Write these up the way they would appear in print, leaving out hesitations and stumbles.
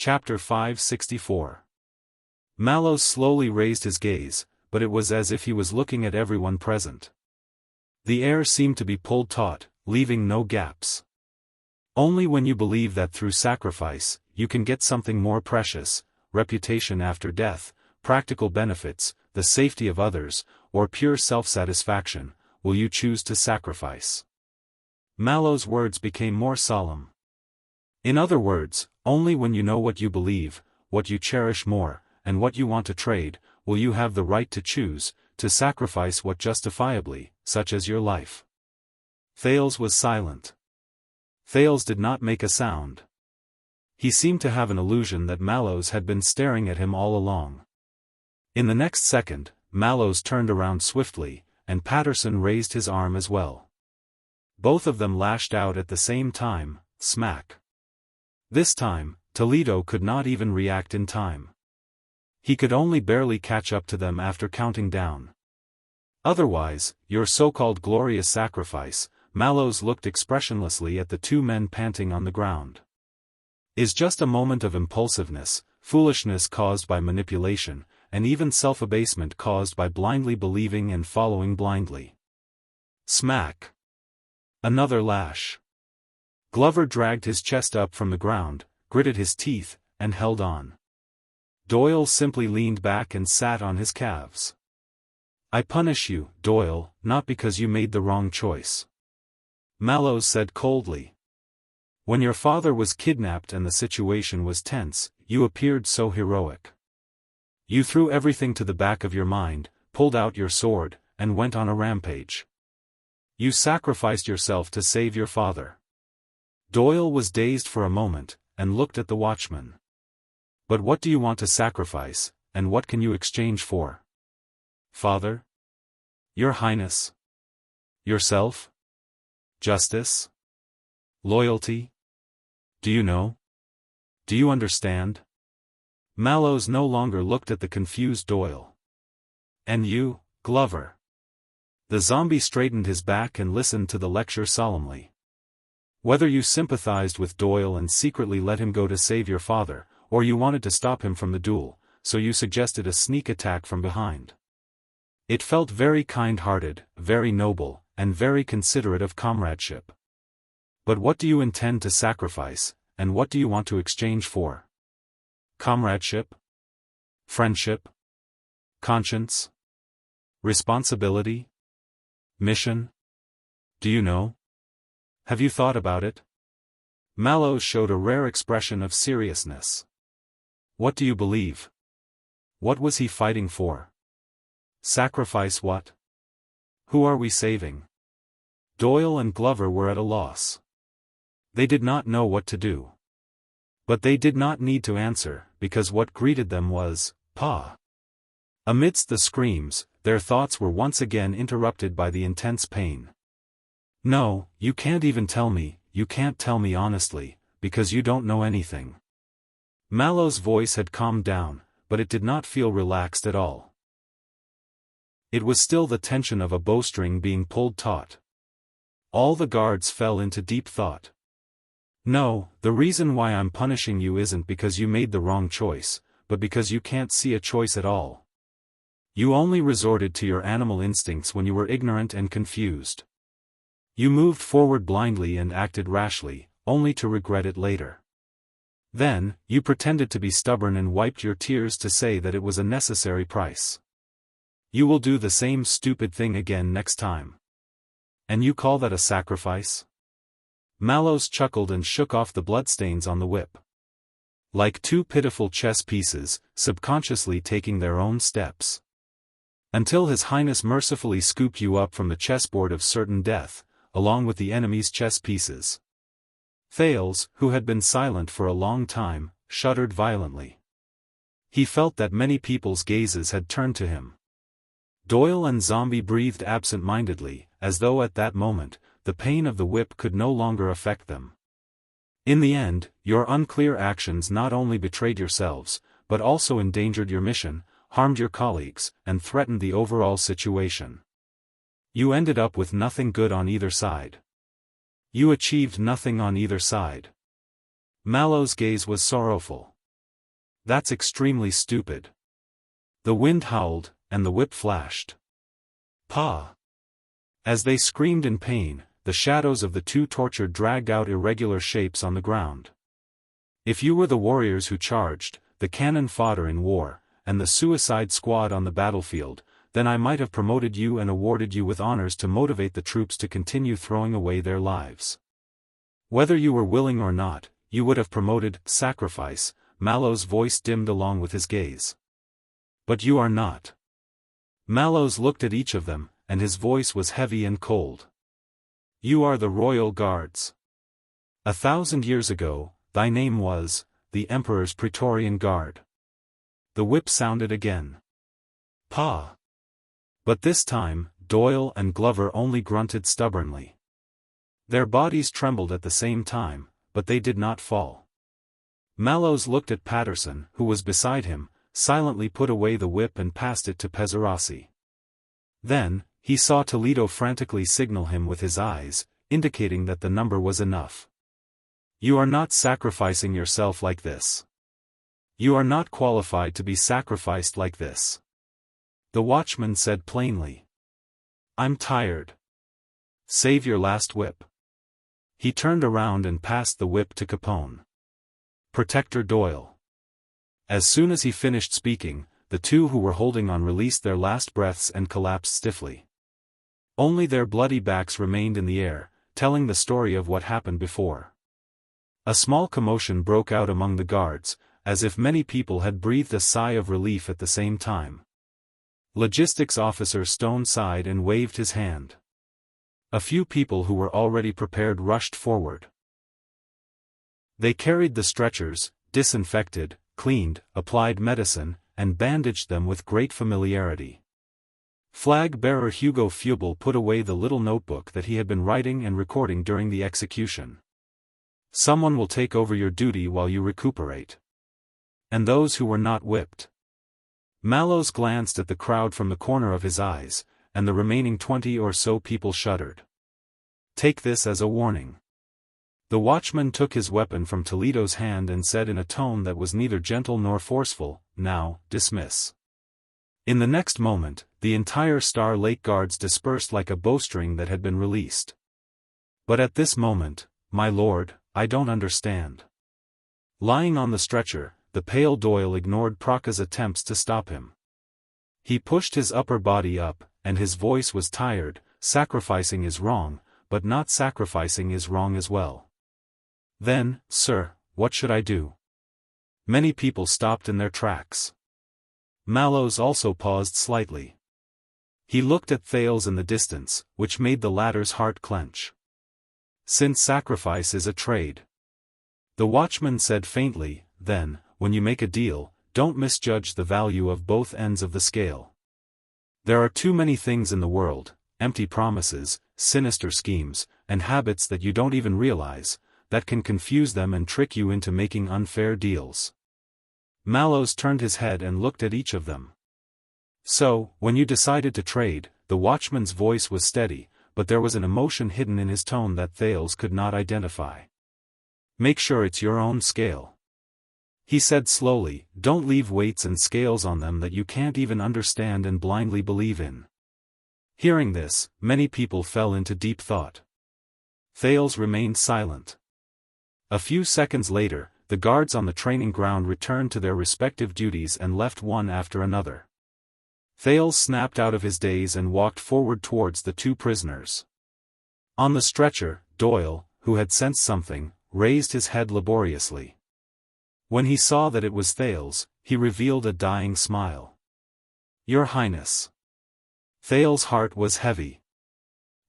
Chapter 564. Mallows slowly raised his gaze, but it was as if he was looking at everyone present. The air seemed to be pulled taut, leaving no gaps. Only when you believe that through sacrifice, you can get something more precious, reputation after death, practical benefits, the safety of others, or pure self-satisfaction, will you choose to sacrifice. Mallow's words became more solemn. In other words, only when you know what you believe, what you cherish more, and what you want to trade, will you have the right to choose, to sacrifice what justifiably, such as your life. Thales was silent. Thales did not make a sound. He seemed to have an illusion that Mallows had been staring at him all along. In the next second, Mallows turned around swiftly, and Patterson raised his arm as well. Both of them lashed out at the same time, smack. This time, Toledo could not even react in time. He could only barely catch up to them after counting down. Otherwise, your so-called glorious sacrifice, Mallows looked expressionlessly at the two men panting on the ground, is just a moment of impulsiveness, foolishness caused by manipulation, and even self-abasement caused by blindly believing and following blindly. Smack. Another lash. Glover dragged his chest up from the ground, gritted his teeth, and held on. Doyle simply leaned back and sat on his calves. I punish you, Doyle, not because you made the wrong choice. Mallows said coldly. When your father was kidnapped and the situation was tense, you appeared so heroic. You threw everything to the back of your mind, pulled out your sword, and went on a rampage. You sacrificed yourself to save your father. Doyle was dazed for a moment, and looked at the watchman. But what do you want to sacrifice, and what can you exchange for? Father? Your Highness? Yourself? Justice? Loyalty? Do you know? Do you understand? Mallows no longer looked at the confused Doyle. And you, Glover? The zombie straightened his back and listened to the lecture solemnly. Whether you sympathized with Doyle and secretly let him go to save your father, or you wanted to stop him from the duel, so you suggested a sneak attack from behind. It felt very kind-hearted, very noble, and very considerate of comradeship. But what do you intend to sacrifice, and what do you want to exchange for? Comradeship? Friendship? Conscience? Responsibility? Mission? Do you know? Have you thought about it? Mallows showed a rare expression of seriousness. What do you believe? What was he fighting for? Sacrifice what? Who are we saving? Doyle and Glover were at a loss. They did not know what to do. But they did not need to answer, because what greeted them was, "Pa." Amidst the screams, their thoughts were once again interrupted by the intense pain. No, you can't even tell me, you can't tell me honestly, because you don't know anything. Mallow's voice had calmed down, but it did not feel relaxed at all. It was still the tension of a bowstring being pulled taut. All the guards fell into deep thought. No, the reason why I'm punishing you isn't because you made the wrong choice, but because you can't see a choice at all. You only resorted to your animal instincts when you were ignorant and confused. You moved forward blindly and acted rashly, only to regret it later. Then, you pretended to be stubborn and wiped your tears to say that it was a necessary price. You will do the same stupid thing again next time. And you call that a sacrifice? Mallows chuckled and shook off the bloodstains on the whip. Like two pitiful chess pieces, subconsciously taking their own steps. Until His Highness mercifully scooped you up from the chessboard of certain death, along with the enemy's chess pieces. Thales, who had been silent for a long time, shuddered violently. He felt that many people's gazes had turned to him. Doyle and Zombie breathed absent-mindedly, as though at that moment, the pain of the whip could no longer affect them. In the end, your unclear actions not only betrayed yourselves, but also endangered your mission, harmed your colleagues, and threatened the overall situation. You ended up with nothing good on either side. You achieved nothing on either side. Mallow's gaze was sorrowful. That's extremely stupid. The wind howled, and the whip flashed. Pa! As they screamed in pain, the shadows of the two tortured dragged out irregular shapes on the ground. If you were the warriors who charged, the cannon fodder in war, and the suicide squad on the battlefield, then I might have promoted you and awarded you with honors to motivate the troops to continue throwing away their lives. Whether you were willing or not, you would have promoted sacrifice. Mallow's voice dimmed along with his gaze. But you are not. Mallows looked at each of them, and his voice was heavy and cold. You are the royal guards. 1,000 years ago, thy name was, the Emperor's Praetorian Guard. The whip sounded again. Pa! But this time, Doyle and Glover only grunted stubbornly. Their bodies trembled at the same time, but they did not fall. Mallows looked at Patterson, who was beside him, silently put away the whip and passed it to Pezzarossi. Then, he saw Toledo frantically signal him with his eyes, indicating that the number was enough. You are not sacrificing yourself like this. You are not qualified to be sacrificed like this. The watchman said plainly. I'm tired. Save your last whip. He turned around and passed the whip to Capone. Protector Doyle. As soon as he finished speaking, the two who were holding on released their last breaths and collapsed stiffly. Only their bloody backs remained in the air, telling the story of what happened before. A small commotion broke out among the guards, as if many people had breathed a sigh of relief at the same time. Logistics Officer Stone sighed and waved his hand. A few people who were already prepared rushed forward. They carried the stretchers, disinfected, cleaned, applied medicine, and bandaged them with great familiarity. Flag-bearer Hugo Fubel put away the little notebook that he had been writing and recording during the execution. Someone will take over your duty while you recuperate. And those who were not whipped. Mallows glanced at the crowd from the corner of his eyes, and the remaining 20 or so people shuddered. Take this as a warning. The watchman took his weapon from Toledo's hand and said in a tone that was neither gentle nor forceful, now, dismiss. In the next moment, the entire Star Lake Guards dispersed like a bowstring that had been released. But at this moment, my lord, I don't understand. Lying on the stretcher, the pale Doyle ignored Praka's attempts to stop him. He pushed his upper body up, and his voice was tired. Sacrificing is wrong, but not sacrificing is wrong as well. Then, sir, what should I do? Many people stopped in their tracks. Mallows also paused slightly. He looked at Thales in the distance, which made the latter's heart clench. Since sacrifice is a trade. The watchman said faintly, then, when you make a deal, don't misjudge the value of both ends of the scale. There are too many things in the world, empty promises, sinister schemes, and habits that you don't even realize, that can confuse them and trick you into making unfair deals. Mallows turned his head and looked at each of them. So, when you decided to trade, the watchman's voice was steady, but there was an emotion hidden in his tone that Thales could not identify. Make sure it's your own scale. He said slowly, don't leave weights and scales on them that you can't even understand and blindly believe in. Hearing this, many people fell into deep thought. Thales remained silent. A few seconds later, the guards on the training ground returned to their respective duties and left one after another. Thales snapped out of his daze and walked forward towards the two prisoners. On the stretcher, Doyle, who had sensed something, raised his head laboriously. When he saw that it was Thales, he revealed a dying smile. Your Highness. Thales' heart was heavy.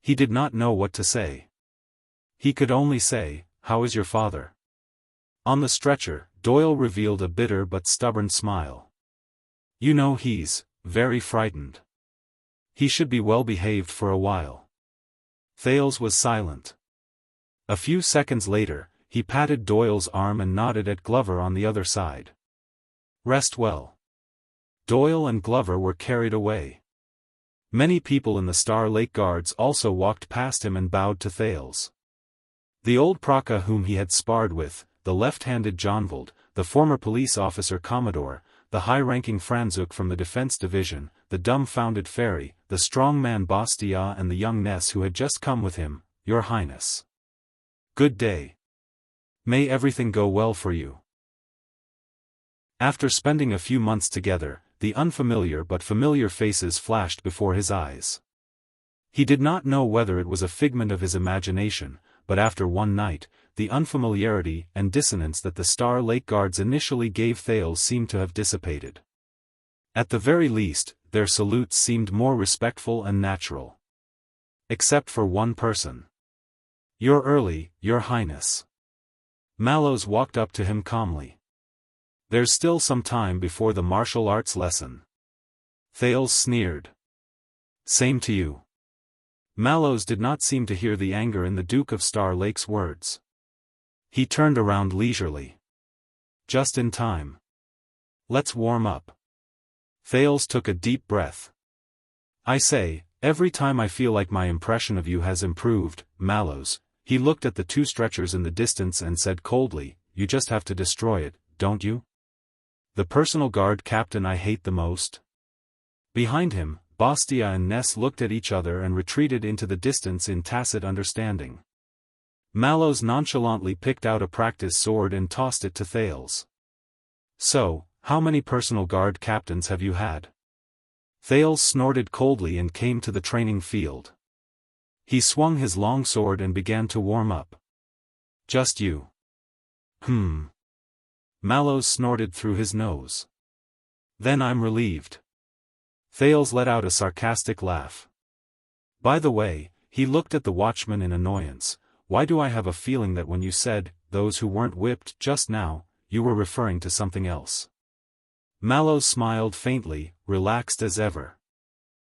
He did not know what to say. He could only say, how is your father? On the stretcher, Doyle revealed a bitter but stubborn smile. You know he's very frightened. He should be well behaved for a while. Thales was silent. A few seconds later, he patted Doyle's arm and nodded at Glover on the other side. Rest well. Doyle and Glover were carried away. Many people in the Star Lake Guards also walked past him and bowed to Thales. The old Praka whom he had sparred with, the left-handed Jonvald, the former police officer Commodore, the high-ranking Franzuk from the defense division, the dumbfounded fairy, the strong man Bastia and the young Ness who had just come with him, Your Highness. Good day. May everything go well for you. After spending a few months together, the unfamiliar but familiar faces flashed before his eyes. He did not know whether it was a figment of his imagination, but after one night, the unfamiliarity and dissonance that the Star Lake Guards initially gave Thales seemed to have dissipated. At the very least, their salutes seemed more respectful and natural. Except for one person. You're early, Your Highness. Mallows walked up to him calmly. There's still some time before the martial arts lesson. Thales sneered. Same to you. Mallows did not seem to hear the anger in the Duke of Star Lake's words. He turned around leisurely. Just in time. Let's warm up. Thales took a deep breath. I say, every time I feel like my impression of you has improved, Mallows. He looked at the two stretchers in the distance and said coldly, you just have to destroy it, don't you? The personal guard captain I hate the most? Behind him, Bastia and Ness looked at each other and retreated into the distance in tacit understanding. Mallows nonchalantly picked out a practice sword and tossed it to Thales. So, how many personal guard captains have you had? Thales snorted coldly and came to the training field. He swung his long sword and began to warm up. Just you. Mallows snorted through his nose. Then I'm relieved. Thales let out a sarcastic laugh. By the way, he looked at the watchman in annoyance. Why do I have a feeling that when you said, those who weren't whipped just now, you were referring to something else? Mallows smiled faintly, relaxed as ever.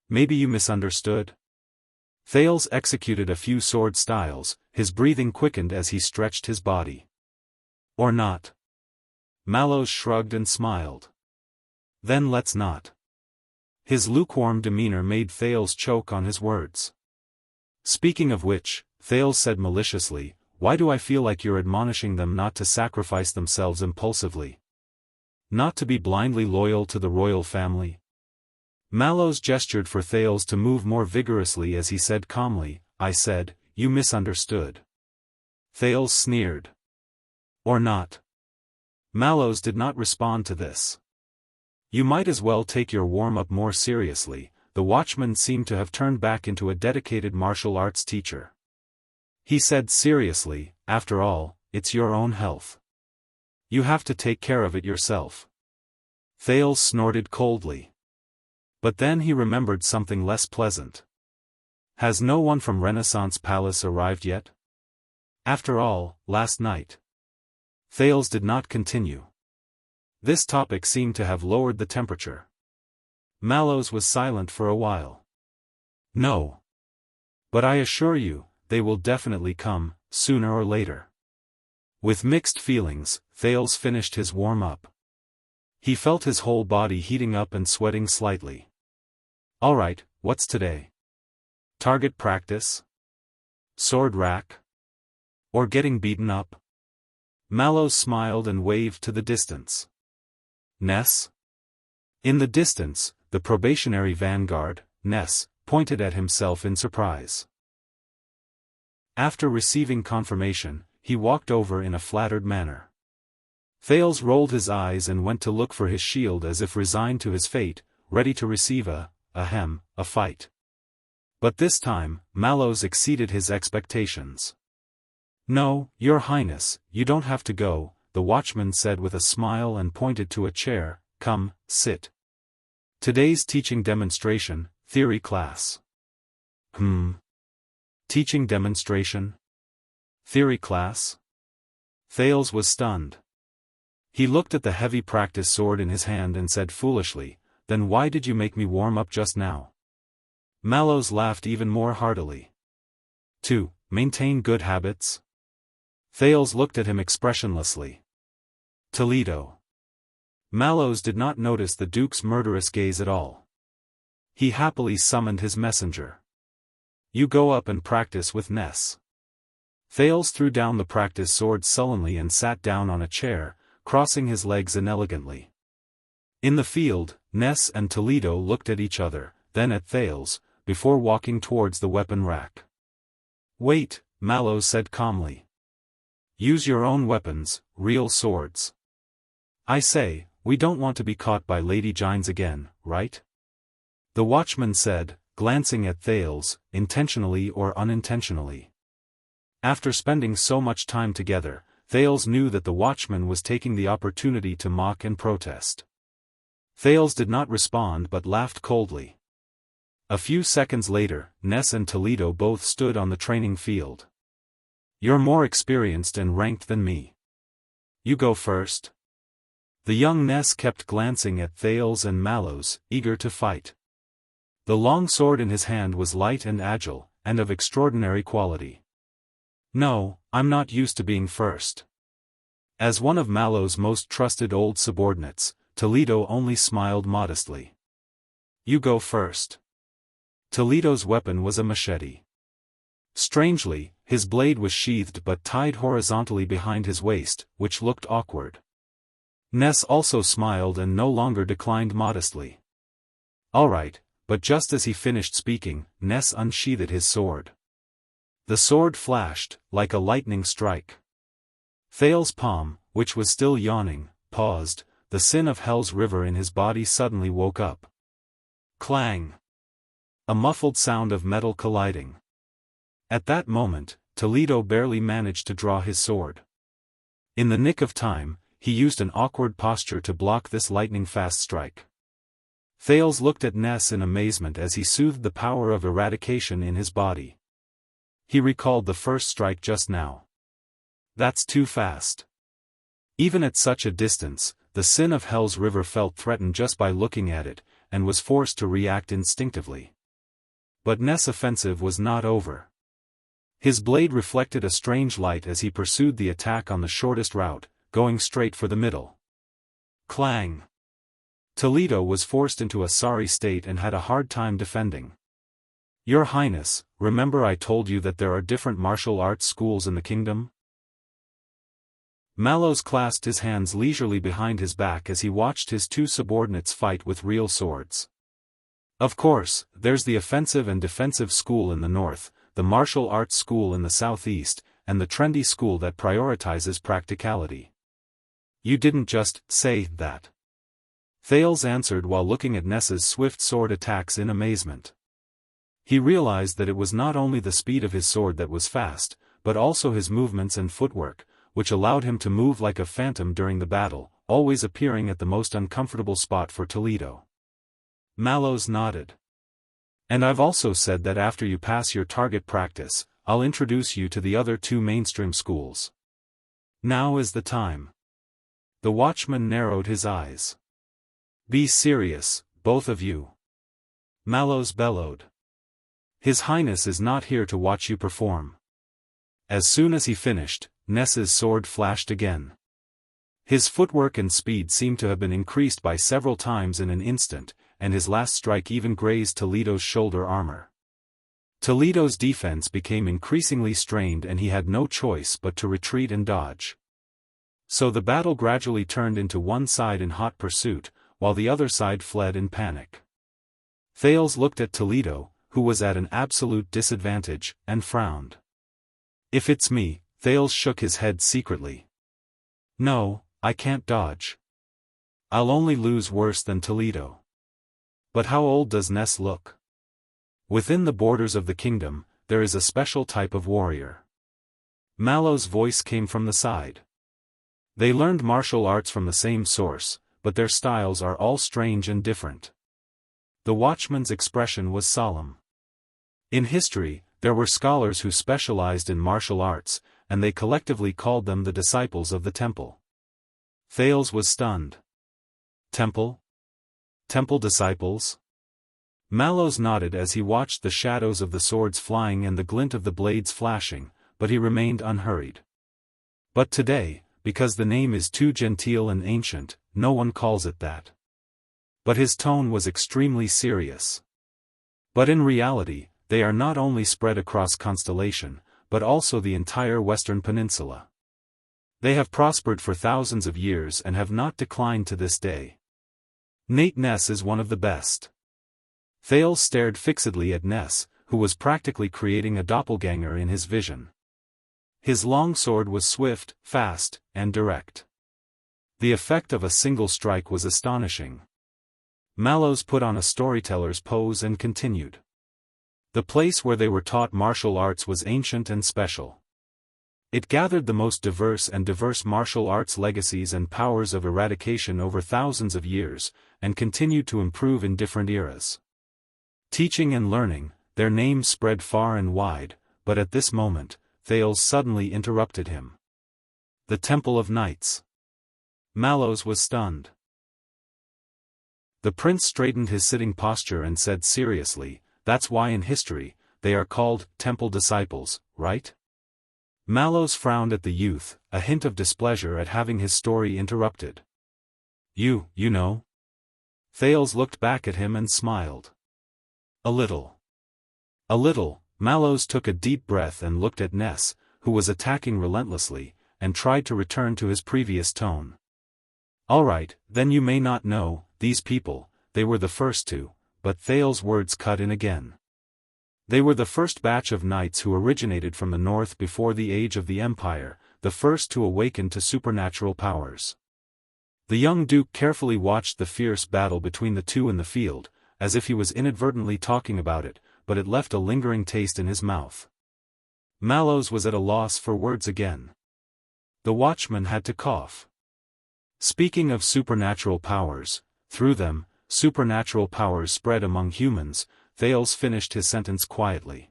Maybe you misunderstood? Thales executed a few sword styles, his breathing quickened as he stretched his body. Or not? Mallows shrugged and smiled. Then let's not. His lukewarm demeanor made Thales choke on his words. Speaking of which, Thales said maliciously, why do I feel like you're admonishing them not to sacrifice themselves impulsively? Not to be blindly loyal to the royal family? Mallows gestured for Thales to move more vigorously as he said calmly, I said, you misunderstood. Thales sneered. Or not? Mallows did not respond to this. You might as well take your warm-up more seriously. The watchman seemed to have turned back into a dedicated martial arts teacher. He said seriously, after all, it's your own health. You have to take care of it yourself. Thales snorted coldly. But then he remembered something less pleasant. Has no one from Renaissance Palace arrived yet? After all, last night. Thales did not continue. This topic seemed to have lowered the temperature. Mallows was silent for a while. No. But I assure you, they will definitely come, sooner or later. With mixed feelings, Thales finished his warm-up. He felt his whole body heating up and sweating slightly. Alright, what's today? Target practice? Sword rack? Or getting beaten up? Mallows smiled and waved to the distance. Ness? In the distance, the probationary vanguard, Ness, pointed at himself in surprise. After receiving confirmation, he walked over in a flattered manner. Thales rolled his eyes and went to look for his shield as if resigned to his fate, ready to receive a fight. But this time, Mallows exceeded his expectations. No, Your Highness, you don't have to go, the watchman said with a smile and pointed to a chair, come, sit. Today's teaching demonstration, theory class. Teaching demonstration? Theory class? Thales was stunned. He looked at the heavy practice sword in his hand and said foolishly, then why did you make me warm up just now? Mallows laughed even more heartily. To maintain good habits? Thales looked at him expressionlessly. Toledo. Mallows did not notice the Duke's murderous gaze at all. He happily summoned his messenger. You go up and practice with Ness. Thales threw down the practice sword sullenly and sat down on a chair, crossing his legs inelegantly. In the field, Ness and Toledo looked at each other, then at Thales, before walking towards the weapon rack. "Wait," Mallow said calmly. "Use your own weapons, real swords. I say, we don't want to be caught by Lady Gines again, right?" The watchman said, glancing at Thales, intentionally or unintentionally. After spending so much time together, Thales knew that the watchman was taking the opportunity to mock and protest. Thales did not respond but laughed coldly. A few seconds later, Ness and Toledo both stood on the training field. "You're more experienced and ranked than me. You go first." The young Ness kept glancing at Thales and Mallows, eager to fight. The long sword in his hand was light and agile, and of extraordinary quality. "No, I'm not used to being first." As one of Mallow's most trusted old subordinates, Toledo only smiled modestly. "You go first." Toledo's weapon was a machete. Strangely, his blade was sheathed but tied horizontally behind his waist, which looked awkward. Ness also smiled and no longer declined modestly. "All right," but just as he finished speaking, Ness unsheathed his sword. The sword flashed, like a lightning strike. Thales' palm, which was still yawning, paused. The sin of Hell's river in his body suddenly woke up. Clang! A muffled sound of metal colliding. At that moment, Toledo barely managed to draw his sword. In the nick of time, he used an awkward posture to block this lightning-fast strike. Thales looked at Ness in amazement as he soothed the power of eradication in his body. He recalled the first strike just now. That's too fast. Even at such a distance, the sin of Hell's river felt threatened just by looking at it, and was forced to react instinctively. But Ness' offensive was not over. His blade reflected a strange light as he pursued the attack on the shortest route, going straight for the middle. Clang! Toledo was forced into a sorry state and had a hard time defending. "Your Highness, remember I told you that there are different martial arts schools in the kingdom?" Mallows clasped his hands leisurely behind his back as he watched his two subordinates fight with real swords. "Of course, there's the offensive and defensive school in the north, the martial arts school in the southeast, and the trendy school that prioritizes practicality." "You didn't just say that." Thales answered while looking at Ness's swift sword attacks in amazement. He realized that it was not only the speed of his sword that was fast, but also his movements and footwork, which allowed him to move like a phantom during the battle, always appearing at the most uncomfortable spot for Toledo. Mallows nodded. "And I've also said that after you pass your target practice, I'll introduce you to the other two mainstream schools. Now is the time." The watchman narrowed his eyes. "Be serious, both of you," Mallows bellowed. "His Highness is not here to watch you perform." As soon as he finished, Ness's sword flashed again. His footwork and speed seemed to have been increased by several times in an instant, and his last strike even grazed Toledo's shoulder armor. Toledo's defense became increasingly strained and he had no choice but to retreat and dodge. So the battle gradually turned into one side in hot pursuit, while the other side fled in panic. Thales looked at Toledo, who was at an absolute disadvantage, and frowned. "If it's me," Thales shook his head secretly. "No, I can't dodge. I'll only lose worse than Toledo." "But how old does Ness look?" "Within the borders of the kingdom, there is a special type of warrior." Mallow's voice came from the side. "They learned martial arts from the same source, but their styles are all strange and different." The watchman's expression was solemn. In history, there were scholars who specialized in martial arts, and they collectively called them the disciples of the temple. Thales was stunned. "Temple? Temple disciples?" Mallows nodded as he watched the shadows of the swords flying and the glint of the blades flashing, but he remained unhurried. "But today, because the name is too genteel and ancient, no one calls it that." But his tone was extremely serious. "But in reality, they are not only spread across constellation, but also the entire Western Peninsula. They have prospered for thousands of years and have not declined to this day. Nate Ness is one of the best. Thales stared fixedly at Ness, who was practically creating a doppelganger in his vision. His long sword was swift, fast, and direct. The effect of a single strike was astonishing. Mallows put on a storyteller's pose and continued. The place where they were taught martial arts was ancient and special. It gathered the most diverse martial arts legacies and powers of eradication over thousands of years, and continued to improve in different eras. Teaching and learning, their names spread far and wide, but at this moment, Thales suddenly interrupted him. The Temple of Knights. Mallows was stunned. The prince straightened his sitting posture and said seriously, "That's why in history, they are called temple disciples, right?" Mallows frowned at the youth, a hint of displeasure at having his story interrupted. You know?" Thales looked back at him and smiled. A little. Mallows took a deep breath and looked at Ness, who was attacking relentlessly, and tried to return to his previous tone. "All right, then you may not know, these people, they were the first to," but Thales' words cut in again. "They were the first batch of knights who originated from the north before the age of the Empire, the first to awaken to supernatural powers." The young duke carefully watched the fierce battle between the two in the field, as if he was inadvertently talking about it, but it left a lingering taste in his mouth. Mallows was at a loss for words again. The watchman had to cough. "Speaking of supernatural powers, through them, supernatural powers spread among humans," Thales finished his sentence quietly.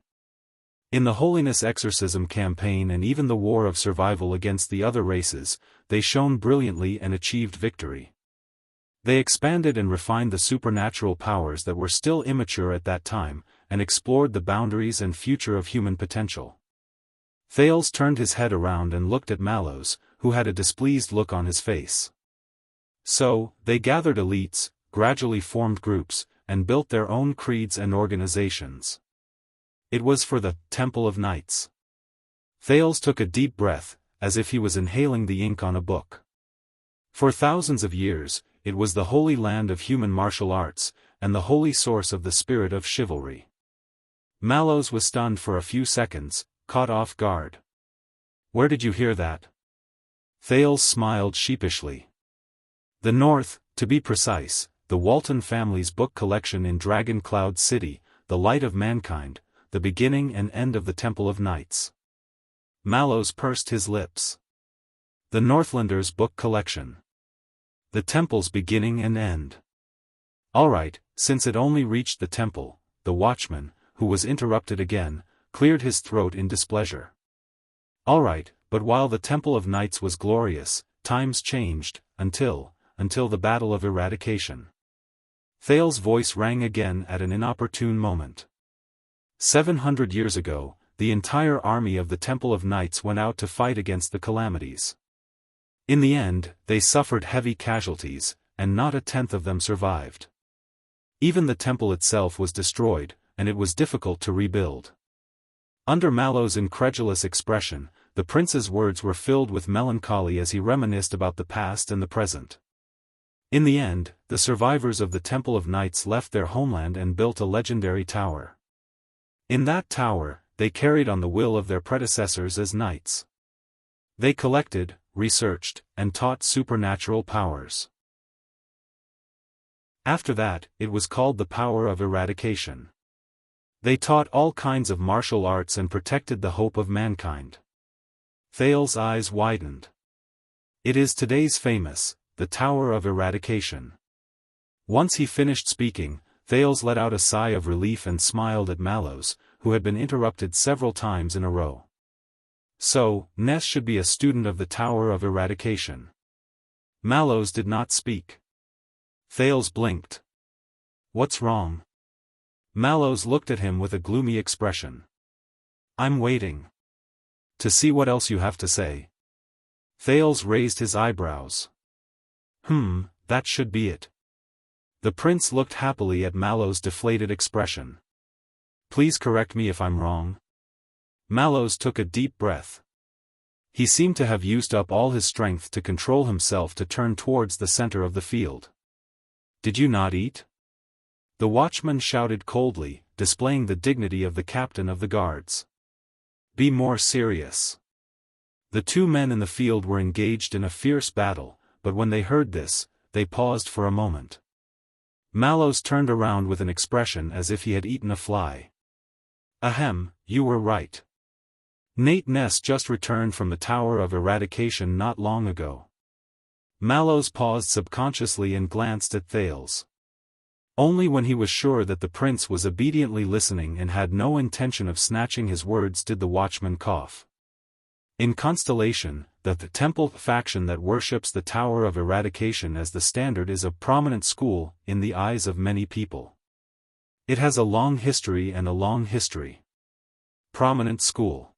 "In the Holiness Exorcism campaign and even the war of survival against the other races, they shone brilliantly and achieved victory. They expanded and refined the supernatural powers that were still immature at that time, and explored the boundaries and future of human potential." Thales turned his head around and looked at Mallows, who had a displeased look on his face. "So, they gathered elites, gradually formed groups, and built their own creeds and organizations. It was for the Temple of Knights." Thales took a deep breath, as if he was inhaling the ink on a book. "For thousands of years, it was the holy land of human martial arts, and the holy source of the spirit of chivalry." Mallows was stunned for a few seconds, caught off guard. "Where did you hear that?" Thales smiled sheepishly. "The North, to be precise, the Walton family's book collection in Dragon Cloud City, The Light of Mankind, the beginning and end of the Temple of Knights." Mallows pursed his lips. "The Northlanders' book collection. The temple's beginning and end. All right, since it only reached the temple," the watchman, who was interrupted again, cleared his throat in displeasure. "All right, but while the Temple of Knights was glorious, times changed, until the Battle of Eradication." Thales' voice rang again at an inopportune moment. 700 years ago, the entire army of the Temple of Knights went out to fight against the calamities. In the end, they suffered heavy casualties, and not a tenth of them survived. Even the temple itself was destroyed, and it was difficult to rebuild. Under Mallows' incredulous expression, the prince's words were filled with melancholy as he reminisced about the past and the present. In the end, the survivors of the Temple of Knights left their homeland and built a legendary tower. In that tower, they carried on the will of their predecessors as knights. They collected, researched, and taught supernatural powers. After that, it was called the power of eradication. They taught all kinds of martial arts and protected the hope of mankind. Thales' eyes widened. It is today's famous, the Tower of Eradication. Once he finished speaking, Thales let out a sigh of relief and smiled at Mallows, who had been interrupted several times in a row. "So, Ness should be a student of the Tower of Eradication." Mallows did not speak. Thales blinked. "What's wrong?" Mallows looked at him with a gloomy expression. "I'm waiting to see what else you have to say." Thales raised his eyebrows. That should be it." The prince looked happily at Mallows' deflated expression. "Please correct me if I'm wrong." Mallows took a deep breath. He seemed to have used up all his strength to control himself to turn towards the center of the field. "Did you not eat?" The watchman shouted coldly, displaying the dignity of the captain of the guards. "Be more serious." The two men in the field were engaged in a fierce battle, but when they heard this, they paused for a moment. Mallows turned around with an expression as if he had eaten a fly. "Ahem, you were right. Nate Ness just returned from the Tower of Eradication not long ago." Mallows paused subconsciously and glanced at Thales. Only when he was sure that the prince was obediently listening and had no intention of snatching his words did the watchman cough. In Constellation, the temple faction that worships the Tower of Eradication as the standard is a prominent school in the eyes of many people. It has a long history and a long history. Prominent school.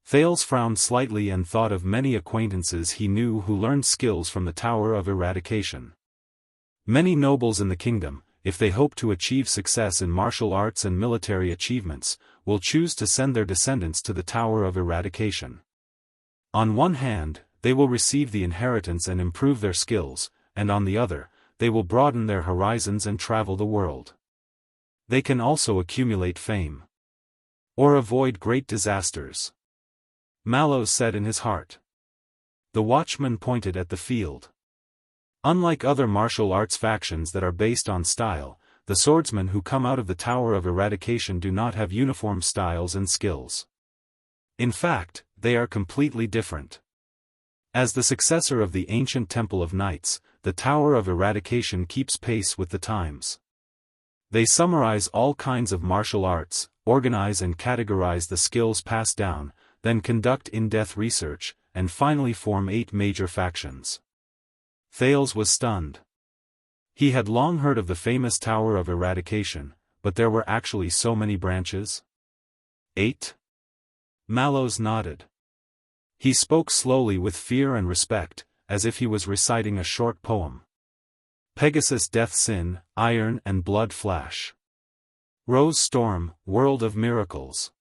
Thales frowned slightly and thought of many acquaintances he knew who learned skills from the Tower of Eradication. Many nobles in the kingdom, if they hope to achieve success in martial arts and military achievements, will choose to send their descendants to the Tower of Eradication. On one hand, they will receive the inheritance and improve their skills, and on the other, they will broaden their horizons and travel the world. They can also accumulate fame. Or avoid great disasters. Mallows said in his heart. The watchman pointed at the field. Unlike other martial arts factions that are based on style, the swordsmen who come out of the Tower of Eradication do not have uniform styles and skills. In fact, they are completely different. As the successor of the ancient Temple of Knights, the Tower of Eradication keeps pace with the times. They summarize all kinds of martial arts, organize and categorize the skills passed down, then conduct in-depth research, and finally form 8 major factions. Thales was stunned. He had long heard of the famous Tower of Eradication, but there were actually so many branches? 8? Mallows nodded. He spoke slowly with fear and respect, as if he was reciting a short poem. Pegasus Death Sin, Iron and Blood Flash. Rose Storm, World of Miracles.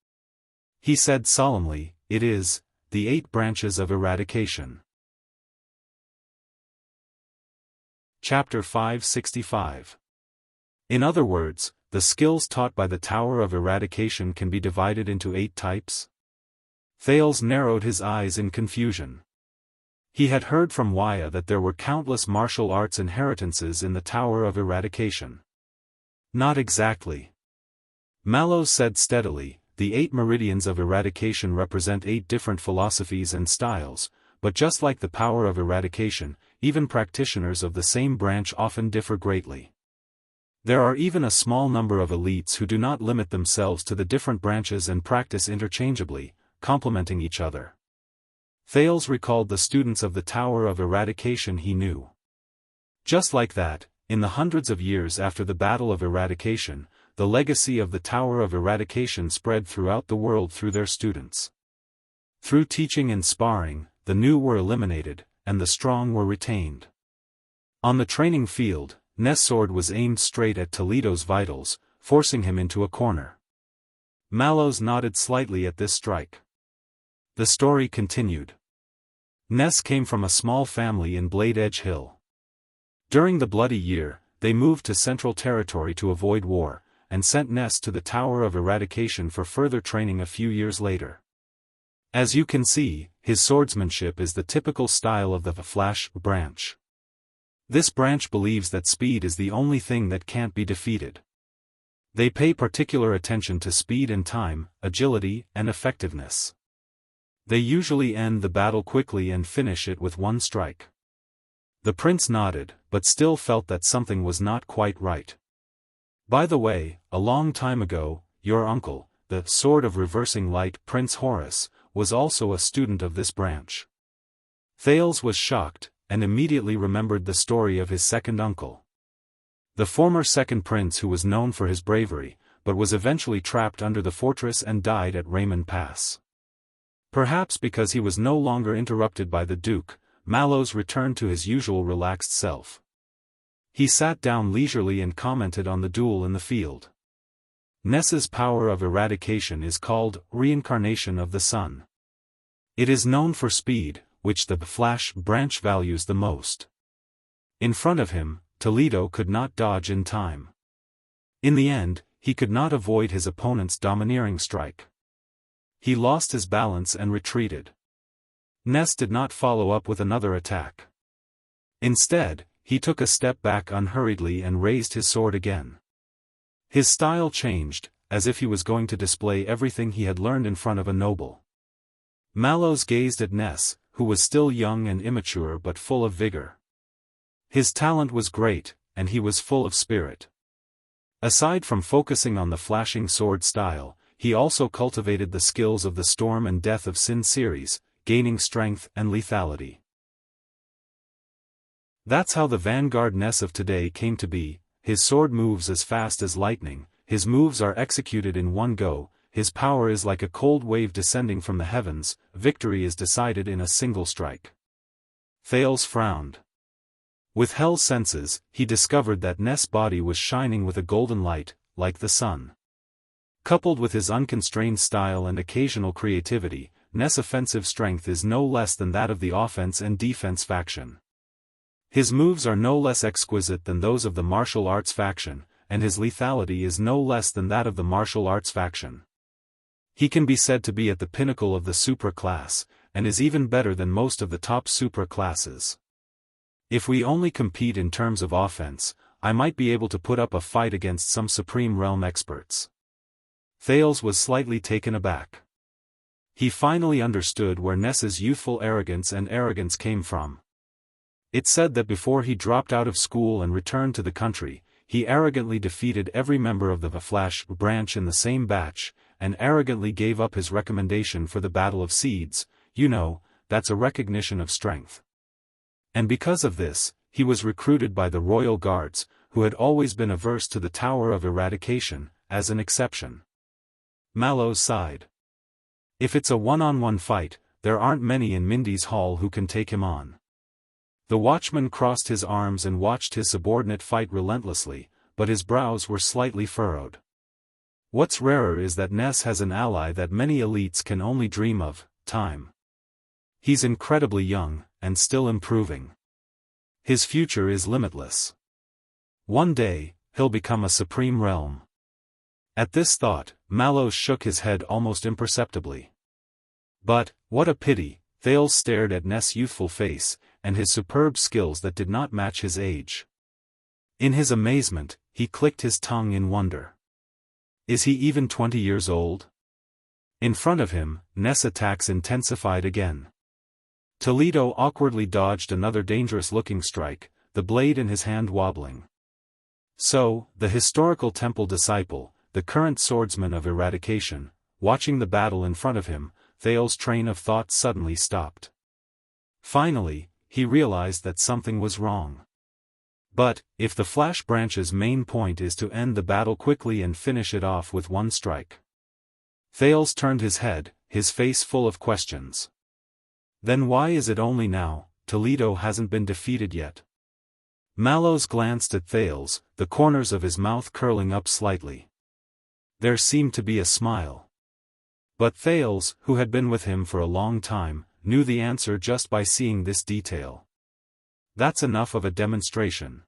He said solemnly, it is, the 8 branches of eradication. Chapter 565. In other words, the skills taught by the Tower of Eradication can be divided into 8 types? Thales narrowed his eyes in confusion. He had heard from Wuxia that there were countless martial arts inheritances in the Tower of Eradication. Not exactly. Mallows said steadily, the 8 meridians of eradication represent 8 different philosophies and styles, but just like the power of eradication, even practitioners of the same branch often differ greatly. There are even a small number of elites who do not limit themselves to the different branches and practice interchangeably, complementing each other. Thales recalled the students of the Tower of Eradication he knew. Just like that, in the hundreds of years after the Battle of Eradication, the legacy of the Tower of Eradication spread throughout the world through their students. Through teaching and sparring, the new were eliminated, and the strong were retained. On the training field, Ness' sword was aimed straight at Toledo's vitals, forcing him into a corner. Mallows nodded slightly at this strike. The story continued. Ness came from a small family in Blade Edge Hill. During the Bloody Year, they moved to Central Territory to avoid war, and sent Ness to the Tower of Eradication for further training a few years later. As you can see, his swordsmanship is the typical style of the Flash branch. This branch believes that speed is the only thing that can't be defeated. They pay particular attention to speed and time, agility, and effectiveness. They usually end the battle quickly and finish it with one strike. The prince nodded, but still felt that something was not quite right. By the way, a long time ago, your uncle, the Sword of Reversing Light Prince Horus, was also a student of this branch. Thales was shocked, and immediately remembered the story of his second uncle. The former second prince who was known for his bravery, but was eventually trapped under the fortress and died at Raymond Pass. Perhaps because he was no longer interrupted by the Duke, Mallows returned to his usual relaxed self. He sat down leisurely and commented on the duel in the field. Ness's power of eradication is called Reincarnation of the Sun. It is known for speed, which the flash branch values the most. In front of him, Toledo could not dodge in time. In the end, he could not avoid his opponent's domineering strike. He lost his balance and retreated. Ness did not follow up with another attack. Instead, he took a step back unhurriedly and raised his sword again. His style changed, as if he was going to display everything he had learned in front of a noble. Mallows gazed at Ness, who was still young and immature but full of vigor. His talent was great, and he was full of spirit. Aside from focusing on the flashing sword style, he also cultivated the skills of the Storm and Death of Sin series, gaining strength and lethality. That's how the Vanguard Ness of today came to be. His sword moves as fast as lightning, his moves are executed in one go, his power is like a cold wave descending from the heavens, victory is decided in a single strike. Thales frowned. With Hell's senses, he discovered that Ness' body was shining with a golden light, like the sun. Coupled with his unconstrained style and occasional creativity, Ness' offensive strength is no less than that of the offense and defense faction. His moves are no less exquisite than those of the martial arts faction, and his lethality is no less than that of the martial arts faction. He can be said to be at the pinnacle of the Supra class, and is even better than most of the top Supra classes. If we only compete in terms of offense, I might be able to put up a fight against some Supreme Realm experts. Thales was slightly taken aback. He finally understood where Ness's youthful arrogance came from. It said that before he dropped out of school and returned to the country, he arrogantly defeated every member of the Flash branch in the same batch, and arrogantly gave up his recommendation for the Battle of Seeds. That's a recognition of strength. And because of this, he was recruited by the Royal Guards, who had always been averse to the Tower of Eradication, as an exception. Mallows sighed. If it's a one-on-one fight, there aren't many in Mindy's Hall who can take him on. The watchman crossed his arms and watched his subordinate fight relentlessly, but his brows were slightly furrowed. What's rarer is that Ness has an ally that many elites can only dream of, time. He's incredibly young, and still improving. His future is limitless. One day, he'll become a supreme realm. At this thought, Mallows shook his head almost imperceptibly. But, what a pity, Thales stared at Ness' youthful face, and his superb skills that did not match his age. In his amazement, he clicked his tongue in wonder. Is he even 20 years old? In front of him, Ness' attacks intensified again. Toledo awkwardly dodged another dangerous-looking strike, the blade in his hand wobbling. So, the historical temple disciple, the current swordsman of eradication, watching the battle in front of him, Thales' train of thought suddenly stopped. Finally, he realized that something was wrong. But, if the Flash Branch's main point is to end the battle quickly and finish it off with one strike. Thales turned his head, his face full of questions. Then why is it only now, Toledo hasn't been defeated yet? Mallows glanced at Thales, the corners of his mouth curling up slightly. There seemed to be a smile. But Thales, who had been with him for a long time, knew the answer just by seeing this detail. That's enough of a demonstration.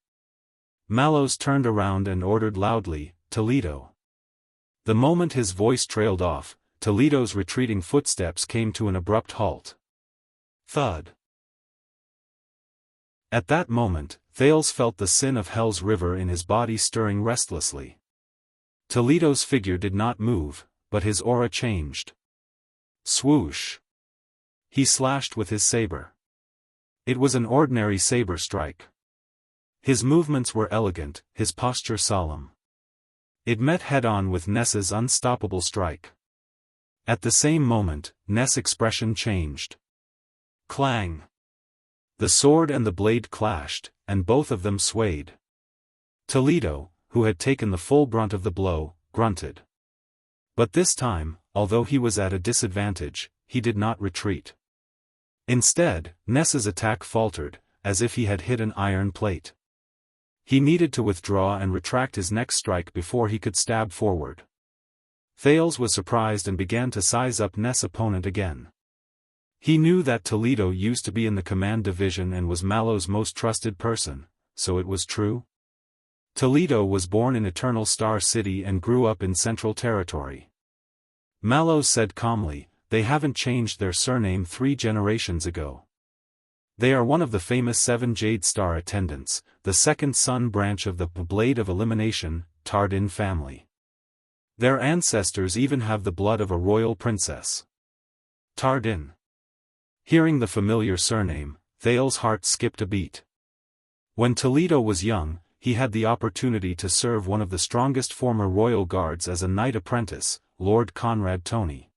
Mallows turned around and ordered loudly, Toledo. The moment his voice trailed off, Toledo's retreating footsteps came to an abrupt halt. Thud. At that moment, Thales felt the sin of Hell's river in his body stirring restlessly. Toledo's figure did not move, but his aura changed. Swoosh. He slashed with his saber. It was an ordinary saber strike. His movements were elegant, his posture solemn. It met head-on with Ness's unstoppable strike. At the same moment, Ness' expression changed. Clang! The sword and the blade clashed, and both of them swayed. Toledo, who had taken the full brunt of the blow, grunted. But this time, although he was at a disadvantage, he did not retreat. Instead, Ness's attack faltered, as if he had hit an iron plate. He needed to withdraw and retract his next strike before he could stab forward. Thales was surprised and began to size up Ness' opponent again. He knew that Toledo used to be in the command division and was Mallow's most trusted person, so it was true? Toledo was born in Eternal Star City and grew up in Central Territory. Mallow said calmly, "They haven't changed their surname 3 generations ago. They are one of the famous 7 Jade Star attendants, the second son branch of the Blade of Elimination, Tardin family. Their ancestors even have the blood of a royal princess." Tardin. Hearing the familiar surname, Thale's heart skipped a beat. When Toledo was young, he had the opportunity to serve one of the strongest former royal guards as a knight apprentice, Lord Conrad Toney.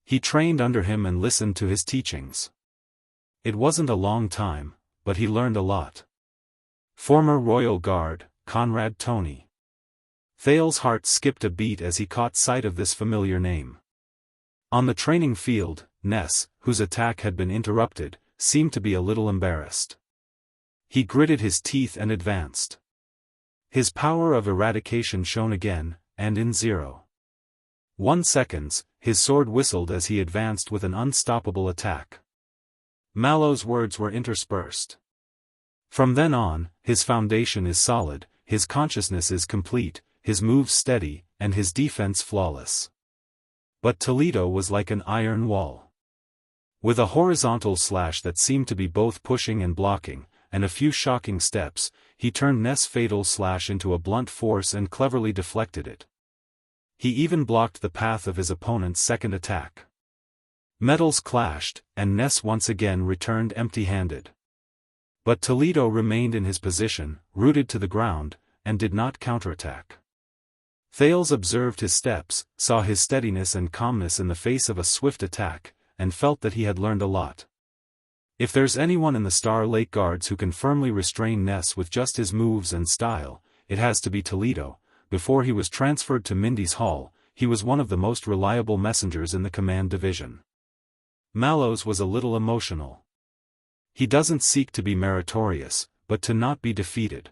He trained under him and listened to his teachings. It wasn't a long time, but he learned a lot. Former royal guard, Conrad Toney. Thale's heart skipped a beat as he caught sight of this familiar name. On the training field, Ness, whose attack had been interrupted, seemed to be a little embarrassed. He gritted his teeth and advanced. His power of eradication shone again, and in 0.1 seconds, his sword whistled as he advanced with an unstoppable attack. Mallow's words were interspersed. "From then on, his foundation is solid, his consciousness is complete, his moves steady, and his defense flawless." But Toledo was like an iron wall. With a horizontal slash that seemed to be both pushing and blocking, and a few shocking steps, he turned Ness' fatal slash into a blunt force and cleverly deflected it. He even blocked the path of his opponent's second attack. Metals clashed, and Ness once again returned empty-handed. But Toledo remained in his position, rooted to the ground, and did not counterattack. Thales observed his steps, saw his steadiness and calmness in the face of a swift attack, and felt that he had learned a lot. If there's anyone in the Star Lake Guards who can firmly restrain Ness with just his moves and style, it has to be Toledo. Before he was transferred to Mindy's Hall, he was one of the most reliable messengers in the command division. Mallow's was a little emotional. He doesn't seek to be meritorious, but to not be defeated.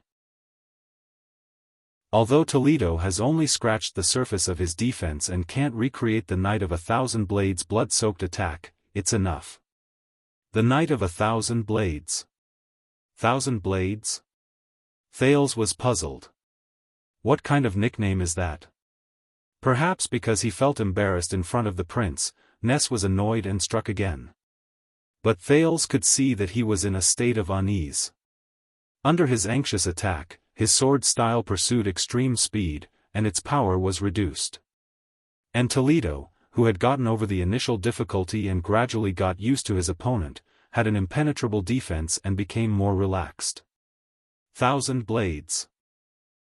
Although Toledo has only scratched the surface of his defense and can't recreate the Knight of 1,000 Blades' blood-soaked attack, it's enough. The Knight of 1,000 Blades. 1,000 Blades? Thales was puzzled. What kind of nickname is that? Perhaps because he felt embarrassed in front of the prince, Ness was annoyed and struck again. But Thales could see that he was in a state of unease. Under his anxious attack, his sword style pursued extreme speed, and its power was reduced. And Toledo, who had gotten over the initial difficulty and gradually got used to his opponent, had an impenetrable defense and became more relaxed. 1,000 Blades.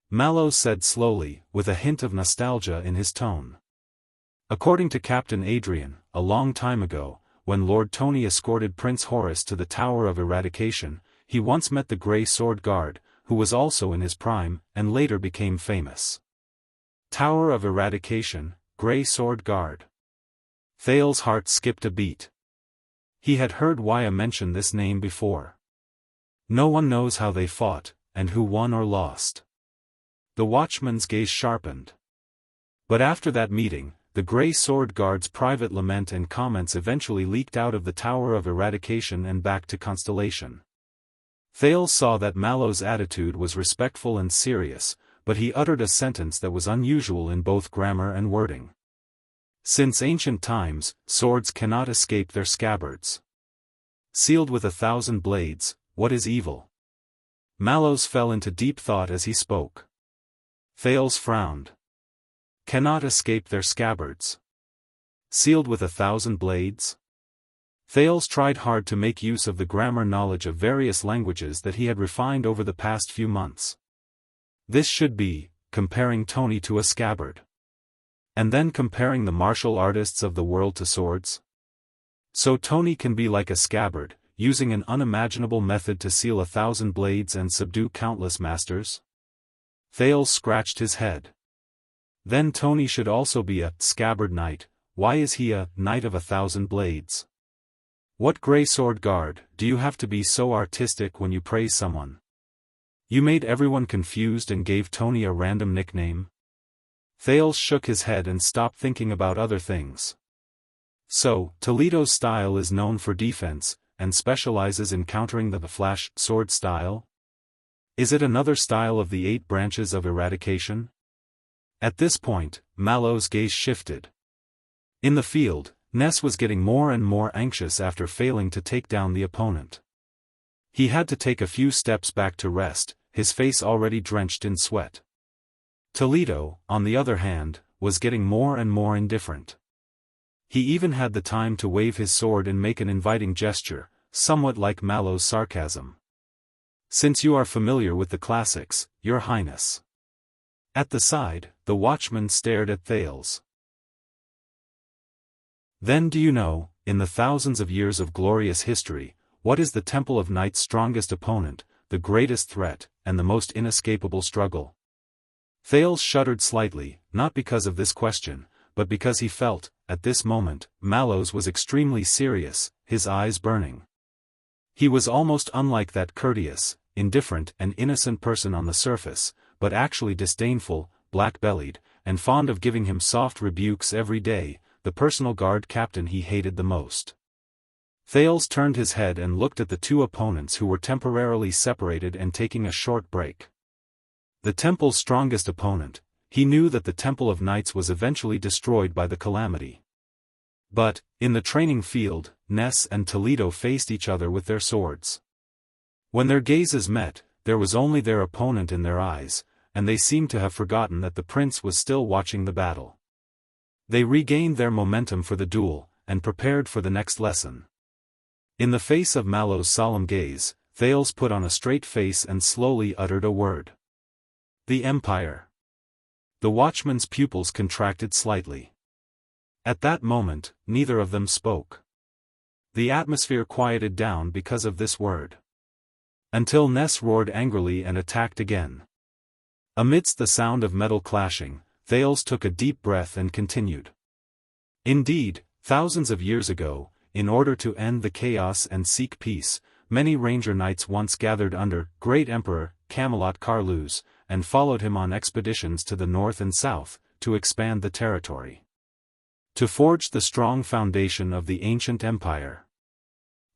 Mallow said slowly, with a hint of nostalgia in his tone. According to Captain Adrian, a long time ago, when Lord Toney escorted Prince Horace to the Tower of Eradication, he once met the Grey Sword Guard, who was also in his prime, and later became famous. Tower of Eradication, Grey Sword Guard. Thale's heart skipped a beat. He had heard Waya mention this name before. No one knows how they fought, and who won or lost. The watchman's gaze sharpened. But after that meeting, the Grey Sword Guard's private lament and comments eventually leaked out of the Tower of Eradication and back to Constellation. Thales saw that Mallow's attitude was respectful and serious, but he uttered a sentence that was unusual in both grammar and wording. Since ancient times, swords cannot escape their scabbards. Sealed with 1,000 blades, what is evil? Mallows fell into deep thought as he spoke. Thales frowned. Cannot escape their scabbards. Sealed with 1,000 blades? Thales tried hard to make use of the grammar knowledge of various languages that he had refined over the past few months. This should be, comparing Toney to a scabbard. And then comparing the martial artists of the world to swords? So Toney can be like a scabbard, using an unimaginable method to seal 1,000 blades and subdue countless masters? Thales scratched his head. Then Toney should also be a scabbard knight. Why is he a knight of 1,000 blades? What Grey Sword Guard, do you have to be so artistic when you praise someone? You made everyone confused and gave Toney a random nickname? Thales shook his head and stopped thinking about other things. So, Toledo's style is known for defense, and specializes in countering the flash sword style? Is it another style of the 8 branches of eradication? At this point, Mallow's gaze shifted. In the field, Ness was getting more and more anxious after failing to take down the opponent. He had to take a few steps back to rest, his face already drenched in sweat. Toledo, on the other hand, was getting more and more indifferent. He even had the time to wave his sword and make an inviting gesture, somewhat like Mallow's sarcasm. "Since you are familiar with the classics, Your Highness." At the side, the watchman stared at Thales. "Then do you know, in the thousands of years of glorious history, what is the Temple of Night's strongest opponent, the greatest threat, and the most inescapable struggle?" Thales shuddered slightly, not because of this question, but because he felt, at this moment, Mallow's was extremely serious, his eyes burning. He was almost unlike that courteous, indifferent and innocent person on the surface, but actually disdainful, black-bellied, and fond of giving him soft rebukes every day, the personal guard captain he hated the most. Thales turned his head and looked at the 2 opponents who were temporarily separated and taking a short break. The temple's strongest opponent, he knew that the Temple of Knights was eventually destroyed by the calamity. But, in the training field, Ness and Toledo faced each other with their swords. When their gazes met, there was only their opponent in their eyes, and they seemed to have forgotten that the prince was still watching the battle. They regained their momentum for the duel, and prepared for the next lesson. In the face of Mallow's solemn gaze, Thales put on a straight face and slowly uttered a word. "The Empire." The watchman's pupils contracted slightly. At that moment, neither of them spoke. The atmosphere quieted down because of this word. Until Ness roared angrily and attacked again. Amidst the sound of metal clashing, Thales took a deep breath and continued. "Indeed, thousands of years ago, in order to end the chaos and seek peace, many ranger knights once gathered under Great Emperor Camelot Carluz, and followed him on expeditions to the north and south, to expand the territory. To forge the strong foundation of the ancient empire."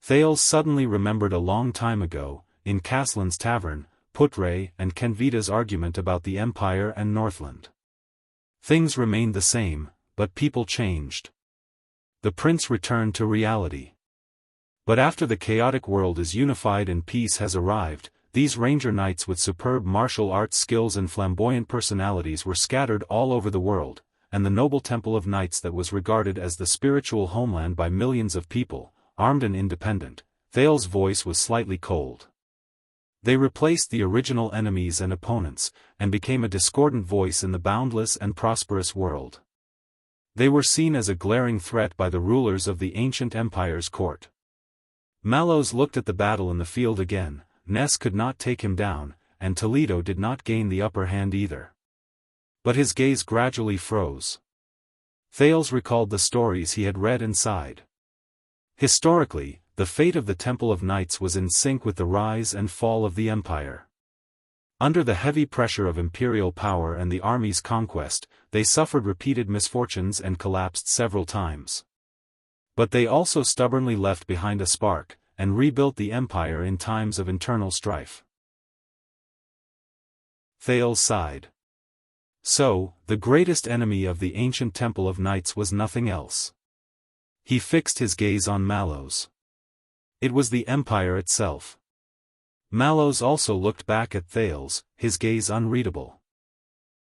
Thales suddenly remembered a long time ago, in Caslin's tavern, Putre and Kenvita's argument about the empire and Northland. Things remained the same, but people changed. The prince returned to reality. But after the chaotic world is unified and peace has arrived, these ranger knights with superb martial arts skills and flamboyant personalities were scattered all over the world, and the noble Temple of Knights that was regarded as the spiritual homeland by millions of people, armed and independent, Thales' voice was slightly cold. They replaced the original enemies and opponents, and became a discordant voice in the boundless and prosperous world. They were seen as a glaring threat by the rulers of the ancient empire's court. Mallow's looked at the battle in the field again. Ness could not take him down, and Toledo did not gain the upper hand either. But his gaze gradually froze. Thales recalled the stories he had read and sighed. Historically, the fate of the Temple of Knights was in sync with the rise and fall of the empire. Under the heavy pressure of imperial power and the army's conquest, they suffered repeated misfortunes and collapsed several times. But they also stubbornly left behind a spark, and rebuilt the empire in times of internal strife. Thales sighed. So, the greatest enemy of the ancient Temple of Knights was nothing else. He fixed his gaze on Mallow's. It was the empire itself. Mallow's also looked back at Thales, his gaze unreadable.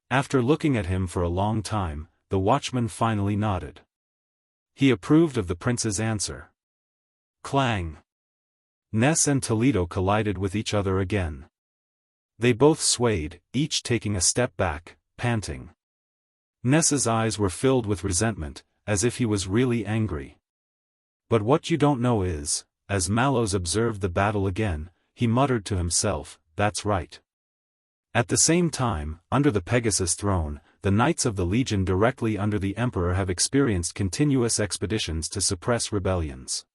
After looking at him for a long time, the watchman finally nodded. He approved of the prince's answer. Clang! Ness and Toledo collided with each other again. They both swayed, each taking a step back, panting. Ness's eyes were filled with resentment, as if he was really angry. But what you don't know is, as Mallow's observed the battle again, he muttered to himself, "That's right." At the same time, under the Pegasus throne, the Knights of the Legion directly under the Emperor have experienced continuous expeditions to suppress rebellions.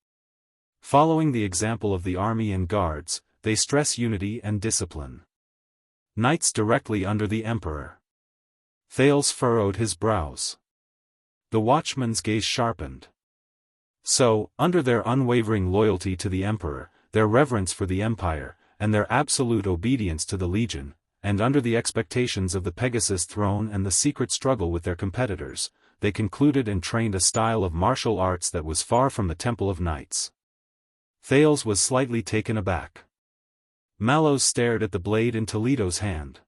Following the example of the army and guards, they stress unity and discipline. Knights directly under the Emperor. Thales furrowed his brows. The watchman's gaze sharpened. So, under their unwavering loyalty to the emperor, their reverence for the empire, and their absolute obedience to the legion, and under the expectations of the Pegasus throne and the secret struggle with their competitors, they concluded and trained a style of martial arts that was far from the Temple of Knights. Thales was slightly taken aback. Mallows stared at the blade in Toledo's hand.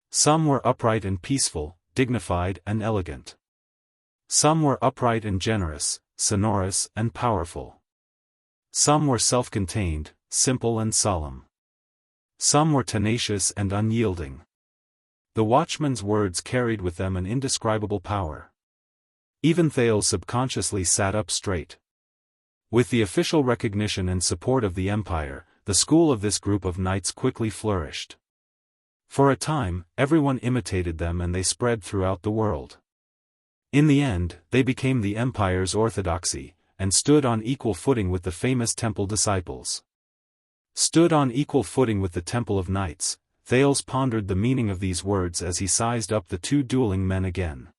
Some were upright and peaceful, dignified and elegant. Some were upright and generous, sonorous and powerful. Some were self-contained, simple and solemn. Some were tenacious and unyielding. The watchman's words carried with them an indescribable power. Even Thales subconsciously sat up straight. With the official recognition and support of the empire, the school of this group of knights quickly flourished. For a time, everyone imitated them and they spread throughout the world. In the end, they became the empire's orthodoxy, and stood on equal footing with the famous temple disciples. Stood on equal footing with the Temple of Knights, Thales pondered the meaning of these words as he sized up the two dueling men again.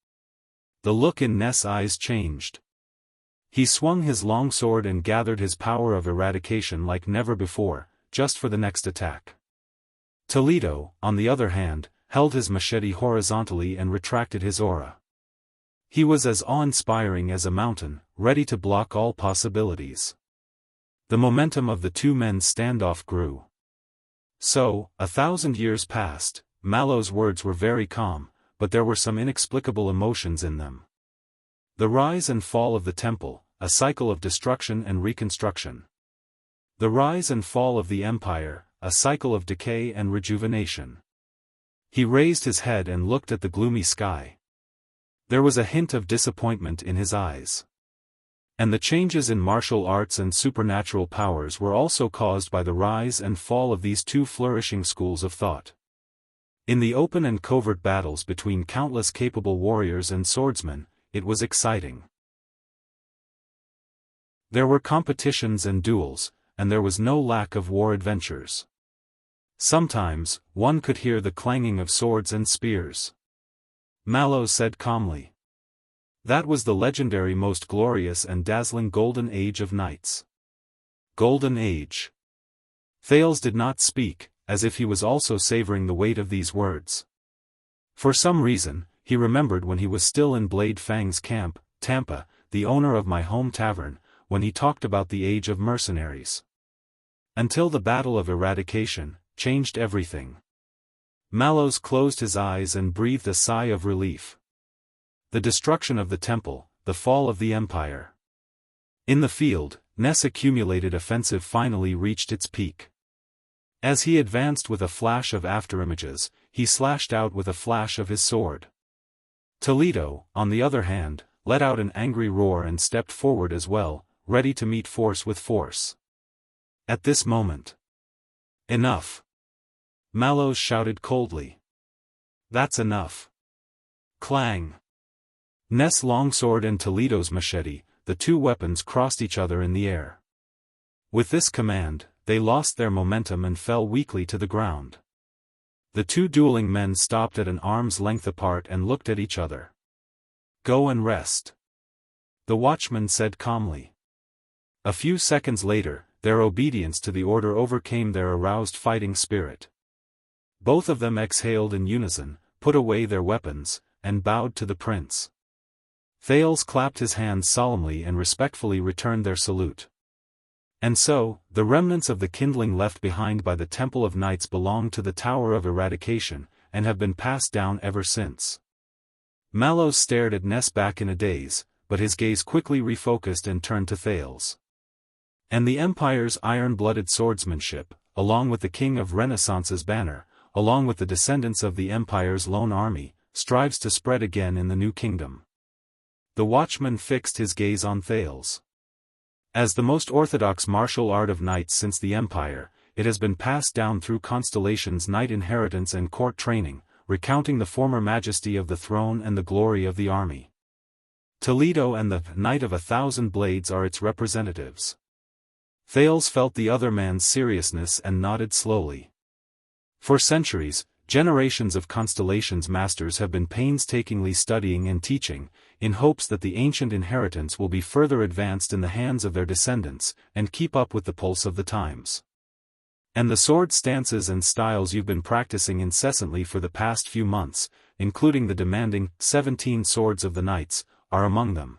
The look in Ness' eyes changed. He swung his long sword and gathered his power of eradication like never before, just for the next attack. Toledo, on the other hand, held his machete horizontally and retracted his aura. He was as awe-inspiring as a mountain, ready to block all possibilities. The momentum of the two men's standoff grew. So, 1,000 years passed. Mallow's words were very calm, but there were some inexplicable emotions in them. The rise and fall of the temple, a cycle of destruction and reconstruction. The rise and fall of the empire, a cycle of decay and rejuvenation. He raised his head and looked at the gloomy sky. There was a hint of disappointment in his eyes. And the changes in martial arts and supernatural powers were also caused by the rise and fall of these two flourishing schools of thought. In the open and covert battles between countless capable warriors and swordsmen, it was exciting. There were competitions and duels, and there was no lack of war adventures. Sometimes, one could hear the clanging of swords and spears. Mallow said calmly. That was the legendary most glorious and dazzling golden age of knights. Golden age. Thales did not speak, as if he was also savoring the weight of these words. For some reason, he remembered when he was still in Blade Fang's camp, Tampa, the owner of my home tavern, when he talked about the age of mercenaries. Until the Battle of Eradication changed everything. Mallows closed his eyes and breathed a sigh of relief. The destruction of the temple, the fall of the empire. In the field, Ness' accumulated offensive finally reached its peak. As he advanced with a flash of afterimages, he slashed out with a flash of his sword. Toledo, on the other hand, let out an angry roar and stepped forward as well, ready to meet force with force. At this moment. Enough! Mallows shouted coldly. That's enough. Clang! Ness' longsword and Toledo's machete, the two weapons crossed each other in the air. With this command, they lost their momentum and fell weakly to the ground. The two dueling men stopped at an arm's length apart and looked at each other. Go and rest. The watchman said calmly. A few seconds later, their obedience to the order overcame their aroused fighting spirit. Both of them exhaled in unison, put away their weapons, and bowed to the prince. Thales clapped his hands solemnly and respectfully returned their salute. And so, the remnants of the kindling left behind by the Temple of Knights belonged to the Tower of Eradication, and have been passed down ever since. Mallows stared at Ness back in a daze, but his gaze quickly refocused and turned to Thales. And the Empire's iron-blooded swordsmanship, along with the King of Renaissance's banner, along with the descendants of the Empire's lone army, strives to spread again in the new kingdom. The watchman fixed his gaze on Thales. As the most orthodox martial art of knights since the Empire, it has been passed down through Constellation's knight inheritance and court training, recounting the former majesty of the throne and the glory of the army. Toledo and the Knight of 1,000 Blades are its representatives. Thales felt the other man's seriousness and nodded slowly. For centuries, generations of Constellation's masters have been painstakingly studying and teaching, in hopes that the ancient inheritance will be further advanced in the hands of their descendants, and keep up with the pulse of the times. And the sword stances and styles you've been practicing incessantly for the past few months, including the demanding 17 swords of the knights, are among them.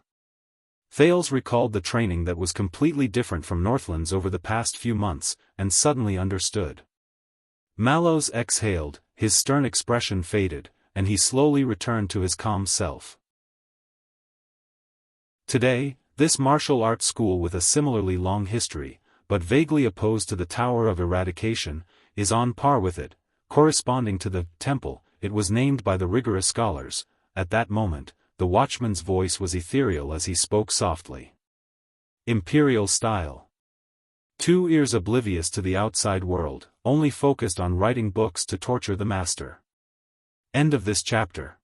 Thales recalled the training that was completely different from Northland's over the past few months, and suddenly understood. Mallows exhaled, his stern expression faded, and he slowly returned to his calm self. Today, this martial arts school with a similarly long history, but vaguely opposed to the Tower of Eradication, is on par with it, corresponding to the temple. It was named by the rigorous scholars. At that moment, the watchman's voice was ethereal as he spoke softly. Imperial style. 2 ears oblivious to the outside world, only focused on writing books to torture the master. End of this chapter.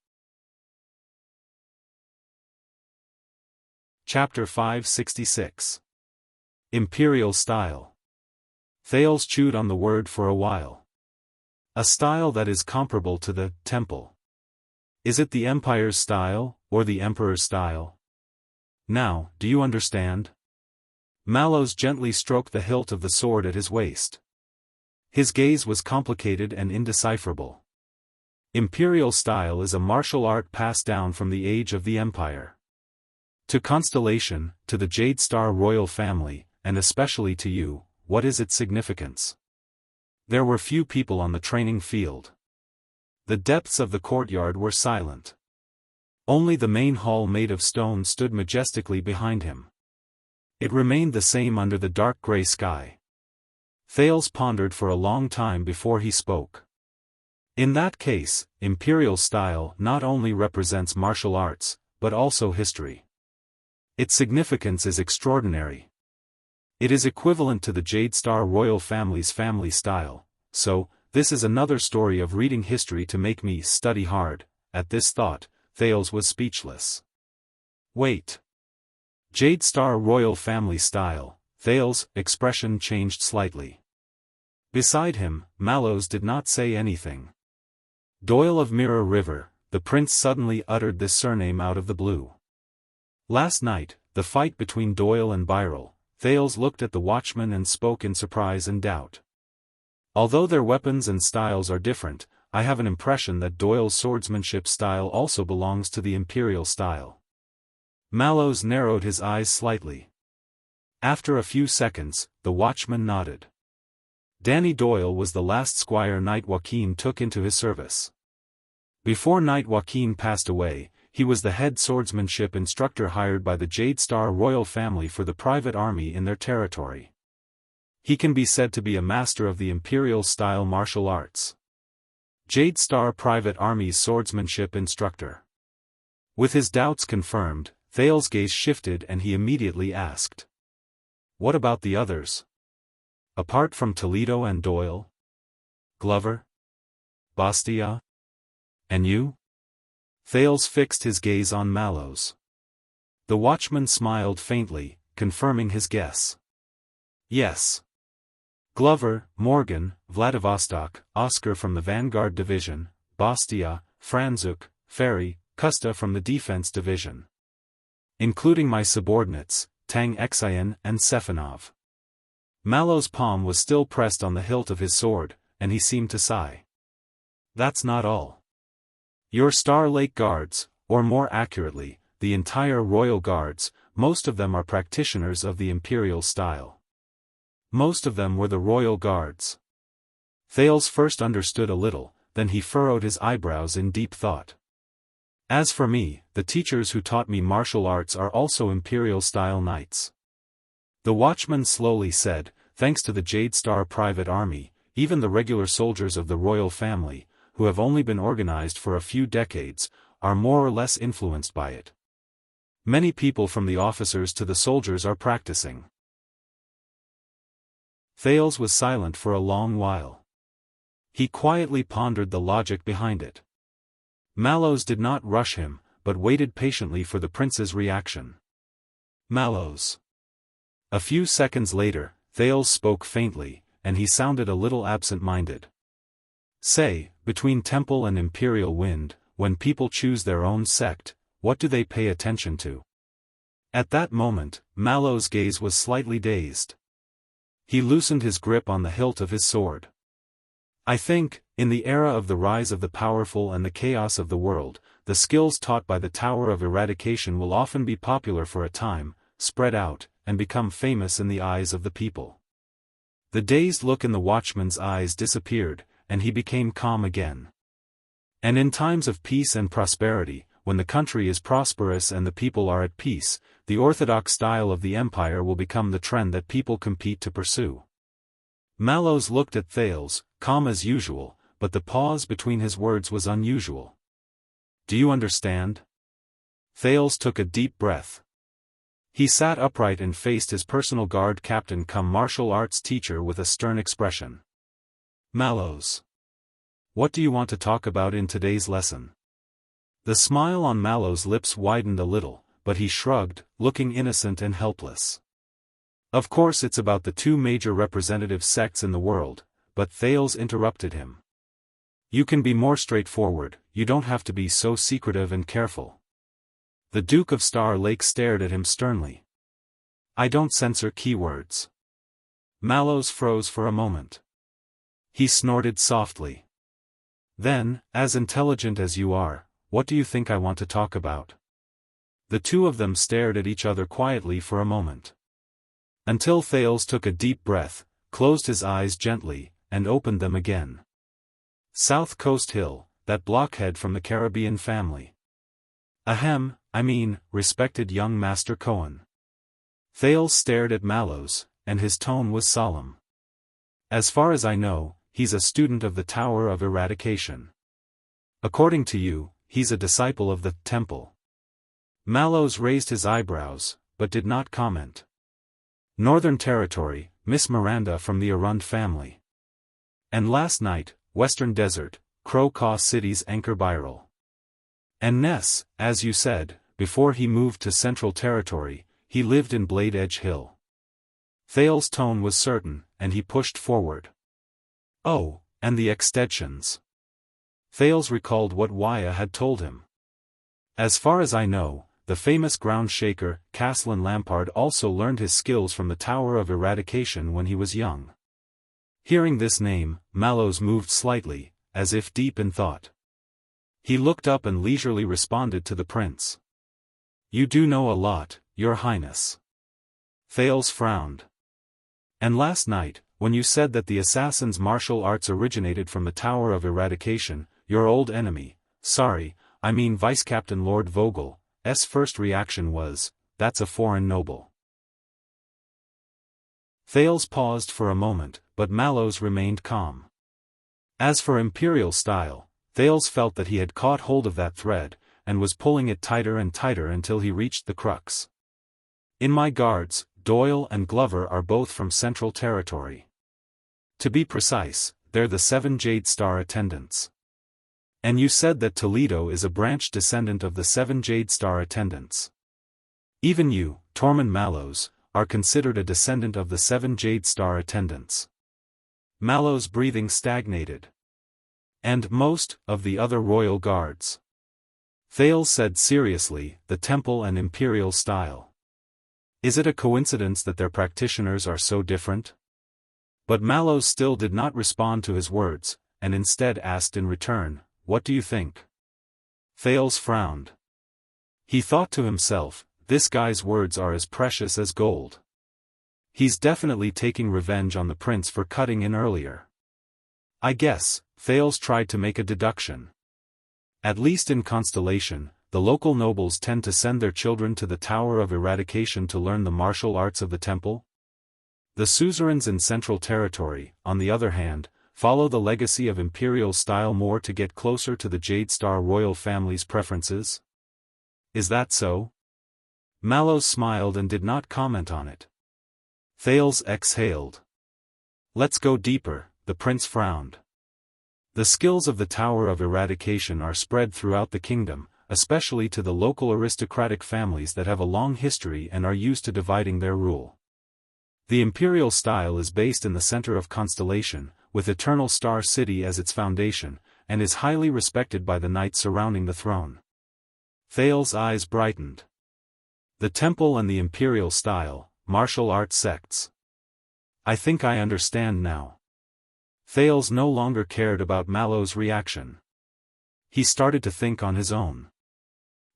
Chapter 566. Imperial style. Thales chewed on the word for a while. A style that is comparable to the temple. Is it the empire's style, or the emperor's style? Now, do you understand? Mallows gently stroked the hilt of the sword at his waist. His gaze was complicated and indecipherable. Imperial style is a martial art passed down from the age of the empire. To Constellation, to the Jade Star royal family, and especially to you, what is its significance? There were few people on the training field. The depths of the courtyard were silent. Only the main hall made of stone stood majestically behind him. It remained the same under the dark gray sky. Thales pondered for a long time before he spoke. In that case, imperial style not only represents martial arts, but also history. Its significance is extraordinary. It is equivalent to the Jade Star royal family's family style, so, this is another story of reading history to make me study hard. At this thought, Thales was speechless. Wait. Jade Star royal family style. Thales' expression changed slightly. Beside him, Mallows did not say anything. Doyle of Mirror River, the prince suddenly uttered this surname out of the blue. Last night, the fight between Doyle and Birel. Thales looked at the watchman and spoke in surprise and doubt. Although their weapons and styles are different, I have an impression that Doyle's swordsmanship style also belongs to the imperial style. Mallows narrowed his eyes slightly. After a few seconds, the watchman nodded. Danny Doyle was the last squire Knight Joaquin took into his service. Before Knight Joaquin passed away, he was the head swordsmanship instructor hired by the Jade Star royal family for the private army in their territory. He can be said to be a master of the imperial-style martial arts. Jade Star private army's swordsmanship instructor. With his doubts confirmed, Thales' gaze shifted and he immediately asked. What about the others? Apart from Toledo and Doyle? Glover? Bastia? And you? Thales fixed his gaze on Mallows. The watchman smiled faintly, confirming his guess. Yes. Glover, Morgan, Vladivostok, Oscar from the Vanguard Division, Bastia, Franzuk, Ferry, Kusta from the Defense Division. Including my subordinates, Tang Xian and Sefanov. Mallows' palm was still pressed on the hilt of his sword, and he seemed to sigh. That's not all. Your Star Lake Guards, or more accurately, the entire Royal Guards, most of them are practitioners of the imperial style. Most of them were the Royal Guards. Thales first understood a little, then he furrowed his eyebrows in deep thought. As for me, the teachers who taught me martial arts are also imperial-style knights. The watchman slowly said, thanks to the Jade Star private army, even the regular soldiers of the royal family, who have only been organized for a few decades, are more or less influenced by it. Many people from the officers to the soldiers are practicing. Thales was silent for a long while. He quietly pondered the logic behind it. Mallows did not rush him, but waited patiently for the prince's reaction. Mallows. A few seconds later, Thales spoke faintly, and he sounded a little absent-minded. Say, between temple and imperial wind, when people choose their own sect, what do they pay attention to? At that moment, Mallow's gaze was slightly dazed. He loosened his grip on the hilt of his sword. I think, in the era of the rise of the powerful and the chaos of the world, the skills taught by the Tower of Eradication will often be popular for a time, spread out, and become famous in the eyes of the people. The dazed look in the watchman's eyes disappeared, and he became calm again. And in times of peace and prosperity, when the country is prosperous and the people are at peace, the orthodox style of the empire will become the trend that people compete to pursue. Mallows looked at Thales, calm as usual, but the pause between his words was unusual. Do you understand? Thales took a deep breath. He sat upright and faced his personal guard captain cum martial arts teacher with a stern expression. Mallows. What do you want to talk about in today's lesson? The smile on Mallow's lips widened a little, but he shrugged, looking innocent and helpless. Of course it's about the two major representative sects in the world, but Thales interrupted him. You can be more straightforward, you don't have to be so secretive and careful. The Duke of Star Lake stared at him sternly. I don't censor keywords. Mallows froze for a moment. He snorted softly. Then, as intelligent as you are, what do you think I want to talk about? The two of them stared at each other quietly for a moment. Until Thales took a deep breath, closed his eyes gently, and opened them again. South Coast Hill, that blockhead from the Caribbean family. Ahem, I mean, respected young Master Cohen. Thales stared at Mallows, and his tone was solemn. As far as I know, he's a student of the Tower of Eradication. According to you, he's a disciple of the Temple. Mallows raised his eyebrows, but did not comment. Northern Territory, Miss Miranda from the Arund family. And last night, Western Desert, Crow Caw City's Anchor Biral. And Ness, as you said, before he moved to Central Territory, he lived in Blade Edge Hill. Thales' tone was certain, and he pushed forward. Oh, and the extensions. Thales recalled what Waya had told him. As far as I know, the famous ground shaker, Caslin Lampard also learned his skills from the Tower of Eradication when he was young. Hearing this name, Mallows moved slightly, as if deep in thought. He looked up and leisurely responded to the prince. You do know a lot, Your Highness. Thales frowned. And last night, when you said that the assassin's martial arts originated from the Tower of Eradication, your old enemy, Vice Captain Lord Vogel's first reaction was, that's a foreign noble. Thales paused for a moment, but Mallows remained calm. As for imperial style, Thales felt that he had caught hold of that thread, and was pulling it tighter and tighter until he reached the crux. In my guards, Doyle and Glover are both from Central Territory. To be precise, they're the 7 Jade Star attendants. And you said that Toledo is a branch descendant of the 7 Jade Star attendants. Even you, Tormund Mallows, are considered a descendant of the 7 Jade Star attendants. Mallows' breathing stagnated. And most of the other royal guards. Thales said seriously, the temple and imperial style. Is it a coincidence that their practitioners are so different? But Mallows still did not respond to his words, and instead asked in return, what do you think? Thales frowned. He thought to himself, this guy's words are as precious as gold. He's definitely taking revenge on the prince for cutting in earlier. I guess, Thales tried to make a deduction. At least in Constellation, the local nobles tend to send their children to the Tower of Eradication to learn the martial arts of the temple. The suzerains in Central Territory, on the other hand, follow the legacy of imperial style more to get closer to the Jade Star royal family's preferences. Is that so? Mallows smiled and did not comment on it. Thales exhaled. Let's go deeper, the prince frowned. The skills of the Tower of Eradication are spread throughout the kingdom, especially to the local aristocratic families that have a long history and are used to dividing their rule. The imperial style is based in the center of Constellation, with Eternal Star City as its foundation, and is highly respected by the knights surrounding the throne. Thales's eyes brightened. The temple and the imperial style, martial arts sects. I think I understand now. Thales no longer cared about Mallow's reaction. He started to think on his own.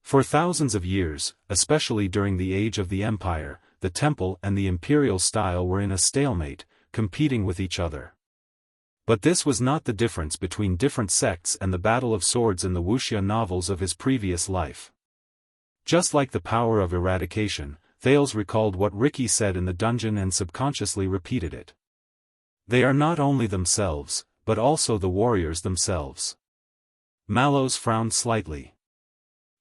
For thousands of years, especially during the age of the Empire, the temple and the imperial style were in a stalemate, competing with each other. But this was not the difference between different sects and the battle of swords in the Wuxia novels of his previous life. Just like the power of eradication, Thales recalled what Ricky said in the dungeon and subconsciously repeated it. They are not only themselves, but also the warriors themselves. Mallows frowned slightly.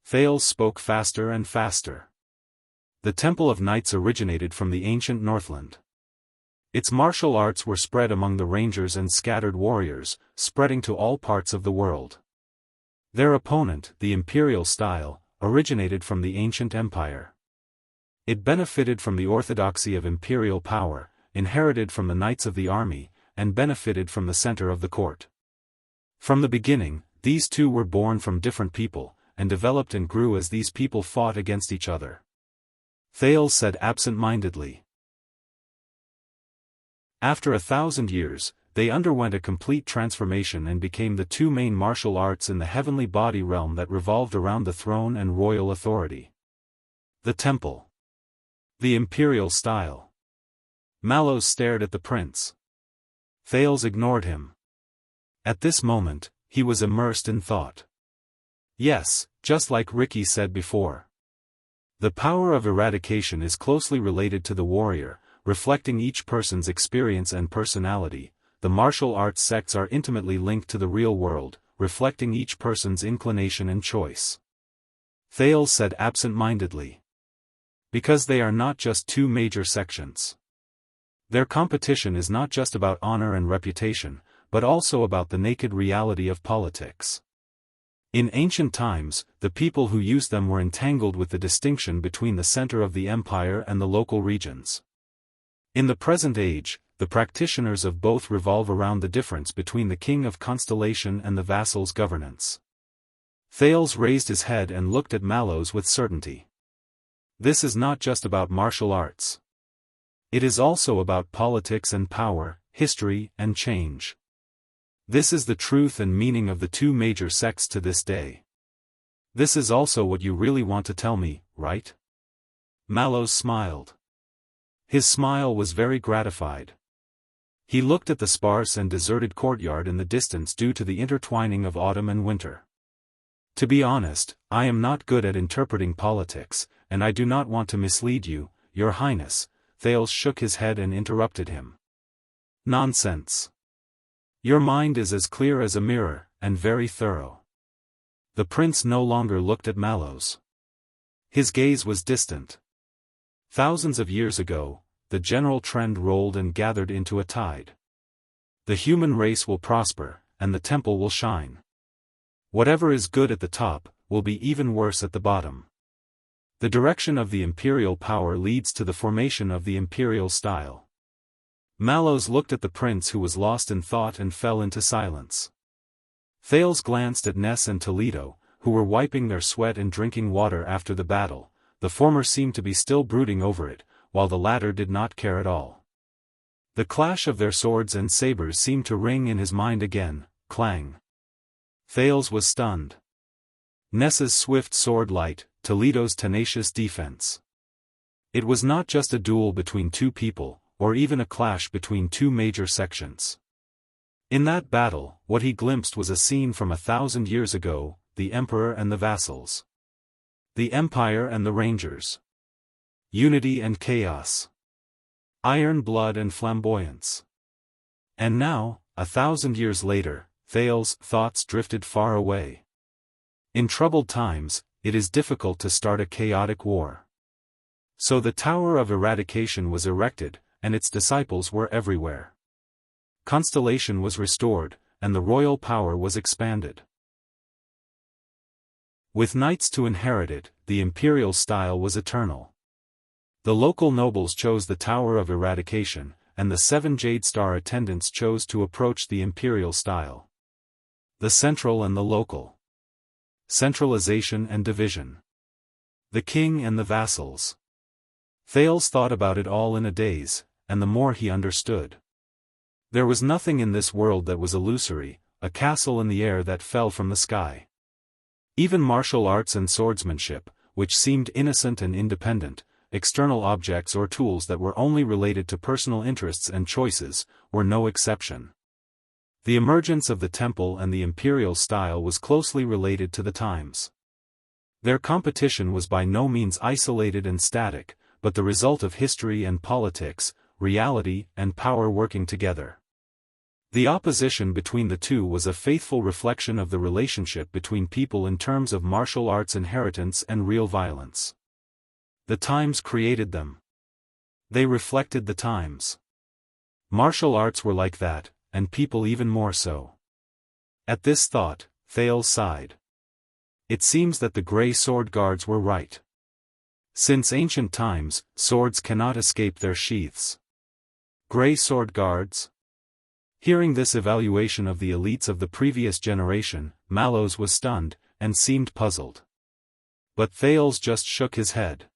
Thales spoke faster and faster. The Temple of Knights originated from the ancient Northland. Its martial arts were spread among the rangers and scattered warriors, spreading to all parts of the world. Their opponent, the imperial style, originated from the ancient empire. It benefited from the orthodoxy of imperial power, inherited from the knights of the army, and benefited from the center of the court. From the beginning, these two were born from different people, and developed and grew as these people fought against each other. Thales said absent-mindedly. After 1,000 years, they underwent a complete transformation and became the two main martial arts in the heavenly body realm that revolved around the throne and royal authority. The temple. The imperial style. Mallows stared at the prince. Thales ignored him. At this moment, he was immersed in thought. Yes, just like Ricky said before. The power of eradication is closely related to the warrior, reflecting each person's experience and personality. The martial arts sects are intimately linked to the real world, reflecting each person's inclination and choice. Thales said absent-mindedly. Because they are not just two major sections. Their competition is not just about honor and reputation, but also about the naked reality of politics. In ancient times, the people who used them were entangled with the distinction between the center of the empire and the local regions. In the present age, the practitioners of both revolve around the difference between the king of constellation and the vassal's governance. Thales raised his head and looked at Mallows with certainty. This is not just about martial arts. It is also about politics and power, history and change. This is the truth and meaning of the two major sects to this day. This is also what you really want to tell me, right? Mallows smiled. His smile was very gratified. He looked at the sparse and deserted courtyard in the distance due to the intertwining of autumn and winter. To be honest, I am not good at interpreting politics, and I do not want to mislead you, Your Highness. Thales shook his head and interrupted him. Nonsense. Your mind is as clear as a mirror, and very thorough. The prince no longer looked at Mallows. His gaze was distant. Thousands of years ago, the general trend rolled and gathered into a tide. The human race will prosper, and the temple will shine. Whatever is good at the top, will be even worse at the bottom. The direction of the imperial power leads to the formation of the imperial style. Mallows looked at the prince who was lost in thought and fell into silence. Thales glanced at Ness and Toledo, who were wiping their sweat and drinking water after the battle. The former seemed to be still brooding over it, while the latter did not care at all. The clash of their swords and sabers seemed to ring in his mind again, clang. Thales was stunned. Ness's swift sword light, Toledo's tenacious defense. It was not just a duel between two people, or even a clash between two major sections. In that battle, what he glimpsed was a scene from 1,000 years ago, the emperor and the vassals. The empire and the rangers. Unity and chaos. Iron blood and flamboyance. And now, 1,000 years later, Thales' thoughts drifted far away. In troubled times, it is difficult to start a chaotic war. So the Tower of Eradication was erected, and its disciples were everywhere. Constellation was restored, and the royal power was expanded. With knights to inherit it, the imperial style was eternal. The local nobles chose the Tower of Eradication, and the 7 Jade Star attendants chose to approach the imperial style. The central and the local. Centralization and division. The king and the vassals. Thales thought about it all in a daze, and the more he understood. There was nothing in this world that was illusory, a castle in the air that fell from the sky. Even martial arts and swordsmanship, which seemed innocent and independent, external objects or tools that were only related to personal interests and choices, were no exception. The emergence of the temple and the imperial style was closely related to the times. Their competition was by no means isolated and static, but the result of history and politics, reality and power working together. The opposition between the two was a faithful reflection of the relationship between people in terms of martial arts inheritance and real violence. The times created them. They reflected the times. Martial arts were like that, and people even more so. At this thought, Thales sighed. It seems that the grey sword guards were right. Since ancient times, swords cannot escape their sheaths. Grey sword guards? Hearing this evaluation of the elites of the previous generation, Mallows was stunned, and seemed puzzled. But Thales just shook his head.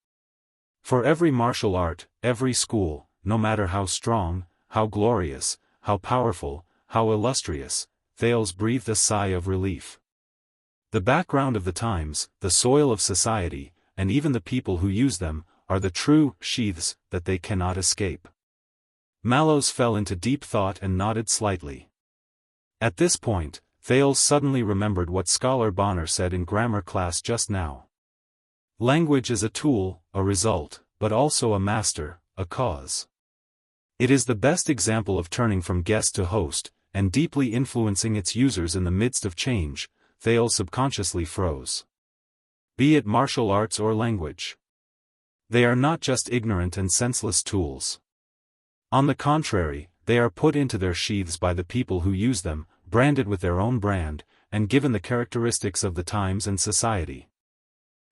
For every martial art, every school, no matter how strong, how glorious, how powerful, how illustrious, Thales breathed a sigh of relief. The background of the times, the soil of society, and even the people who use them, are the true sheaths that they cannot escape. Mallows fell into deep thought and nodded slightly. At this point, Thales suddenly remembered what Scholar Bonner said in grammar class just now. Language is a tool, a result, but also a master, a cause. It is the best example of turning from guest to host, and deeply influencing its users in the midst of change. Thales subconsciously froze. Be it martial arts or language. They are not just ignorant and senseless tools. On the contrary, they are put into their sheaths by the people who use them, branded with their own brand, and given the characteristics of the times and society.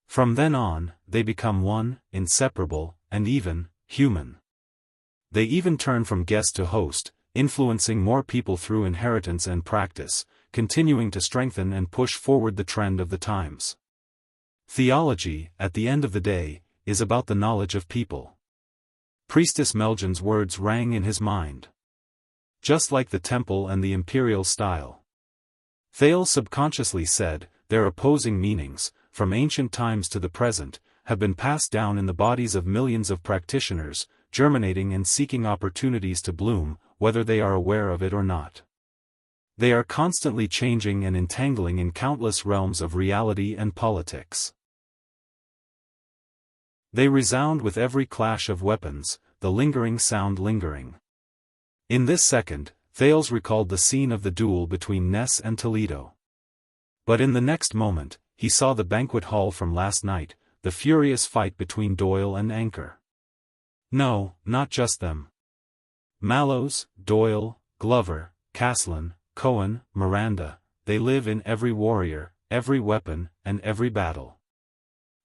From then on, they become one, inseparable, and even, human. They even turn from guest to host, influencing more people through inheritance and practice, continuing to strengthen and push forward the trend of the times. Theology, at the end of the day, is about the knowledge of people. Priestess Melgen's words rang in his mind. Just like the temple and the imperial style. Thales subconsciously said, their opposing meanings, from ancient times to the present, have been passed down in the bodies of millions of practitioners, germinating and seeking opportunities to bloom, whether they are aware of it or not. They are constantly changing and entangling in countless realms of reality and politics. They resound with every clash of weapons, the lingering sound lingering. In this second, Thales recalled the scene of the duel between Ness and Toledo. But in the next moment, he saw the banquet hall from last night, the furious fight between Doyle and Anchor. No, not just them. Mallows, Doyle, Glover, Caslin, Cohen, Miranda, they live in every warrior, every weapon, and every battle.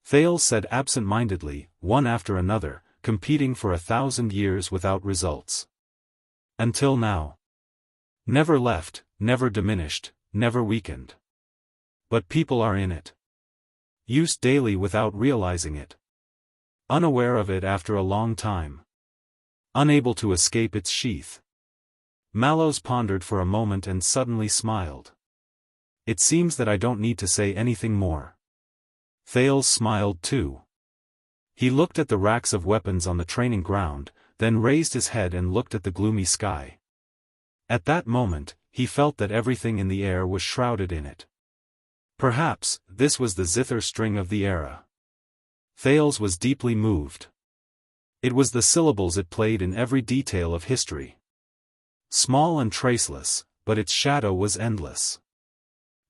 Thales said absent-mindedly, one after another, competing for 1,000 years without results. Until now. Never left, never diminished, never weakened. But people are in it. Used daily without realizing it. Unaware of it after a long time. Unable to escape its sheath. Mallows pondered for a moment and suddenly smiled. It seems that I don't need to say anything more. Thales smiled too. He looked at the racks of weapons on the training ground, then raised his head and looked at the gloomy sky. At that moment, he felt that everything in the air was shrouded in it. Perhaps, this was the zither string of the era. Thales was deeply moved. It was the syllables it played in every detail of history. Small and traceless, but its shadow was endless.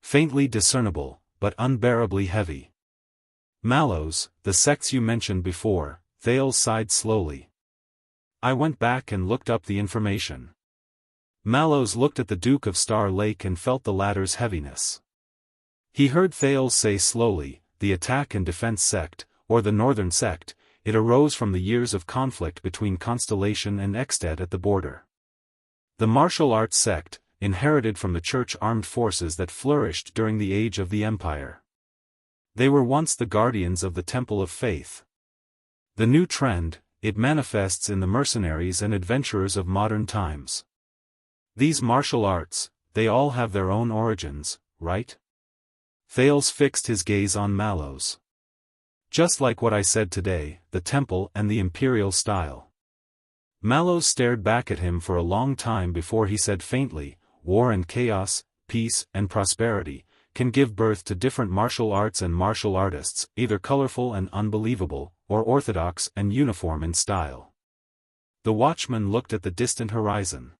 Faintly discernible, but unbearably heavy. Mallows, the sects you mentioned before, Thales sighed slowly. I went back and looked up the information. Mallows looked at the Duke of Star Lake and felt the latter's heaviness. He heard Thales say slowly, the Attack and Defense sect, or the Northern sect, it arose from the years of conflict between Constellation and Exted at the border. The martial arts sect, inherited from the church armed forces that flourished during the age of the Empire. They were once the guardians of the Temple of Faith. The new trend, it manifests in the mercenaries and adventurers of modern times. These martial arts, they all have their own origins, right? Thales fixed his gaze on Mallows. Just like what I said today, the temple and the imperial style. Mallows stared back at him for a long time before he said faintly, war and chaos, peace and prosperity, can give birth to different martial arts and martial artists, either colorful and unbelievable, or orthodox and uniform in style. The watchman looked at the distant horizon.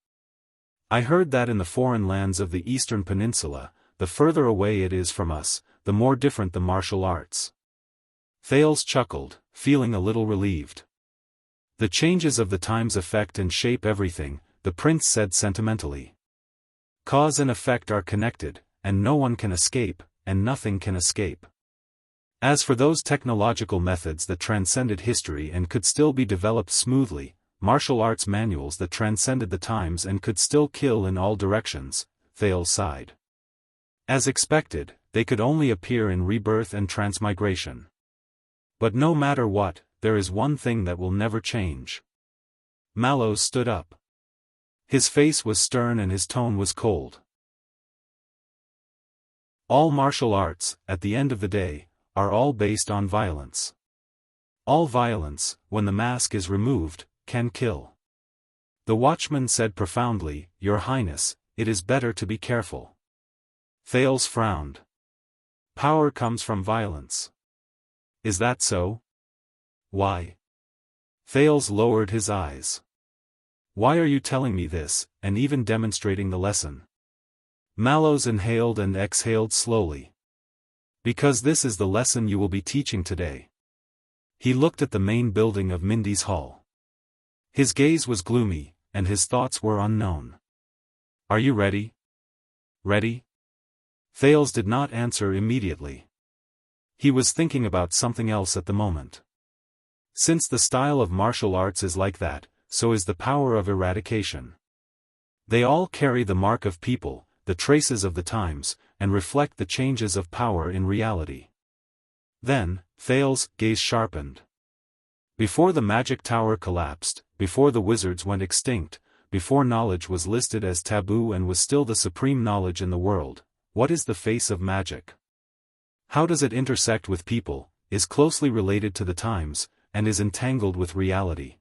I heard that in the foreign lands of the eastern peninsula, the further away it is from us, the more different the martial arts. Thales chuckled, feeling a little relieved. The changes of the times affect and shape everything, the prince said sentimentally. Cause and effect are connected, and no one can escape, and nothing can escape. As for those technological methods that transcended history and could still be developed smoothly, martial arts manuals that transcended the times and could still kill in all directions, Thales sighed. As expected, they could only appear in rebirth and transmigration. But no matter what, there is one thing that will never change. Mallows stood up. His face was stern and his tone was cold. All martial arts, at the end of the day, are all based on violence. All violence, when the mask is removed, can kill. The watchman said profoundly, Your Highness, it is better to be careful. Thales frowned. Power comes from violence. Is that so? Why? Thales lowered his eyes. Why are you telling me this, and even demonstrating the lesson? Mallows inhaled and exhaled slowly. Because this is the lesson you will be teaching today. He looked at the main building of Mindy's Hall. His gaze was gloomy, and his thoughts were unknown. Are you ready? Ready? Thales did not answer immediately. He was thinking about something else at the moment. Since the style of martial arts is like that, so is the power of eradication. They all carry the mark of people, the traces of the times, and reflect the changes of power in reality. Then, Thales' gaze sharpened. Before the magic tower collapsed, before the wizards went extinct, before knowledge was listed as taboo and was still the supreme knowledge in the world, what is the face of magic? How does it intersect with people, is closely related to the times, and is entangled with reality?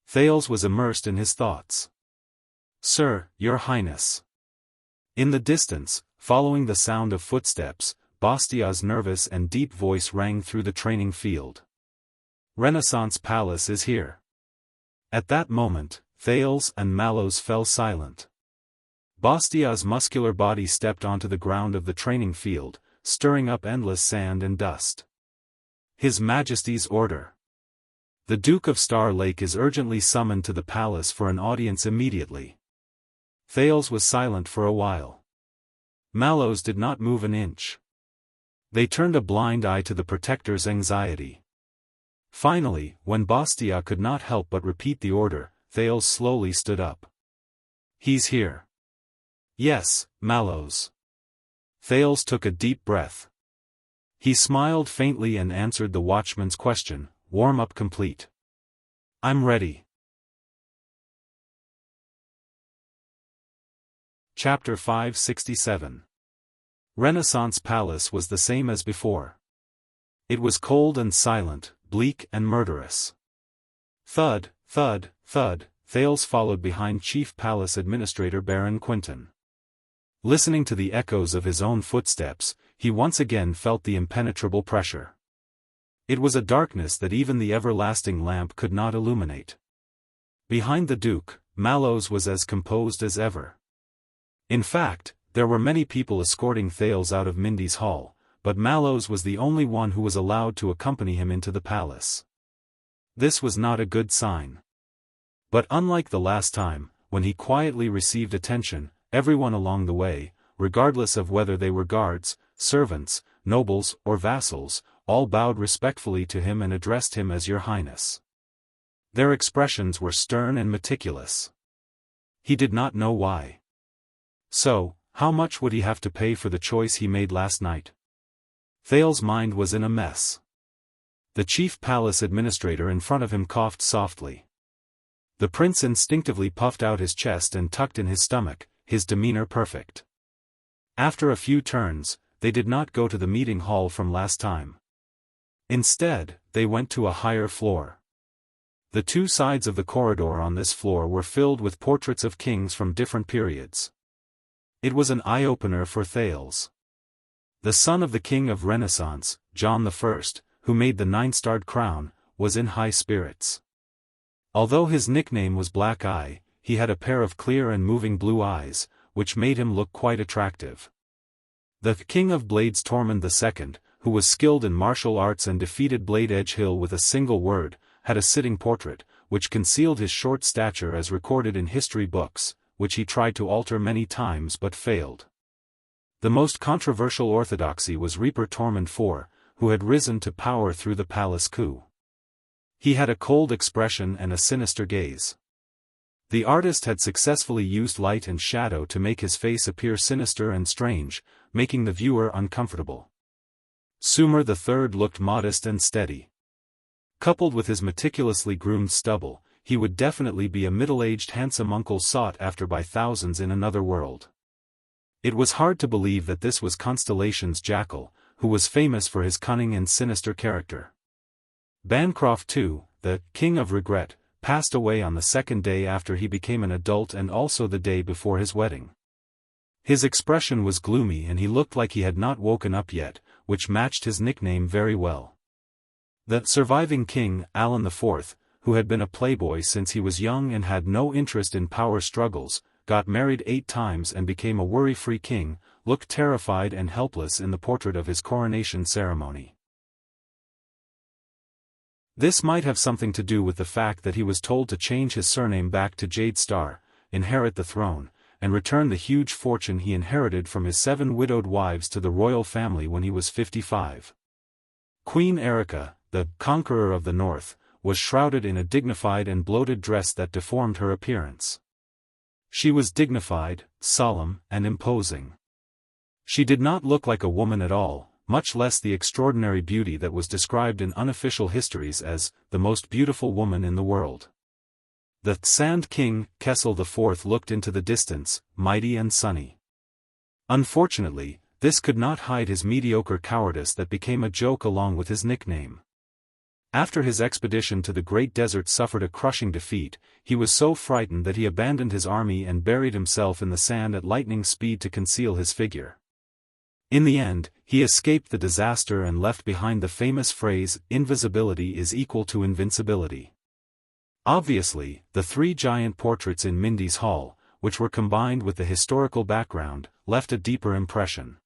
Thales was immersed in his thoughts. Sir, Your Highness. In the distance, following the sound of footsteps, Bastia's nervous and deep voice rang through the training field. Renaissance Palace is here. At that moment, Thales and Mallows fell silent. Bastia's muscular body stepped onto the ground of the training field, stirring up endless sand and dust. His Majesty's order. The Duke of Star Lake is urgently summoned to the palace for an audience immediately. Thales was silent for a while. Mallows did not move an inch. They turned a blind eye to the protector's anxiety. Finally, when Bastia could not help but repeat the order, Thales slowly stood up. He's here. Yes, Mallows. Thales took a deep breath. He smiled faintly and answered the watchman's question, warm-up complete. I'm ready. Chapter 567. Renaissance Palace was the same as before. It was cold and silent, bleak and murderous. Thud, thud, thud, Thales followed behind Chief Palace Administrator Baron Quinton. Listening to the echoes of his own footsteps, he once again felt the impenetrable pressure. It was a darkness that even the everlasting lamp could not illuminate. Behind the Duke, Mallows was as composed as ever. In fact, there were many people escorting Thales out of Mindy's Hall, but Mallows was the only one who was allowed to accompany him into the palace. This was not a good sign. But unlike the last time, when he quietly received attention, everyone along the way, regardless of whether they were guards, servants, nobles, or vassals, all bowed respectfully to him and addressed him as Your Highness. Their expressions were stern and meticulous. He did not know why. So, how much would he have to pay for the choice he made last night? Thales's mind was in a mess. The chief palace administrator in front of him coughed softly. The prince instinctively puffed out his chest and tucked in his stomach, his demeanor perfect. After a few turns, they did not go to the meeting hall from last time. Instead, they went to a higher floor. The two sides of the corridor on this floor were filled with portraits of kings from different periods. It was an eye-opener for Thales. The son of the king of Renaissance, John I, who made the 9-starred crown, was in high spirits. Although his nickname was Black Eye, he had a pair of clear and moving blue eyes, which made him look quite attractive. The king of Blades Tormund II, who was skilled in martial arts and defeated Blade Edge Hill with a single word, had a sitting portrait, which concealed his short stature as recorded in history books, which he tried to alter many times but failed. The most controversial orthodoxy was Reaper Tormund IV, who had risen to power through the palace coup. He had a cold expression and a sinister gaze. The artist had successfully used light and shadow to make his face appear sinister and strange, making the viewer uncomfortable. Sumer III looked modest and steady. Coupled with his meticulously groomed stubble, he would definitely be a middle-aged handsome uncle sought after by thousands in another world. It was hard to believe that this was Constellation's Jackal, who was famous for his cunning and sinister character. Bancroft II, the King of Regret, passed away on the second day after he became an adult and also the day before his wedding. His expression was gloomy and he looked like he had not woken up yet, which matched his nickname very well. The surviving king, Alan IV, who had been a playboy since he was young and had no interest in power struggles, got married 8 times and became a worry-free king, looked terrified and helpless in the portrait of his coronation ceremony. This might have something to do with the fact that he was told to change his surname back to Jade Star, inherit the throne, and return the huge fortune he inherited from his 7 widowed wives to the royal family when he was 55. Queen Erica, the Conqueror of the North, was shrouded in a dignified and bloated dress that deformed her appearance. She was dignified, solemn, and imposing. She did not look like a woman at all, much less the extraordinary beauty that was described in unofficial histories as the most beautiful woman in the world. The Sand King, Kessel IV, looked into the distance, mighty and sunny. Unfortunately, this could not hide his mediocre cowardice that became a joke along with his nickname. After his expedition to the Great Desert suffered a crushing defeat, he was so frightened that he abandoned his army and buried himself in the sand at lightning speed to conceal his figure. In the end, he escaped the disaster and left behind the famous phrase, "Invisibility is equal to invincibility." Obviously, the 3 giant portraits in Mindy's hall, which were combined with the historical background, left a deeper impression.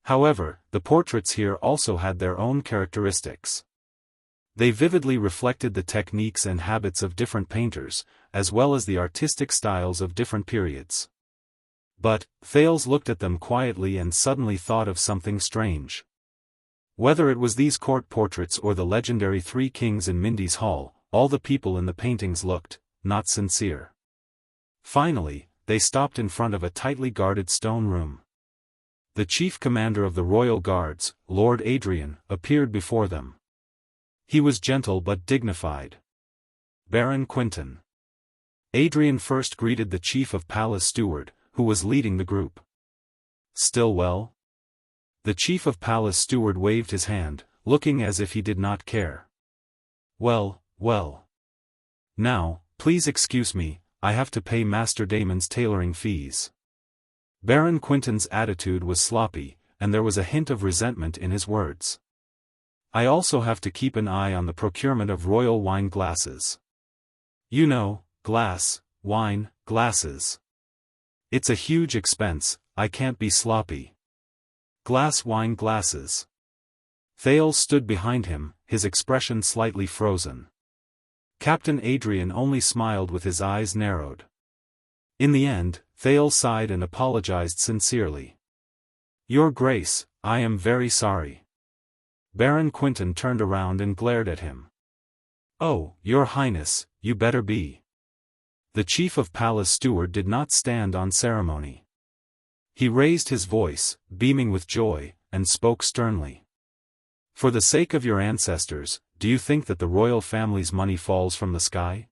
However, the portraits here also had their own characteristics. They vividly reflected the techniques and habits of different painters, as well as the artistic styles of different periods. But, Thales looked at them quietly and suddenly thought of something strange. Whether it was these court portraits or the legendary 3 kings in Mindy's hall, all the people in the paintings looked not sincere. Finally, they stopped in front of a tightly guarded stone room. The chief commander of the royal guards, Lord Adrian, appeared before them. He was gentle but dignified. Baron Quinton. Adrian first greeted the chief of palace steward, who was leading the group. "Still well?" The chief of palace steward waved his hand, looking as if he did not care. Well. Now, please excuse me, I have to pay Master Damon's tailoring fees." Baron Quinton's attitude was sloppy, and there was a hint of resentment in his words. "I also have to keep an eye on the procurement of royal wine glasses. You know, glass, wine, glasses. It's a huge expense, I can't be sloppy. Glass wine glasses." Thales stood behind him, his expression slightly frozen. Captain Adrian only smiled with his eyes narrowed. In the end, Thales sighed and apologized sincerely. "Your Grace, I am very sorry. Baron Quinton turned around and glared at him. "Oh, Your Highness, you better be." The chief of palace steward did not stand on ceremony. He raised his voice, beaming with joy, and spoke sternly. "For the sake of your ancestors, do you think that the royal family's money falls from the sky?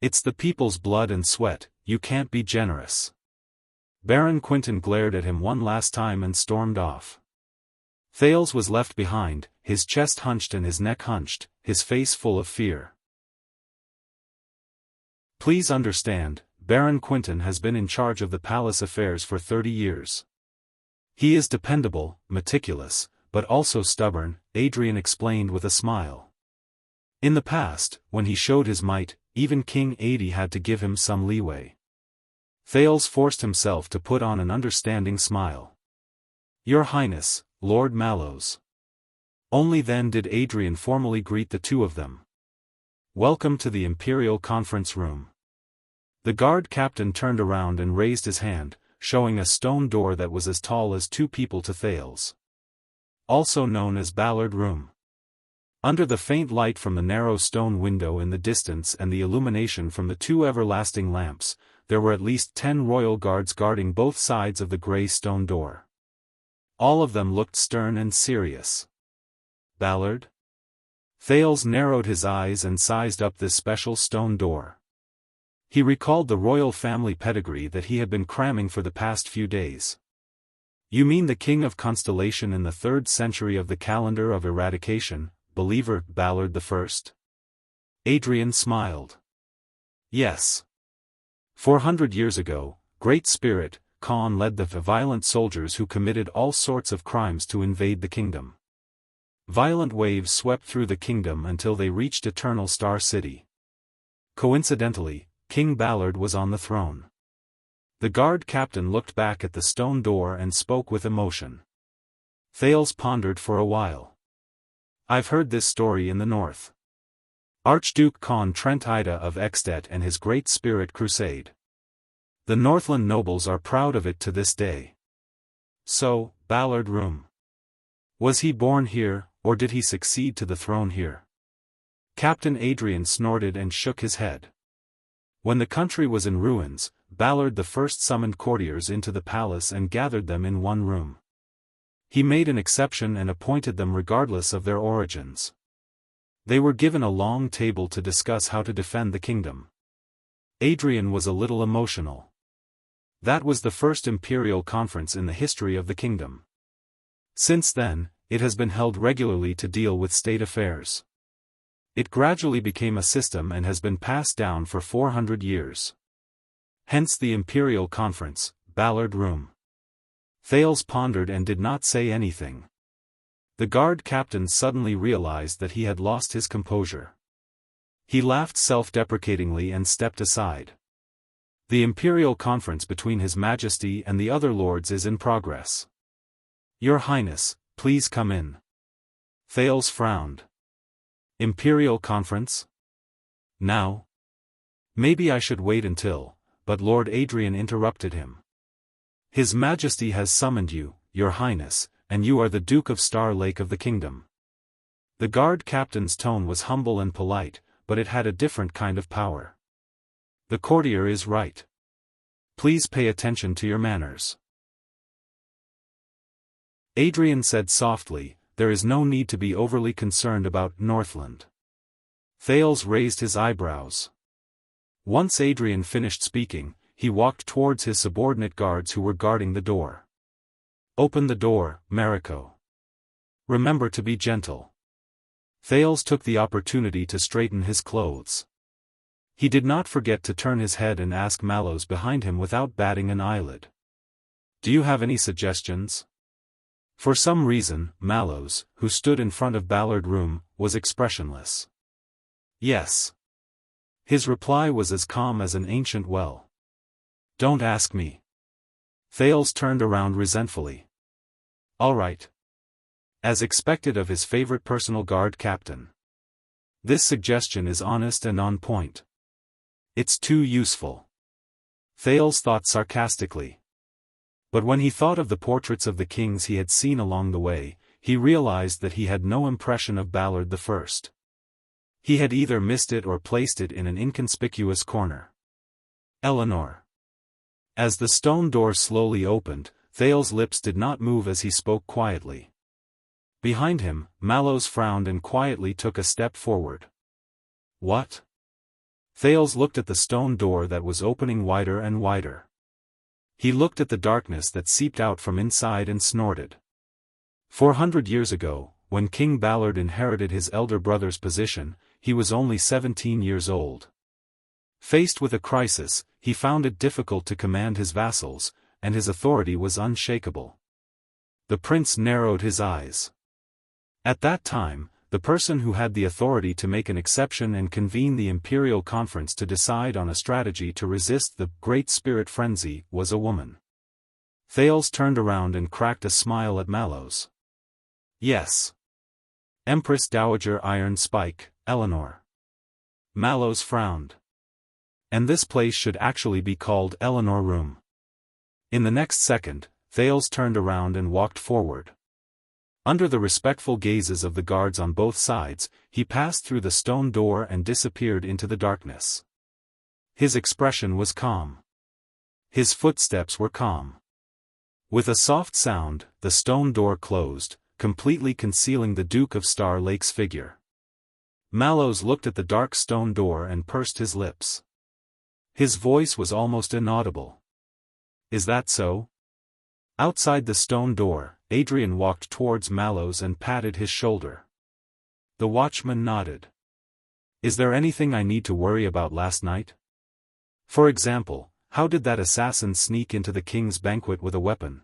It's the people's blood and sweat, you can't be generous." Baron Quinton glared at him one last time and stormed off. Thales was left behind, his chest hunched and his neck hunched, his face full of fear. Please understand, Baron Quinton has been in charge of the palace affairs for 30 years. He is dependable, meticulous, but also stubborn, Adrian explained with a smile. In the past, when he showed his might, even King Adi had to give him some leeway. Thales forced himself to put on an understanding smile. "Your Highness, Lord Mallows." Only then did Adrian formally greet the two of them. "Welcome to the Imperial Conference Room." The guard captain turned around and raised his hand, showing a stone door that was as tall as two people to Thales. Also known as Ballard Room. Under the faint light from the narrow stone window in the distance and the illumination from the two everlasting lamps, there were at least 10 royal guards guarding both sides of the grey stone door. All of them looked stern and serious. Ballard? Thales narrowed his eyes and sized up this special stone door. He recalled the royal family pedigree that he had been cramming for the past few days. "You mean the king of Constellation in the 3rd century of the calendar of eradication, believer Ballard the First?" Adrian smiled. "Yes. 400 years ago, Great Spirit, Khan led the violent soldiers who committed all sorts of crimes to invade the kingdom. Violent waves swept through the kingdom until they reached Eternal Star City. Coincidentally, King Ballard was on the throne." The guard captain looked back at the stone door and spoke with emotion. Thales pondered for a while. "I've heard this story in the north. Archduke Khan Trent Ida of Extet and his Great Spirit crusade. The Northland nobles are proud of it to this day." "So, Ballard Room. Was he born here, or did he succeed to the throne here?" Captain Adrian snorted and shook his head. "When the country was in ruins, Ballard the First summoned courtiers into the palace and gathered them in one room. He made an exception and appointed them regardless of their origins. They were given a long table to discuss how to defend the kingdom." Adrian was a little emotional. That was the first imperial conference in the history of the kingdom. Since then, it has been held regularly to deal with state affairs. It gradually became a system and has been passed down for 400 years. Hence the Imperial Conference, Ballard Room. Thales pondered and did not say anything. The guard captain suddenly realized that he had lost his composure. He laughed self-deprecatingly and stepped aside. "The Imperial Conference between His Majesty and the other lords is in progress. Your Highness, please come in." Thales frowned. "Imperial Conference? Now? Maybe I should wait until," but Lord Adrian interrupted him. "His Majesty has summoned you, Your Highness, and you are the Duke of Star Lake of the kingdom." The guard captain's tone was humble and polite, but it had a different kind of power. "The courtier is right. Please pay attention to your manners." Adrian said softly, "There is no need to be overly concerned about Northland." Thales raised his eyebrows. Once Adrian finished speaking, he walked towards his subordinate guards who were guarding the door. "Open the door, Mariko. Remember to be gentle." Thales took the opportunity to straighten his clothes. He did not forget to turn his head and ask Mallows behind him without batting an eyelid. "Do you have any suggestions?" For some reason, Mallows, who stood in front of Ballard Room, was expressionless. "Yes." His reply was as calm as an ancient well. "Don't ask me." Thales turned around resentfully. "All right." As expected of his favorite personal guard captain. "This suggestion is honest and on point. It's too useful." Thales thought sarcastically. But when he thought of the portraits of the kings he had seen along the way, he realized that he had no impression of Ballard the First. He had either missed it or placed it in an inconspicuous corner. Eleanor. As the stone door slowly opened, Thale's lips did not move as he spoke quietly. Behind him, Mallows frowned and quietly took a step forward. What? Thales looked at the stone door that was opening wider and wider. He looked at the darkness that seeped out from inside and snorted. 400 years ago, when King Ballard inherited his elder brother's position, he was only 17 years old. Faced with a crisis, he found it difficult to command his vassals, and his authority was unshakable. The prince narrowed his eyes. At that time, the person who had the authority to make an exception and convene the imperial conference to decide on a strategy to resist the Great Spirit Frenzy was a woman. Thales turned around and cracked a smile at Mallows. Yes. Empress Dowager Iron Spike, Eleanor. Mallows frowned. And this place should actually be called Eleanor Room. In the next second, Thales turned around and walked forward. Under the respectful gazes of the guards on both sides, he passed through the stone door and disappeared into the darkness. His expression was calm. His footsteps were calm. With a soft sound, the stone door closed, completely concealing the Duke of Star Lake's figure. Mallows looked at the dark stone door and pursed his lips. His voice was almost inaudible. Is that so? Outside the stone door, Adrian walked towards Mallows and patted his shoulder. The watchman nodded. Is there anything I need to worry about last night? For example, how did that assassin sneak into the king's banquet with a weapon?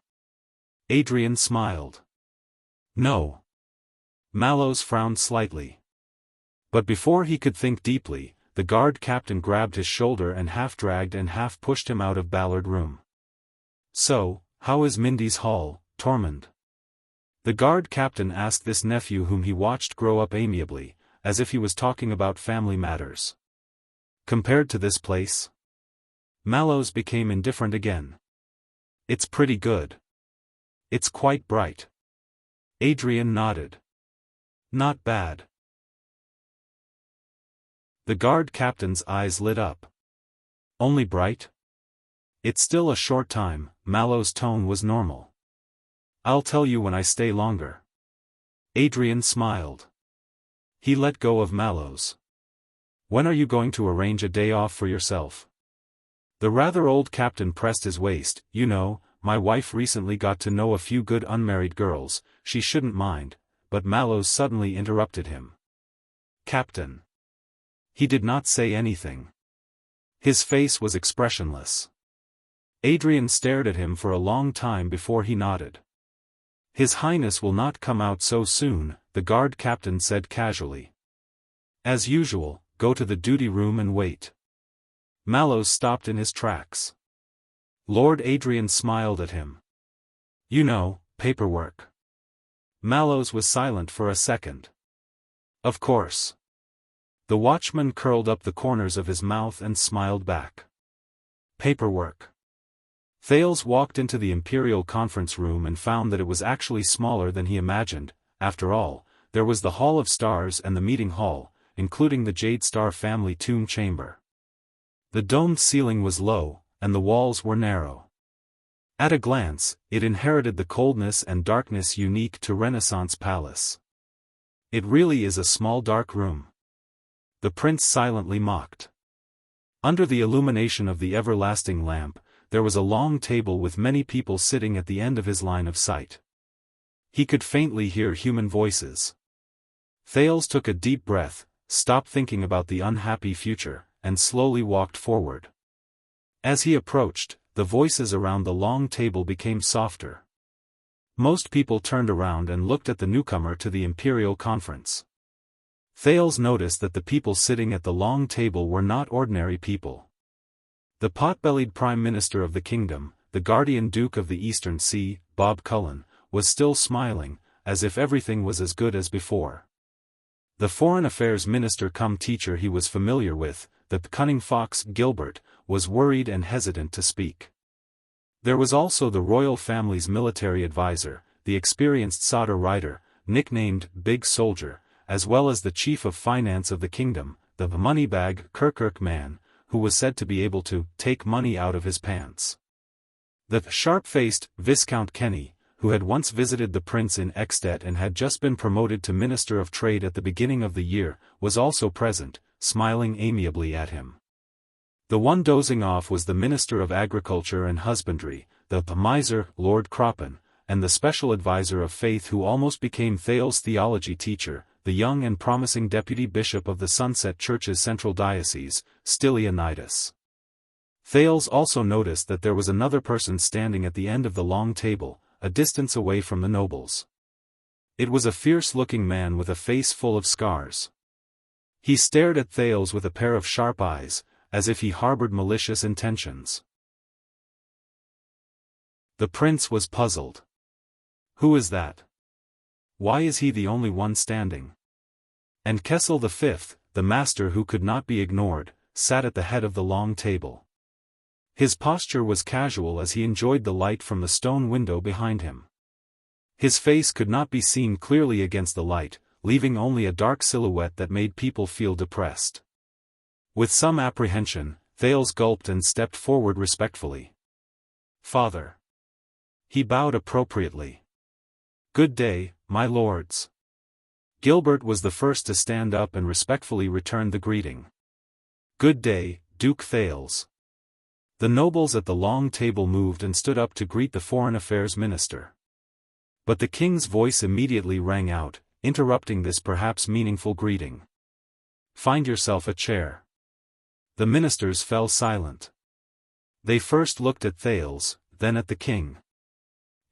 Adrian smiled. No. Mallows frowned slightly. But before he could think deeply, the guard captain grabbed his shoulder and half-dragged and half-pushed him out of Ballard Room. So, how is Mindy's Hall, Tormund? The guard captain asked this nephew whom he watched grow up amiably, as if he was talking about family matters. Compared to this place? Mallows became indifferent again. It's pretty good. It's quite bright. Adrian nodded. Not bad. The guard captain's eyes lit up. Only bright? It's still a short time. Mallows' tone was normal. I'll tell you when I stay longer. Adrian smiled. He let go of Mallows. When are you going to arrange a day off for yourself? The rather old captain pressed his waist. You know, my wife recently got to know a few good unmarried girls, she shouldn't mind, but Mallows suddenly interrupted him. Captain. He did not say anything. His face was expressionless. Adrian stared at him for a long time before he nodded. His Highness will not come out so soon, the guard captain said casually. As usual, go to the duty room and wait. Mallows stopped in his tracks. Lord Adrian smiled at him. You know, paperwork. Mallows was silent for a second. Of course. The watchman curled up the corners of his mouth and smiled back. Paperwork. Thales walked into the Imperial Conference Room and found that it was actually smaller than he imagined. After all, there was the Hall of Stars and the Meeting Hall, including the Jade Star family tomb chamber. The domed ceiling was low, and the walls were narrow. At a glance, it inherited the coldness and darkness unique to Renaissance Palace. It really is a small dark room. The prince silently mocked. Under the illumination of the everlasting lamp, there was a long table with many people sitting at the end of his line of sight. He could faintly hear human voices. Thales took a deep breath, stopped thinking about the unhappy future, and slowly walked forward. As he approached, the voices around the long table became softer. Most people turned around and looked at the newcomer to the Imperial Conference. Thales noticed that the people sitting at the long table were not ordinary people. The pot-bellied Prime Minister of the Kingdom, the Guardian Duke of the Eastern Sea, Bob Cullen, was still smiling, as if everything was as good as before. The Foreign Affairs Minister cum teacher he was familiar with, the cunning fox Gilbert, was worried and hesitant to speak. There was also the royal family's military advisor, the experienced Sauter Rider, nicknamed Big Soldier, as well as the chief of finance of the kingdom, the moneybag Kirkirk man, who was said to be able to take money out of his pants. The sharp-faced Viscount Kenny, who had once visited the prince in Extet and had just been promoted to Minister of Trade at the beginning of the year, was also present, smiling amiably at him. The one dozing off was the Minister of Agriculture and Husbandry, the miser Lord Croppen, and the special advisor of faith who almost became Thales' theology teacher, the young and promising deputy bishop of the Sunset Church's central diocese, Stylianides. Thales also noticed that there was another person standing at the end of the long table, a distance away from the nobles. It was a fierce-looking man with a face full of scars. He stared at Thales with a pair of sharp eyes, as if he harbored malicious intentions. The prince was puzzled. Who is that? Why is he the only one standing? And Kessel V, the master who could not be ignored, sat at the head of the long table. His posture was casual as he enjoyed the light from the stone window behind him. His face could not be seen clearly against the light, leaving only a dark silhouette that made people feel depressed. With some apprehension, Thales gulped and stepped forward respectfully. "Father." He bowed appropriately. "Good day, my lords." Gilbert was the first to stand up and respectfully returned the greeting. "Good day, Duke Thales." The nobles at the long table moved and stood up to greet the foreign affairs minister. But the king's voice immediately rang out, interrupting this perhaps meaningful greeting. "Find yourself a chair." The ministers fell silent. They first looked at Thales, then at the king.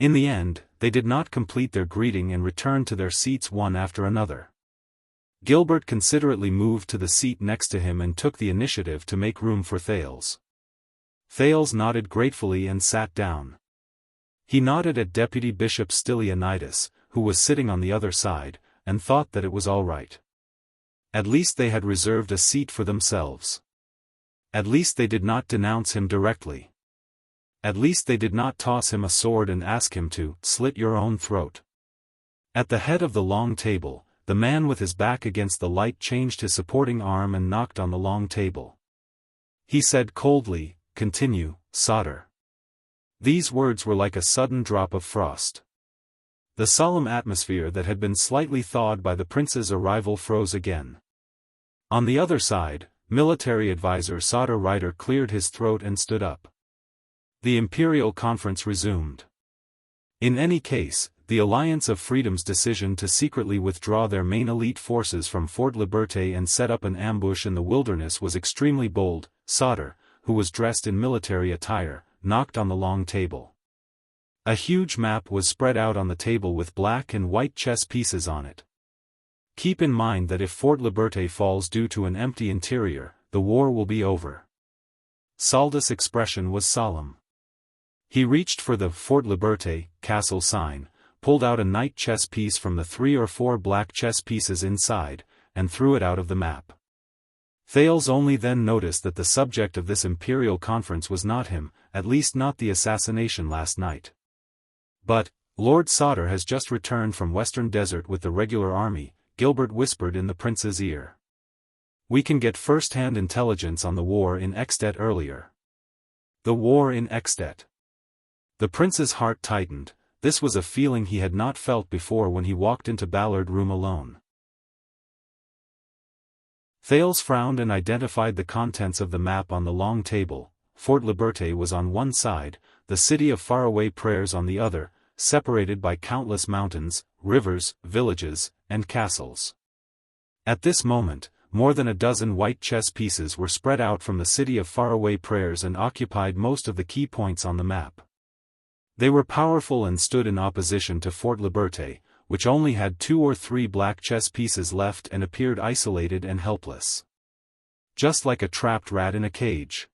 In the end, they did not complete their greeting and returned to their seats one after another. Gilbert considerately moved to the seat next to him and took the initiative to make room for Thales. Thales nodded gratefully and sat down. He nodded at Deputy Bishop Stylianides, who was sitting on the other side, and thought that it was all right. At least they had reserved a seat for themselves. At least they did not denounce him directly. At least they did not toss him a sword and ask him to slit your own throat. At the head of the long table, the man with his back against the light changed his supporting arm and knocked on the long table. He said coldly, "Continue, Sauter." These words were like a sudden drop of frost. The solemn atmosphere that had been slightly thawed by the prince's arrival froze again. On the other side, military advisor Sauter Ryder cleared his throat and stood up. The imperial conference resumed. In any case, the Alliance of Freedom's decision to secretly withdraw their main elite forces from Fort Liberté and set up an ambush in the wilderness was extremely bold. Sauter, who was dressed in military attire, knocked on the long table. A huge map was spread out on the table with black and white chess pieces on it. "Keep in mind that if Fort Liberté falls due to an empty interior, the war will be over." Saldus' expression was solemn. He reached for the Fort Liberté castle sign, pulled out a knight chess piece from the 3 or 4 black chess pieces inside, and threw it out of the map. Thales only then noticed that the subject of this imperial conference was not him, at least not the assassination last night. "But, Lord Sauter has just returned from Western Desert with the regular army," Gilbert whispered in the prince's ear. "We can get first-hand intelligence on the war in Extet earlier." The war in Extet. The prince's heart tightened. This was a feeling he had not felt before when he walked into Ballard Room alone. Thales frowned and identified the contents of the map on the long table. Fort Liberté was on one side, the city of faraway prayers on the other, separated by countless mountains, rivers, villages, and castles. At this moment, more than a dozen white chess pieces were spread out from the city of faraway prayers and occupied most of the key points on the map. They were powerful and stood in opposition to Fort Liberté, which only had 2 or 3 black chess pieces left and appeared isolated and helpless. Just like a trapped rat in a cage.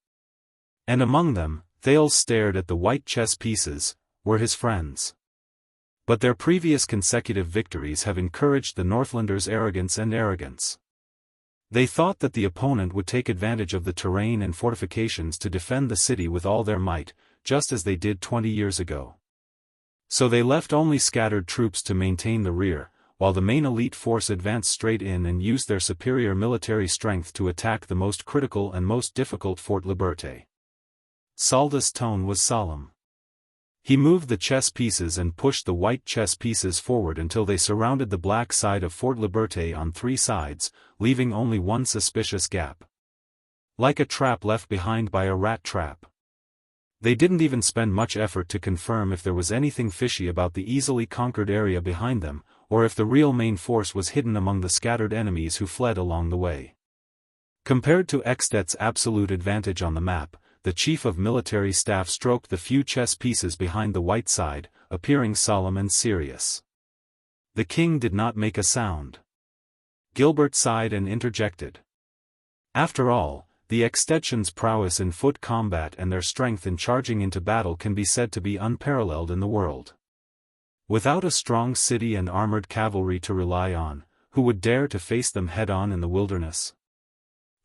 And among them, Thales stared at the white chess pieces, were his friends. But their previous consecutive victories have encouraged the Northlanders' arrogance. They thought that the opponent would take advantage of the terrain and fortifications to defend the city with all their might, just as they did 20 years ago. So they left only scattered troops to maintain the rear, while the main elite force advanced straight in and used their superior military strength to attack the most critical and most difficult Fort Liberté. Salda's tone was solemn. He moved the chess pieces and pushed the white chess pieces forward until they surrounded the black side of Fort Liberté on 3 sides, leaving only one suspicious gap. Like a trap left behind by a rat trap. They didn't even spend much effort to confirm if there was anything fishy about the easily conquered area behind them, or if the real main force was hidden among the scattered enemies who fled along the way. Compared to Extet's absolute advantage on the map, the chief of military staff stroked the few chess pieces behind the white side, appearing solemn and serious. The king did not make a sound. Gilbert sighed and interjected. After all, the Extension's prowess in foot combat and their strength in charging into battle can be said to be unparalleled in the world. Without a strong city and armored cavalry to rely on, who would dare to face them head-on in the wilderness?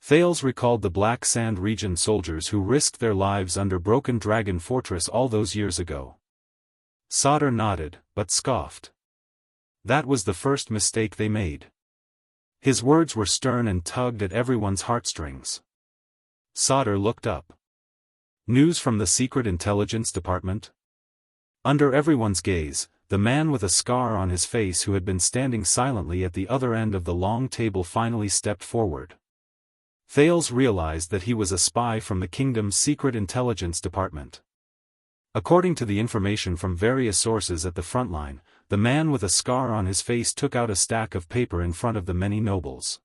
Thales recalled the Black Sand region soldiers who risked their lives under Broken Dragon Fortress all those years ago. Sauter nodded, but scoffed. That was the first mistake they made. His words were stern and tugged at everyone's heartstrings. Sauter looked up. News from the Secret Intelligence Department? Under everyone's gaze, the man with a scar on his face who had been standing silently at the other end of the long table finally stepped forward. Thales realized that he was a spy from the kingdom's Secret Intelligence Department. According to the information from various sources at the front line, the man with a scar on his face took out a stack of paper in front of the many nobles.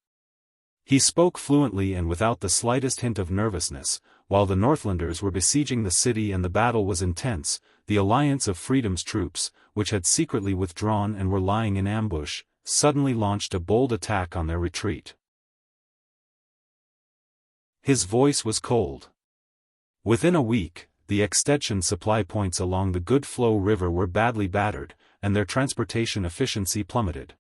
He spoke fluently and without the slightest hint of nervousness. While the Northlanders were besieging the city and the battle was intense, the Alliance of Freedom's troops, which had secretly withdrawn and were lying in ambush, suddenly launched a bold attack on their retreat. His voice was cold. Within a week, the extension supply points along the Good Flow River were badly battered, and their transportation efficiency plummeted.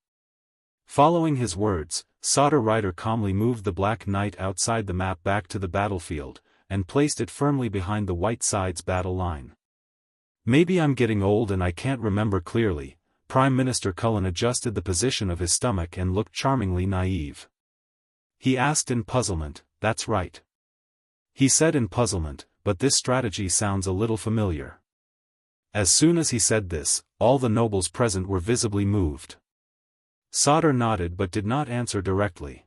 Following his words, Sauter Rider calmly moved the Black Knight outside the map back to the battlefield, and placed it firmly behind the white side's battle line. Maybe I'm getting old and I can't remember clearly. Prime Minister Cullen adjusted the position of his stomach and looked charmingly naive. He asked in puzzlement, "That's right." He said in puzzlement, "But this strategy sounds a little familiar." As soon as he said this, all the nobles present were visibly moved. Sauter nodded but did not answer directly.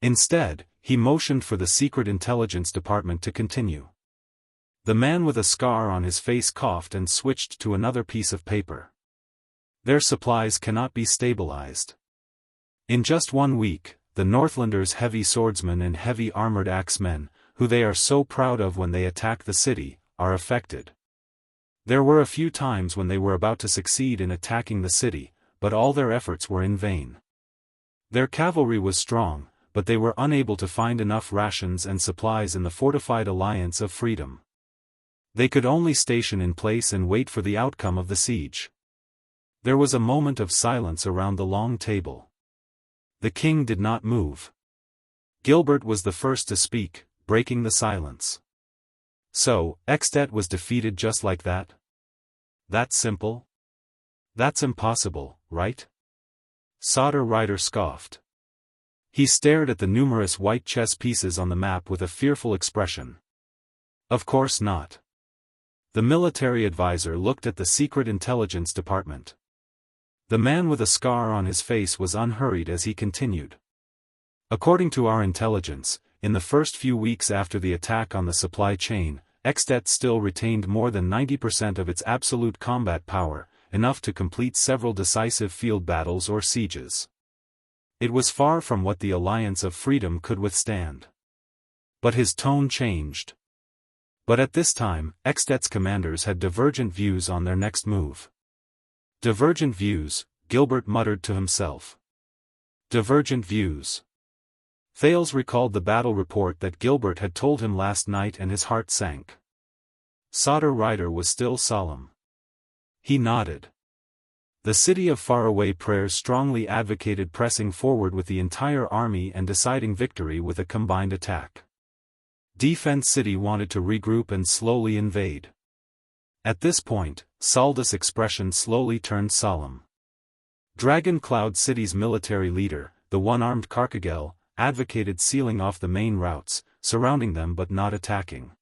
Instead, he motioned for the Secret Intelligence Department to continue. The man with a scar on his face coughed and switched to another piece of paper. Their supplies cannot be stabilized. In just 1 week, the Northlanders' heavy swordsmen and heavy armored axemen, who they are so proud of when they attack the city, are affected. There were a few times when they were about to succeed in attacking the city, but all their efforts were in vain. Their cavalry was strong, but they were unable to find enough rations and supplies in the fortified Alliance of Freedom. They could only station in place and wait for the outcome of the siege. There was a moment of silence around the long table. The king did not move. Gilbert was the first to speak, breaking the silence. "So, Extet was defeated just like that? That simple? That's impossible, right?" Sauter Rider scoffed. He stared at the numerous white chess pieces on the map with a fearful expression. "Of course not." The military advisor looked at the Secret Intelligence Department. The man with a scar on his face was unhurried as he continued. "According to our intelligence, in the first few weeks after the attack on the supply chain, Extet still retained more than 90% of its absolute combat power, enough to complete several decisive field battles or sieges. It was far from what the Alliance of Freedom could withstand." But his tone changed. But at this time, Extet's commanders had divergent views on their next move. Divergent views, Gilbert muttered to himself. Divergent views. Thales recalled the battle report that Gilbert had told him last night and his heart sank. Sauter Rider was still solemn. He nodded. The city of Faraway Prayers strongly advocated pressing forward with the entire army and deciding victory with a combined attack. Defense City wanted to regroup and slowly invade. At this point, Salda's expression slowly turned solemn. Dragon Cloud City's military leader, the one-armed Karkagel, advocated sealing off the main routes, surrounding them but not attacking.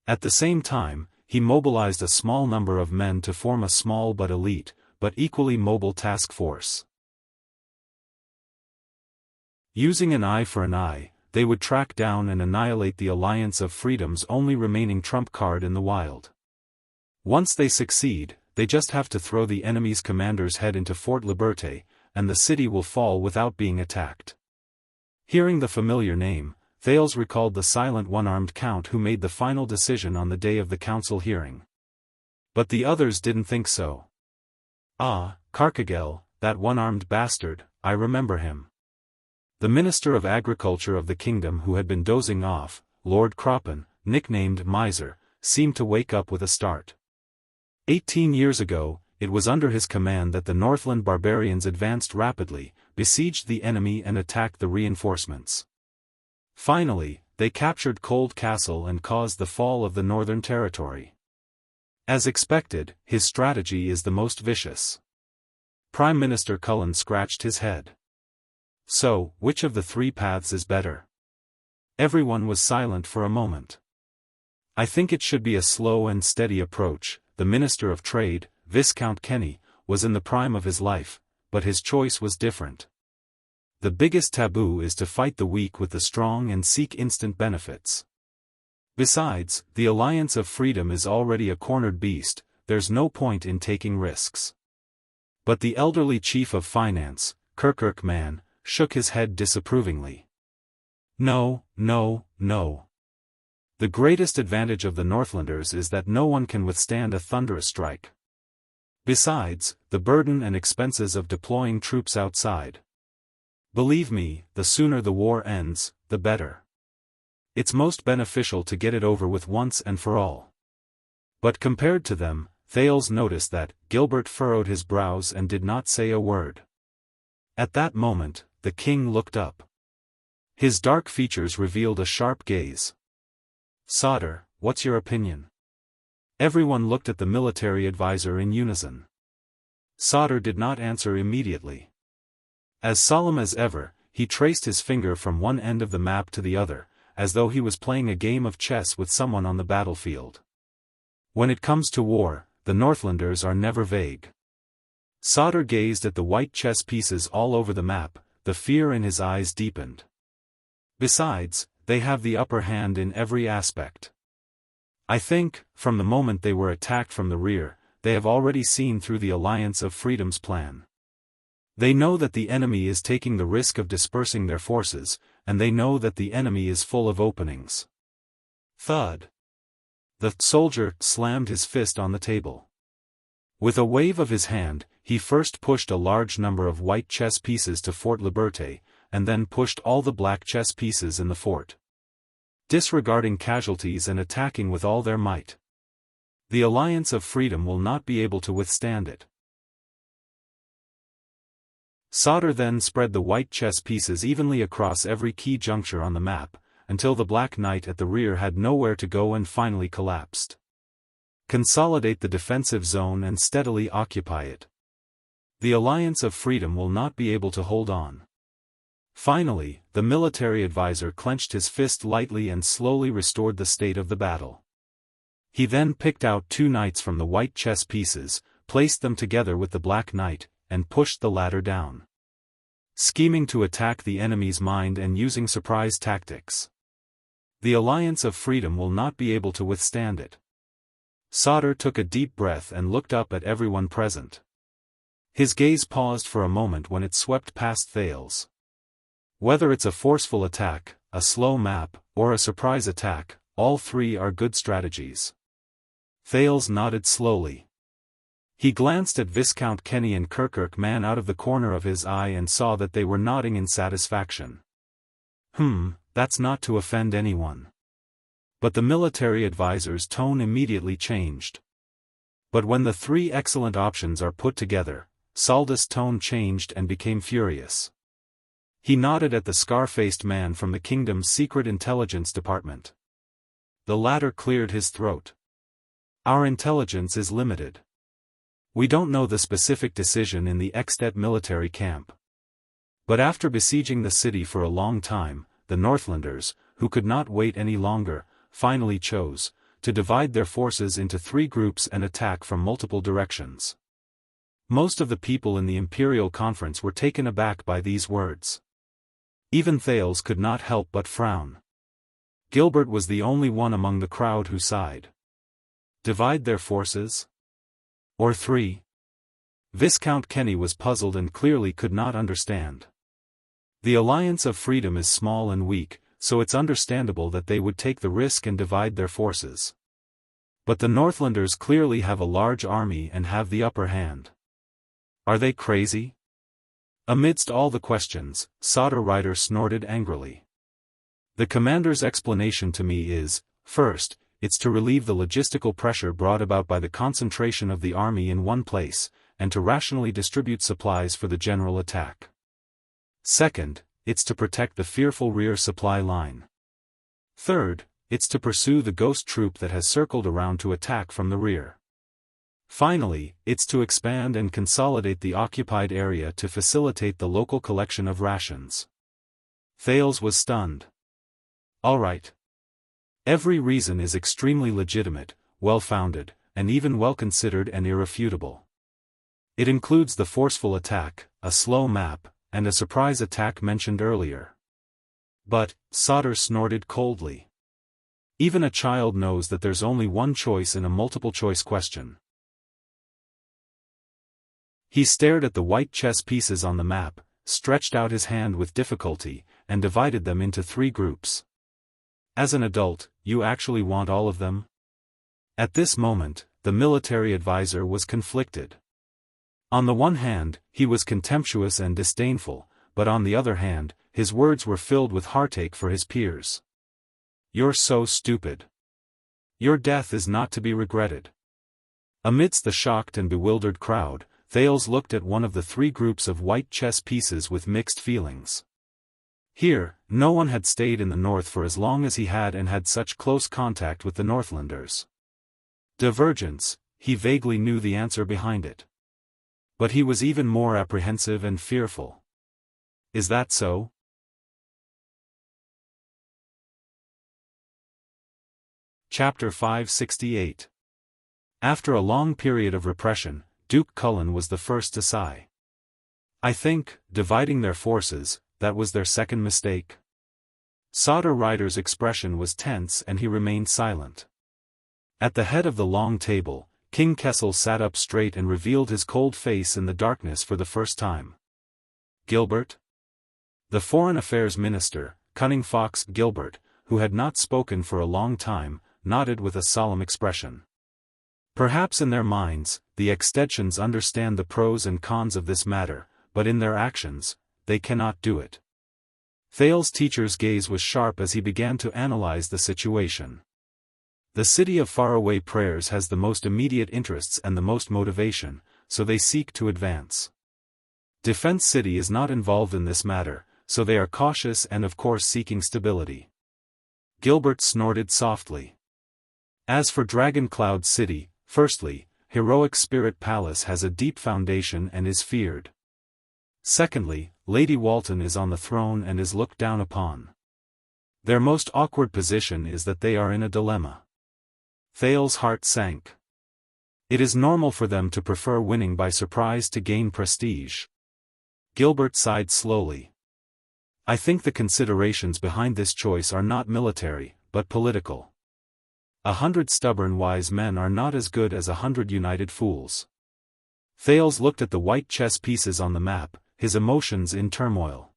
At the same time, he mobilized a small number of men to form a small but elite, but equally mobile task force. Using an eye for an eye, they would track down and annihilate the Alliance of Freedom's only remaining trump card in the wild. Once they succeed, they just have to throw the enemy's commander's head into Fort Liberté, and the city will fall without being attacked. Hearing the familiar name, Thales recalled the silent one-armed count who made the final decision on the day of the council hearing. But the others didn't think so. Ah, Karkagel, that one-armed bastard, I remember him. The Minister of Agriculture of the kingdom who had been dozing off, Lord Kroppen, nicknamed Miser, seemed to wake up with a start. 18 years ago, it was under his command that the Northland barbarians advanced rapidly, besieged the enemy and attacked the reinforcements. Finally, they captured Cold Castle and caused the fall of the Northern Territory. As expected, his strategy is the most vicious. Prime Minister Cullen scratched his head. So, which of the three paths is better? Everyone was silent for a moment. I think it should be a slow and steady approach. The Minister of Trade, Viscount Kenny, was in the prime of his life, but his choice was different. The biggest taboo is to fight the weak with the strong and seek instant benefits. Besides, the Alliance of Freedom is already a cornered beast, there's no point in taking risks. But the elderly chief of finance, Kirkirk Man, shook his head disapprovingly. No, no, no. The greatest advantage of the Northlanders is that no one can withstand a thunderous strike. Besides, the burden and expenses of deploying troops outside. Believe me, the sooner the war ends, the better. It's most beneficial to get it over with once and for all. But compared to them, Thales noticed that Gilbert furrowed his brows and did not say a word. At that moment, the king looked up. His dark features revealed a sharp gaze. Sauter, what's your opinion? Everyone looked at the military advisor in unison. Sauter did not answer immediately. As solemn as ever, he traced his finger from one end of the map to the other, as though he was playing a game of chess with someone on the battlefield. When it comes to war, the Northlanders are never vague. Sauter gazed at the white chess pieces all over the map, the fear in his eyes deepened. Besides, they have the upper hand in every aspect. I think, from the moment they were attacked from the rear, they have already seen through the Alliance of Freedom's plan. They know that the enemy is taking the risk of dispersing their forces, and they know that the enemy is full of openings. Thud. The soldier slammed his fist on the table. With a wave of his hand, he first pushed a large number of white chess pieces to Fort Liberté, and then pushed all the black chess pieces in the fort. Disregarding casualties and attacking with all their might. The Alliance of Freedom will not be able to withstand it. Sauter then spread the white chess pieces evenly across every key juncture on the map, until the Black Knight at the rear had nowhere to go and finally collapsed. Consolidate the defensive zone and steadily occupy it. The Alliance of Freedom will not be able to hold on. Finally, the military advisor clenched his fist lightly and slowly restored the state of the battle. He then picked out two knights from the white chess pieces, placed them together with the Black Knight, and pushed the latter down. Scheming to attack the enemy's mind and using surprise tactics. The Alliance of Freedom will not be able to withstand it. Sauter took a deep breath and looked up at everyone present. His gaze paused for a moment when it swept past Thales. Whether it's a forceful attack, a slow map, or a surprise attack, all three are good strategies. Thales nodded slowly. He glanced at Viscount Kenny and Kirkirk Man out of the corner of his eye and saw that they were nodding in satisfaction. That's not to offend anyone. But the military advisor's tone immediately changed. But when the three excellent options are put together, Saldus' tone changed and became furious. He nodded at the scar-faced man from the kingdom's secret intelligence department. The latter cleared his throat. Our intelligence is limited. We don't know the specific decision in the Extet military camp. But after besieging the city for a long time, the Northlanders, who could not wait any longer, finally chose to divide their forces into 3 groups and attack from multiple directions. Most of the people in the Imperial Conference were taken aback by these words. Even Thales could not help but frown. Gilbert was the only one among the crowd who sighed. Divide their forces? Or 3? Viscount Kenny was puzzled and clearly could not understand. The Alliance of Freedom is small and weak, so it's understandable that they would take the risk and divide their forces. But the Northlanders clearly have a large army and have the upper hand. Are they crazy? Amidst all the questions, Sauter Rider snorted angrily. The commander's explanation to me is, first, it's to relieve the logistical pressure brought about by the concentration of the army in one place, and to rationally distribute supplies for the general attack. Second, it's to protect the fearful rear supply line. Third, it's to pursue the ghost troop that has circled around to attack from the rear. Finally, it's to expand and consolidate the occupied area to facilitate the local collection of rations. Thales was stunned. All right. Every reason is extremely legitimate, well-founded, and even well-considered and irrefutable. It includes the forceful attack, a slow map, and a surprise attack mentioned earlier. But, Sauter snorted coldly. Even a child knows that there's only one choice in a multiple-choice question. He stared at the white chess pieces on the map, stretched out his hand with difficulty, and divided them into 3 groups. As an adult, you actually want all of them? At this moment, the military advisor was conflicted. On the one hand, he was contemptuous and disdainful, but on the other hand, his words were filled with heartache for his peers. You're so stupid. Your death is not to be regretted. Amidst the shocked and bewildered crowd, Thales looked at one of the 3 groups of white chess pieces with mixed feelings. Here, no one had stayed in the north for as long as he had and had such close contact with the Northlanders. Divergence, he vaguely knew the answer behind it. But he was even more apprehensive and fearful. Is that so? Chapter 568. After a long period of repression, Duke Cullen was the first to sigh. I think, dividing their forces, that was their second mistake. Sauter Rider's expression was tense and he remained silent. At the head of the long table, King Kessel sat up straight and revealed his cold face in the darkness for the first time. Gilbert? The Foreign Affairs Minister, Cunning Fox Gilbert, who had not spoken for a long time, nodded with a solemn expression. Perhaps in their minds, the Extensions understand the pros and cons of this matter, but in their actions, they cannot do it. Thales' teacher's gaze was sharp as he began to analyze the situation. The city of faraway prayers has the most immediate interests and the most motivation, so they seek to advance. Defense City is not involved in this matter, so they are cautious and of course seeking stability. Gilbert snorted softly. As for Dragon Cloud City, firstly, Heroic Spirit Palace has a deep foundation and is feared. Secondly, Lady Walton is on the throne and is looked down upon. Their most awkward position is that they are in a dilemma. Thales' heart sank. It is normal for them to prefer winning by surprise to gain prestige. Gilbert sighed slowly. I think the considerations behind this choice are not military, but political. 100 stubborn wise men are not as good as 100 united fools. Thales looked at the white chess pieces on the map, his emotions in turmoil.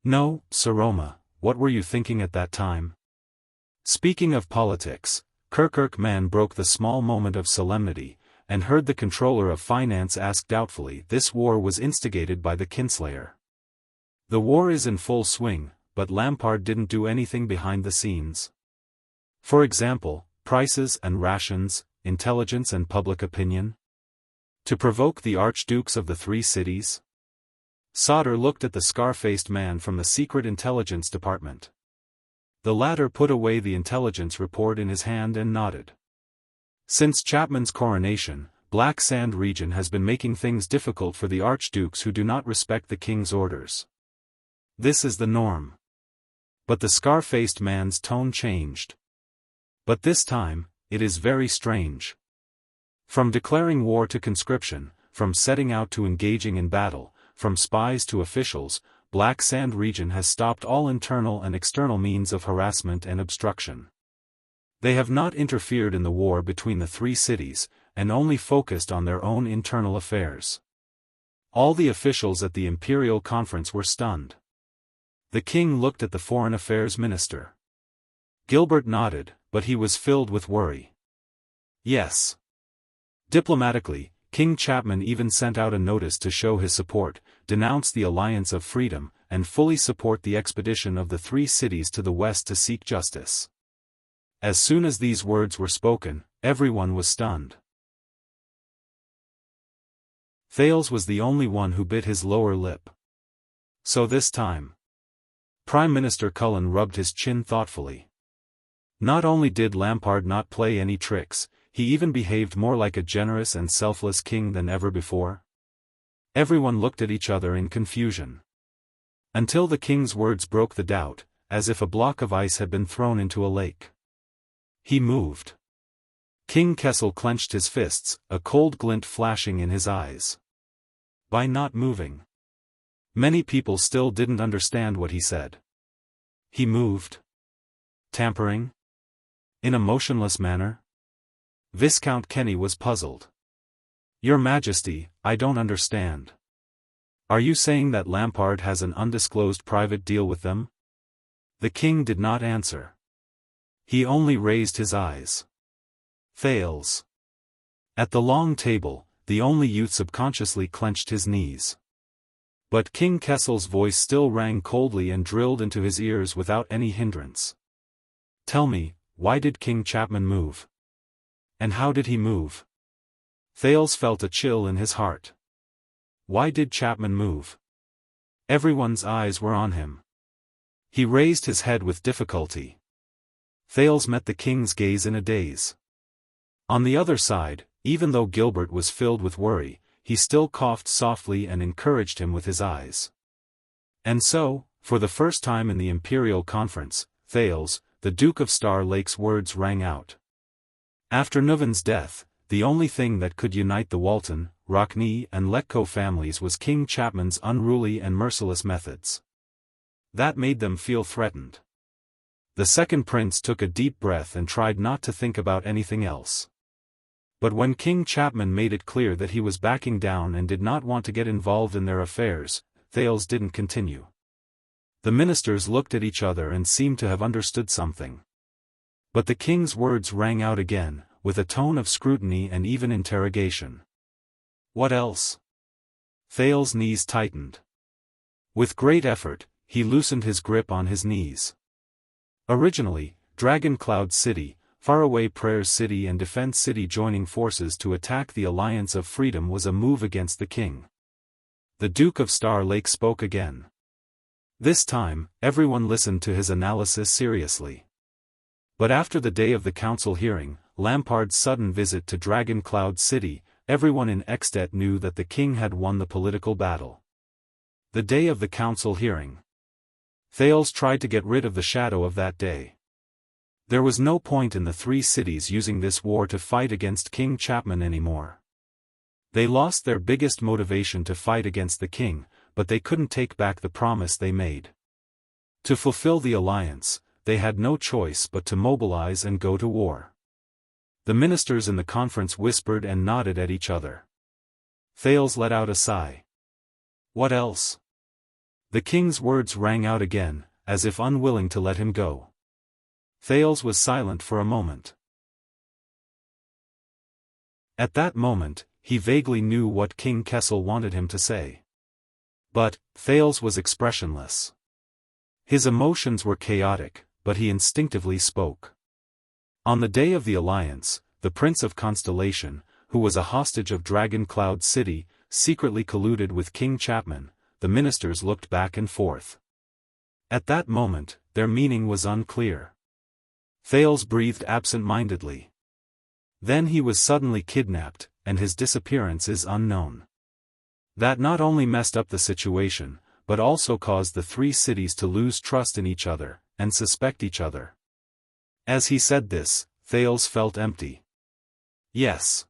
No, Saroma, what were you thinking at that time? Speaking of politics, Kirkirk Man broke the small moment of solemnity, and heard the controller of finance ask doubtfully, this war was instigated by the Kinslayer. The war is in full swing, but Lampard didn't do anything behind the scenes. For example, prices and rations, intelligence and public opinion? To provoke the archdukes of the 3 cities? Sauter looked at the scar-faced man from the Secret Intelligence Department. The latter put away the intelligence report in his hand and nodded. Since Chapman's coronation, Black Sand region has been making things difficult for the archdukes who do not respect the king's orders. This is the norm. But the scar-faced man's tone changed. But this time, it is very strange. From declaring war to conscription, from setting out to engaging in battle, from spies to officials, Black Sand region has stopped all internal and external means of harassment and obstruction. They have not interfered in the war between the three cities, and only focused on their own internal affairs. All the officials at the Imperial Conference were stunned. The king looked at the Foreign Affairs Minister. Gilbert nodded, but he was filled with worry. Yes. Diplomatically, King Chapman even sent out a notice to show his support, denounce the Alliance of Freedom, and fully support the expedition of the three cities to the west to seek justice. As soon as these words were spoken, everyone was stunned. Thales was the only one who bit his lower lip. So this time. Prime Minister Cullen rubbed his chin thoughtfully. Not only did Lampard not play any tricks, he even behaved more like a generous and selfless king than ever before. Everyone looked at each other in confusion. Until the king's words broke the doubt, as if a block of ice had been thrown into a lake. He moved. King Kessel clenched his fists, a cold glint flashing in his eyes. By not moving. Many people still didn't understand what he said. He moved. Tampering? In a motionless manner? Viscount Kenny was puzzled. Your Majesty, I don't understand. Are you saying that Lampard has an undisclosed private deal with them? The king did not answer. He only raised his eyes. Thales. At the long table, the only youth subconsciously clenched his knees. But King Kessel's voice still rang coldly and drilled into his ears without any hindrance. Tell me, why did King Chapman move? And how did he move? Thales felt a chill in his heart. Why did Chapman move? Everyone's eyes were on him. He raised his head with difficulty. Thales met the king's gaze in a daze. On the other side, even though Gilbert was filled with worry, he still coughed softly and encouraged him with his eyes. And so, for the first time in the Imperial Conference, Thales, the Duke of Star Lake's words rang out. After Nuven's death, the only thing that could unite the Walton, Rockney and Letko families was King Chapman's unruly and merciless methods. That made them feel threatened. The second prince took a deep breath and tried not to think about anything else. But when King Chapman made it clear that he was backing down and did not want to get involved in their affairs, Thales didn't continue. The ministers looked at each other and seemed to have understood something. But the king's words rang out again, with a tone of scrutiny and even interrogation. What else? Thales' knees tightened. With great effort, he loosened his grip on his knees. Originally, Dragon Cloud City, Faraway Prayers City and Defense City joining forces to attack the Alliance of Freedom was a move against the king. The Duke of Star Lake spoke again. This time, everyone listened to his analysis seriously. But after the day of the council hearing, Lampard's sudden visit to Dragon Cloud City, everyone in Extet knew that the king had won the political battle. The day of the council hearing. Thales tried to get rid of the shadow of that day. There was no point in the three cities using this war to fight against King Chapman anymore. They lost their biggest motivation to fight against the king, but they couldn't take back the promise they made. To fulfill the alliance, they had no choice but to mobilize and go to war. The ministers in the conference whispered and nodded at each other. Thales let out a sigh. What else? The king's words rang out again, as if unwilling to let him go. Thales was silent for a moment. At that moment, he vaguely knew what King Kessel wanted him to say. But, Thales was expressionless. His emotions were chaotic, but he instinctively spoke. On the day of the alliance, the Prince of Constellation, who was a hostage of Dragon Cloud City, secretly colluded with King Chapman. The ministers looked back and forth. At that moment, their meaning was unclear. Thales breathed absent-mindedly. Then he was suddenly kidnapped, and his disappearance is unknown. That not only messed up the situation, but also caused the three cities to lose trust in each other, and suspect each other. As he said this, Thales felt empty. Yes.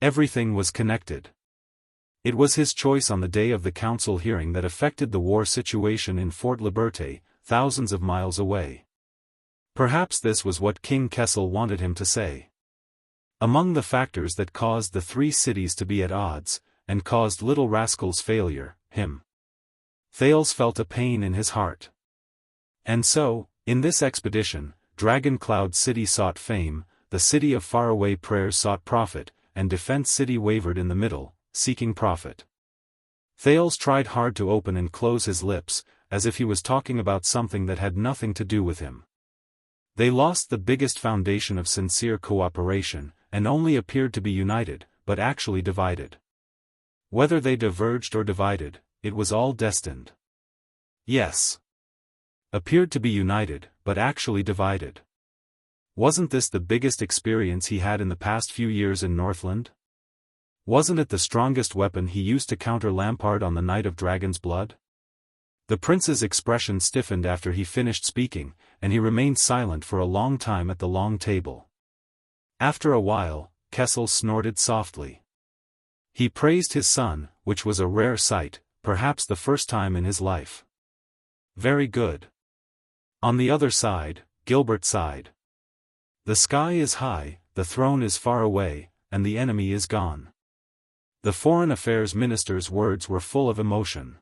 Everything was connected. It was his choice on the day of the council hearing that affected the war situation in Fort Liberté, thousands of miles away. Perhaps this was what King Kessel wanted him to say. Among the factors that caused the three cities to be at odds, and caused Little Rascal's failure, him. Thales felt a pain in his heart. And so, in this expedition, Dragon Cloud City sought fame, the city of faraway prayers sought profit, and Defense City wavered in the middle, seeking profit. Thales tried hard to open and close his lips, as if he was talking about something that had nothing to do with him. They lost the biggest foundation of sincere cooperation, and only appeared to be united, but actually divided. Whether they diverged or divided, it was all destined. Yes. Appeared to be united, but actually divided. Wasn't this the biggest experience he had in the past few years in Northland? Wasn't it the strongest weapon he used to counter Lampard on the night of Dragon's Blood? The prince's expression stiffened after he finished speaking, and he remained silent for a long time at the long table. After a while, Kessel snorted softly. He praised his son, which was a rare sight, perhaps the first time in his life. Very good. On the other side, Gilbert sighed. The sky is high, the throne is far away, and the enemy is gone. The Foreign Affairs Minister's words were full of emotion.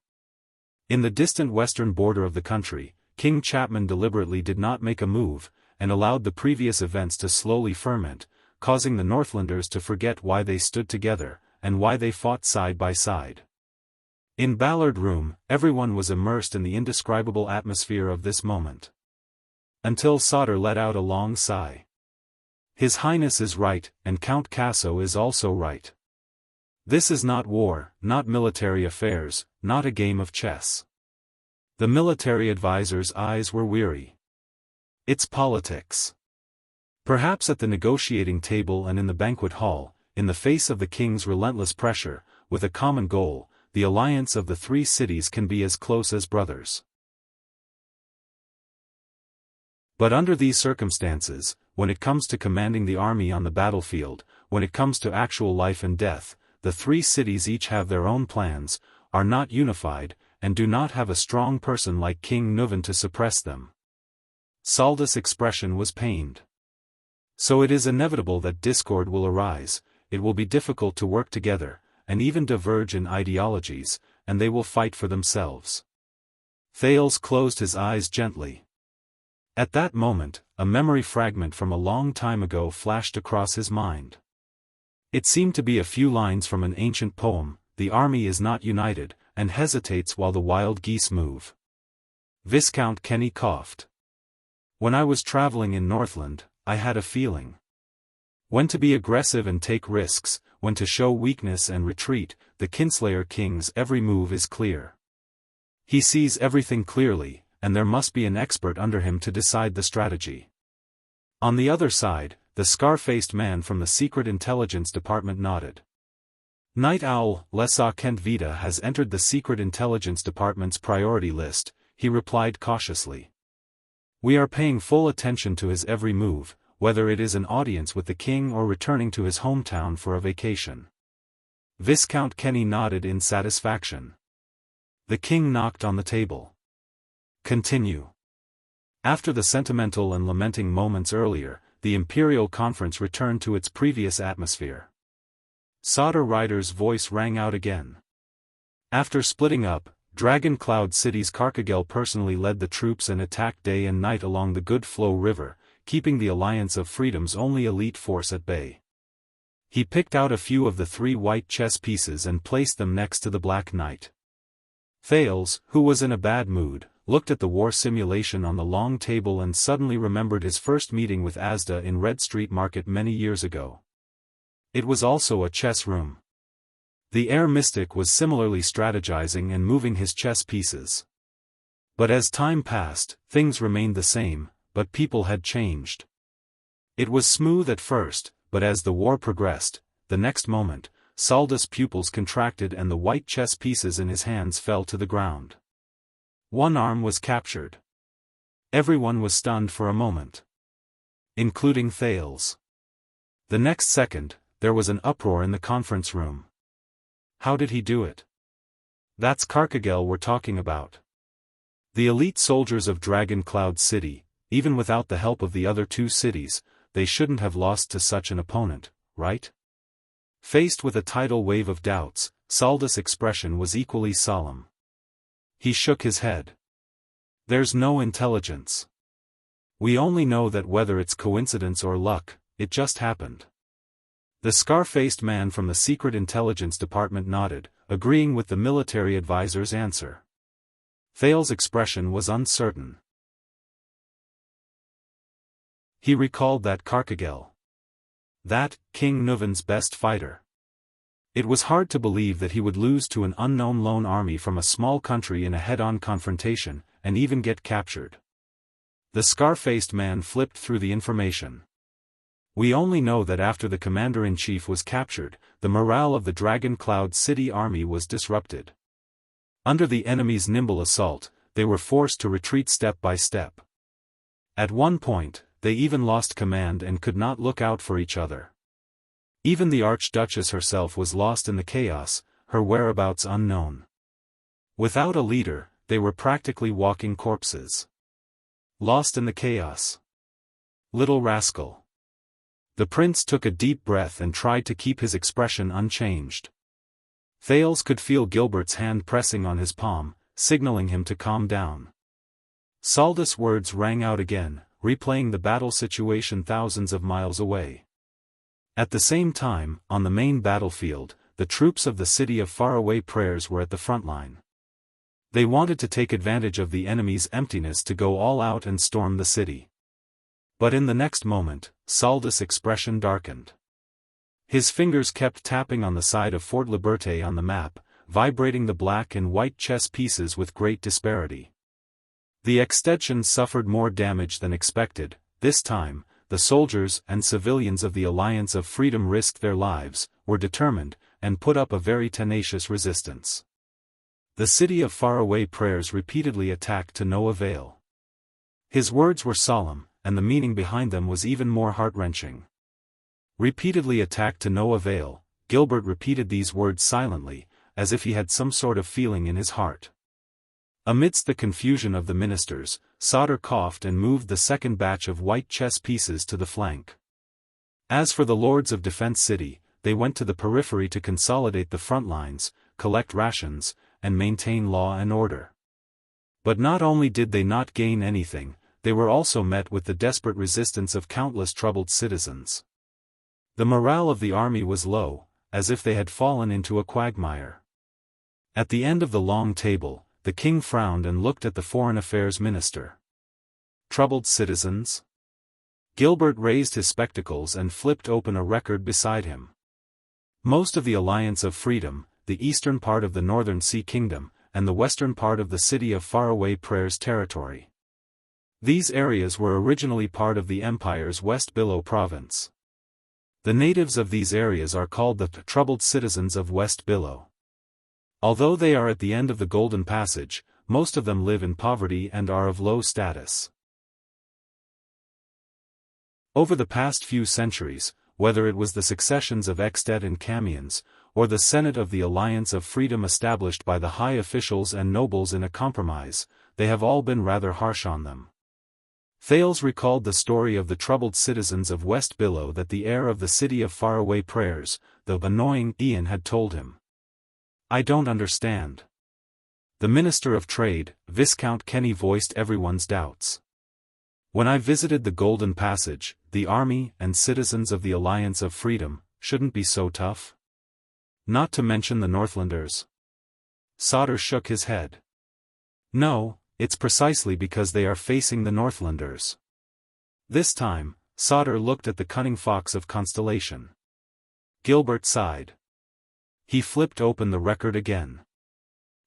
In the distant western border of the country, King Chapman deliberately did not make a move, and allowed the previous events to slowly ferment, causing the Northlanders to forget why they stood together, and why they fought side by side. In Ballard Room, everyone was immersed in the indescribable atmosphere of this moment. Until Sauter let out a long sigh. His Highness is right, and Count Casso is also right. This is not war, not military affairs, not a game of chess. The military advisor's eyes were weary. It's politics. Perhaps at the negotiating table and in the banquet hall, in the face of the king's relentless pressure, with a common goal, the alliance of the three cities can be as close as brothers. But under these circumstances, when it comes to commanding the army on the battlefield, when it comes to actual life and death, the three cities each have their own plans, are not unified, and do not have a strong person like King Nuvan to suppress them. Saldus' expression was pained. So it is inevitable that discord will arise, it will be difficult to work together, and even diverge in ideologies, and they will fight for themselves. Thales closed his eyes gently. At that moment, a memory fragment from a long time ago flashed across his mind. It seemed to be a few lines from an ancient poem: the army is not united, and hesitates while the wild geese move. Viscount Kenny coughed. When I was traveling in Northland, I had a feeling. When to be aggressive and take risks, when to show weakness and retreat, the Kinslayer King's every move is clear. He sees everything clearly, and there must be an expert under him to decide the strategy. On the other side, the scar-faced man from the Secret Intelligence Department nodded. Night Owl Lesa Kent Vita has entered the Secret Intelligence Department's priority list, he replied cautiously. We are paying full attention to his every move, whether it is an audience with the king or returning to his hometown for a vacation. Viscount Kenny nodded in satisfaction. The king knocked on the table. Continue. After the sentimental and lamenting moments earlier, the Imperial Conference returned to its previous atmosphere. Sauter Rider's voice rang out again. After splitting up, Dragon Cloud City's Karkagel personally led the troops and attacked day and night along the Good Flow River, keeping the Alliance of Freedom's only elite force at bay. He picked out a few of the 3 white chess pieces and placed them next to the Black Knight. Thales, who was in a bad mood, looked at the war simulation on the long table and suddenly remembered his first meeting with Asda in Red Street Market many years ago. It was also a chess room. The air mystic was similarly strategizing and moving his chess pieces. But as time passed, things remained the same, but people had changed. It was smooth at first, but as the war progressed, the next moment, Saldus' pupils contracted and the white chess pieces in his hands fell to the ground. One arm was captured. Everyone was stunned for a moment. Including Thales. The next second, there was an uproar in the conference room. How did he do it? That's Carcagel we're talking about. The elite soldiers of Dragon Cloud City, even without the help of the other two cities, they shouldn't have lost to such an opponent, right? Faced with a tidal wave of doubts, Saldus' expression was equally solemn. He shook his head. There's no intelligence. We only know that whether it's coincidence or luck, it just happened. The scar-faced man from the Secret Intelligence Department nodded, agreeing with the military advisor's answer. Thales' expression was uncertain. He recalled that Carcagel. That, King Nuvan's best fighter. It was hard to believe that he would lose to an unknown lone army from a small country in a head-on confrontation, and even get captured. The scar-faced man flipped through the information. We only know that after the commander-in-chief was captured, the morale of the Dragon Cloud City army was disrupted. Under the enemy's nimble assault, they were forced to retreat step by step. At one point, they even lost command and could not look out for each other. Even the Archduchess herself was lost in the chaos, her whereabouts unknown. Without a leader, they were practically walking corpses. Lost in the chaos. Little rascal. The prince took a deep breath and tried to keep his expression unchanged. Thales could feel Gilbert's hand pressing on his palm, signaling him to calm down. Saldus' words rang out again, replaying the battle situation thousands of miles away. At the same time, on the main battlefield, the troops of the city of faraway prayers were at the front line. They wanted to take advantage of the enemy's emptiness to go all out and storm the city. But in the next moment, Saldus' expression darkened. His fingers kept tapping on the side of Fort Liberté on the map, vibrating the black and white chess pieces with great disparity. The extension suffered more damage than expected. This time, the soldiers and civilians of the Alliance of Freedom risked their lives, were determined, and put up a very tenacious resistance. The city of faraway prayers repeatedly attacked to no avail. His words were solemn, and the meaning behind them was even more heart-wrenching. Repeatedly attacked to no avail, Gilbert repeated these words silently, as if he had some sort of feeling in his heart. Amidst the confusion of the ministers, Sauter coughed and moved the second batch of white chess pieces to the flank. As for the lords of Defense City, they went to the periphery to consolidate the front lines, collect rations, and maintain law and order. But not only did they not gain anything, they were also met with the desperate resistance of countless troubled citizens. The morale of the army was low, as if they had fallen into a quagmire. At the end of the long table, the king frowned and looked at the foreign affairs minister. Troubled citizens? Gilbert raised his spectacles and flipped open a record beside him. Most of the Alliance of Freedom, the eastern part of the Northern Sea Kingdom, and the western part of the city of faraway prayers territory. These areas were originally part of the empire's West Billow province. The natives of these areas are called the troubled citizens of West Billow. Although they are at the end of the Golden Passage, most of them live in poverty and are of low status. Over the past few centuries, whether it was the successions of Extet and Camians, or the Senate of the Alliance of Freedom established by the high officials and nobles in a compromise, they have all been rather harsh on them. Thales recalled the story of the troubled citizens of West Billow that the heir of the city of faraway prayers, the annoying Ian, had told him. I don't understand. The Minister of Trade, Viscount Kenny, voiced everyone's doubts. When I visited the Golden Passage, the army and citizens of the Alliance of Freedom shouldn't be so tough. Not to mention the Northlanders. Sauter shook his head. No, it's precisely because they are facing the Northlanders. This time, Sauter looked at the cunning fox of Constellation. Gilbert sighed. He flipped open the record again.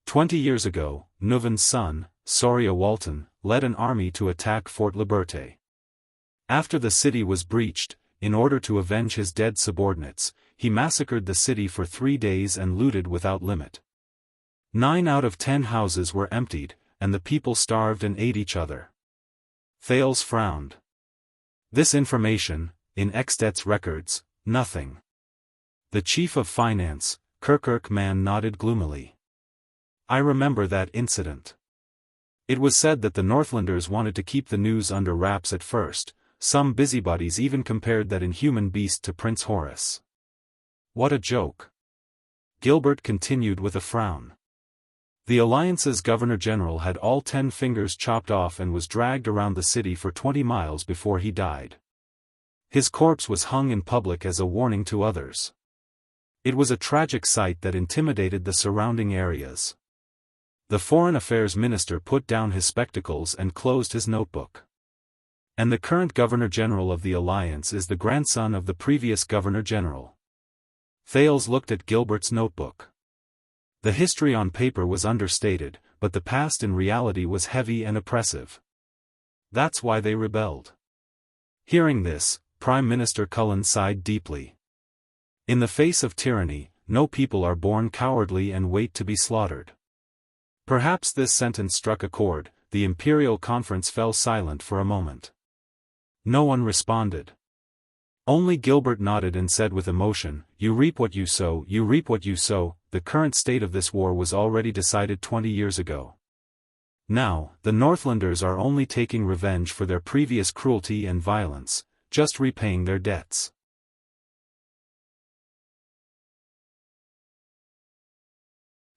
20 years ago, Nuvan's son, Soria Walton, led an army to attack Fort Liberté. After the city was breached, in order to avenge his dead subordinates, he massacred the city for 3 days and looted without limit. 9 out of 10 houses were emptied, and the people starved and ate each other. Thales frowned. This information, in Xtet's records, nothing. The chief of finance, Kirkirk Man, nodded gloomily. I remember that incident. It was said that the Northlanders wanted to keep the news under wraps at first. Some busybodies even compared that inhuman beast to Prince Horus. What a joke. Gilbert continued with a frown. The Alliance's Governor-General had all 10 fingers chopped off and was dragged around the city for 20 miles before he died. His corpse was hung in public as a warning to others. It was a tragic sight that intimidated the surrounding areas. The Foreign Affairs Minister put down his spectacles and closed his notebook. And the current Governor-General of the Alliance is the grandson of the previous Governor-General. Thales looked at Gilbert's notebook. The history on paper was understated, but the past in reality was heavy and oppressive. That's why they rebelled. Hearing this, Prime Minister Cullen sighed deeply. In the face of tyranny, no people are born cowardly and wait to be slaughtered. Perhaps this sentence struck a chord. The Imperial Conference fell silent for a moment. No one responded. Only Gilbert nodded and said with emotion, "You reap what you sow, you reap what you sow." The current state of this war was already decided 20 years ago. Now, the Northlanders are only taking revenge for their previous cruelty and violence, just repaying their debts.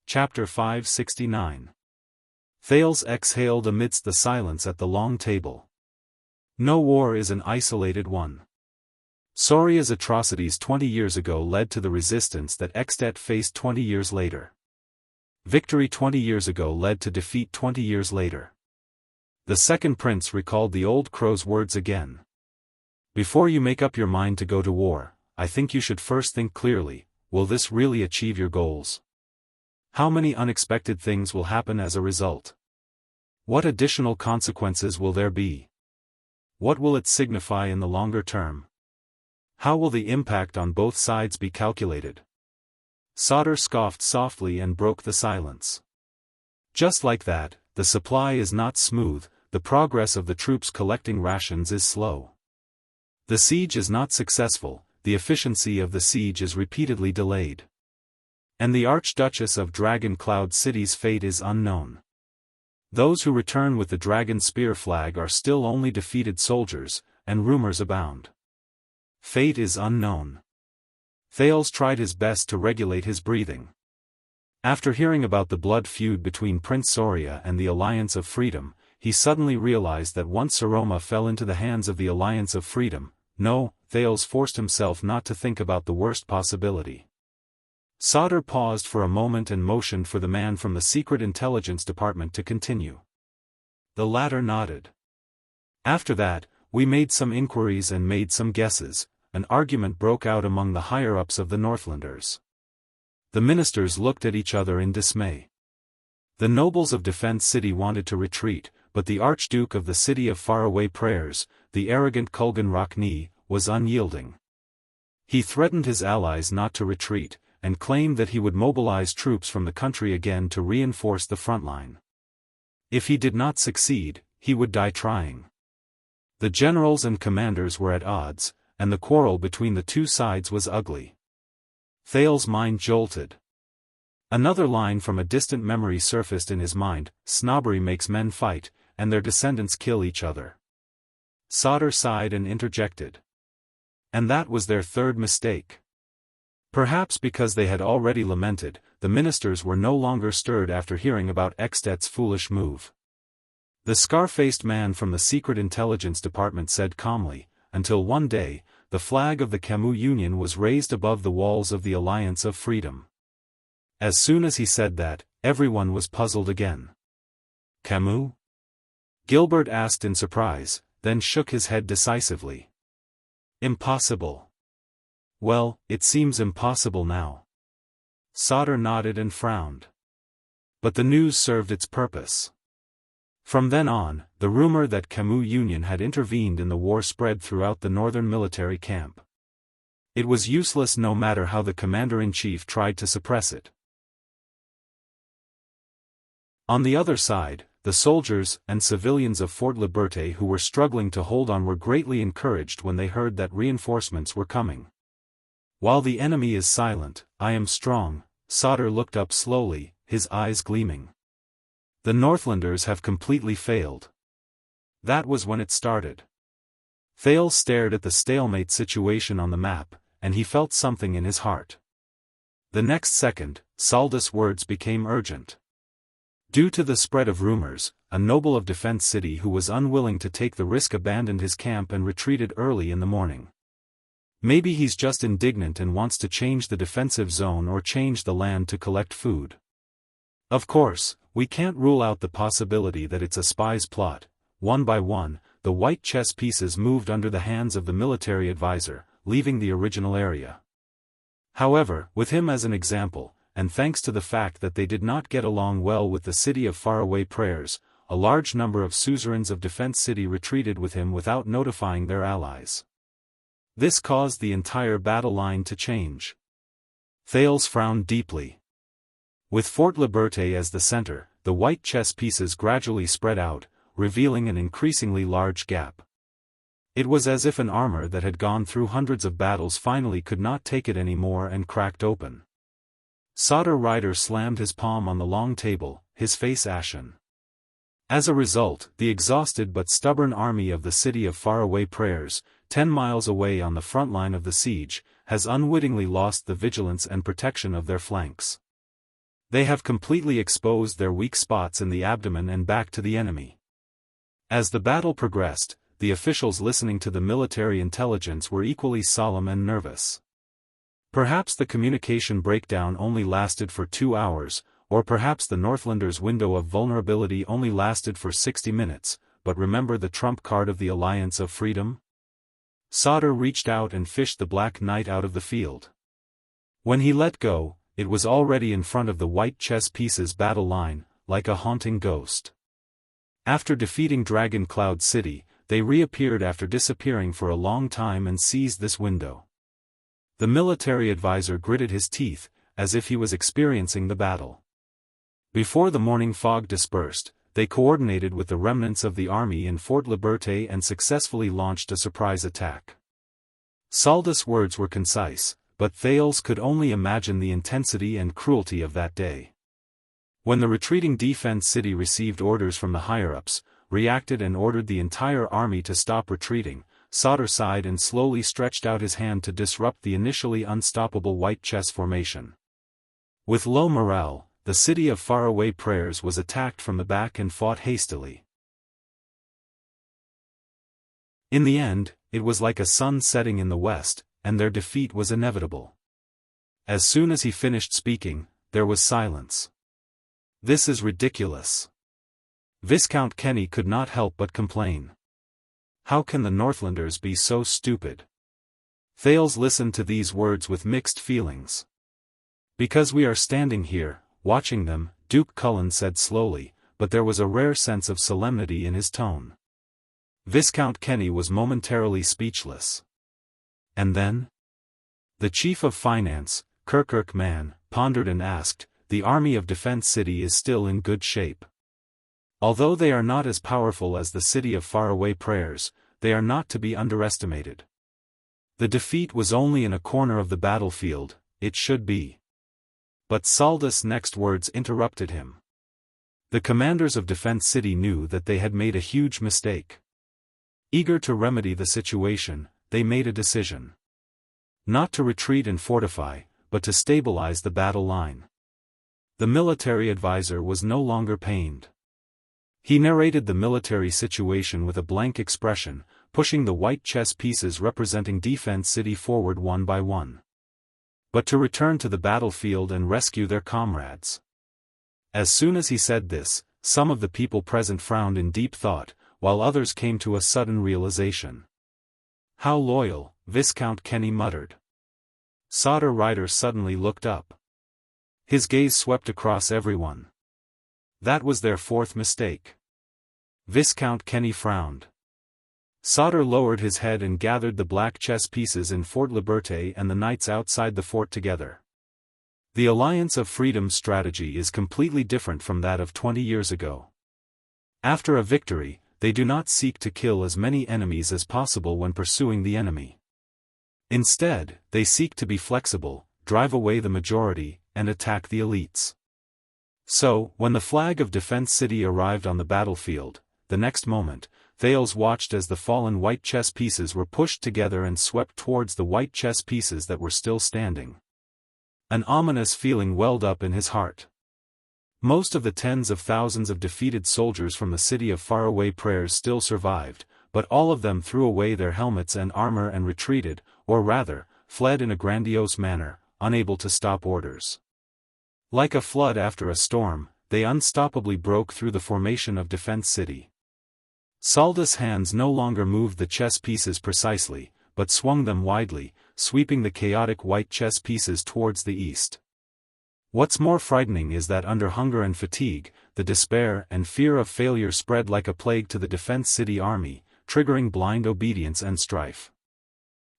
Chapter 569. Thales exhaled amidst the silence at the long table. No war is an isolated one. Soria's atrocities 20 years ago led to the resistance that Xtet faced 20 years later. Victory 20 years ago led to defeat 20 years later. The second prince recalled the old crow's words again. Before you make up your mind to go to war, I think you should first think clearly, will this really achieve your goals? How many unexpected things will happen as a result? What additional consequences will there be? What will it signify in the longer term? How will the impact on both sides be calculated? Sauter scoffed softly and broke the silence. Just like that, the supply is not smooth, the progress of the troops collecting rations is slow. The siege is not successful, the efficiency of the siege is repeatedly delayed. And the Archduchess of Dragon Cloud City's fate is unknown. Those who return with the dragon spear flag are still only defeated soldiers, and rumors abound. Fate is unknown. Thales tried his best to regulate his breathing. After hearing about the blood feud between Prince Soria and the Alliance of Freedom, he suddenly realized that once Saroma fell into the hands of the Alliance of Freedom, Thales forced himself not to think about the worst possibility. Sauter paused for a moment and motioned for the man from the Secret Intelligence Department to continue. The latter nodded. After that, we made some inquiries and made some guesses. An argument broke out among the higher-ups of the Northlanders. The ministers looked at each other in dismay. The nobles of Defense City wanted to retreat, but the Archduke of the City of Faraway Prayers, the arrogant Kulgan Rockney, was unyielding. He threatened his allies not to retreat, and claimed that he would mobilize troops from the country again to reinforce the front line. If he did not succeed, he would die trying. The generals and commanders were at odds, and the quarrel between the two sides was ugly. Thales' mind jolted. Another line from a distant memory surfaced in his mind: snobbery makes men fight, and their descendants kill each other. Sauter sighed and interjected. And that was their third mistake. Perhaps because they had already lamented, the ministers were no longer stirred after hearing about Xtet's foolish move. The scar-faced man from the Secret Intelligence Department said calmly, until one day, the flag of the Camus Union was raised above the walls of the Alliance of Freedom. As soon as he said that, everyone was puzzled again. Camus? Gilbert asked in surprise, then shook his head decisively. Impossible. Well, it seems impossible now. Sauter nodded and frowned. But the news served its purpose. From then on, the rumor that Camus Union had intervened in the war spread throughout the northern military camp. It was useless no matter how the commander-in-chief tried to suppress it. On the other side, the soldiers and civilians of Fort Liberté who were struggling to hold on were greatly encouraged when they heard that reinforcements were coming. While the enemy is silent, I am strong. Sauter looked up slowly, his eyes gleaming. The Northlanders have completely failed. That was when it started. Thales stared at the stalemate situation on the map, and he felt something in his heart. The next second, Saldus' words became urgent. Due to the spread of rumors, a noble of Defense City who was unwilling to take the risk abandoned his camp and retreated early in the morning. Maybe he's just indignant and wants to change the defensive zone or change the land to collect food. Of course, we can't rule out the possibility that it's a spy's plot. One by one, the white chess pieces moved under the hands of the military advisor, leaving the original area. However, with him as an example, and thanks to the fact that they did not get along well with the city of faraway prayers, a large number of suzerains of Defense City retreated with him without notifying their allies. This caused the entire battle line to change. Thales frowned deeply. With Fort Liberté as the center, the white chess pieces gradually spread out, revealing an increasingly large gap. It was as if an armor that had gone through hundreds of battles finally could not take it anymore and cracked open. Sauter Rider slammed his palm on the long table, his face ashen. As a result, the exhausted but stubborn army of the city of faraway prayers, 10 miles away on the front line of the siege, has unwittingly lost the vigilance and protection of their flanks. They have completely exposed their weak spots in the abdomen and back to the enemy. As the battle progressed, the officials listening to the military intelligence were equally solemn and nervous. Perhaps the communication breakdown only lasted for 2 hours, or perhaps the Northlanders' window of vulnerability only lasted for 60 minutes, but remember the trump card of the Alliance of Freedom? Sauter reached out and fished the Black Knight out of the field. When he let go, it was already in front of the white chess pieces battle line, like a haunting ghost. After defeating Dragon Cloud City, they reappeared after disappearing for a long time and seized this window. The military advisor gritted his teeth, as if he was experiencing the battle. Before the morning fog dispersed, they coordinated with the remnants of the army in Fort Liberté and successfully launched a surprise attack. Saldus' words were concise, but Thales could only imagine the intensity and cruelty of that day. When the retreating Defense City received orders from the higher-ups, reacted and ordered the entire army to stop retreating, Sauter sighed and slowly stretched out his hand to disrupt the initially unstoppable white chess formation. With low morale, the city of faraway prayers was attacked from the back and fought hastily. In the end, it was like a sun setting in the west, and their defeat was inevitable. As soon as he finished speaking, there was silence. "This is ridiculous." Viscount Kenny could not help but complain. How can the Northlanders be so stupid? Thales listened to these words with mixed feelings. "Because we are standing here, watching them," Duke Cullen said slowly, but there was a rare sense of solemnity in his tone. Viscount Kenny was momentarily speechless. And then? The chief of finance, Kirkirk Man, pondered and asked, "The army of Defense City is still in good shape. Although they are not as powerful as the city of faraway prayers, they are not to be underestimated. The defeat was only in a corner of the battlefield, it should be." But Saldus' next words interrupted him. The commanders of Defense City knew that they had made a huge mistake. Eager to remedy the situation, they made a decision. Not to retreat and fortify, but to stabilize the battle line. The military advisor was no longer pained. He narrated the military situation with a blank expression, pushing the white chess pieces representing Defense City forward one by one. But to return to the battlefield and rescue their comrades. As soon as he said this, some of the people present frowned in deep thought, while others came to a sudden realization. "How loyal," Viscount Kenny muttered. Sauter Rider suddenly looked up. His gaze swept across everyone. That was their fourth mistake. Viscount Kenny frowned. Sauter lowered his head and gathered the black chess pieces in Fort Liberté and the knights outside the fort together. The Alliance of Freedom's strategy is completely different from that of 20 years ago. After a victory, they do not seek to kill as many enemies as possible when pursuing the enemy. Instead, they seek to be flexible, drive away the majority, and attack the elites. So, when the flag of Defense City arrived on the battlefield, the next moment, Thales watched as the fallen white chess pieces were pushed together and swept towards the white chess pieces that were still standing. An ominous feeling welled up in his heart. Most of the tens of thousands of defeated soldiers from the city of faraway prayers still survived, but all of them threw away their helmets and armor and retreated, or rather, fled in a grandiose manner, unable to stop orders. Like a flood after a storm, they unstoppably broke through the formation of Defense City. Salda's hands no longer moved the chess pieces precisely, but swung them widely, sweeping the chaotic white chess pieces towards the east. What's more frightening is that under hunger and fatigue, the despair and fear of failure spread like a plague to the Defense City army, triggering blind obedience and strife.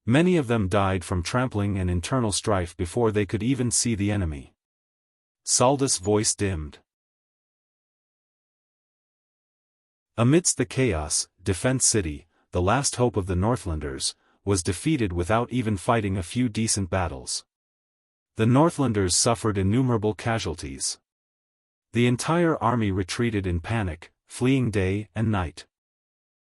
Many of them died from trampling and internal strife before they could even see the enemy. Salda's voice dimmed. Amidst the chaos, Defense City, the last hope of the Northlanders, was defeated without even fighting a few decent battles. The Northlanders suffered innumerable casualties. The entire army retreated in panic, fleeing day and night.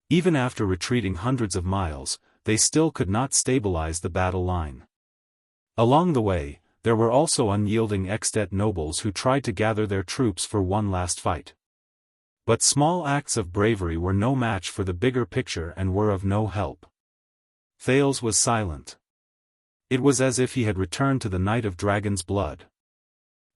Even after retreating hundreds of miles, they still could not stabilize the battle line. Along the way, there were also unyielding Extet nobles who tried to gather their troops for one last fight. But small acts of bravery were no match for the bigger picture and were of no help. Thales was silent. It was as if he had returned to the night of Dragon's Blood.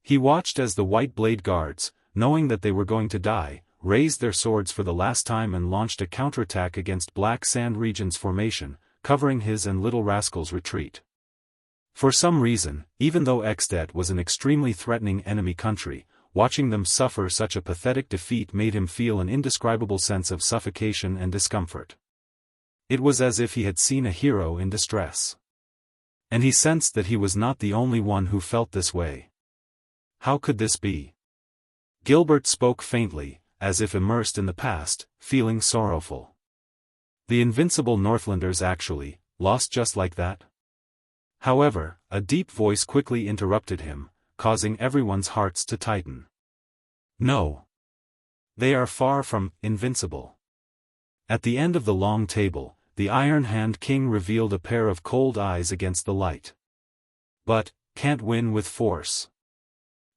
He watched as the White Blade Guards, knowing that they were going to die, raised their swords for the last time and launched a counterattack against Black Sand Region's formation, covering his and Little Rascal's retreat. For some reason, even though Extet was an extremely threatening enemy country, watching them suffer such a pathetic defeat made him feel an indescribable sense of suffocation and discomfort. It was as if he had seen a hero in distress. And he sensed that he was not the only one who felt this way. How could this be? Gilbert spoke faintly, as if immersed in the past, feeling sorrowful. The invincible Northlanders actually lost just like that? However, a deep voice quickly interrupted him, causing everyone's hearts to tighten. No. They are far from invincible. At the end of the long table, the Iron Hand King revealed a pair of cold eyes against the light. But, can't win with force.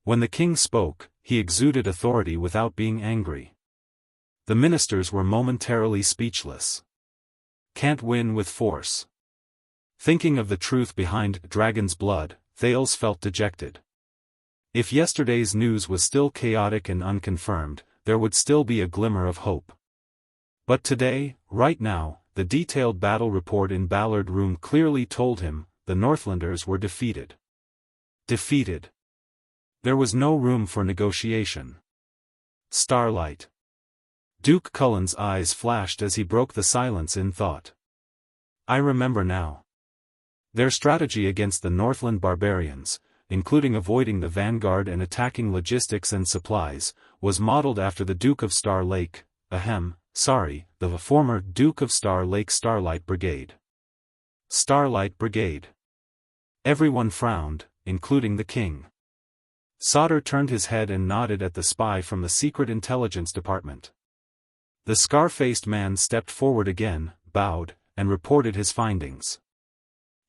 When the king spoke, he exuded authority without being angry. The ministers were momentarily speechless. Can't win with force. Thinking of the truth behind Dragon's Blood, Thales felt dejected. If yesterday's news was still chaotic and unconfirmed, there would still be a glimmer of hope. But today, right now, the detailed battle report in Ballard Room clearly told him, the Northlanders were defeated. Defeated. There was no room for negotiation. Starlight. Duke Cullen's eyes flashed as he broke the silence in thought. I remember now. Their strategy against the Northland barbarians, including avoiding the vanguard and attacking logistics and supplies, was modeled after the Duke of Star Lake, the former Duke of Star Lake Starlight Brigade. Starlight Brigade. Everyone frowned, including the king. Sauter turned his head and nodded at the spy from the Secret Intelligence Department. The scar-faced man stepped forward again, bowed, and reported his findings.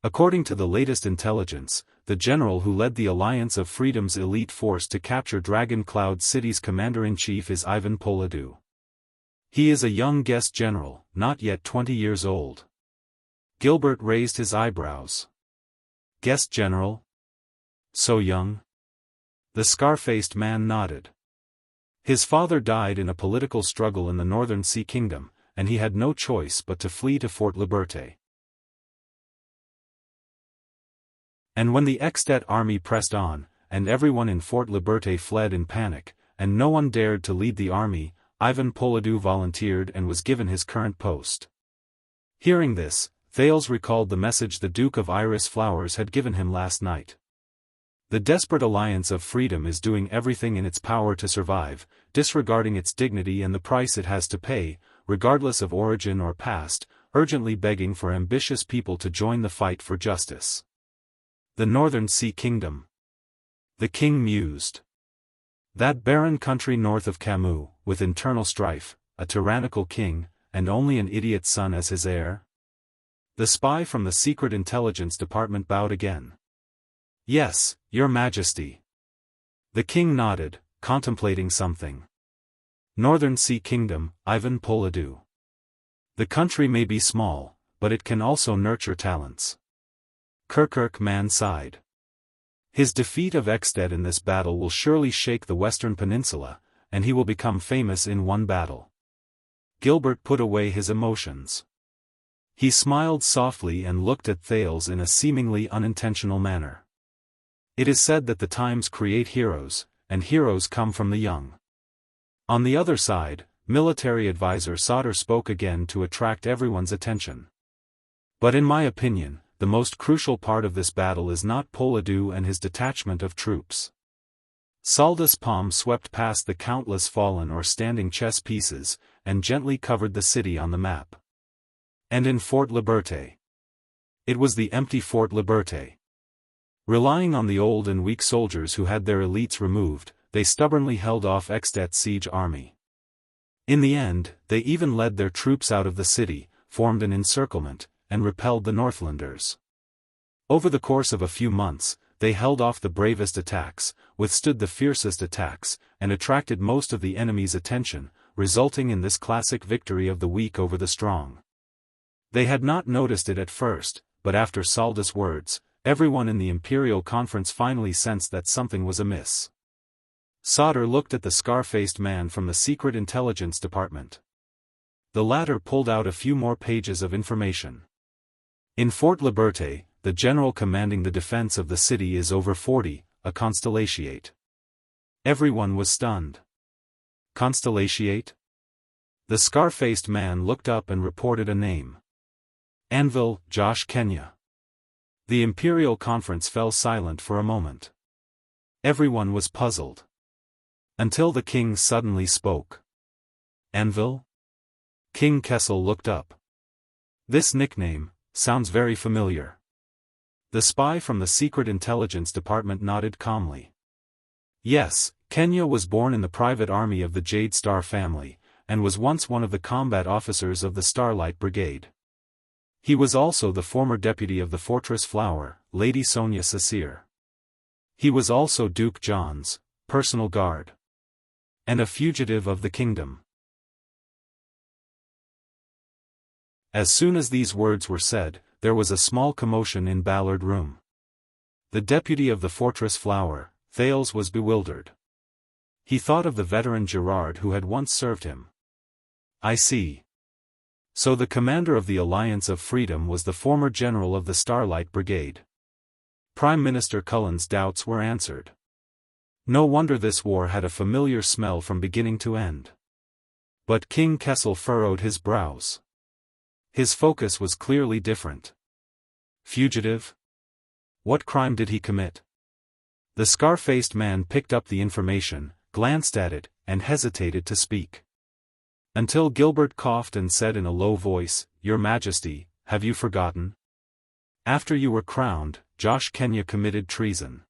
According to the latest intelligence, the general who led the Alliance of Freedom's elite force to capture Dragon Cloud City's commander-in-chief is Ivan Poladu. He is a young guest general, not yet 20 years old. Gilbert raised his eyebrows. Guest general? So young? The scar-faced man nodded. His father died in a political struggle in the Northern Sea Kingdom, and he had no choice but to flee to Fort Liberté. And when the Extet army pressed on, and everyone in Fort Liberté fled in panic, and no one dared to lead the army, Ivan Poladu volunteered and was given his current post. Hearing this, Thales recalled the message the Duke of Iris Flowers had given him last night. The desperate alliance of freedom is doing everything in its power to survive, disregarding its dignity and the price it has to pay, regardless of origin or past, urgently begging for ambitious people to join the fight for justice. The Northern Sea Kingdom. The king mused. That barren country north of Camus, with internal strife, a tyrannical king, and only an idiot son as his heir? The spy from the Secret Intelligence Department bowed again. Yes, Your Majesty. The king nodded, contemplating something. Northern Sea Kingdom, UnparalleledSwordWill. The country may be small, but it can also nurture talents. Kirkuk man sighed. His defeat of Exted in this battle will surely shake the Western Peninsula, and he will become famous in one battle. Gilbert put away his emotions. He smiled softly and looked at Thales in a seemingly unintentional manner. It is said that the times create heroes, and heroes come from the young. On the other side, military advisor Sauter spoke again to attract everyone's attention. But in my opinion, the most crucial part of this battle is not Poladu and his detachment of troops. Saldus Palm swept past the countless fallen or standing chess pieces, and gently covered the city on the map. And in Fort Liberté. It was the empty Fort Liberté. Relying on the old and weak soldiers who had their elites removed, they stubbornly held off Extet's siege army. In the end, they even led their troops out of the city, formed an encirclement, and repelled the Northlanders. Over the course of a few months, they held off the bravest attacks, withstood the fiercest attacks, and attracted most of the enemy's attention, resulting in this classic victory of the weak over the strong. They had not noticed it at first, but after Saldus' words, everyone in the Imperial Conference finally sensed that something was amiss. Sauter looked at the scar-faced man from the Secret Intelligence Department. The latter pulled out a few more pages of information. In Fort Liberté, the general commanding the defense of the city is over 40, a constellatiate. Everyone was stunned. Constellatiate? The scar-faced man looked up and reported a name. Anvil, Josh Kenya. The Imperial Conference fell silent for a moment. Everyone was puzzled. Until the king suddenly spoke. Anvil? King Kessel looked up. This nickname sounds very familiar. The spy from the Secret Intelligence Department nodded calmly. Yes, Kenya was born in the private army of the Jade Star family, and was once one of the combat officers of the Starlight Brigade. He was also the former deputy of the Fortress Flower, Lady Sonia Sassir. He was also Duke John's personal guard. And a fugitive of the kingdom. As soon as these words were said, there was a small commotion in Ballard Room. The deputy of the Fortress Flower, Thales, was bewildered. He thought of the veteran Gerard who had once served him. I see. So the commander of the Alliance of Freedom was the former general of the Starlight Brigade. Prime Minister Cullen's doubts were answered. No wonder this war had a familiar smell from beginning to end. But King Kessel furrowed his brows. His focus was clearly different. Fugitive? What crime did he commit? The scar-faced man picked up the information, glanced at it, and hesitated to speak. Until Gilbert coughed and said in a low voice, Your Majesty, have you forgotten? After you were crowned, Josh Kenya committed treason.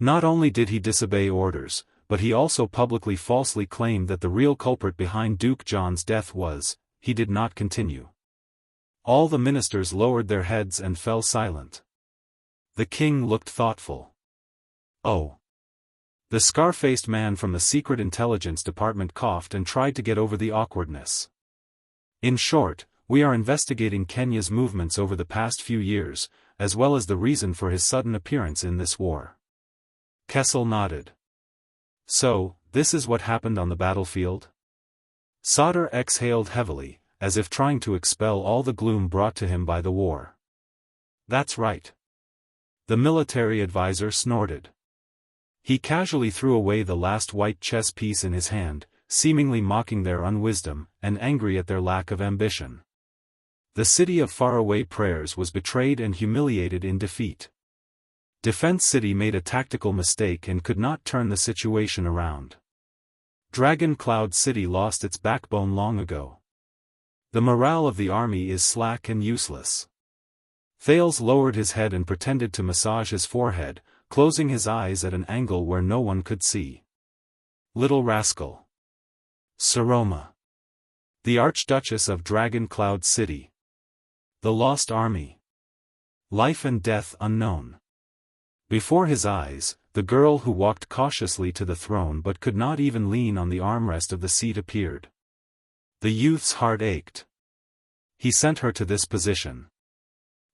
Not only did he disobey orders, but he also publicly falsely claimed that the real culprit behind Duke John's death was. He did not continue. All the ministers lowered their heads and fell silent. The king looked thoughtful. Oh. The scar-faced man from the Secret Intelligence Department coughed and tried to get over the awkwardness. In short, we are investigating Kenya's movements over the past few years, as well as the reason for his sudden appearance in this war. Kessel nodded. So, this is what happened on the battlefield? Sauter exhaled heavily, as if trying to expel all the gloom brought to him by the war. That's right. The military advisor snorted. He casually threw away the last white chess piece in his hand, seemingly mocking their unwisdom, and angry at their lack of ambition. The city of faraway prayers was betrayed and humiliated in defeat. Defense City made a tactical mistake and could not turn the situation around. Dragon Cloud City lost its backbone long ago. The morale of the army is slack and useless. Thales lowered his head and pretended to massage his forehead, closing his eyes at an angle where no one could see. Little rascal. Saroma. The Archduchess of Dragon Cloud City. The Lost Army. Life and death unknown. Before his eyes, the girl who walked cautiously to the throne but could not even lean on the armrest of the seat appeared. The youth's heart ached. He sent her to this position.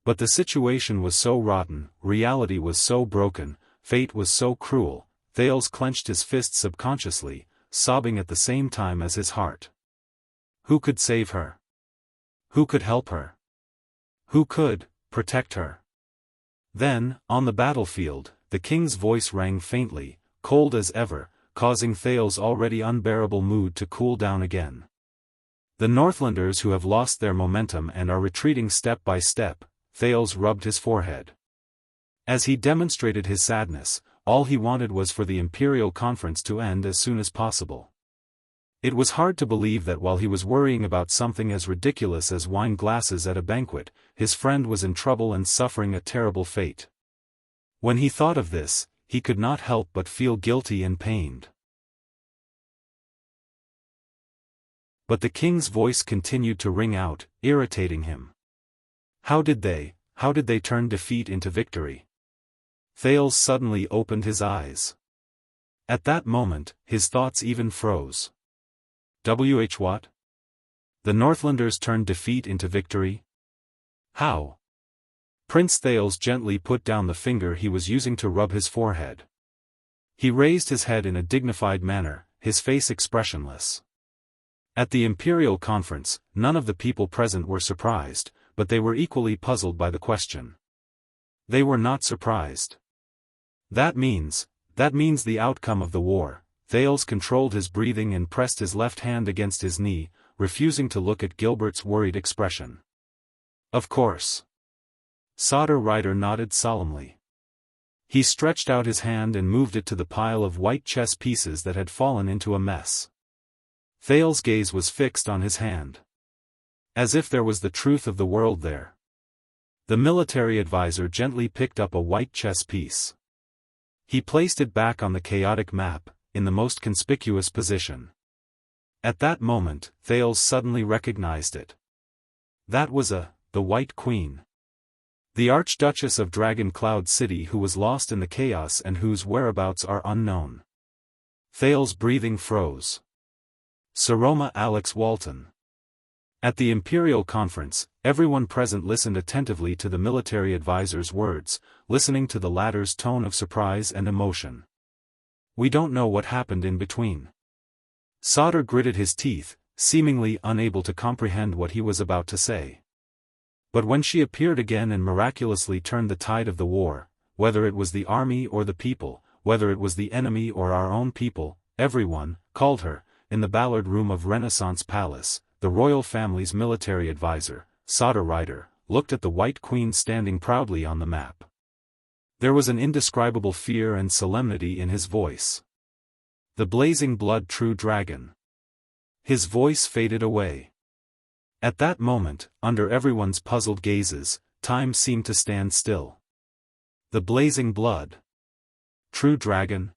But the situation was so rotten, reality was so broken, fate was so cruel. Thales clenched his fists subconsciously, sobbing at the same time as his heart. Who could save her? Who could help her? Who could protect her? Then, on the battlefield, the king's voice rang faintly, cold as ever, causing Thales' already unbearable mood to cool down again. The Northlanders who have lost their momentum and are retreating step by step. Thales rubbed his forehead. As he demonstrated his sadness, all he wanted was for the Imperial Conference to end as soon as possible. It was hard to believe that while he was worrying about something as ridiculous as wine glasses at a banquet, his friend was in trouble and suffering a terrible fate. When he thought of this, he could not help but feel guilty and pained. But the king's voice continued to ring out, irritating him. How did they turn defeat into victory? Thales suddenly opened his eyes. At that moment, his thoughts even froze. What? The Northlanders turned defeat into victory? How? Prince Thales gently put down the finger he was using to rub his forehead. He raised his head in a dignified manner, his face expressionless. At the Imperial Conference, none of the people present were surprised, but they were equally puzzled by the question. They were not surprised. That means the outcome of the war. Thales controlled his breathing and pressed his left hand against his knee, refusing to look at Gilbert's worried expression. Of course. Sauter Rider nodded solemnly. He stretched out his hand and moved it to the pile of white chess pieces that had fallen into a mess. Thales' gaze was fixed on his hand. As if there was the truth of the world there. The military advisor gently picked up a white chess piece. He placed it back on the chaotic map, in the most conspicuous position. At that moment, Thales suddenly recognized it. That was the White Queen. The Archduchess of Dragon Cloud City who was lost in the chaos and whose whereabouts are unknown. Thales' breathing froze. Saroma Alex Walton. At the Imperial Conference, everyone present listened attentively to the military advisor's words, listening to the latter's tone of surprise and emotion. We don't know what happened in between. Sauter gritted his teeth, seemingly unable to comprehend what he was about to say. But when she appeared again and miraculously turned the tide of the war, whether it was the army or the people, whether it was the enemy or our own people, everyone called her, in the Ballard Room of Renaissance Palace. The royal family's military advisor, Sauter Rider, looked at the White Queen standing proudly on the map. There was an indescribable fear and solemnity in his voice. The blazing blood true dragon. His voice faded away. At that moment, under everyone's puzzled gazes, time seemed to stand still. The blazing blood. True dragon?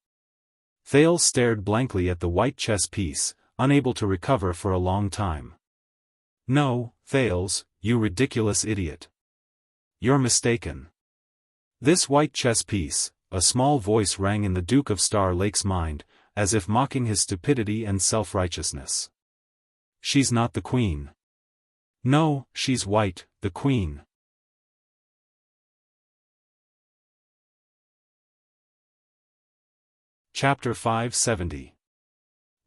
Thales stared blankly at the white chess piece, unable to recover for a long time. No, Thales, you ridiculous idiot. You're mistaken. This white chess piece, a small voice rang in the Duke of Star Lake's mind, as if mocking his stupidity and self-righteousness. She's not the queen. No, she's white, the queen. Chapter 570.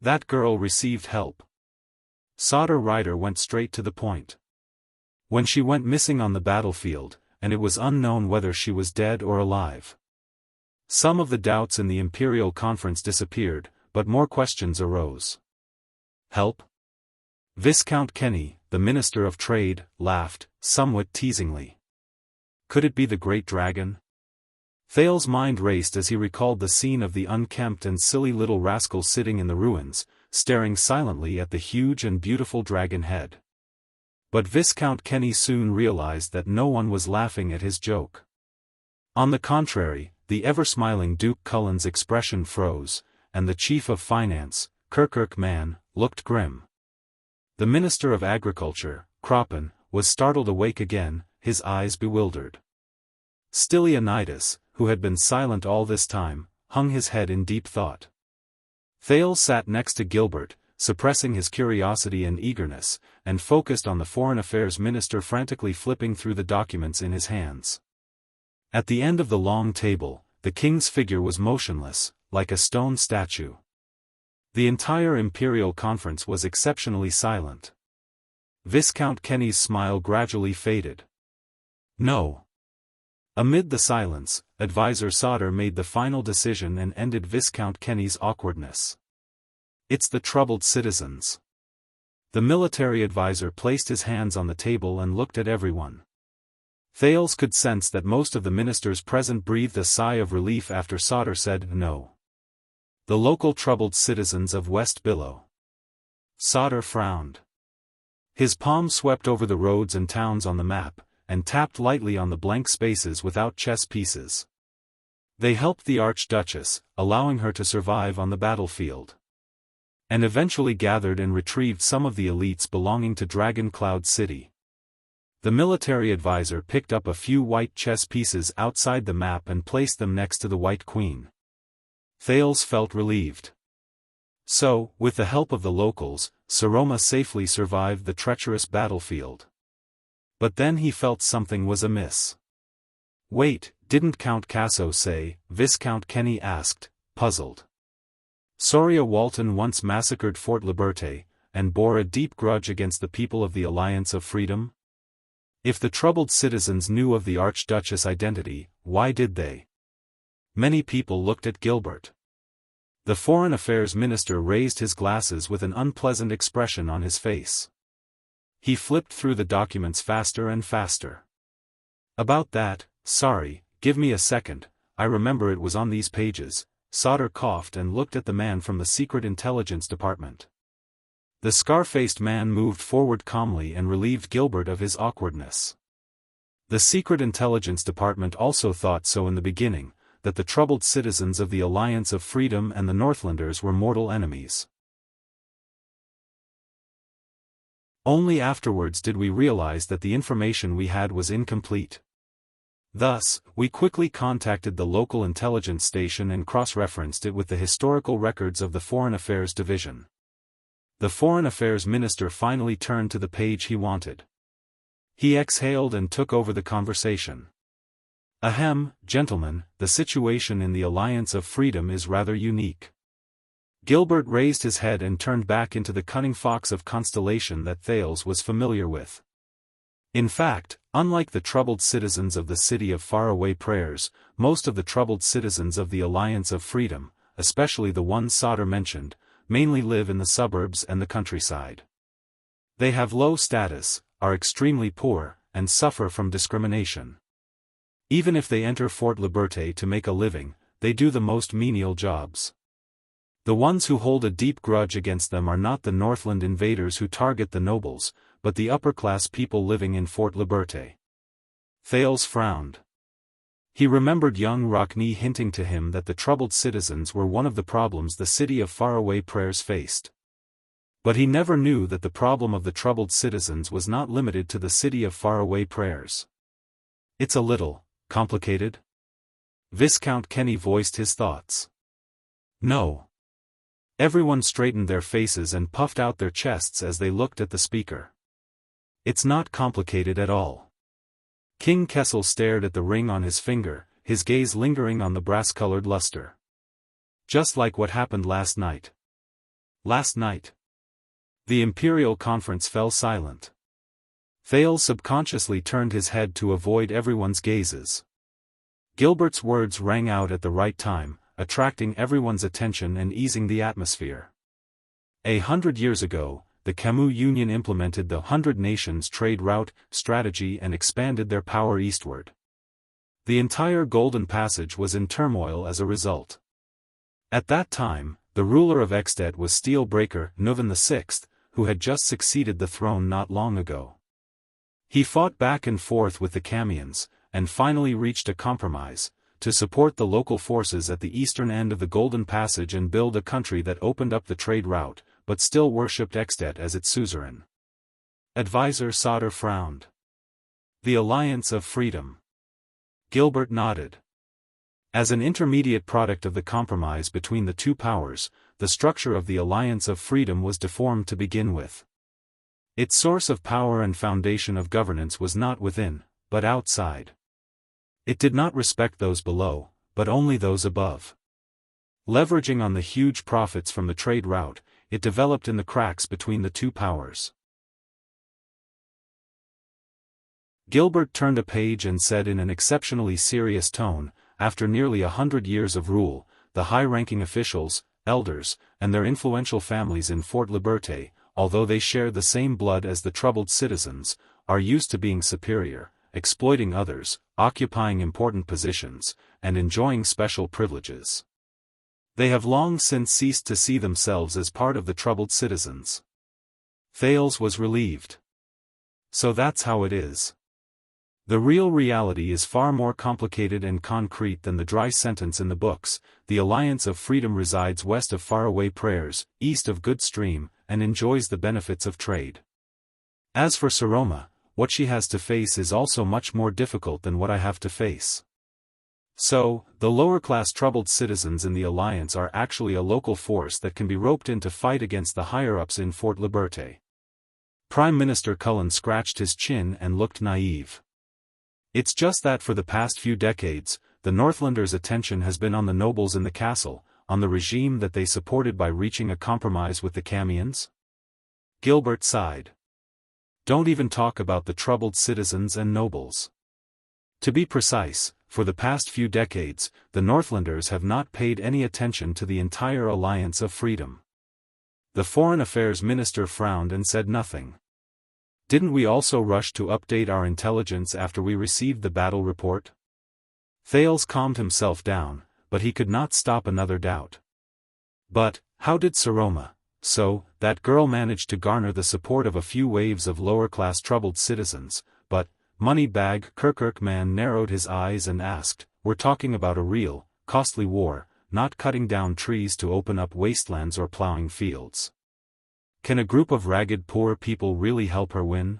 That girl received help. Sauter Rider went straight to the point. When she went missing on the battlefield, and it was unknown whether she was dead or alive. Some of the doubts in the Imperial Conference disappeared, but more questions arose. Help? Viscount Kenny, the Minister of Trade, laughed, somewhat teasingly. Could it be the Great Dragon? Thales's mind raced as he recalled the scene of the unkempt and silly little rascal sitting in the ruins, staring silently at the huge and beautiful dragon head. But Viscount Kenny soon realized that no one was laughing at his joke. On the contrary, the ever-smiling Duke Cullen's expression froze, and the Chief of Finance, Kirkirk Man, looked grim. The Minister of Agriculture, Croppen, was startled awake again, his eyes bewildered. Stylianides, who had been silent all this time, hung his head in deep thought. Thales sat next to Gilbert, suppressing his curiosity and eagerness, and focused on the Foreign Affairs Minister frantically flipping through the documents in his hands. At the end of the long table, the king's figure was motionless, like a stone statue. The entire Imperial Conference was exceptionally silent. Viscount Kenny's smile gradually faded. No. Amid the silence, Advisor Sauter made the final decision and ended Viscount Kenny's awkwardness. It's the troubled citizens. The military advisor placed his hands on the table and looked at everyone. Thales could sense that most of the ministers present breathed a sigh of relief after Sauter said no. The local troubled citizens of West Billow. Sauter frowned. His palm swept over the roads and towns on the map, and tapped lightly on the blank spaces without chess pieces. They helped the Archduchess, allowing her to survive on the battlefield. And eventually gathered and retrieved some of the elites belonging to Dragon Cloud City. The military advisor picked up a few white chess pieces outside the map and placed them next to the White Queen. Thales felt relieved. So, with the help of the locals, Saroma safely survived the treacherous battlefield. But then he felt something was amiss. Wait, didn't Count Casso say? Viscount Kenny asked, puzzled. Soria Walton once massacred Fort Liberté, and bore a deep grudge against the people of the Alliance of Freedom? If the troubled citizens knew of the Archduchess' identity, why did they? Many people looked at Gilbert. The Foreign Affairs Minister raised his glasses with an unpleasant expression on his face. He flipped through the documents faster and faster. About that, sorry, give me a second, I remember it was on these pages. Sauter coughed and looked at the man from the Secret Intelligence Department. The scar-faced man moved forward calmly and relieved Gilbert of his awkwardness. The Secret Intelligence Department also thought so in the beginning, that the troubled citizens of the Alliance of Freedom and the Northlanders were mortal enemies. Only afterwards did we realize that the information we had was incomplete. Thus, we quickly contacted the local intelligence station and cross-referenced it with the historical records of the Foreign Affairs Division. The Foreign Affairs Minister finally turned to the page he wanted. He exhaled and took over the conversation. Ahem, gentlemen, the situation in the Alliance of Freedom is rather unique. Gilbert raised his head and turned back into the cunning fox of constellation that Thales was familiar with. In fact, unlike the troubled citizens of the City of Faraway Prayers, most of the troubled citizens of the Alliance of Freedom, especially the ones Sauter mentioned, mainly live in the suburbs and the countryside. They have low status, are extremely poor, and suffer from discrimination. Even if they enter Fort Liberté to make a living, they do the most menial jobs. The ones who hold a deep grudge against them are not the Northland invaders who target the nobles, but the upper-class people living in Fort Liberté. Thales frowned. He remembered young Rockne hinting to him that the troubled citizens were one of the problems the City of Faraway Prayers faced. But he never knew that the problem of the troubled citizens was not limited to the City of Faraway Prayers. It's a little complicated? Viscount Kenny voiced his thoughts. No. Everyone straightened their faces and puffed out their chests as they looked at the speaker. It's not complicated at all. King Kessel stared at the ring on his finger, his gaze lingering on the brass-colored luster. Just like what happened last night. Last night. The Imperial Conference fell silent. Thales subconsciously turned his head to avoid everyone's gazes. Gilbert's words rang out at the right time, attracting everyone's attention and easing the atmosphere. 100 years ago, the Camus Union implemented the 100 Nations trade route strategy and expanded their power eastward. The entire Golden Passage was in turmoil as a result. At that time, the ruler of Extet was Steelbreaker Nuvan VI, who had just succeeded the throne not long ago. He fought back and forth with the Camians, and finally reached a compromise, to support the local forces at the eastern end of the Golden Passage and build a country that opened up the trade route, but still worshipped Extet as its suzerain. Advisor Sauter frowned. The Alliance of Freedom. Gilbert nodded. As an intermediate product of the compromise between the two powers, the structure of the Alliance of Freedom was deformed to begin with. Its source of power and foundation of governance was not within, but outside. It did not respect those below, but only those above. Leveraging on the huge profits from the trade route, it developed in the cracks between the two powers. Gilbert turned a page and said in an exceptionally serious tone, after nearly 100 years of rule, the high-ranking officials, elders, and their influential families in Fort Liberté, although they share the same blood as the troubled citizens, are used to being superior, exploiting others, occupying important positions, and enjoying special privileges. They have long since ceased to see themselves as part of the troubled citizens. Thales was relieved. So that's how it is. The real reality is far more complicated and concrete than the dry sentence in the books. The Alliance of Freedom resides west of faraway prayers, east of good stream, and enjoys the benefits of trade. As for Saroma, what she has to face is also much more difficult than what I have to face. So, the lower-class troubled citizens in the Alliance are actually a local force that can be roped in to fight against the higher-ups in Fort Liberté. Prime Minister Cullen scratched his chin and looked naive. It's just that for the past few decades, the Northlanders' attention has been on the nobles in the castle, on the regime that they supported by reaching a compromise with the Camians. Gilbert sighed. Don't even talk about the troubled citizens and nobles. To be precise, for the past few decades, the Northlanders have not paid any attention to the entire Alliance of Freedom. The Foreign Affairs Minister frowned and said nothing. Didn't we also rush to update our intelligence after we received the battle report? Thales calmed himself down, but he could not stop another doubt. But, how did Saroma, that girl managed to garner the support of a few waves of lower-class troubled citizens, but, Moneybag Kirkirkman narrowed his eyes and asked, we're talking about a real, costly war, not cutting down trees to open up wastelands or plowing fields. Can a group of ragged poor people really help her win?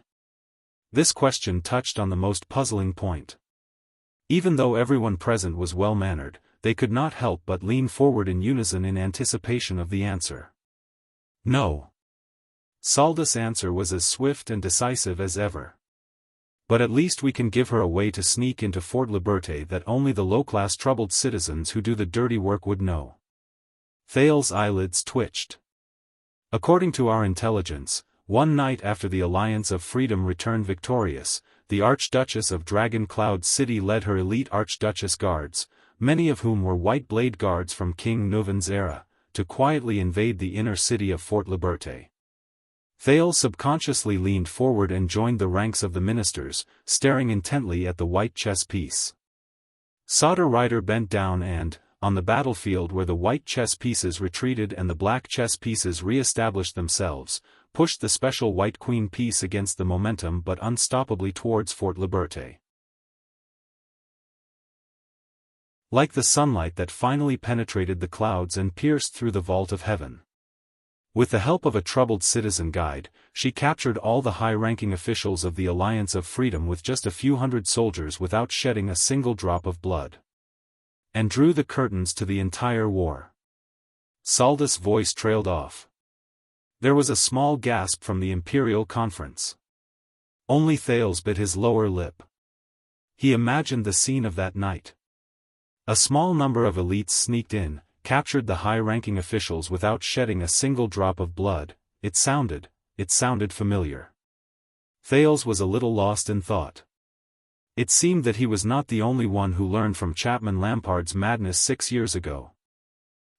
This question touched on the most puzzling point. Even though everyone present was well-mannered, they could not help but lean forward in unison in anticipation of the answer. No. Saldus' answer was as swift and decisive as ever. But at least we can give her a way to sneak into Fort Liberté that only the low-class troubled citizens who do the dirty work would know. Thales' eyelids twitched. According to our intelligence, one night after the Alliance of Freedom returned victorious, the Archduchess of Dragon Cloud City led her elite Archduchess guards, many of whom were White Blade guards from King Nuvan's era, to quietly invade the inner city of Fort Liberté. Thales subconsciously leaned forward and joined the ranks of the ministers, staring intently at the white chess piece. Sauter Rider bent down and, on the battlefield where the white chess pieces retreated and the black chess pieces re-established themselves, pushed the special white queen piece against the momentum but unstoppably towards Fort Liberté. Like the sunlight that finally penetrated the clouds and pierced through the vault of heaven. With the help of a troubled citizen guide, she captured all the high-ranking officials of the Alliance of Freedom with just a few hundred soldiers without shedding a single drop of blood. And drew the curtains to the entire war. Saldus' voice trailed off. There was a small gasp from the Imperial Conference. Only Thales bit his lower lip. He imagined the scene of that night. A small number of elites sneaked in, captured the high-ranking officials without shedding a single drop of blood. It sounded familiar. Thales was a little lost in thought. It seemed that he was not the only one who learned from Chapman Lampard's madness 6 years ago.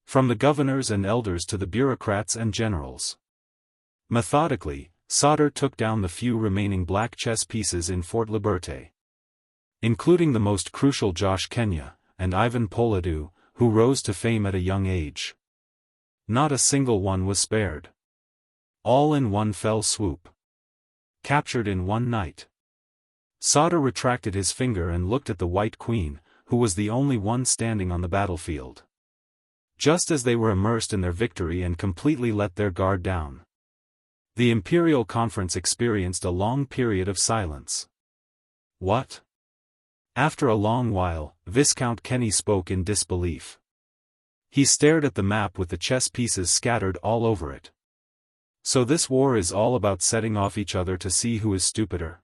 From the governors and elders to the bureaucrats and generals. Methodically, Saga took down the few remaining black chess pieces in Fort Liberté. Including the most crucial Josh Kenya, and Ivan Poladu, who rose to fame at a young age. Not a single one was spared. All in one fell swoop. Captured in one night. Saga retracted his finger and looked at the White Queen, who was the only one standing on the battlefield. Just as they were immersed in their victory and completely let their guard down. The Imperial Conference experienced a long period of silence. What? After a long while, Viscount Kenny spoke in disbelief. He stared at the map with the chess pieces scattered all over it. So this war is all about setting off each other to see who is stupider.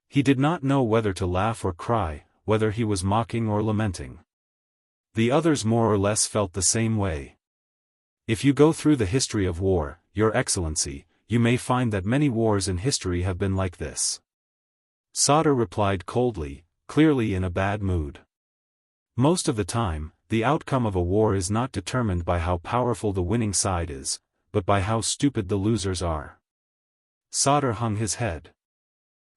He did not know whether to laugh or cry, whether he was mocking or lamenting. The others more or less felt the same way. If you go through the history of war, Your Excellency, you may find that many wars in history have been like this. Saga replied coldly, clearly in a bad mood. Most of the time, the outcome of a war is not determined by how powerful the winning side is, but by how stupid the losers are. Saga hung his head.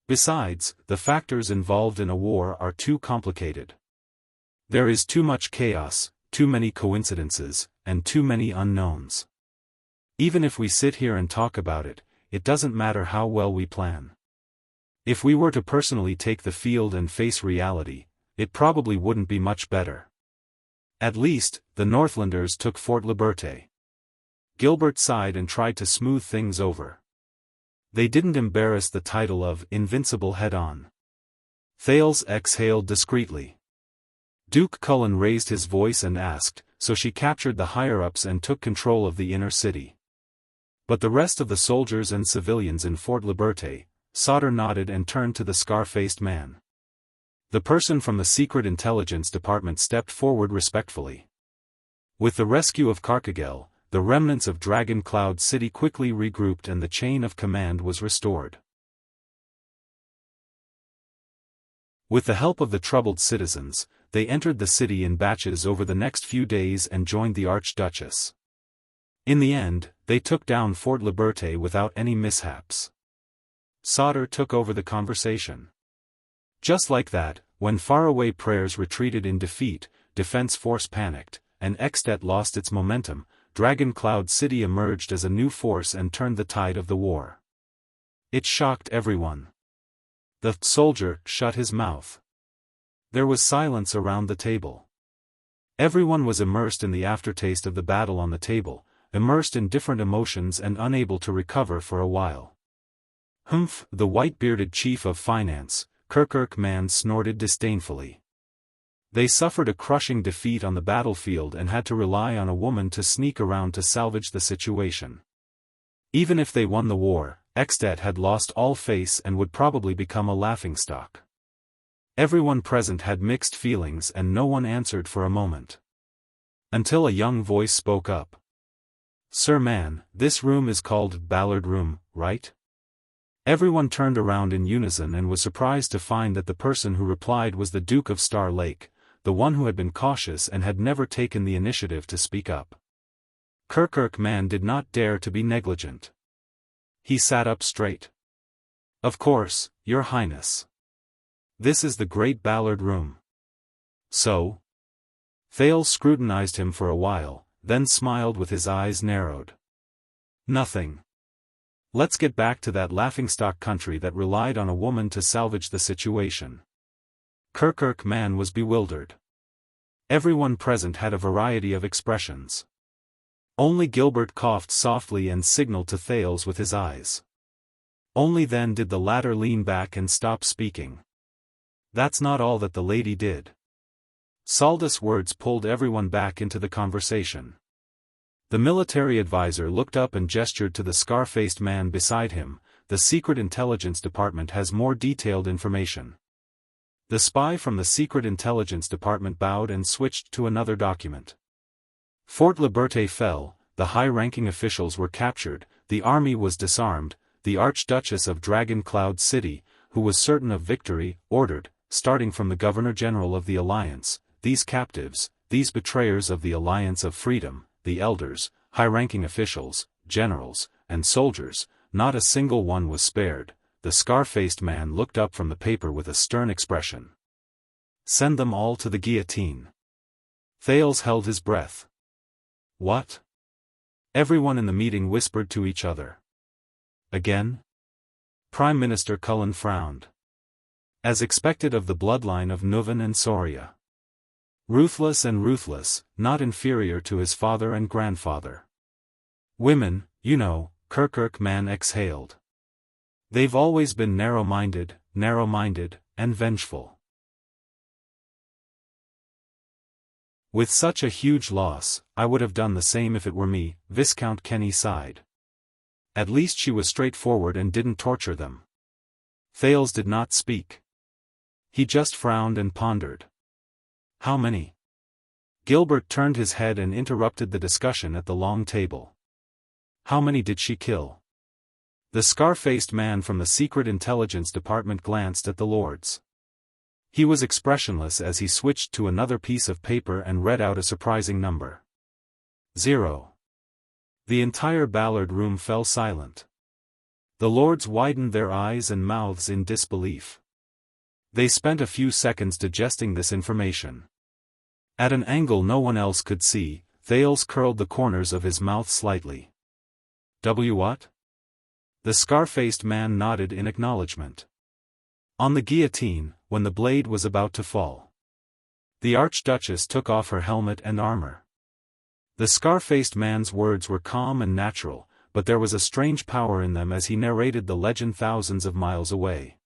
Besides, the factors involved in a war are too complicated. There is too much chaos, too many coincidences, and too many unknowns. Even if we sit here and talk about it, it doesn't matter how well we plan. If we were to personally take the field and face reality, it probably wouldn't be much better. At least, the Northlanders took Fort Liberté. Gilbert sighed and tried to smooth things over. They didn't embarrass the title of Invincible head-on. Thales exhaled discreetly. Duke Cullen raised his voice and asked, so she captured the higher-ups and took control of the inner city. But the rest of the soldiers and civilians in Fort Liberté, Saga nodded and turned to the scar-faced man. The person from the Secret Intelligence Department stepped forward respectfully. With the rescue of Carcagel, the remnants of Dragon Cloud City quickly regrouped and the chain of command was restored. With the help of the troubled citizens, they entered the city in batches over the next few days and joined the Archduchess. In the end, they took down Fort Liberté without any mishaps. Saga took over the conversation. Just like that, when faraway prayers retreated in defeat, Defense Force panicked, and Extet lost its momentum, Dragon Cloud City emerged as a new force and turned the tide of the war. It shocked everyone. The soldier shut his mouth. There was silence around the table. Everyone was immersed in the aftertaste of the battle on the table, immersed in different emotions and unable to recover for a while. Humph, the white-bearded chief of finance, Kirkirk man snorted disdainfully. They suffered a crushing defeat on the battlefield and had to rely on a woman to sneak around to salvage the situation. Even if they won the war, Extet had lost all face and would probably become a laughingstock. Everyone present had mixed feelings and no one answered for a moment. Until a young voice spoke up. "Sir man, this room is called Ballard Room, right?" Everyone turned around in unison and was surprised to find that the person who replied was the Duke of Star Lake, the one who had been cautious and had never taken the initiative to speak up. Kirkirk man did not dare to be negligent. He sat up straight. "Of course, Your Highness. This is the Great Ballard Room." "So?" Thales scrutinized him for a while, then smiled with his eyes narrowed. "Nothing. Let's get back to that laughingstock country that relied on a woman to salvage the situation." Kirkirk man was bewildered. Everyone present had a variety of expressions. Only Gilbert coughed softly and signaled to Thales with his eyes. Only then did the latter lean back and stop speaking. That's not all that the lady did. Saldus' words pulled everyone back into the conversation. The military advisor looked up and gestured to the scar-faced man beside him. "The Secret Intelligence Department has more detailed information." The spy from the Secret Intelligence Department bowed and switched to another document. Fort Liberté fell, the high-ranking officials were captured, the army was disarmed, the Archduchess of Dragon Cloud City, who was certain of victory, ordered, starting from the Governor-General of the Alliance, these captives, these betrayers of the Alliance of Freedom, the elders, high-ranking officials, generals, and soldiers, not a single one was spared. The scar-faced man looked up from the paper with a stern expression. Send them all to the guillotine. Thales held his breath. What? Everyone in the meeting whispered to each other. Again? Prime Minister Cullen frowned. As expected of the bloodline of Nuvan and Soria. Ruthless and ruthless, not inferior to his father and grandfather. Women, you know, Kirkirk man exhaled. They've always been narrow-minded, and vengeful. With such a huge loss, I would have done the same if it were me, Viscount Kenny sighed. At least she was straightforward and didn't torture them. Thales did not speak. He just frowned and pondered. How many? Gilbert turned his head and interrupted the discussion at the long table. How many did she kill? The scar-faced man from the Secret Intelligence Department glanced at the lords. He was expressionless as he switched to another piece of paper and read out a surprising number. 0. The entire Ballard room fell silent. The lords widened their eyes and mouths in disbelief. They spent a few seconds digesting this information. At an angle no one else could see, Thales curled the corners of his mouth slightly. What? The scar-faced man nodded in acknowledgement. On the guillotine, when the blade was about to fall. The Archduchess took off her helmet and armor. The scar-faced man's words were calm and natural, but there was a strange power in them as he narrated the legend thousands of miles away.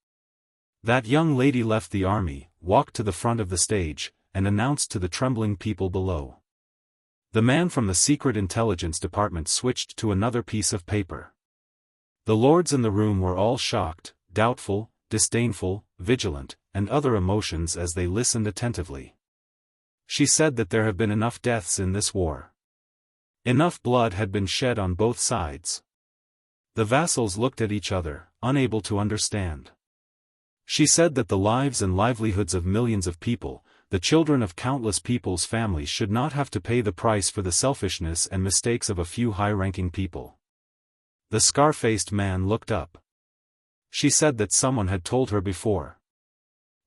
That young lady left the army, walked to the front of the stage, and announced to the trembling people below. The man from the Secret Intelligence Department switched to another piece of paper. The lords in the room were all shocked, doubtful, disdainful, vigilant, and other emotions as they listened attentively. She said that there have been enough deaths in this war. Enough blood had been shed on both sides. The vassals looked at each other, unable to understand. She said that the lives and livelihoods of millions of people, the children of countless people's families should not have to pay the price for the selfishness and mistakes of a few high-ranking people. The scar-faced man looked up. She said that someone had told her before.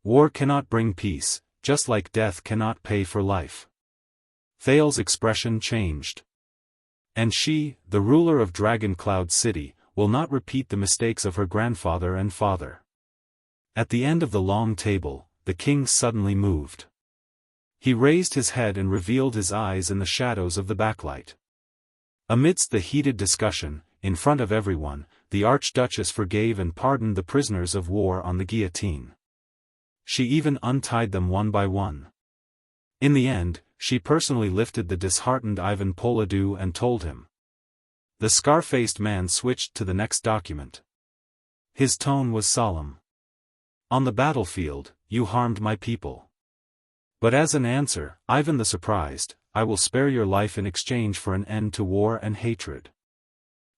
War cannot bring peace, just like death cannot pay for life. Thales' expression changed. And she, the ruler of Dragon Cloud City, will not repeat the mistakes of her grandfather and father. At the end of the long table, the king suddenly moved. He raised his head and revealed his eyes in the shadows of the backlight. Amidst the heated discussion, in front of everyone, the Archduchess forgave and pardoned the prisoners of war on the guillotine. She even untied them one by one. In the end, she personally lifted the disheartened Ivan Poladu and told him. The scar-faced man switched to the next document. His tone was solemn. On the battlefield, you harmed my people. But as an answer, Ivan the Surprised, I will spare your life in exchange for an end to war and hatred.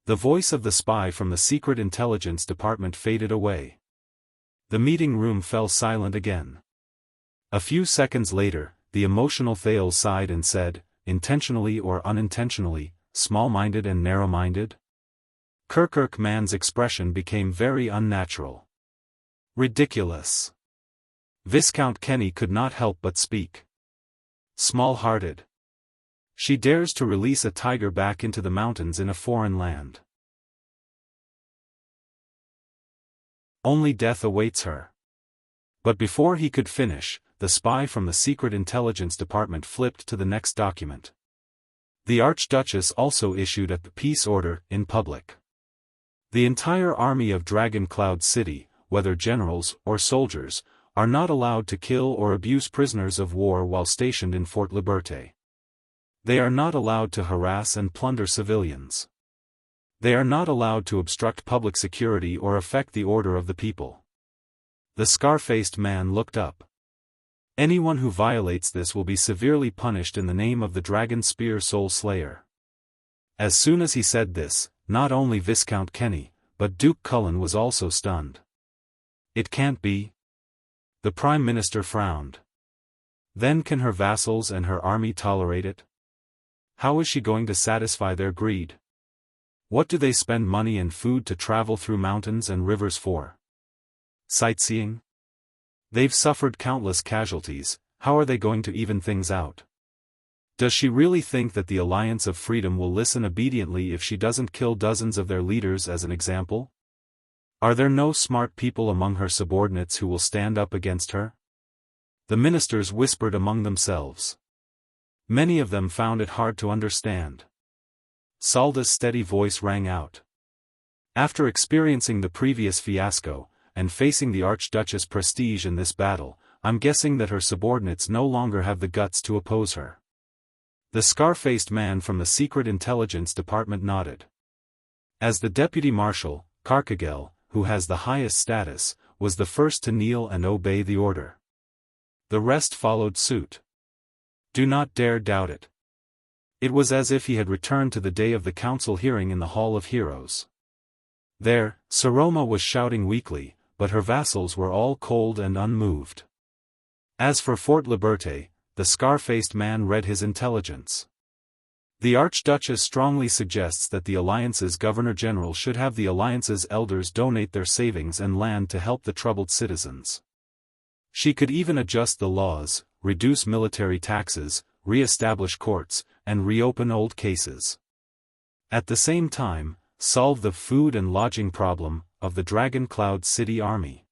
The voice of the spy from the Secret Intelligence Department faded away. The meeting room fell silent again. A few seconds later, the emotional Thales sighed and said, intentionally or unintentionally, small-minded and narrow-minded? Kirkirk man's expression became very unnatural. Ridiculous. Viscount Kenny could not help but speak. Small-hearted. She dares to release a tiger back into the mountains in a foreign land. Only death awaits her. But before he could finish, the spy from the Secret Intelligence Department flipped to the next document. The Archduchess also issued a peace order in public. The entire army of Dragon Cloud City, whether generals or soldiers, are not allowed to kill or abuse prisoners of war while stationed in Fort Liberté. They are not allowed to harass and plunder civilians. They are not allowed to obstruct public security or affect the order of the people. The scar-faced man looked up. Anyone who violates this will be severely punished in the name of the Dragon Spear Soul Slayer. As soon as he said this, not only Viscount Kenny, but Duke Cullen was also stunned. It can't be. The Prime Minister frowned. Then can her vassals and her army tolerate it? How is she going to satisfy their greed? What do they spend money and food to travel through mountains and rivers for? Sightseeing? They've suffered countless casualties, how are they going to even things out? Does she really think that the Alliance of Freedom will listen obediently if she doesn't kill dozens of their leaders as an example? Are there no smart people among her subordinates who will stand up against her? The ministers whispered among themselves. Many of them found it hard to understand. Salda's steady voice rang out. After experiencing the previous fiasco, and facing the Archduchess' prestige in this battle, I'm guessing that her subordinates no longer have the guts to oppose her. The scar-faced man from the Secret Intelligence Department nodded. As the Deputy Marshal, Karkagel, who has the highest status, was the first to kneel and obey the order. The rest followed suit. Do not dare doubt it. It was as if he had returned to the day of the council hearing in the Hall of Heroes. There, Saroma was shouting weakly, but her vassals were all cold and unmoved. As for Fort Liberté, the scar-faced man read his intelligence. The Archduchess strongly suggests that the Alliance's Governor-General should have the Alliance's elders donate their savings and land to help the troubled citizens. She could even adjust the laws, reduce military taxes, re-establish courts, and reopen old cases. At the same time, solve the food and lodging problem of the Dragon Cloud City army.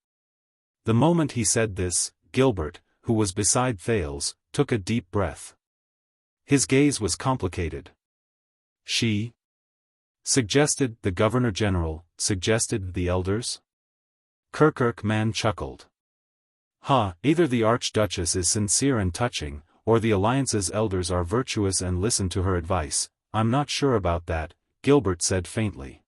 The moment he said this, Gilbert, who was beside Thales, took a deep breath. His gaze was complicated. She suggested the Governor-General, suggested the elders? Kirkirk man chuckled. Either the Archduchess is sincere and touching, or the Alliance's elders are virtuous and listen to her advice. I'm not sure about that, Gilbert said faintly.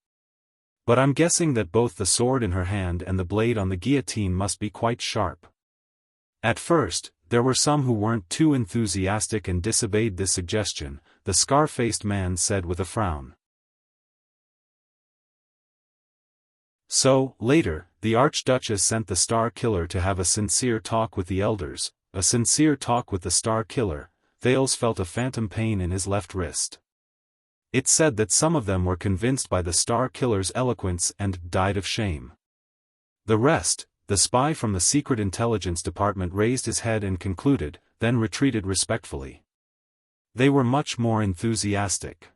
But I'm guessing that both the sword in her hand and the blade on the guillotine must be quite sharp. At first, there were some who weren't too enthusiastic and disobeyed this suggestion, the scar-faced man said with a frown. So, later, the Archduchess sent the Star Killer to have a sincere talk with the elders, a sincere talk with the Star Killer. Thales felt a phantom pain in his left wrist. It said that some of them were convinced by the Star Killer's eloquence and died of shame. The rest, the spy from the Secret Intelligence Department raised his head and concluded, then retreated respectfully. They were much more enthusiastic.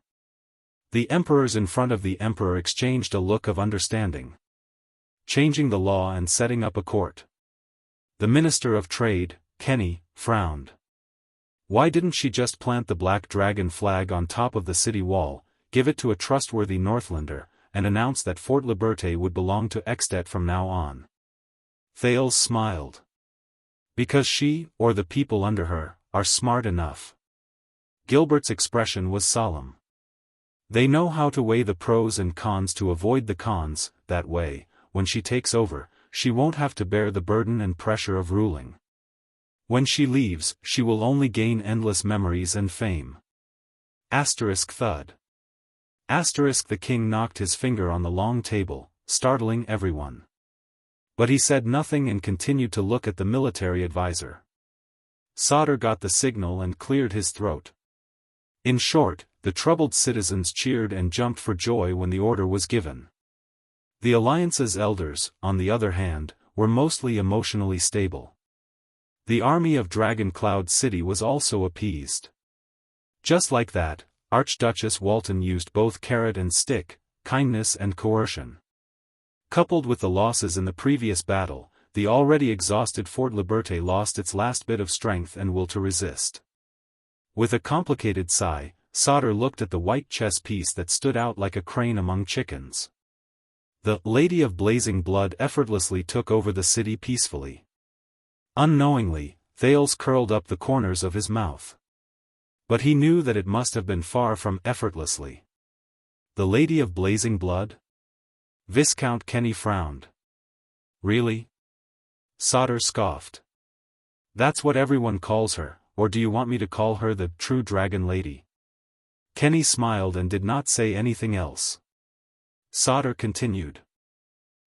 The emperors in front of the emperor exchanged a look of understanding. Changing the law and setting up a court. The Minister of Trade, Kenny, frowned. Why didn't she just plant the Black Dragon flag on top of the city wall, give it to a trustworthy Northlander, and announce that Fort Liberté would belong to Extet from now on? Thales smiled. Because she, or the people under her, are smart enough. Gilbert's expression was solemn. They know how to weigh the pros and cons to avoid the cons. That way, when she takes over, she won't have to bear the burden and pressure of ruling. When she leaves, she will only gain endless memories and fame. Thud. The king knocked his finger on the long table, startling everyone. But he said nothing and continued to look at the military advisor. Sauter got the signal and cleared his throat. In short, the troubled citizens cheered and jumped for joy when the order was given. The Alliance's elders, on the other hand, were mostly emotionally stable. The army of Dragon Cloud City was also appeased. Just like that, Archduchess Walton used both carrot and stick, kindness and coercion. Coupled with the losses in the previous battle, the already exhausted Fort Liberté lost its last bit of strength and will to resist. With a complicated sigh, Sauter looked at the white chess piece that stood out like a crane among chickens. The Lady of Blazing Blood effortlessly took over the city peacefully. Unknowingly, Thales curled up the corners of his mouth. But he knew that it must have been far from effortlessly. The Lady of Blazing Blood? Viscount Kenny frowned. Really? Sauter scoffed. That's what everyone calls her, or do you want me to call her the true Dragon Lady? Kenny smiled and did not say anything else. Sauter continued.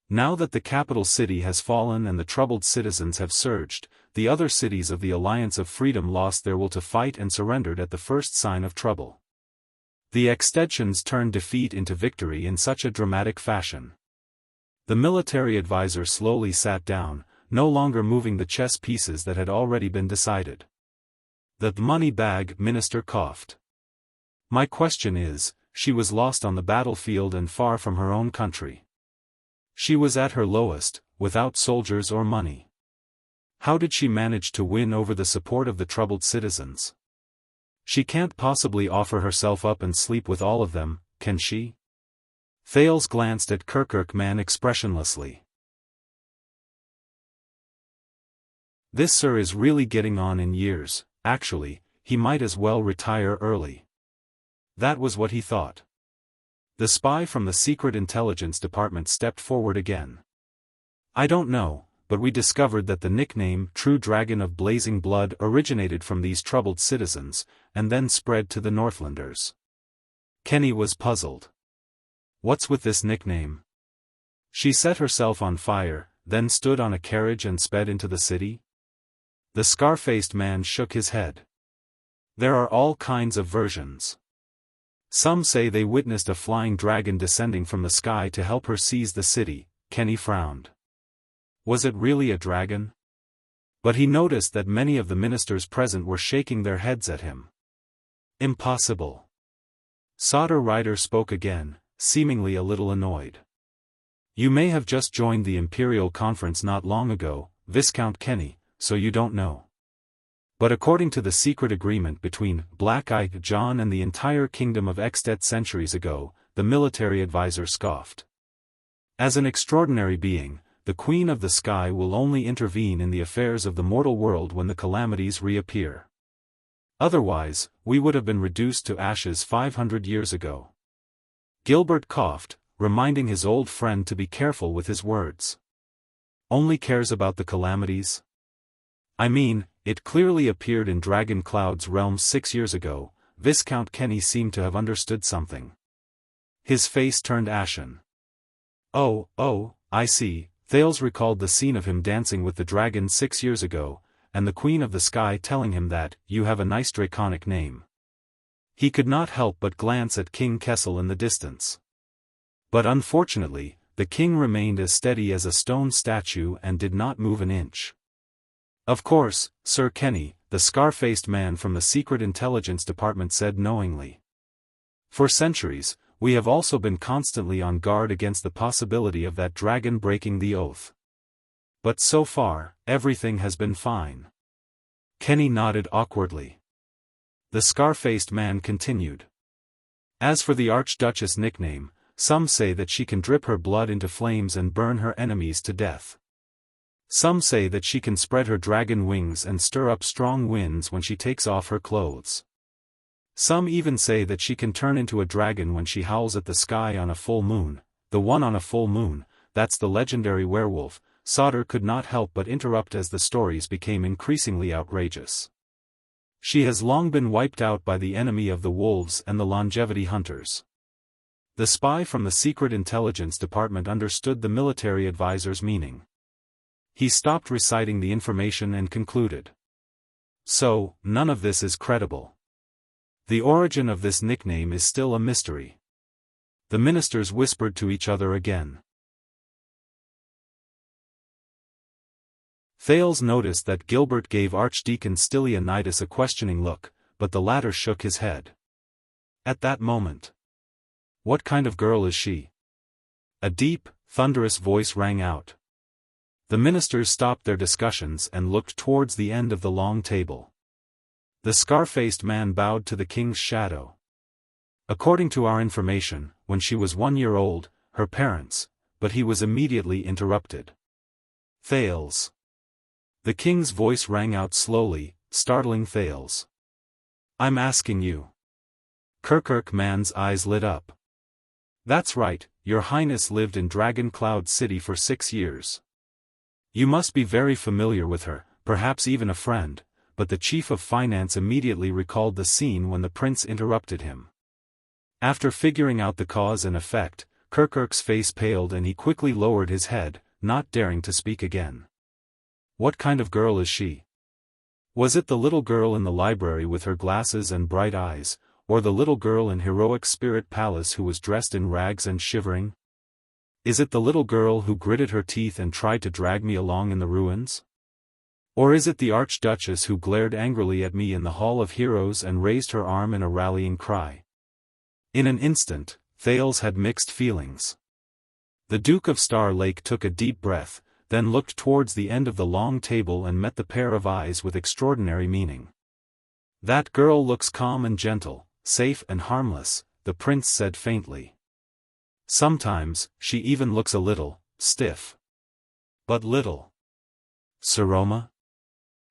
Now that the capital city has fallen and the troubled citizens have surged, the other cities of the Alliance of Freedom lost their will to fight and surrendered at the first sign of trouble. The extensions turned defeat into victory in such a dramatic fashion. The military advisor slowly sat down, no longer moving the chess pieces that had already been decided. "The money bag," Minister coughed. "My question is, she was lost on the battlefield and far from her own country. She was at her lowest, without soldiers or money. How did she manage to win over the support of the troubled citizens? She can't possibly offer herself up and sleep with all of them, can she?" Thales glanced at Kirkman expressionlessly. "This sir is really getting on in years. Actually, he might as well retire early." That was what he thought. The spy from the Secret Intelligence Department stepped forward again. "I don't know, but we discovered that the nickname True Dragon of Blazing Blood originated from these troubled citizens, and then spread to the Northlanders." Kenny was puzzled. "What's with this nickname?" "She set herself on fire, then stood on a carriage and sped into the city?" The scar-faced man shook his head. "There are all kinds of versions. Some say they witnessed a flying dragon descending from the sky to help her seize the city." Kenny frowned. Was it really a dragon? But he noticed that many of the ministers present were shaking their heads at him. "Impossible." Sauter Rider spoke again, seemingly a little annoyed. "You may have just joined the Imperial Conference not long ago, Viscount Kenny, so you don't know. But according to the secret agreement between Black-Eye John and the entire Kingdom of Extet centuries ago," the military advisor scoffed. "As an extraordinary being, the Queen of the Sky will only intervene in the affairs of the mortal world when the calamities reappear. Otherwise, we would have been reduced to ashes 500 years ago." Gilbert coughed, reminding his old friend to be careful with his words. "Only cares about the calamities? I mean, it clearly appeared in Dragon Cloud's realm 6 years ago." Viscount Kenny seemed to have understood something. His face turned ashen. Oh, I see." Thales recalled the scene of him dancing with the dragon 6 years ago, and the Queen of the Sky telling him that, "You have a nice draconic name." He could not help but glance at King Kessel in the distance. But unfortunately, the king remained as steady as a stone statue and did not move an inch. "Of course, Sir Kenny," the scar-faced man from the Secret Intelligence Department said knowingly. "For centuries, we have also been constantly on guard against the possibility of that dragon breaking the oath. But so far, everything has been fine." Kenny nodded awkwardly. The scar-faced man continued. "As for the Archduchess nickname, some say that she can drip her blood into flames and burn her enemies to death. Some say that she can spread her dragon wings and stir up strong winds when she takes off her clothes. Some even say that she can turn into a dragon when she howls at the sky on a full moon." "The one on a full moon, that's the legendary werewolf," Sauter could not help but interrupt as the stories became increasingly outrageous. "She has long been wiped out by the enemy of the wolves and the longevity hunters." The spy from the Secret Intelligence Department understood the military advisor's meaning. He stopped reciting the information and concluded. "So, none of this is credible. The origin of this nickname is still a mystery." The ministers whispered to each other again. Thales noticed that Gilbert gave Archdeacon Stylianides a questioning look, but the latter shook his head. At that moment. "What kind of girl is she?" A deep, thunderous voice rang out. The ministers stopped their discussions and looked towards the end of the long table. The scar-faced man bowed to the king's shadow. "According to our information, when she was 1 year old, her parents," but he was immediately interrupted. "Thales." The king's voice rang out slowly, startling Thales. "I'm asking you." Kirkman's eyes lit up. "That's right, Your Highness lived in Dragon Cloud City for 6 years. You must be very familiar with her, perhaps even a friend," but the chief of finance immediately recalled the scene when the prince interrupted him. After figuring out the cause and effect, Kirk's face paled and he quickly lowered his head, not daring to speak again. "What kind of girl is she? Was it the little girl in the library with her glasses and bright eyes, or the little girl in heroic spirit palace who was dressed in rags and shivering? Is it the little girl who gritted her teeth and tried to drag me along in the ruins? Or is it the Archduchess who glared angrily at me in the Hall of Heroes and raised her arm in a rallying cry? In an instant, Thales had mixed feelings. The Duke of Star Lake took a deep breath, then looked towards the end of the long table and met the pair of eyes with extraordinary meaning. "That girl looks calm and gentle, safe and harmless," the prince said faintly. "Sometimes, she even looks a little stiff." "But little Saroma?"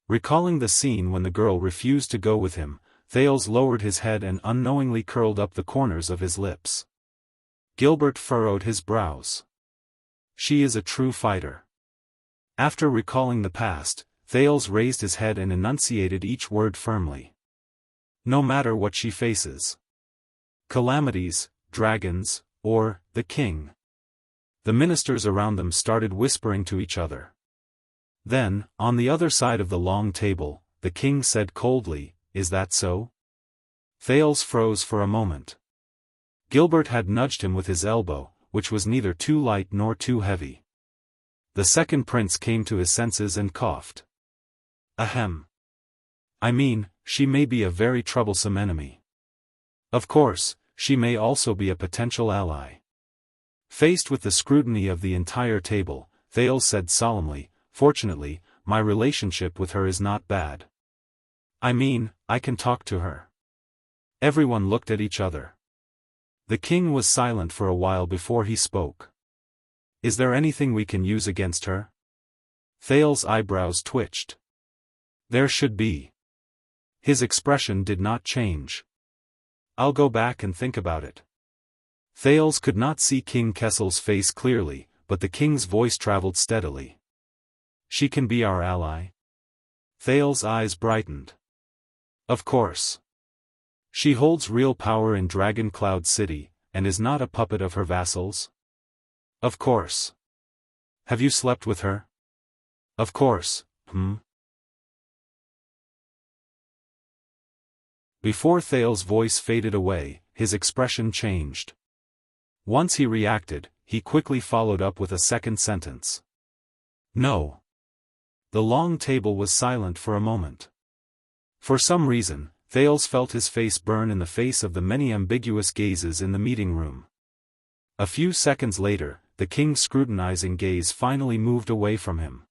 Recalling the scene when the girl refused to go with him, Thales lowered his head and unknowingly curled up the corners of his lips. Gilbert furrowed his brows. "She is a true fighter." After recalling the past, Thales raised his head and enunciated each word firmly. "No matter what she faces. Calamities, dragons, or the king." The ministers around them started whispering to each other. Then, on the other side of the long table, the king said coldly, "Is that so?" Thales froze for a moment. Gilbert had nudged him with his elbow, which was neither too light nor too heavy. The second prince came to his senses and coughed. "Ahem. I mean, she may be a very troublesome enemy. Of course, she may also be a potential ally." Faced with the scrutiny of the entire table, Thales said solemnly, "Fortunately, my relationship with her is not bad. I mean, I can talk to her." Everyone looked at each other. The king was silent for a while before he spoke. "Is there anything we can use against her?" Thales' eyebrows twitched. "There should be." His expression did not change. "I'll go back and think about it." Thales could not see King Kessel's face clearly, but the king's voice traveled steadily. "She can be our ally?" Thales' eyes brightened. "Of course. She holds real power in Dragon Cloud City, and is not a puppet of her vassals?" "Of course." "Have you slept with her?" "Of course." Before Thales' voice faded away, his expression changed. Once he reacted, he quickly followed up with a second sentence. "No." The long table was silent for a moment. For some reason, Thales felt his face burn in the face of the many ambiguous gazes in the meeting room. A few seconds later, the king's scrutinizing gaze finally moved away from him.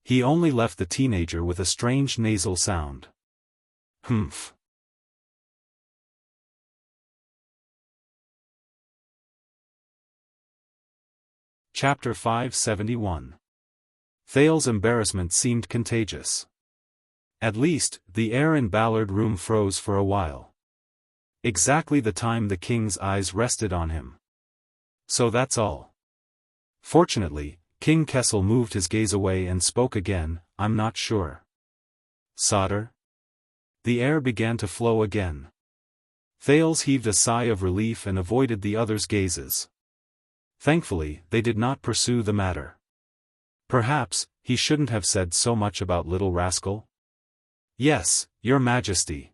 He only left the teenager with a strange nasal sound. "Humph." Chapter 571. Thales' embarrassment seemed contagious. At least, the air in Ballard Room froze for a while. Exactly the time the king's eyes rested on him. "So that's all." Fortunately, King Kessel moved his gaze away and spoke again, "I'm not sure." "Solder?" The air began to flow again. Thales heaved a sigh of relief and avoided the others' gazes. Thankfully, they did not pursue the matter. Perhaps, he shouldn't have said so much about Little Rascal? "Yes, Your Majesty."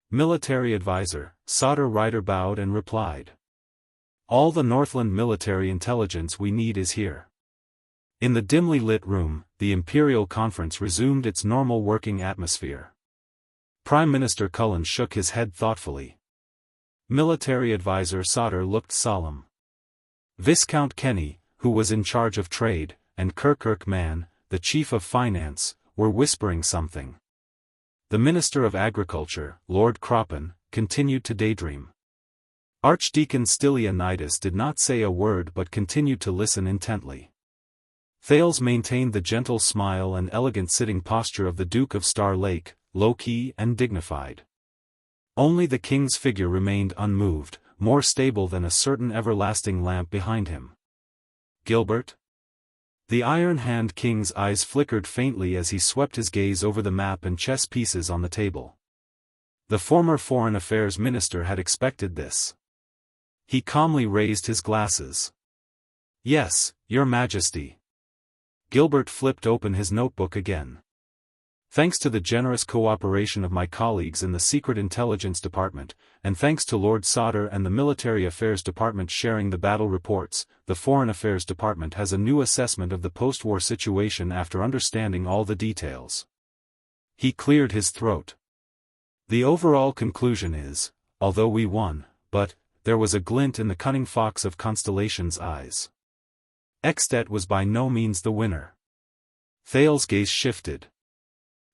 Military advisor, Solder Rider bowed and replied. "All the Northland military intelligence we need is here." In the dimly lit room, the Imperial Conference resumed its normal working atmosphere. Prime Minister Cullen shook his head thoughtfully. Military advisor Solder looked solemn. Viscount Kenny, who was in charge of trade, and Kirkirk Man, the chief of finance, were whispering something. The Minister of Agriculture, Lord Croppen, continued to daydream. Archdeacon Stylianides did not say a word but continued to listen intently. Thales maintained the gentle smile and elegant sitting posture of the Duke of Star Lake, low-key and dignified. Only the king's figure remained unmoved, more stable than a certain everlasting lamp behind him. "Gilbert?" The Iron Hand King's eyes flickered faintly as he swept his gaze over the map and chess pieces on the table. The former Foreign Affairs Minister had expected this. He calmly raised his glasses. "Yes, Your Majesty." Gilbert flipped open his notebook again. Thanks to the generous cooperation of my colleagues in the Secret Intelligence Department, and thanks to Lord Sauter and the Military Affairs Department sharing the battle reports, the Foreign Affairs Department has a new assessment of the post-war situation after understanding all the details. He cleared his throat. The overall conclusion is, although we won, but, there was a glint in the cunning fox of Constellation's eyes. Extet was by no means the winner. Thales's gaze shifted.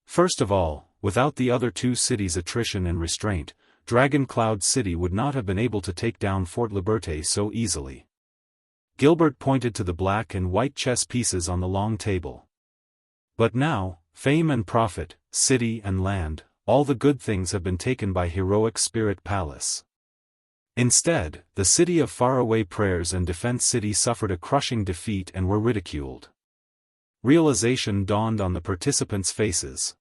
First of all, without the other two cities' attrition and restraint, Dragon Cloud City would not have been able to take down Fort Liberté so easily. Gilbert pointed to the black and white chess pieces on the long table. But now, fame and profit, city and land, all the good things have been taken by heroic Spirit Palace. Instead, the city of Faraway Prayers and Defense City suffered a crushing defeat and were ridiculed. Realization dawned on the participants' faces.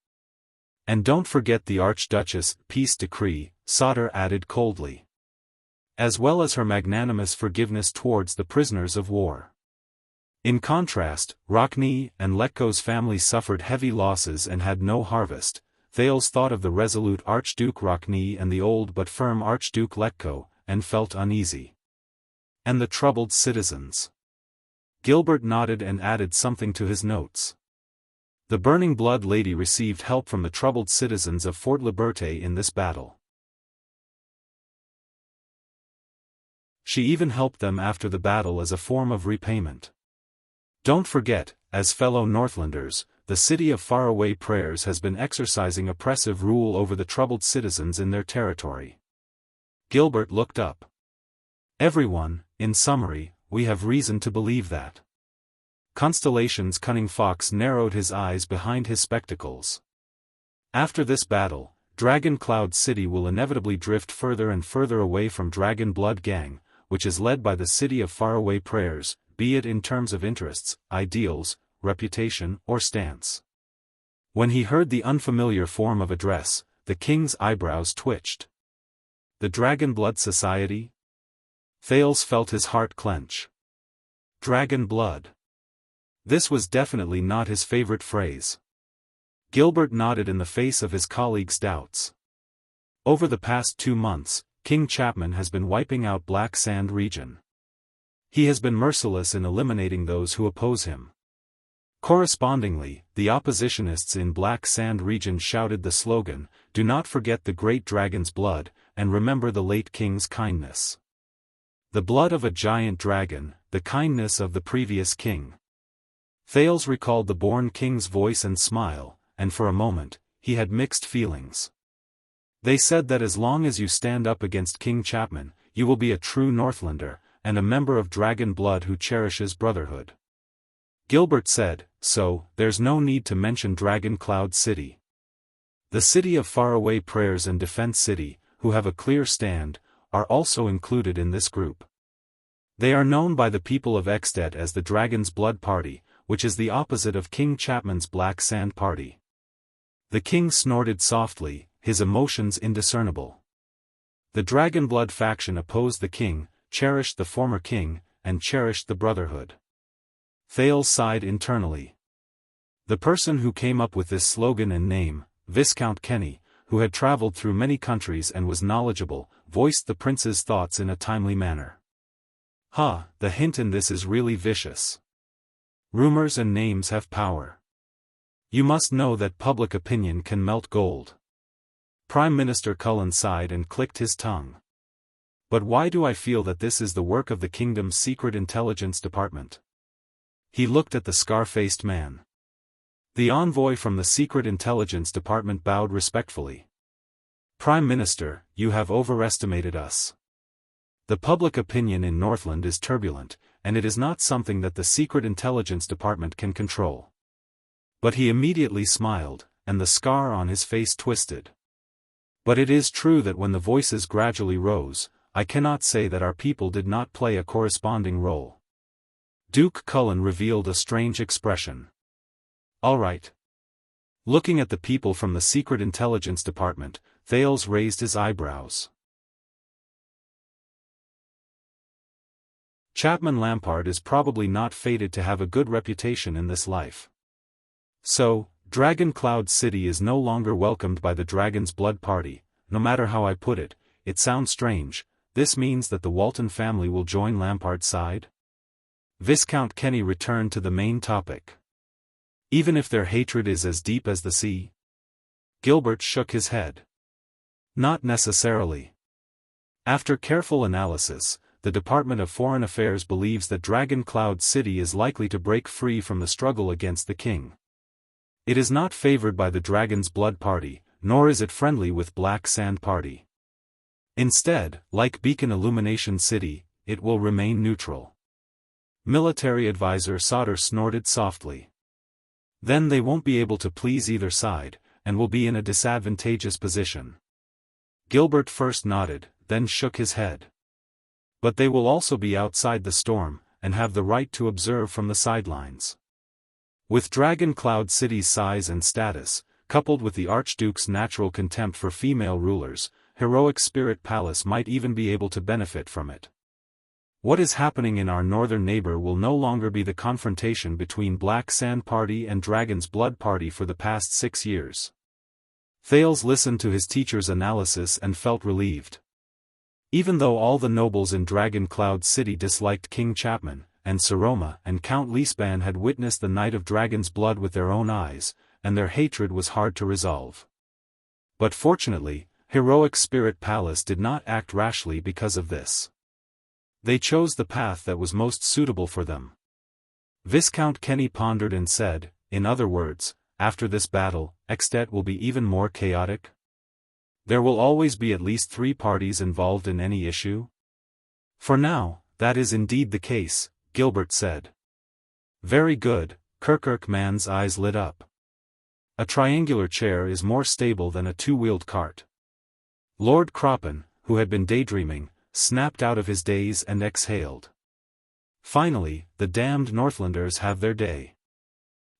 And don't forget the Archduchess' peace decree, Sauter added coldly. As well as her magnanimous forgiveness towards the prisoners of war. In contrast, Rockne and Letko's families suffered heavy losses and had no harvest. Thales thought of the resolute Archduke Rockne and the old but firm Archduke Letko, and felt uneasy. And the troubled citizens. Gilbert nodded and added something to his notes. The Burning Blood Lady received help from the troubled citizens of Fort Liberté in this battle. She even helped them after the battle as a form of repayment. Don't forget, as fellow Northlanders, the city of Faraway Prayers has been exercising oppressive rule over the troubled citizens in their territory. Gilbert looked up. Everyone, in summary, we have reason to believe that. Constellation's cunning fox narrowed his eyes behind his spectacles. After this battle, Dragon Cloud City will inevitably drift further and further away from Dragon Blood Gang, which is led by the city of Faraway Prayers, be it in terms of interests, ideals, reputation, or stance. When he heard the unfamiliar form of address, the king's eyebrows twitched. The Dragon Blood Society? Thales felt his heart clench. Dragon Blood. This was definitely not his favorite phrase. Gilbert nodded in the face of his colleague's doubts. Over the past 2 months, King Chapman has been wiping out Black Sand region. He has been merciless in eliminating those who oppose him. Correspondingly, the oppositionists in Black Sand region shouted the slogan, "Do not forget the great dragon's blood, and remember the late king's kindness." The blood of a giant dragon, the kindness of the previous king. Thales recalled the born king's voice and smile, and for a moment, he had mixed feelings. They said that as long as you stand up against King Chapman, you will be a true Northlander, and a member of Dragon Blood who cherishes brotherhood. Gilbert said, so, there's no need to mention Dragon Cloud City. The city of Faraway Prayers and Defense City, who have a clear stand, are also included in this group. They are known by the people of Extet as the Dragon's Blood Party, which is the opposite of King Chapman's Black Sand Party. The king snorted softly, his emotions indiscernible. The Dragon Blood faction opposed the king, cherished the former king, and cherished the brotherhood. Thales sighed internally. The person who came up with this slogan and name, Viscount Kenny, who had traveled through many countries and was knowledgeable, voiced the prince's thoughts in a timely manner. The hint in this is really vicious. Rumors and names have power. You must know that public opinion can melt gold. Prime Minister Cullen sighed and clicked his tongue. But why do I feel that this is the work of the kingdom's secret intelligence department? He looked at the scar-faced man. The envoy from the secret intelligence department bowed respectfully. Prime Minister, you have overestimated us. The public opinion in Northland is turbulent, and it is not something that the secret intelligence department can control. But he immediately smiled, and the scar on his face twisted. But it is true that when the voices gradually rose, I cannot say that our people did not play a corresponding role. Duke Cullen revealed a strange expression. All right. Looking at the people from the secret intelligence department, Thales raised his eyebrows. Chapman Lampard is probably not fated to have a good reputation in this life. So, Dragon Cloud City is no longer welcomed by the Dragon's Blood Party. No matter how I put it, it sounds strange. This means that the Walton family will join Lampart's side? Viscount Kenny returned to the main topic. Even if their hatred is as deep as the sea? Gilbert shook his head. Not necessarily. After careful analysis, the Department of Foreign Affairs believes that Dragon Cloud City is likely to break free from the struggle against the king. It is not favored by the Dragon's Blood Party, nor is it friendly with Black Sand Party. Instead, like Beacon Illumination City, it will remain neutral. Military advisor Sauter snorted softly. Then they won't be able to please either side, and will be in a disadvantageous position. Gilbert first nodded, then shook his head. But they will also be outside the storm, and have the right to observe from the sidelines. With Dragon Cloud City's size and status, coupled with the Archduke's natural contempt for female rulers, Heroic Spirit Palace might even be able to benefit from it. What is happening in our northern neighbor will no longer be the confrontation between Black Sand Party and Dragon's Blood Party for the past 6 years. Thales listened to his teacher's analysis and felt relieved. Even though all the nobles in Dragon Cloud City disliked King Chapman, and Saroma and Count Leespan had witnessed the night of Dragon's blood with their own eyes, and their hatred was hard to resolve. But fortunately, Heroic Spirit Palace did not act rashly because of this. They chose the path that was most suitable for them. Viscount Kenny pondered and said, in other words, after this battle, Extet will be even more chaotic? There will always be at least 3 parties involved in any issue? For now, that is indeed the case, Gilbert said. Very good, Kirkirkman's eyes lit up. A triangular chair is more stable than a 2-wheeled cart. Lord Croppen, who had been daydreaming, snapped out of his daze and exhaled. Finally, the damned Northlanders have their day.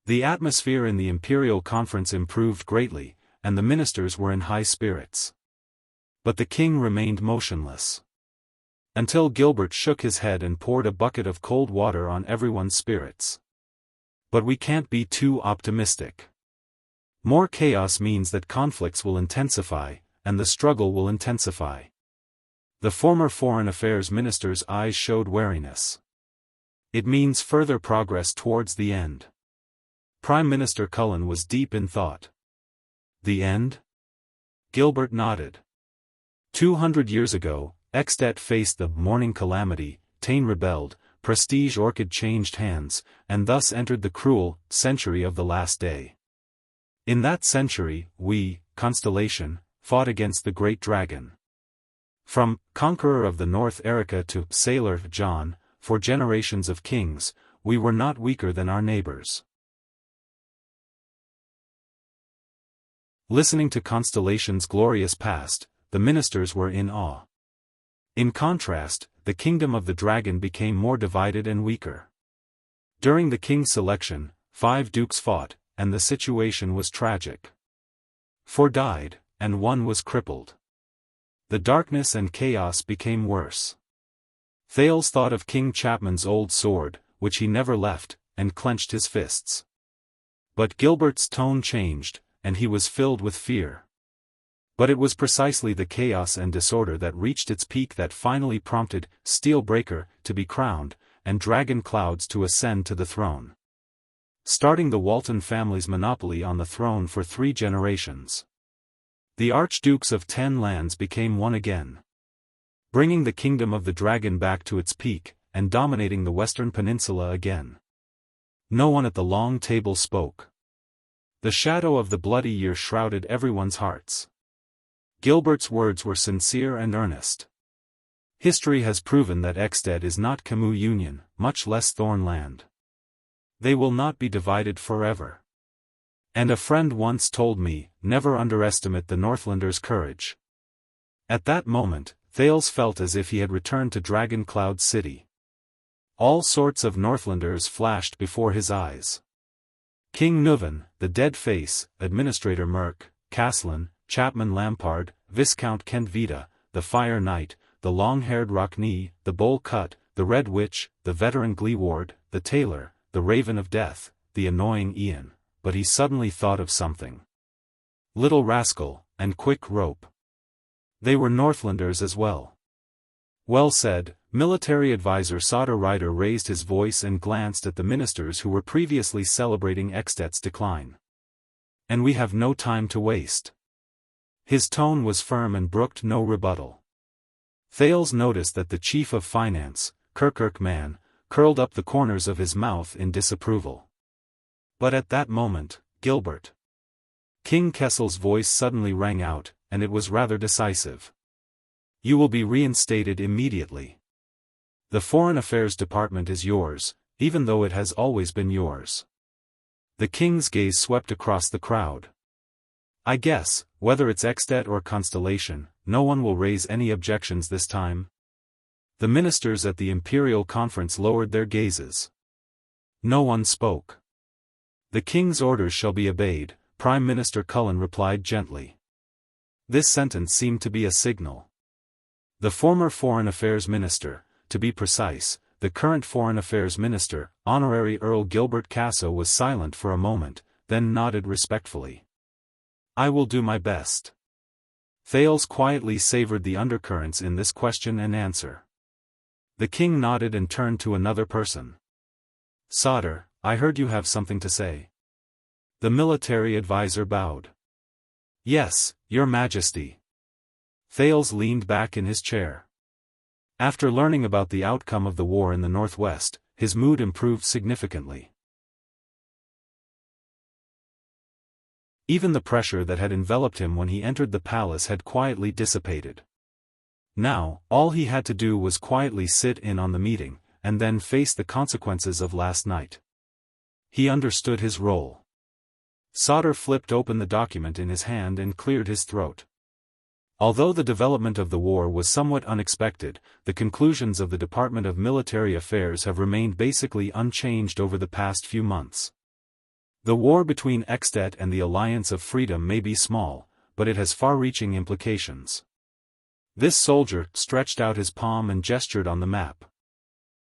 The atmosphere in the Imperial Conference improved greatly, and the ministers were in high spirits. But the king remained motionless. Until Gilbert shook his head and poured a bucket of cold water on everyone's spirits. But we can't be too optimistic. More chaos means that conflicts will intensify, and the struggle will intensify. The former Foreign Affairs minister's eyes showed wariness. It means further progress towards the end. Prime Minister Cullen was deep in thought. The end? Gilbert nodded. 200 years ago, Extet faced the morning calamity, Tain rebelled, Prestige Orchid changed hands, and thus entered the cruel century of the last day. In that century, we, Constellation, fought against the Great Dragon. From Conqueror of the North Erica to Sailor John, for generations of kings, we were not weaker than our neighbors. Listening to Constellation's glorious past, the ministers were in awe. In contrast, the kingdom of the dragon became more divided and weaker. During the king's selection, 5 dukes fought, and the situation was tragic. 4 died, and 1 was crippled. The darkness and chaos became worse. Thales thought of King Chapman's old sword, which he never left, and clenched his fists. But Gilbert's tone changed, and he was filled with fear. But it was precisely the chaos and disorder that reached its peak that finally prompted Steelbreaker to be crowned, and Dragon Clouds to ascend to the throne. Starting the Walton family's monopoly on the throne for 3 generations. The Archdukes of 10 lands became one again. Bringing the kingdom of the dragon back to its peak, and dominating the western peninsula again. No one at the long table spoke. The shadow of the bloody year shrouded everyone's hearts. Gilbert's words were sincere and earnest. History has proven that Exted is not Camus Union, much less Thornland. They will not be divided forever. And a friend once told me, never underestimate the Northlanders' courage. At that moment, Thales felt as if he had returned to Dragon Cloud City. All sorts of Northlanders flashed before his eyes. King Nuvan, the Dead Face, Administrator Merk, Caslin, Chapman Lampard, Viscount Kentvita, the Fire Knight, the long-haired Rockney, the Bowl Cut, the Red Witch, the veteran Gleeward, the Tailor, the Raven of Death, the annoying Ian, but he suddenly thought of something. Little rascal, and quick rope. They were Northlanders as well. Well said, military advisor Sada Ryder raised his voice and glanced at the ministers who were previously celebrating Eksted's decline. And we have no time to waste. His tone was firm and brooked no rebuttal. Thales noticed that the chief of finance, Kirkirk man, curled up the corners of his mouth in disapproval. But at that moment, Gilbert. King Kessel's voice suddenly rang out, and it was rather decisive. You will be reinstated immediately. The Foreign Affairs Department is yours, even though it has always been yours. The king's gaze swept across the crowd. I guess, whether it's Eksted or Constellation, no one will raise any objections this time. The ministers at the Imperial Conference lowered their gazes. No one spoke. The king's orders shall be obeyed, Prime Minister Cullen replied gently. This sentence seemed to be a signal. The former Foreign Affairs Minister, to be precise, the current Foreign Affairs Minister, Honorary Earl Gilbert Casso was silent for a moment, then nodded respectfully. I will do my best. Thales quietly savored the undercurrents in this question and answer. The king nodded and turned to another person. Sodder, I heard you have something to say. The military advisor bowed. Yes, Your Majesty. Thales leaned back in his chair. After learning about the outcome of the war in the Northwest, his mood improved significantly. Even the pressure that had enveloped him when he entered the palace had quietly dissipated. Now, all he had to do was quietly sit in on the meeting, and then face the consequences of last night. He understood his role. Sodder flipped open the document in his hand and cleared his throat. Although the development of the war was somewhat unexpected, the conclusions of the Department of Military Affairs have remained basically unchanged over the past few months. The war between Eksted and the Alliance of Freedom may be small, but it has far-reaching implications. This soldier stretched out his palm and gestured on the map.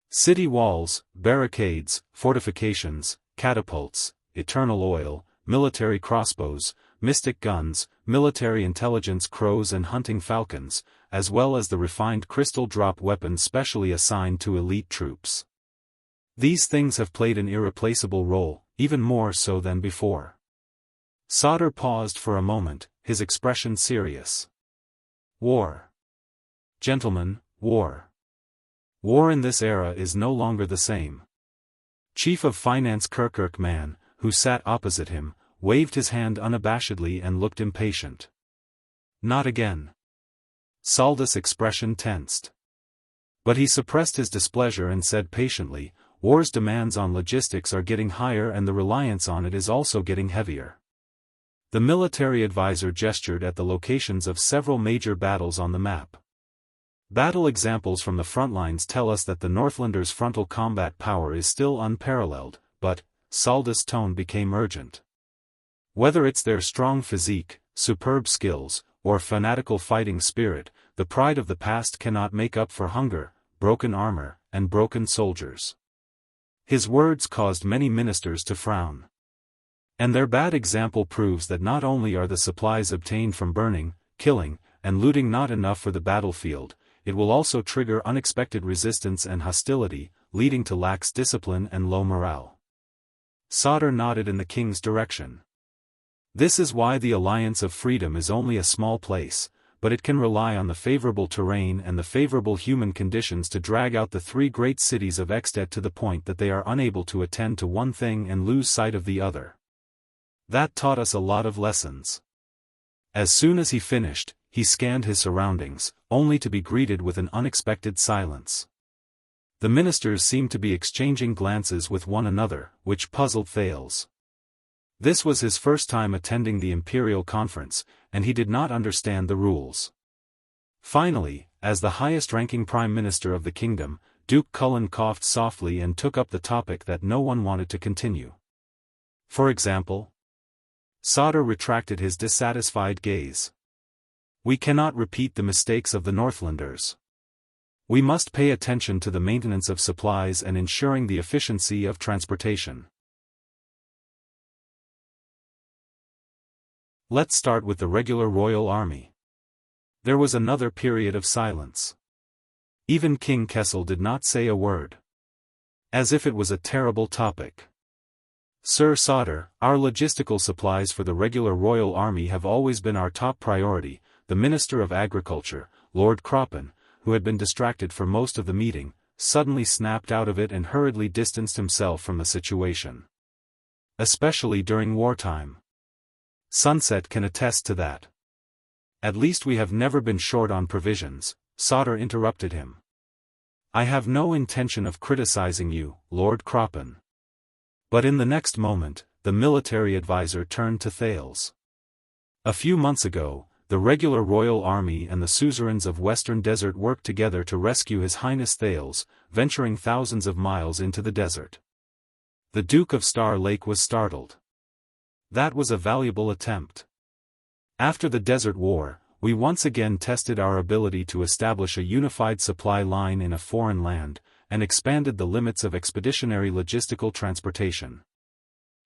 City walls, barricades, fortifications, catapults, eternal oil, military crossbows, mystic guns, military intelligence crows and hunting falcons, as well as the refined crystal drop weapons specially assigned to elite troops. These things have played an irreplaceable role, even more so than before. Sodder paused for a moment, his expression serious. War. Gentlemen, war. War in this era is no longer the same. Chief of Finance Kirkirk man, who sat opposite him, waved his hand unabashedly and looked impatient. Not again. Saldus' expression tensed. But he suppressed his displeasure and said patiently, war's demands on logistics are getting higher and the reliance on it is also getting heavier. The military advisor gestured at the locations of several major battles on the map. Battle examples from the front lines tell us that the Northlanders' frontal combat power is still unparalleled, but, Saldus' tone became urgent. Whether it's their strong physique, superb skills, or fanatical fighting spirit, the pride of the past cannot make up for hunger, broken armor, and broken soldiers. His words caused many ministers to frown. And their bad example proves that not only are the supplies obtained from burning, killing, and looting not enough for the battlefield, it will also trigger unexpected resistance and hostility, leading to lax discipline and low morale. Sodder nodded in the king's direction. This is why the Alliance of Freedom is only a small place, but it can rely on the favorable terrain and the favorable human conditions to drag out the three great cities of Eksted to the point that they are unable to attend to one thing and lose sight of the other. That taught us a lot of lessons. As soon as he finished, he scanned his surroundings, only to be greeted with an unexpected silence. The ministers seemed to be exchanging glances with one another, which puzzled Thales. This was his first time attending the Imperial Conference, and he did not understand the rules. Finally, as the highest-ranking Prime Minister of the kingdom, Duke Cullen coughed softly and took up the topic that no one wanted to continue. For example? Sodder retracted his dissatisfied gaze. We cannot repeat the mistakes of the Northlanders. We must pay attention to the maintenance of supplies and ensuring the efficiency of transportation. Let's start with the regular royal army. There was another period of silence. Even King Kessel did not say a word. As if it was a terrible topic. Sir Sauter, our logistical supplies for the regular royal army have always been our top priority. The Minister of Agriculture, Lord Croppen, who had been distracted for most of the meeting, suddenly snapped out of it and hurriedly distanced himself from the situation. Especially during wartime. Sunset can attest to that. At least we have never been short on provisions, Sauter interrupted him. I have no intention of criticizing you, Lord Croppen. But in the next moment, the military advisor turned to Thales. A few months ago, the regular royal army and the suzerains of Western Desert worked together to rescue His Highness Thales, venturing thousands of miles into the desert. The Duke of Star Lake was startled. That was a valuable attempt. After the Desert War, we once again tested our ability to establish a unified supply line in a foreign land, and expanded the limits of expeditionary logistical transportation.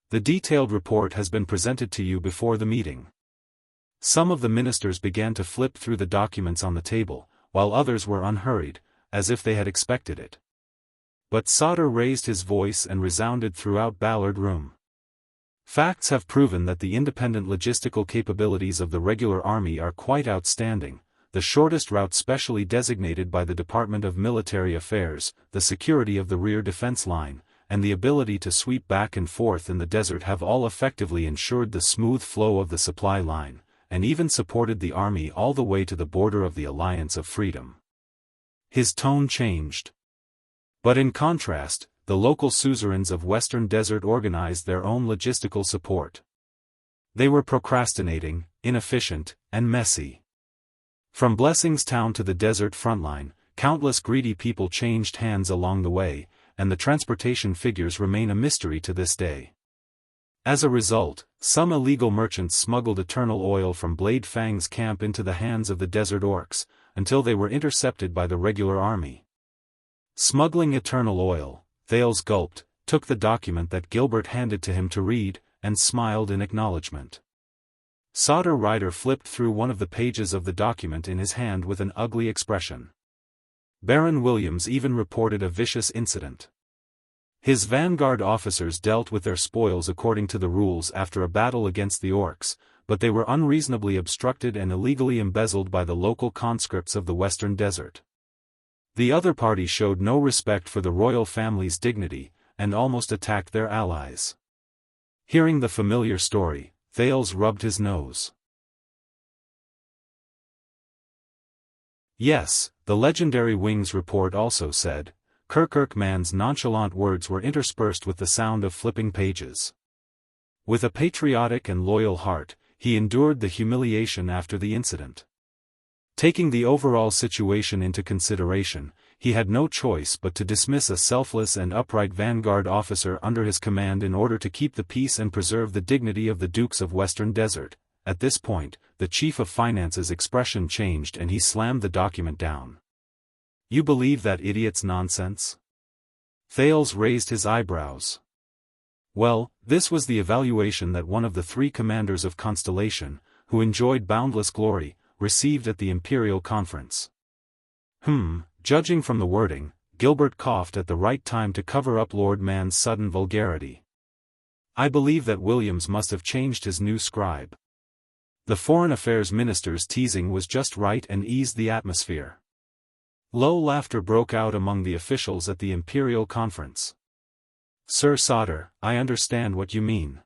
The detailed report has been presented to you before the meeting. Some of the ministers began to flip through the documents on the table, while others were unhurried, as if they had expected it. But Sauter raised his voice and resounded throughout Ballard Room. Facts have proven that the independent logistical capabilities of the regular army are quite outstanding. The shortest route specially designated by the Department of Military Affairs, the security of the rear defense line, and the ability to sweep back and forth in the desert have all effectively ensured the smooth flow of the supply line, and even supported the army all the way to the border of the Alliance of Freedom. His tone changed. But in contrast, the local suzerains of Western Desert organized their own logistical support. They were procrastinating, inefficient, and messy. From Blessings Town to the desert frontline, countless greedy people changed hands along the way, and the transportation figures remain a mystery to this day. As a result, some illegal merchants smuggled eternal oil from Blade Fang's camp into the hands of the desert orcs, until they were intercepted by the regular army. Smuggling eternal oil, Thales gulped, took the document that Gilbert handed to him to read, and smiled in acknowledgement. Sauter Ryder flipped through one of the pages of the document in his hand with an ugly expression. Baron Williams even reported a vicious incident. His vanguard officers dealt with their spoils according to the rules after a battle against the orcs, but they were unreasonably obstructed and illegally embezzled by the local conscripts of the Western Desert. The other party showed no respect for the royal family's dignity, and almost attacked their allies. Hearing the familiar story, Thales rubbed his nose. Yes, the legendary Wings report also said. Kirkman's nonchalant words were interspersed with the sound of flipping pages. With a patriotic and loyal heart, he endured the humiliation after the incident. Taking the overall situation into consideration, he had no choice but to dismiss a selfless and upright vanguard officer under his command in order to keep the peace and preserve the dignity of the Dukes of Western Desert. At this point, the Chief of Finance's expression changed and he slammed the document down. You believe that idiot's nonsense? Thales raised his eyebrows. Well, this was the evaluation that one of the three commanders of Constellation, who enjoyed boundless glory, received at the Imperial Conference. Judging from the wording, Gilbert coughed at the right time to cover up Lord Man's sudden vulgarity. I believe that Williams must have changed his new scribe. The Foreign Affairs Minister's teasing was just right and eased the atmosphere. Low laughter broke out among the officials at the Imperial Conference. Sir Sauter, I understand what you mean.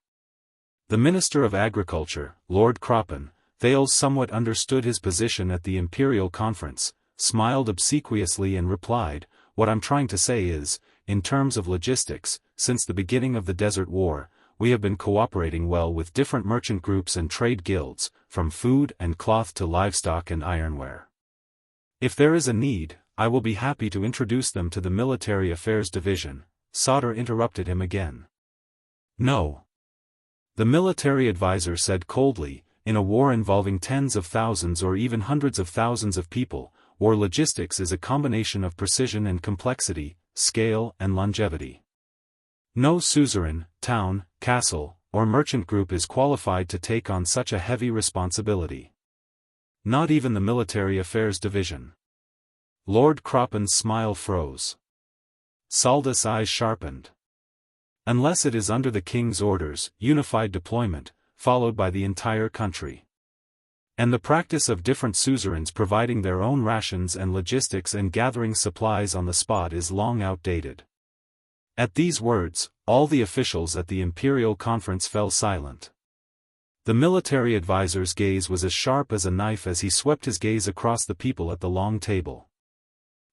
The Minister of Agriculture, Lord Croppen, Thales somewhat understood his position at the Imperial Conference, smiled obsequiously and replied, what I'm trying to say is, in terms of logistics, since the beginning of the Desert War, we have been cooperating well with different merchant groups and trade guilds, from food and cloth to livestock and ironware. If there is a need, I will be happy to introduce them to the Military Affairs Division. Sauter interrupted him again. No. The military advisor said coldly, in a war involving tens of thousands or even hundreds of thousands of people, war logistics is a combination of precision and complexity, scale and longevity. No suzerain, town, castle, or merchant group is qualified to take on such a heavy responsibility. Not even the Military Affairs Division. Lord Croppen's smile froze. Saldus' eyes sharpened. Unless it is under the king's orders, unified deployment, followed by the entire country. And the practice of different suzerains providing their own rations and logistics and gathering supplies on the spot is long outdated. At these words, all the officials at the Imperial Conference fell silent. The military advisor's gaze was as sharp as a knife as he swept his gaze across the people at the long table.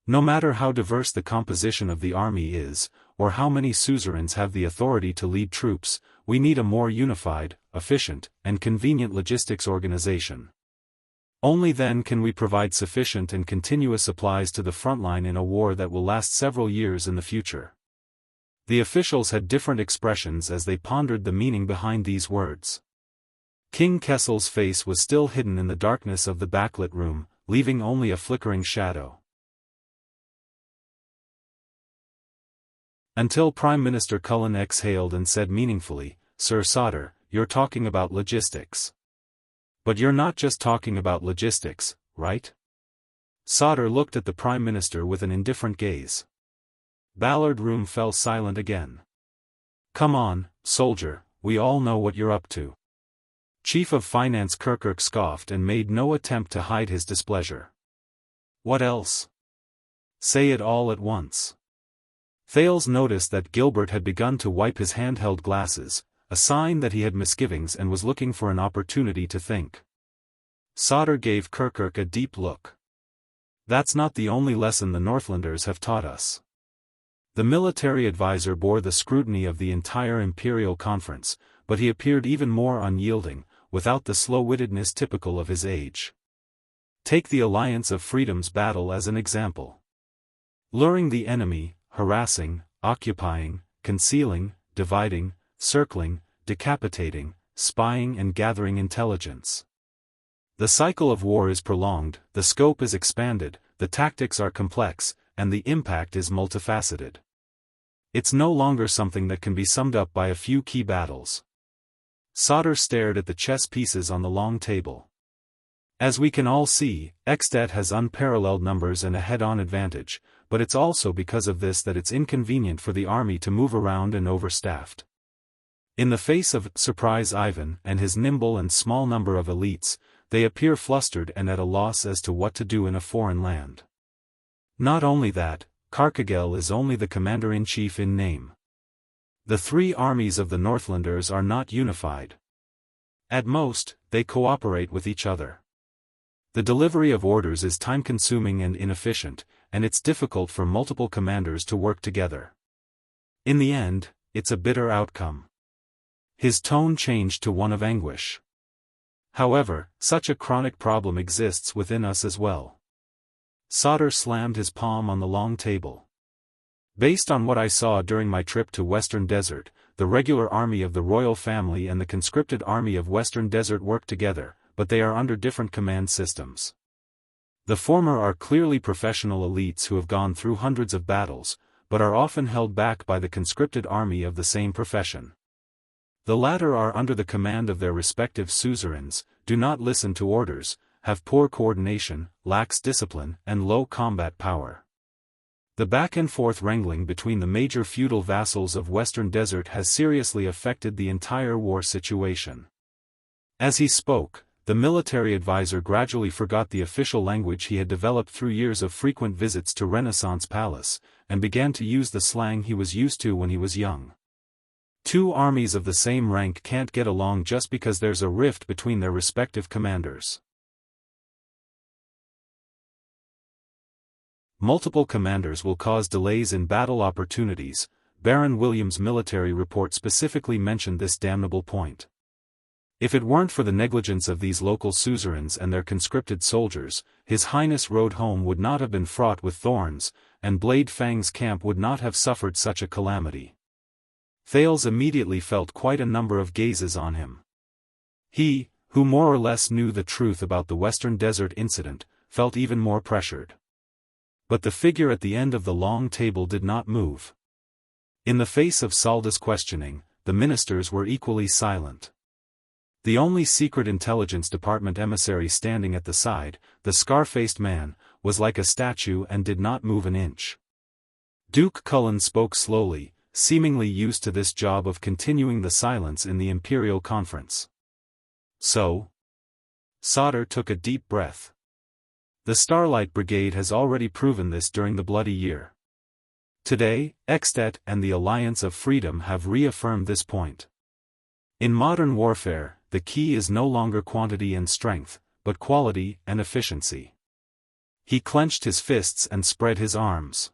No matter how diverse the composition of the army is, or how many suzerains have the authority to lead troops, we need a more unified, efficient, and convenient logistics organization. Only then can we provide sufficient and continuous supplies to the front line in a war that will last several years in the future. The officials had different expressions as they pondered the meaning behind these words. King Kessel's face was still hidden in the darkness of the backlit room, leaving only a flickering shadow. Until Prime Minister Cullen exhaled and said meaningfully, "Sir Sauter, you're talking about logistics. But you're not just talking about logistics, right?" Sauter looked at the Prime Minister with an indifferent gaze. Ballard Room fell silent again. "Come on, soldier, we all know what you're up to." Chief of Finance Kirkirk scoffed and made no attempt to hide his displeasure. "What else? Say it all at once." Thales noticed that Gilbert had begun to wipe his handheld glasses, a sign that he had misgivings and was looking for an opportunity to think. Sauter gave Kirkirk a deep look. "That's not the only lesson the Northlanders have taught us." The military advisor bore the scrutiny of the entire Imperial Conference, but he appeared even more unyielding, without the slow-wittedness typical of his age. Take the Alliance of Freedom's battle as an example. Luring the enemy, harassing, occupying, concealing, dividing, circling, decapitating, spying and gathering intelligence. The cycle of war is prolonged, the scope is expanded, the tactics are complex, and the impact is multifaceted. It's no longer something that can be summed up by a few key battles. Sauter stared at the chess pieces on the long table. As we can all see, Extet has unparalleled numbers and a head-on advantage, but it's also because of this that it's inconvenient for the army to move around and overstaffed. In the face of Surprise Ivan and his nimble and small number of elites, they appear flustered and at a loss as to what to do in a foreign land. Not only that, Karkagel is only the commander-in-chief in name. The three armies of the Northlanders are not unified. At most, they cooperate with each other. The delivery of orders is time-consuming and inefficient, and it's difficult for multiple commanders to work together. In the end, it's a bitter outcome. His tone changed to one of anguish. However, such a chronic problem exists within us as well. Sauter slammed his palm on the long table. Based on what I saw during my trip to Western Desert, the regular army of the royal family and the conscripted army of Western Desert work together, but they are under different command systems. The former are clearly professional elites who have gone through hundreds of battles, but are often held back by the conscripted army of the same profession. The latter are under the command of their respective suzerains, do not listen to orders, have poor coordination, lacks discipline, and low combat power. The back-and-forth wrangling between the major feudal vassals of Western Desert has seriously affected the entire war situation. As he spoke, the military advisor gradually forgot the official language he had developed through years of frequent visits to Renaissance Palace, and began to use the slang he was used to when he was young. Two armies of the same rank can't get along just because there's a rift between their respective commanders. Multiple commanders will cause delays in battle opportunities. Baron Williams' military report specifically mentioned this damnable point. If it weren't for the negligence of these local suzerains and their conscripted soldiers, His Highness Road home would not have been fraught with thorns, and Blade Fang's camp would not have suffered such a calamity. Thales immediately felt quite a number of gazes on him. He, who more or less knew the truth about the Western Desert incident, felt even more pressured. But the figure at the end of the long table did not move. In the face of Saldus' questioning, the ministers were equally silent. The only secret intelligence department emissary standing at the side, the scar-faced man, was like a statue and did not move an inch. Duke Cullen spoke slowly, seemingly used to this job of continuing the silence in the Imperial Conference. So? Sauter took a deep breath. The Starlight Brigade has already proven this during the Bloody Year. Today, Extet and the Alliance of Freedom have reaffirmed this point. In modern warfare, the key is no longer quantity and strength, but quality and efficiency. He clenched his fists and spread his arms.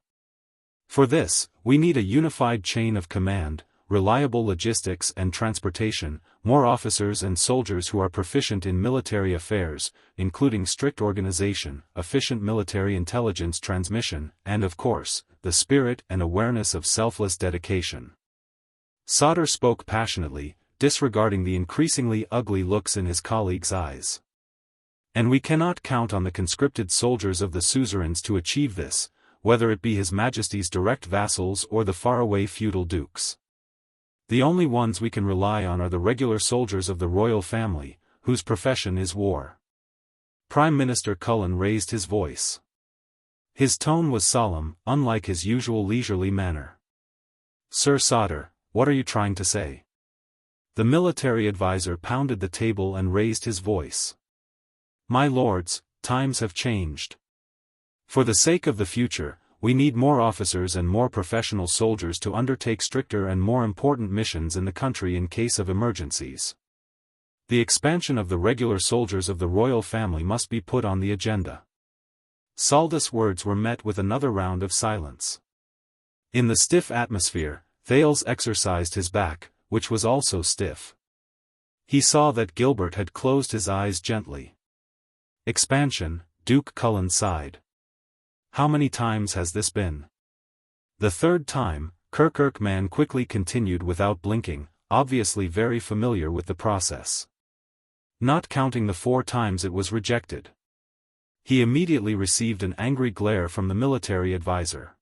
For this, we need a unified chain of command, reliable logistics and transportation, more officers and soldiers who are proficient in military affairs, including strict organization, efficient military intelligence transmission, and of course, the spirit and awareness of selfless dedication. Sauter spoke passionately, disregarding the increasingly ugly looks in his colleagues' eyes. And we cannot count on the conscripted soldiers of the suzerains to achieve this, whether it be His Majesty's direct vassals or the faraway feudal dukes. The only ones we can rely on are the regular soldiers of the royal family, whose profession is war. Prime Minister Cullen raised his voice. His tone was solemn, unlike his usual leisurely manner. Sir Sauter, what are you trying to say? The military advisor pounded the table and raised his voice. My lords, times have changed. For the sake of the future, we need more officers and more professional soldiers to undertake stricter and more important missions in the country in case of emergencies. The expansion of the regular soldiers of the royal family must be put on the agenda. Saldus' words were met with another round of silence. In the stiff atmosphere, Thales exercised his back, which was also stiff. He saw that Gilbert had closed his eyes gently. Expansion, Duke Cullen sighed. How many times has this been? The third time, Kirkuk man quickly continued without blinking, obviously very familiar with the process. Not counting the 4 times it was rejected. He immediately received an angry glare from the military advisor.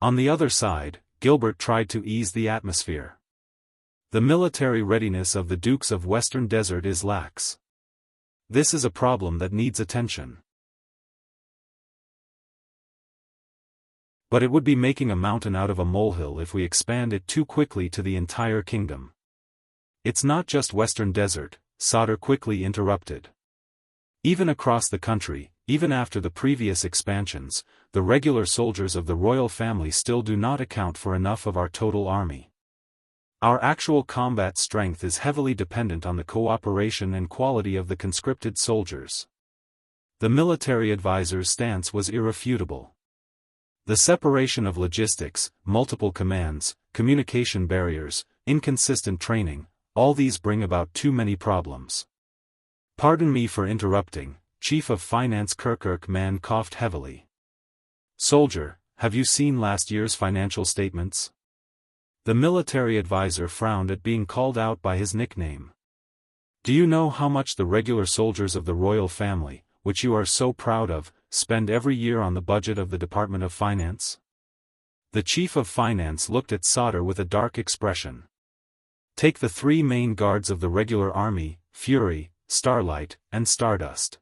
On the other side, Gilbert tried to ease the atmosphere. The military readiness of the Dukes of Western Desert is lax. This is a problem that needs attention. But it would be making a mountain out of a molehill if we expand it too quickly to the entire kingdom. It's not just Western Desert, Sauter quickly interrupted. Even across the country, even after the previous expansions, the regular soldiers of the royal family still do not account for enough of our total army. Our actual combat strength is heavily dependent on the cooperation and quality of the conscripted soldiers. The military advisor's stance was irrefutable. The separation of logistics, multiple commands, communication barriers, inconsistent training, all these bring about too many problems. Pardon me for interrupting, Chief of Finance Kirkuk man coughed heavily. Soldier, have you seen last year's financial statements? The military advisor frowned at being called out by his nickname. Do you know how much the regular soldiers of the royal family, which you are so proud of, spend every year on the budget of the Department of Finance? The Chief of Finance looked at Sauter with a dark expression. Take the 3 main guards of the regular army, Fury, Starlight, and Stardust.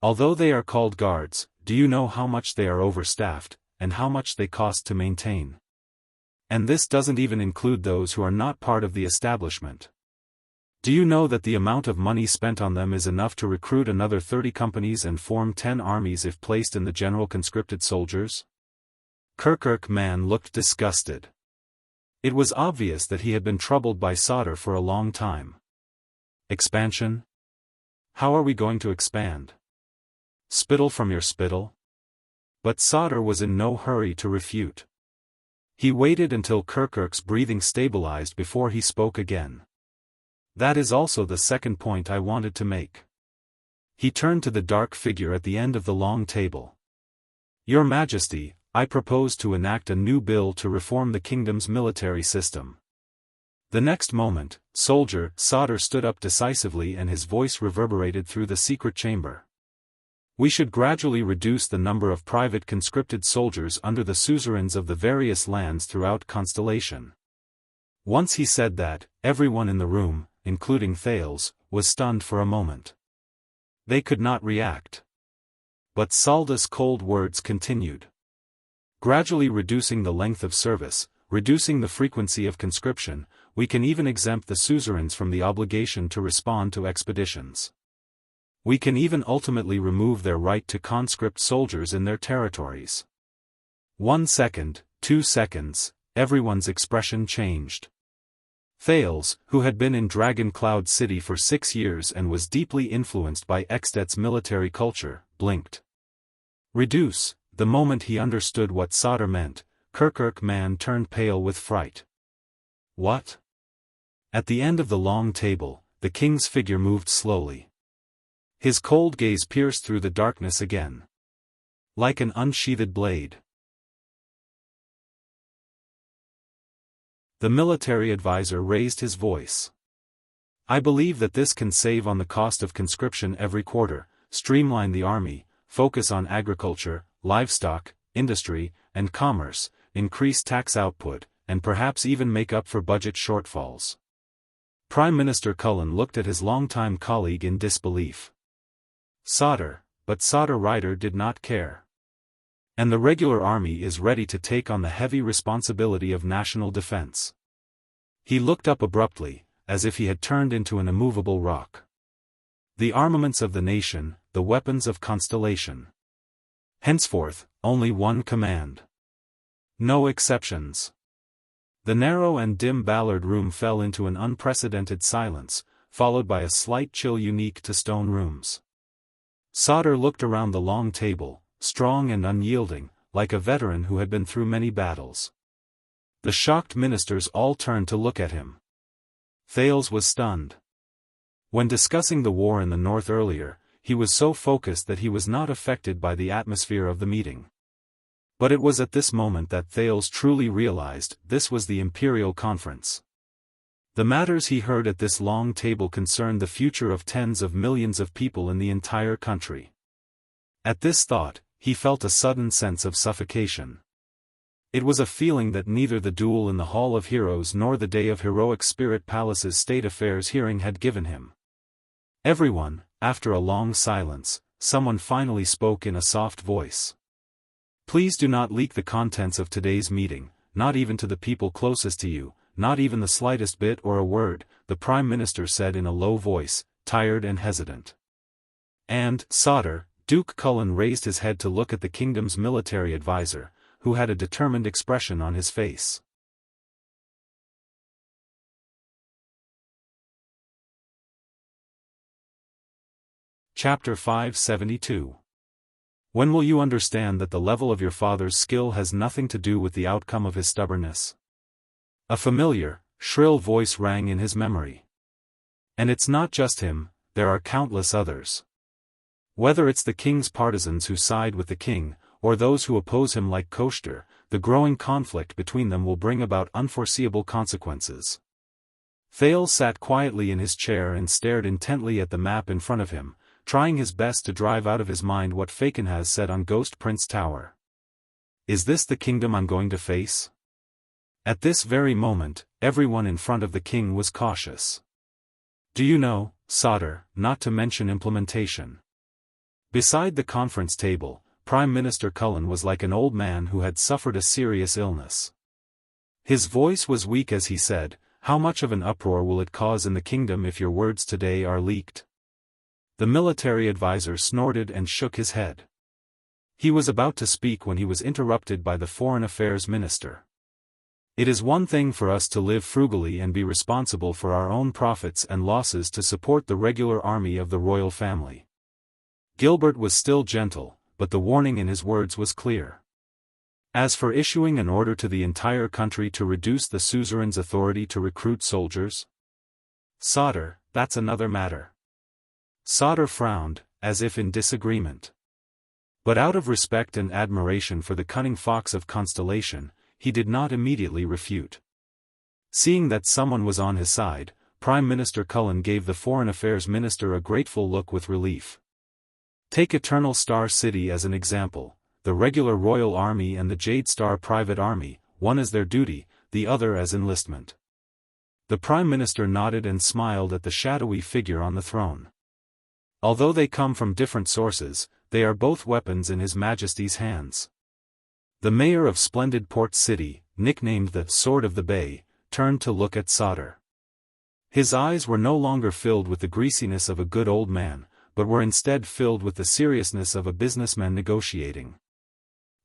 Although they are called guards, do you know how much they are overstaffed, and how much they cost to maintain? And this doesn't even include those who are not part of the establishment. Do you know that the amount of money spent on them is enough to recruit another 30 companies and form 10 armies if placed in the general conscripted soldiers? Kirkuk man looked disgusted. It was obvious that he had been troubled by Sauter for a long time. Expansion? How are we going to expand? Spittle from your spittle? But Sauter was in no hurry to refute. He waited until Kirkuk's breathing stabilized before he spoke again. That is also the second point I wanted to make. He turned to the dark figure at the end of the long table. Your Majesty, I propose to enact a new bill to reform the kingdom's military system. The next moment, Soldier Sauter stood up decisively and his voice reverberated through the secret chamber. We should gradually reduce the number of private conscripted soldiers under the suzerains of the various lands throughout Constellation. Once he said that, everyone in the room, including Thales, was stunned for a moment. They could not react. But Salda's cold words continued. Gradually reducing the length of service, reducing the frequency of conscription, we can even exempt the suzerains from the obligation to respond to expeditions. We can even ultimately remove their right to conscript soldiers in their territories. 1 second, 2 seconds, everyone's expression changed. Thales, who had been in Dragon Cloud City for 6 years and was deeply influenced by Extet's military culture, blinked. Reduce. The moment he understood what solder meant, Kirkirk man turned pale with fright. What? At the end of the long table, the king's figure moved slowly. His cold gaze pierced through the darkness again. Like an unsheathed blade. The military advisor raised his voice. I believe that this can save on the cost of conscription every quarter, streamline the army, focus on agriculture, livestock, industry, and commerce, increase tax output, and perhaps even make up for budget shortfalls. Prime Minister Cullen looked at his longtime colleague in disbelief. Solder, but Solder Rider did not care. And the regular army is ready to take on the heavy responsibility of national defense. He looked up abruptly, as if he had turned into an immovable rock. The armaments of the nation, the weapons of Constellation. Henceforth, only one command. No exceptions. The narrow and dim Ballard room fell into an unprecedented silence, followed by a slight chill unique to stone rooms. Solder looked around the long table, strong and unyielding, like a veteran who had been through many battles. The shocked ministers all turned to look at him. Thales was stunned. When discussing the war in the north earlier, he was so focused that he was not affected by the atmosphere of the meeting. But it was at this moment that Thales truly realized this was the Imperial Conference. The matters he heard at this long table concerned the future of tens of millions of people in the entire country. At this thought, he felt a sudden sense of suffocation. It was a feeling that neither the duel in the Hall of Heroes nor the Day of Heroic Spirit Palace's State Affairs hearing had given him. Everyone, after a long silence, someone finally spoke in a soft voice. Please do not leak the contents of today's meeting, not even to the people closest to you, not even the slightest bit or a word, the Prime Minister said in a low voice, tired and hesitant. And, Solder, Duke Cullen raised his head to look at the kingdom's military advisor, who had a determined expression on his face. Chapter 572. When will you understand that the level of your father's skill has nothing to do with the outcome of his stubbornness? A familiar, shrill voice rang in his memory. And it's not just him, there are countless others. Whether it's the king's partisans who side with the king, or those who oppose him like Koshter, the growing conflict between them will bring about unforeseeable consequences. Thales sat quietly in his chair and stared intently at the map in front of him, trying his best to drive out of his mind what Faken has said on Ghost Prince Tower. Is this the kingdom I'm going to face? At this very moment, everyone in front of the king was cautious. Do you know, Solder, not to mention implementation? Beside the conference table, Prime Minister Cullen was like an old man who had suffered a serious illness. His voice was weak as he said, how much of an uproar will it cause in the kingdom if your words today are leaked? The military advisor snorted and shook his head. He was about to speak when he was interrupted by the Foreign Affairs Minister. It is one thing for us to live frugally and be responsible for our own profits and losses to support the regular army of the royal family. Gilbert was still gentle, but the warning in his words was clear. As for issuing an order to the entire country to reduce the suzerain's authority to recruit soldiers? Solder, that's another matter. Solder frowned, as if in disagreement. But out of respect and admiration for the cunning fox of Constellation, he did not immediately refute. Seeing that someone was on his side, Prime Minister Cullen gave the Foreign Affairs Minister a grateful look with relief. Take Eternal Star City as an example, the regular Royal Army and the Jade Star Private Army, one as their duty, the other as enlistment. The Prime Minister nodded and smiled at the shadowy figure on the throne. Although they come from different sources, they are both weapons in His Majesty's hands. The mayor of splendid port city, nicknamed the Sword of the Bay, turned to look at Sauter. His eyes were no longer filled with the greasiness of a good old man, but were instead filled with the seriousness of a businessman negotiating.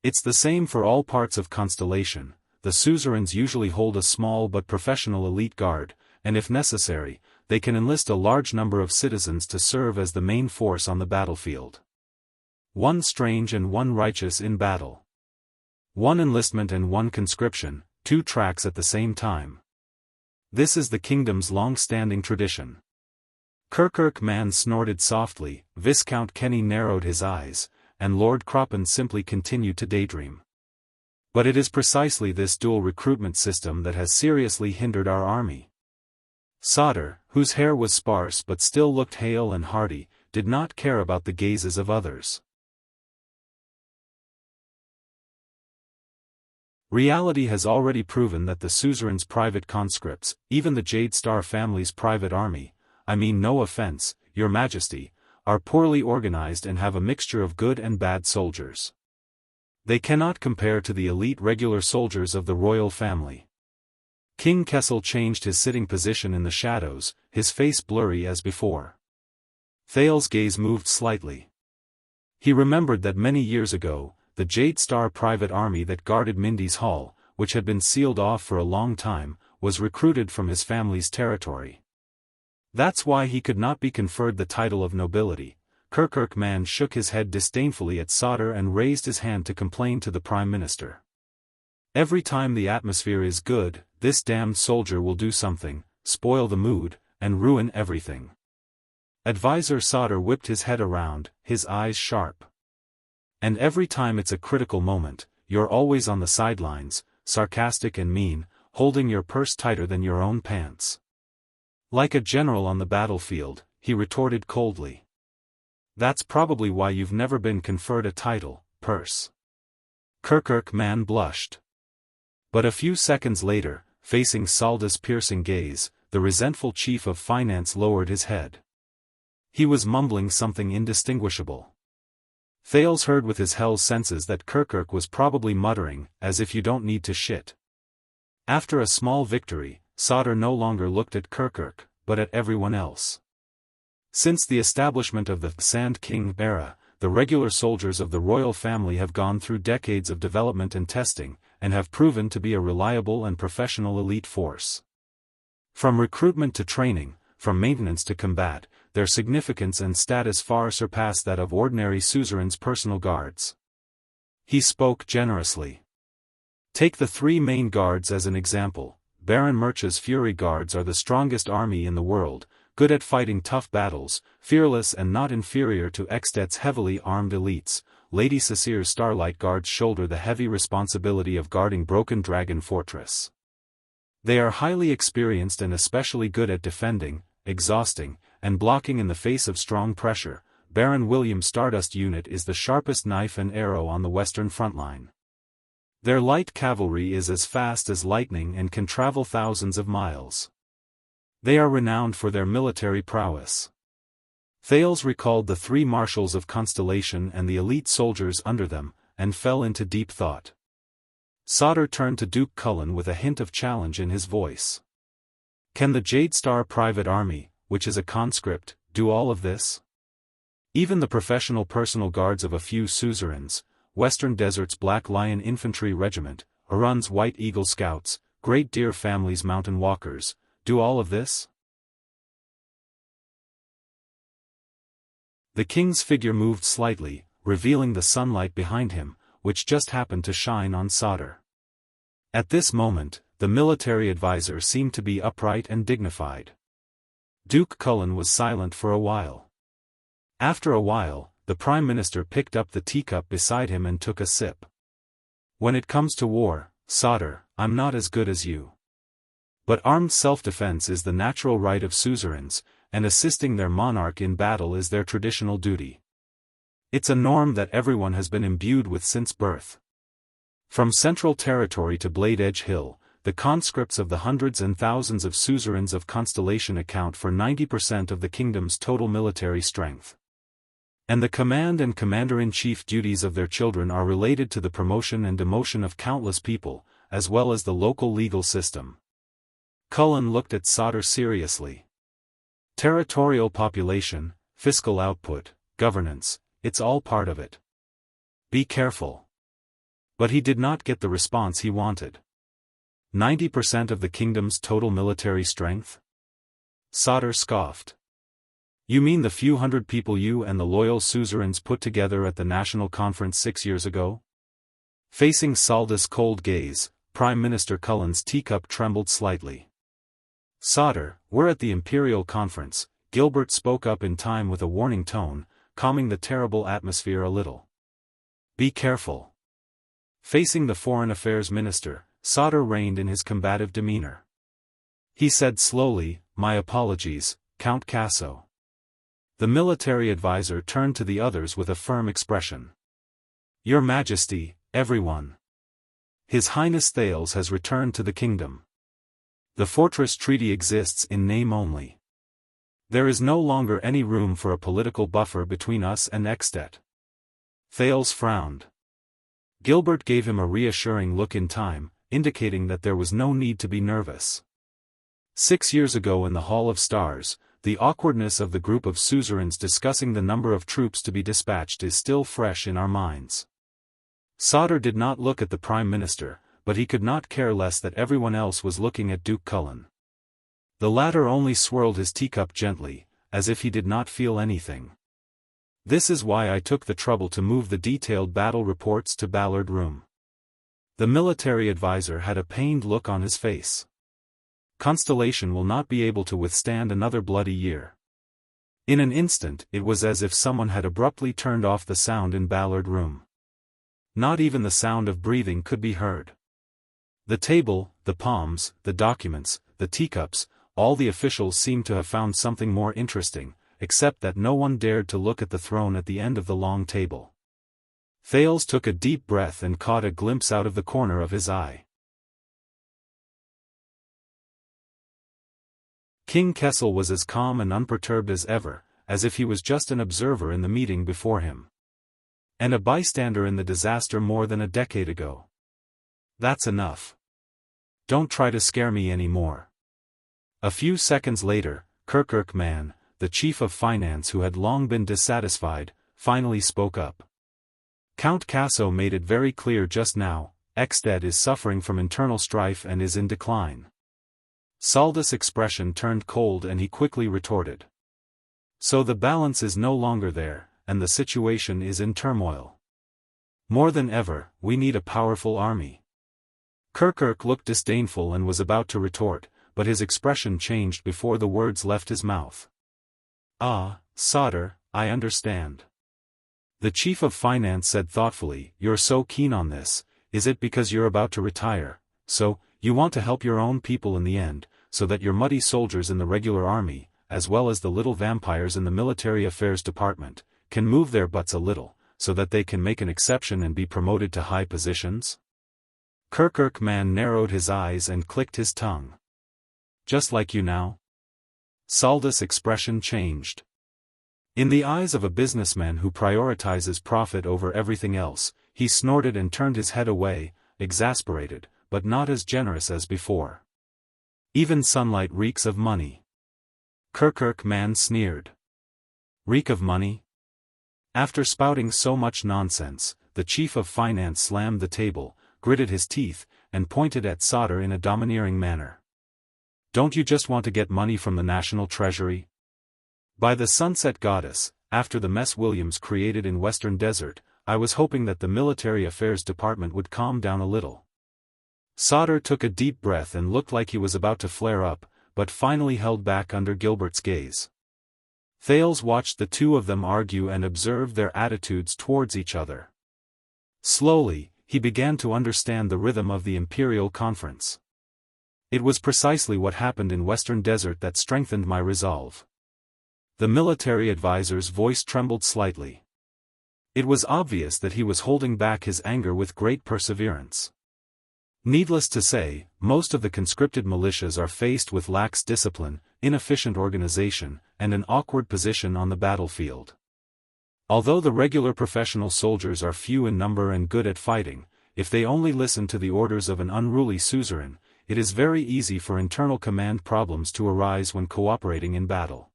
It's the same for all parts of Constellation. The suzerains usually hold a small but professional elite guard, and if necessary, they can enlist a large number of citizens to serve as the main force on the battlefield. One strange and one righteous in battle. One enlistment and one conscription, two tracks at the same time. This is the kingdom's long-standing tradition. Kirkirk Man snorted softly, Viscount Kenny narrowed his eyes, and Lord Croppen simply continued to daydream. But it is precisely this dual recruitment system that has seriously hindered our army. Sauter, whose hair was sparse but still looked hale and hearty, did not care about the gazes of others. Reality has already proven that the suzerain's private conscripts, even the Jade Star family's private army, I mean no offense, Your Majesty, are poorly organized and have a mixture of good and bad soldiers. They cannot compare to the elite regular soldiers of the royal family. King Kessel changed his sitting position in the shadows, his face blurry as before. Thales's gaze moved slightly. He remembered that many years ago, the Jade Star private army that guarded Mindy's Hall, which had been sealed off for a long time, was recruited from his family's territory. That's why he could not be conferred the title of nobility. Kirkirk Man shook his head disdainfully at Sauter and raised his hand to complain to the Prime Minister. Every time the atmosphere is good, this damned soldier will do something, spoil the mood, and ruin everything. Advisor Sauter whipped his head around, his eyes sharp. And every time it's a critical moment, you're always on the sidelines, sarcastic and mean, holding your purse tighter than your own pants. Like a general on the battlefield, he retorted coldly. That's probably why you've never been conferred a title, Purse. Kirkirk Man blushed. But a few seconds later, facing Salda's piercing gaze, the resentful chief of finance lowered his head. He was mumbling something indistinguishable. Thales heard with his hell senses that Kirkirk was probably muttering, as if you don't need to shit. After a small victory, Sauter no longer looked at Kirkirk, but at everyone else. Since the establishment of the Sand King era, the regular soldiers of the royal family have gone through decades of development and testing, and have proven to be a reliable and professional elite force. From recruitment to training, from maintenance to combat, their significance and status far surpass that of ordinary suzerain's personal guards. He spoke generously. Take the three main guards as an example. Baron Murcha's Fury Guards are the strongest army in the world, good at fighting tough battles, fearless and not inferior to Extet's heavily armed elites. Lady Cecir's Starlight Guards shoulder the heavy responsibility of guarding Broken Dragon Fortress. They are highly experienced and especially good at defending, exhausting, and blocking in the face of strong pressure. Baron William Stardust unit is the sharpest knife and arrow on the western front line. Their light cavalry is as fast as lightning and can travel thousands of miles. They are renowned for their military prowess. Thales recalled the three marshals of Constellation and the elite soldiers under them, and fell into deep thought. Sauter turned to Duke Cullen with a hint of challenge in his voice. Can the Jade Star private army, which is a conscript, do all of this? Even the professional personal guards of a few suzerains, Western Desert's Black Lion Infantry Regiment, Arun's White Eagle Scouts, Great Deer Family's Mountain Walkers, do all of this? The king's figure moved slightly, revealing the sunlight behind him, which just happened to shine on Sauter. At this moment, the military advisor seemed to be upright and dignified. Duke Cullen was silent for a while. After a while, the Prime Minister picked up the teacup beside him and took a sip. When it comes to war, Sauter, I'm not as good as you. But armed self-defense is the natural right of suzerains, and assisting their monarch in battle is their traditional duty. It's a norm that everyone has been imbued with since birth. From Central Territory to Blade Edge Hill, the conscripts of the hundreds and thousands of suzerains of Constellation account for 90% of the kingdom's total military strength. And the command and commander-in-chief duties of their children are related to the promotion and demotion of countless people, as well as the local legal system. Cullen looked at Sauter seriously. Territorial population, fiscal output, governance, it's all part of it. Be careful. But he did not get the response he wanted. 90% of the kingdom's total military strength? Sauter scoffed. You mean the few hundred people you and the loyal suzerains put together at the National Conference 6 years ago? Facing Saldus' cold gaze, Prime Minister Cullen's teacup trembled slightly. Sauter, we're at the Imperial Conference, Gilbert spoke up in time with a warning tone, calming the terrible atmosphere a little. Be careful. Facing the Foreign Affairs Minister, Sauter reined in his combative demeanor. He said slowly, my apologies, Count Casso. The military advisor turned to the others with a firm expression. Your Majesty, everyone. His Highness Thales has returned to the kingdom. The fortress treaty exists in name only. There is no longer any room for a political buffer between us and Extet. Thales frowned. Gilbert gave him a reassuring look in time, indicating that there was no need to be nervous. 6 years ago in the Hall of Stars, the awkwardness of the group of suzerains discussing the number of troops to be dispatched is still fresh in our minds. Sauter did not look at the Prime Minister, but he could not care less that everyone else was looking at Duke Cullen. The latter only swirled his teacup gently, as if he did not feel anything. This is why I took the trouble to move the detailed battle reports to Ballard Room. The military advisor had a pained look on his face. Constellation will not be able to withstand another bloody year. In an instant it was as if someone had abruptly turned off the sound in Ballard Room. Not even the sound of breathing could be heard. The table, the palms, the documents, the teacups, all the officials seemed to have found something more interesting, except that no one dared to look at the throne at the end of the long table. Thales took a deep breath and caught a glimpse out of the corner of his eye. King Kessel was as calm and unperturbed as ever, as if he was just an observer in the meeting before him. And a bystander in the disaster more than a decade ago. That's enough. Don't try to scare me anymore. A few seconds later, Kirkirk Man, the chief of finance who had long been dissatisfied, finally spoke up. Count Casso made it very clear just now, Exted is suffering from internal strife and is in decline. Saldus' expression turned cold and he quickly retorted. So the balance is no longer there, and the situation is in turmoil. More than ever, we need a powerful army. Kirkirk looked disdainful and was about to retort, but his expression changed before the words left his mouth. Ah, Sauter, I understand. The chief of finance said thoughtfully, you're so keen on this, is it because you're about to retire, so, you want to help your own people in the end, so that your muddy soldiers in the regular army, as well as the little vampires in the military affairs department, can move their butts a little, so that they can make an exception and be promoted to high positions? Kirkirk Man narrowed his eyes and clicked his tongue. Just like you now? Saldus' expression changed. In the eyes of a businessman who prioritizes profit over everything else, he snorted and turned his head away, exasperated, but not as generous as before. Even sunlight reeks of money. Kirkirk Man sneered. Reek of money? After spouting so much nonsense, the chief of finance slammed the table, gritted his teeth, and pointed at Sauter in a domineering manner. Don't you just want to get money from the national treasury? By the Sunset Goddess, after the mess Williams created in Western Desert, I was hoping that the military affairs department would calm down a little. Sauter took a deep breath and looked like he was about to flare up, but finally held back under Gilbert's gaze. Thales watched the two of them argue and observed their attitudes towards each other. Slowly, he began to understand the rhythm of the Imperial Conference. It was precisely what happened in Western Desert that strengthened my resolve. The military advisor's voice trembled slightly. It was obvious that he was holding back his anger with great perseverance. Needless to say, most of the conscripted militias are faced with lax discipline, inefficient organization, and an awkward position on the battlefield. Although the regular professional soldiers are few in number and good at fighting, if they only listen to the orders of an unruly suzerain, it is very easy for internal command problems to arise when cooperating in battle.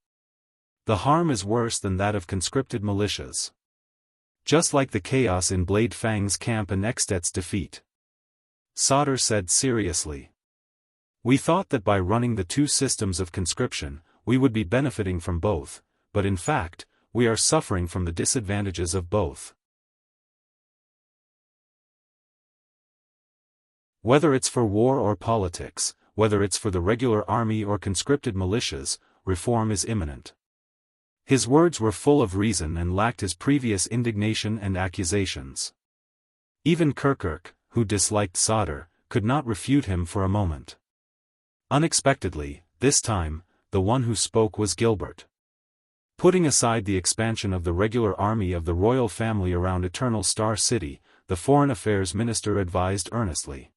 The harm is worse than that of conscripted militias. Just like the chaos in Blade Fang's camp and Extet's defeat. Sauter said seriously. We thought that by running the two systems of conscription, we would be benefiting from both, but in fact, we are suffering from the disadvantages of both. Whether it's for war or politics, whether it's for the regular army or conscripted militias, reform is imminent. His words were full of reason and lacked his previous indignation and accusations. Even Kirkuk, who disliked Sauter, could not refute him for a moment. Unexpectedly, this time, the one who spoke was Gilbert. Putting aside the expansion of the regular army of the royal family around Eternal Star City, the Foreign Affairs Minister advised earnestly.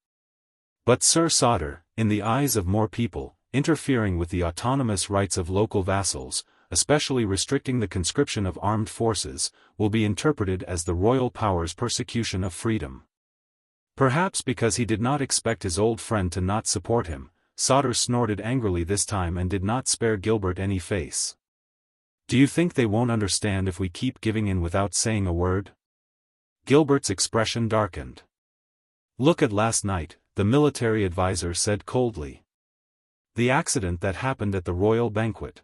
But Sir Sauter, in the eyes of more people, interfering with the autonomous rights of local vassals, especially restricting the conscription of armed forces, will be interpreted as the royal power's persecution of freedom. Perhaps because he did not expect his old friend to not support him, Sauter snorted angrily this time and did not spare Gilbert any face. Do you think they won't understand if we keep giving in without saying a word? Gilbert's expression darkened. Look at last night, the military advisor said coldly. The accident that happened at the royal banquet.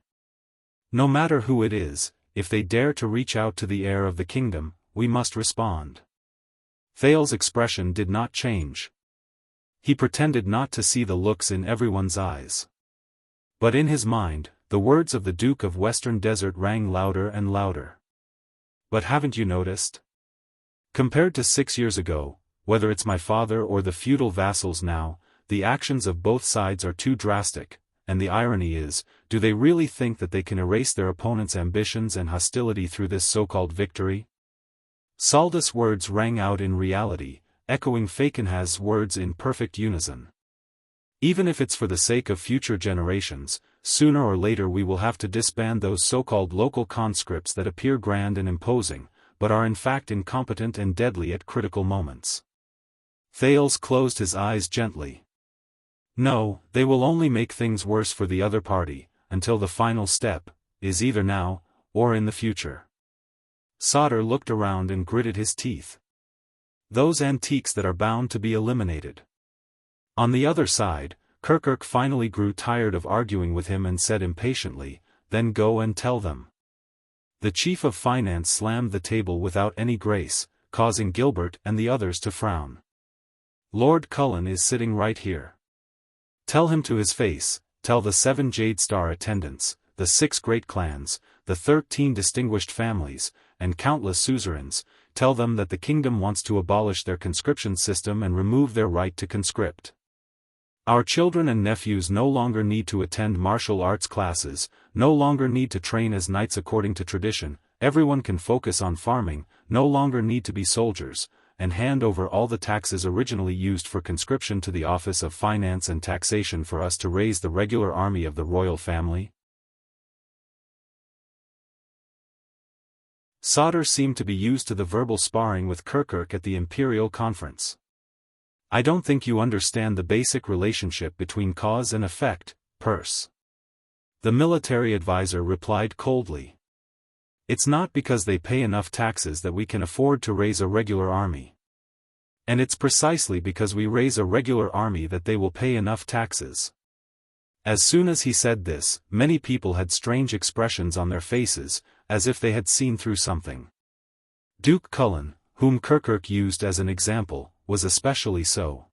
No matter who it is, if they dare to reach out to the heir of the kingdom, we must respond. Thal's expression did not change. He pretended not to see the looks in everyone's eyes. But in his mind, the words of the Duke of Western Desert rang louder and louder. But haven't you noticed? Compared to 6 years ago, whether it's my father or the feudal vassals now, the actions of both sides are too drastic, and the irony is, do they really think that they can erase their opponent's ambitions and hostility through this so-called victory? Saldus' words rang out in reality, echoing Fakenhaz's words in perfect unison. Even if it's for the sake of future generations, sooner or later we will have to disband those so-called local conscripts that appear grand and imposing, but are in fact incompetent and deadly at critical moments. Thales closed his eyes gently. No, they will only make things worse for the other party, until the final step is either now, or in the future. Sauter looked around and gritted his teeth. Those antiques that are bound to be eliminated. On the other side, Kirkuk finally grew tired of arguing with him and said impatiently, then go and tell them. The chief of finance slammed the table without any grace, causing Gilbert and the others to frown. Lord Cullen is sitting right here. Tell him to his face, tell the 7 Jade Star attendants, the 6 great clans, the 13 distinguished families, and countless suzerains, tell them that the kingdom wants to abolish their conscription system and remove their right to conscript. Our children and nephews no longer need to attend martial arts classes, no longer need to train as knights according to tradition, everyone can focus on farming, no longer need to be soldiers, and hand over all the taxes originally used for conscription to the Office of Finance and Taxation for us to raise the regular army of the royal family. Sauter seemed to be used to the verbal sparring with Kirkuk at the Imperial Conference. I don't think you understand the basic relationship between cause and effect, Purse. The military advisor replied coldly. It's not because they pay enough taxes that we can afford to raise a regular army. And it's precisely because we raise a regular army that they will pay enough taxes. As soon as he said this, many people had strange expressions on their faces, as if they had seen through something. Duke Cullen, whom Kirkuk used as an example, was especially so.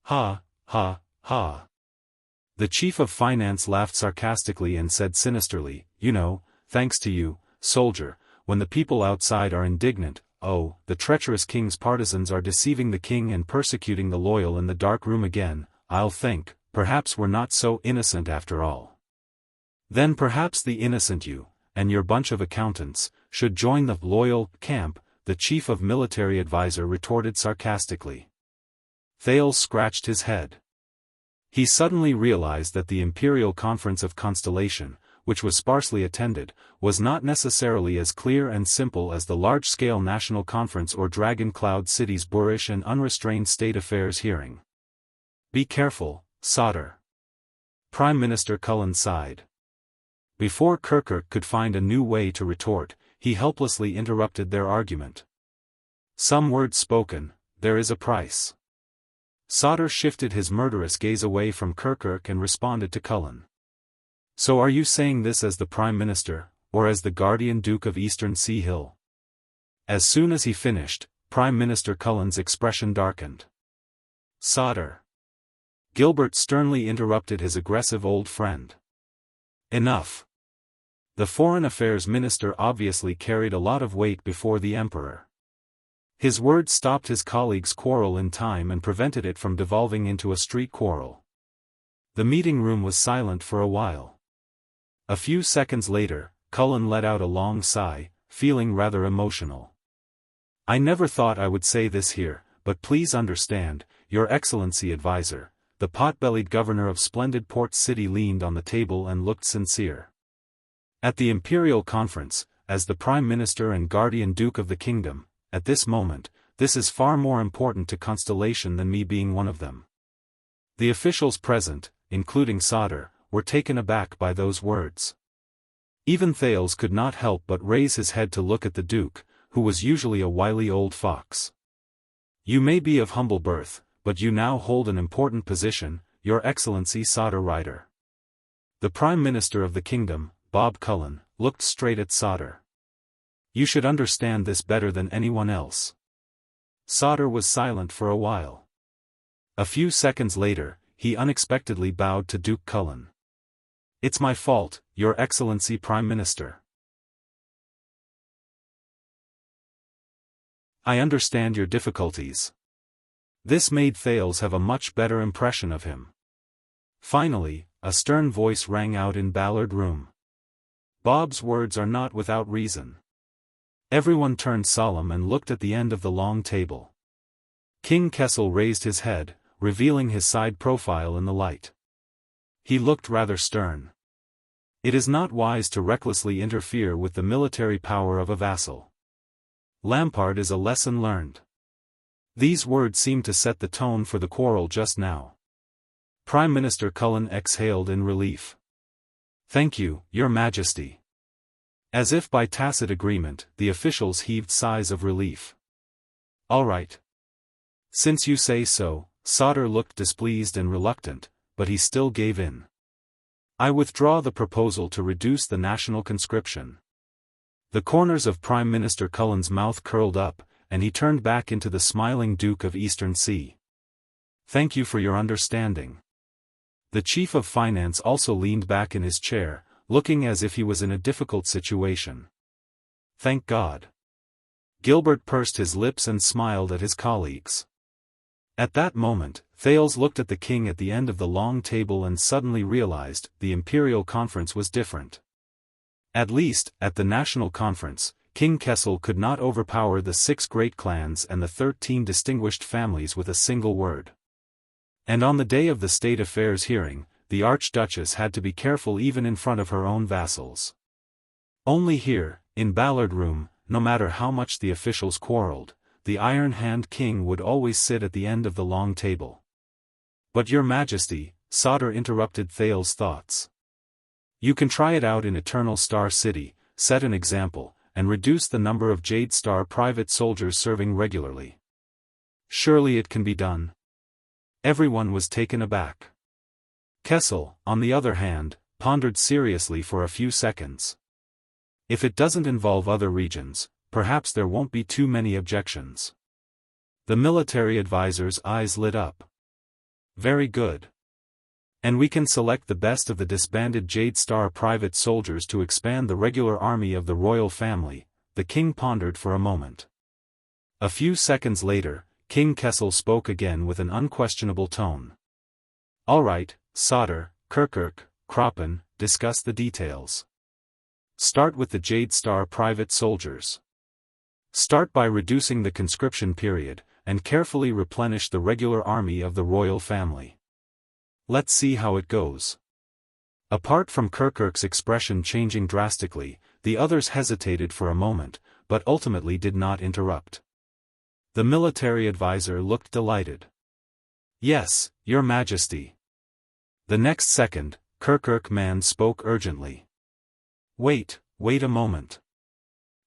Ha, ha, ha. The chief of finance laughed sarcastically and said sinisterly, you know, thanks to you, soldier, when the people outside are indignant, oh, the treacherous king's partisans are deceiving the king and persecuting the loyal in the dark room again, I'll think, perhaps we're not so innocent after all. Then perhaps the innocent you, and your bunch of accountants, should join the loyal camp, the chief of military advisor retorted sarcastically. Thales scratched his head. He suddenly realized that the Imperial Conference of Constellation, which was sparsely attended, was not necessarily as clear and simple as the large-scale National Conference or Dragon Cloud City's boorish and unrestrained state affairs hearing. Be careful, Sauter. Prime Minister Cullen sighed. Before Kirkuk could find a new way to retort, he helplessly interrupted their argument. Some words spoken, there is a price. Sauter shifted his murderous gaze away from Kirkuk and responded to Cullen. So are you saying this as the Prime Minister, or as the Guardian Duke of Eastern Sea Hill? As soon as he finished, Prime Minister Cullen's expression darkened. Sauter. Gilbert sternly interrupted his aggressive old friend. Enough. The Foreign Affairs Minister obviously carried a lot of weight before the Emperor. His words stopped his colleague's quarrel in time and prevented it from devolving into a street quarrel. The meeting room was silent for a while. A few seconds later, Cullen let out a long sigh, feeling rather emotional. I never thought I would say this here, but please understand, Your Excellency Advisor, the pot-bellied governor of splendid port city leaned on the table and looked sincere. At the Imperial Conference, as the Prime Minister and Guardian Duke of the Kingdom, at this moment, this is far more important to Constellation than me being one of them. The officials present, including Sauter, were taken aback by those words. Even Thales could not help but raise his head to look at the Duke, who was usually a wily old fox. You may be of humble birth, but you now hold an important position, Your Excellency Sauter Ryder. The Prime Minister of the Kingdom, Bob Cullen, looked straight at Sauter. You should understand this better than anyone else. Sauter was silent for a while. A few seconds later, he unexpectedly bowed to Duke Cullen. It's my fault, Your Excellency Prime Minister. I understand your difficulties. This made Thales have a much better impression of him. Finally, a stern voice rang out in Ballard Room. Bob's words are not without reason. Everyone turned solemn and looked at the end of the long table. King Kessel raised his head, revealing his side profile in the light. He looked rather stern. It is not wise to recklessly interfere with the military power of a vassal. Lampard is a lesson learned. These words seemed to set the tone for the quarrel just now. Prime Minister Cullen exhaled in relief. Thank you, Your Majesty. As if by tacit agreement, the officials heaved sighs of relief. All right. Since you say so, Sauter looked displeased and reluctant, but he still gave in. I withdraw the proposal to reduce the national conscription. The corners of Prime Minister Cullen's mouth curled up, and he turned back into the smiling Duke of Eastern Sea. Thank you for your understanding. The Chief of Finance also leaned back in his chair, looking as if he was in a difficult situation. Thank God. Gilbert pursed his lips and smiled at his colleagues. At that moment, Thales looked at the king at the end of the long table and suddenly realized the Imperial Conference was different. At least, at the National Conference, King Kessel could not overpower the 6 great clans and the 13 distinguished families with a single word. And on the day of the State Affairs hearing, the Archduchess had to be careful even in front of her own vassals. Only here, in Ballard Room, no matter how much the officials quarreled, the Iron-Hand King would always sit at the end of the long table. But Your Majesty, Sauter interrupted Thales' thoughts. You can try it out in Eternal Star City, set an example, and reduce the number of Jade Star private soldiers serving regularly. Surely it can be done. Everyone was taken aback. Kessel, on the other hand, pondered seriously for a few seconds. If it doesn't involve other regions, perhaps there won't be too many objections. The military advisor's eyes lit up. Very good. And we can select the best of the disbanded Jade Star private soldiers to expand the regular army of the royal family, the king pondered for a moment. A few seconds later, King Kessel spoke again with an unquestionable tone. All right, Sauter, Kirkuk, Kroppen, discuss the details. Start with the Jade Star private soldiers. Start by reducing the conscription period, and carefully replenish the regular army of the royal family. Let's see how it goes. Apart from Kirkirk's expression changing drastically, the others hesitated for a moment, but ultimately did not interrupt. The military advisor looked delighted. "Yes, Your Majesty." The next second, Kirkirk man spoke urgently. Wait a moment."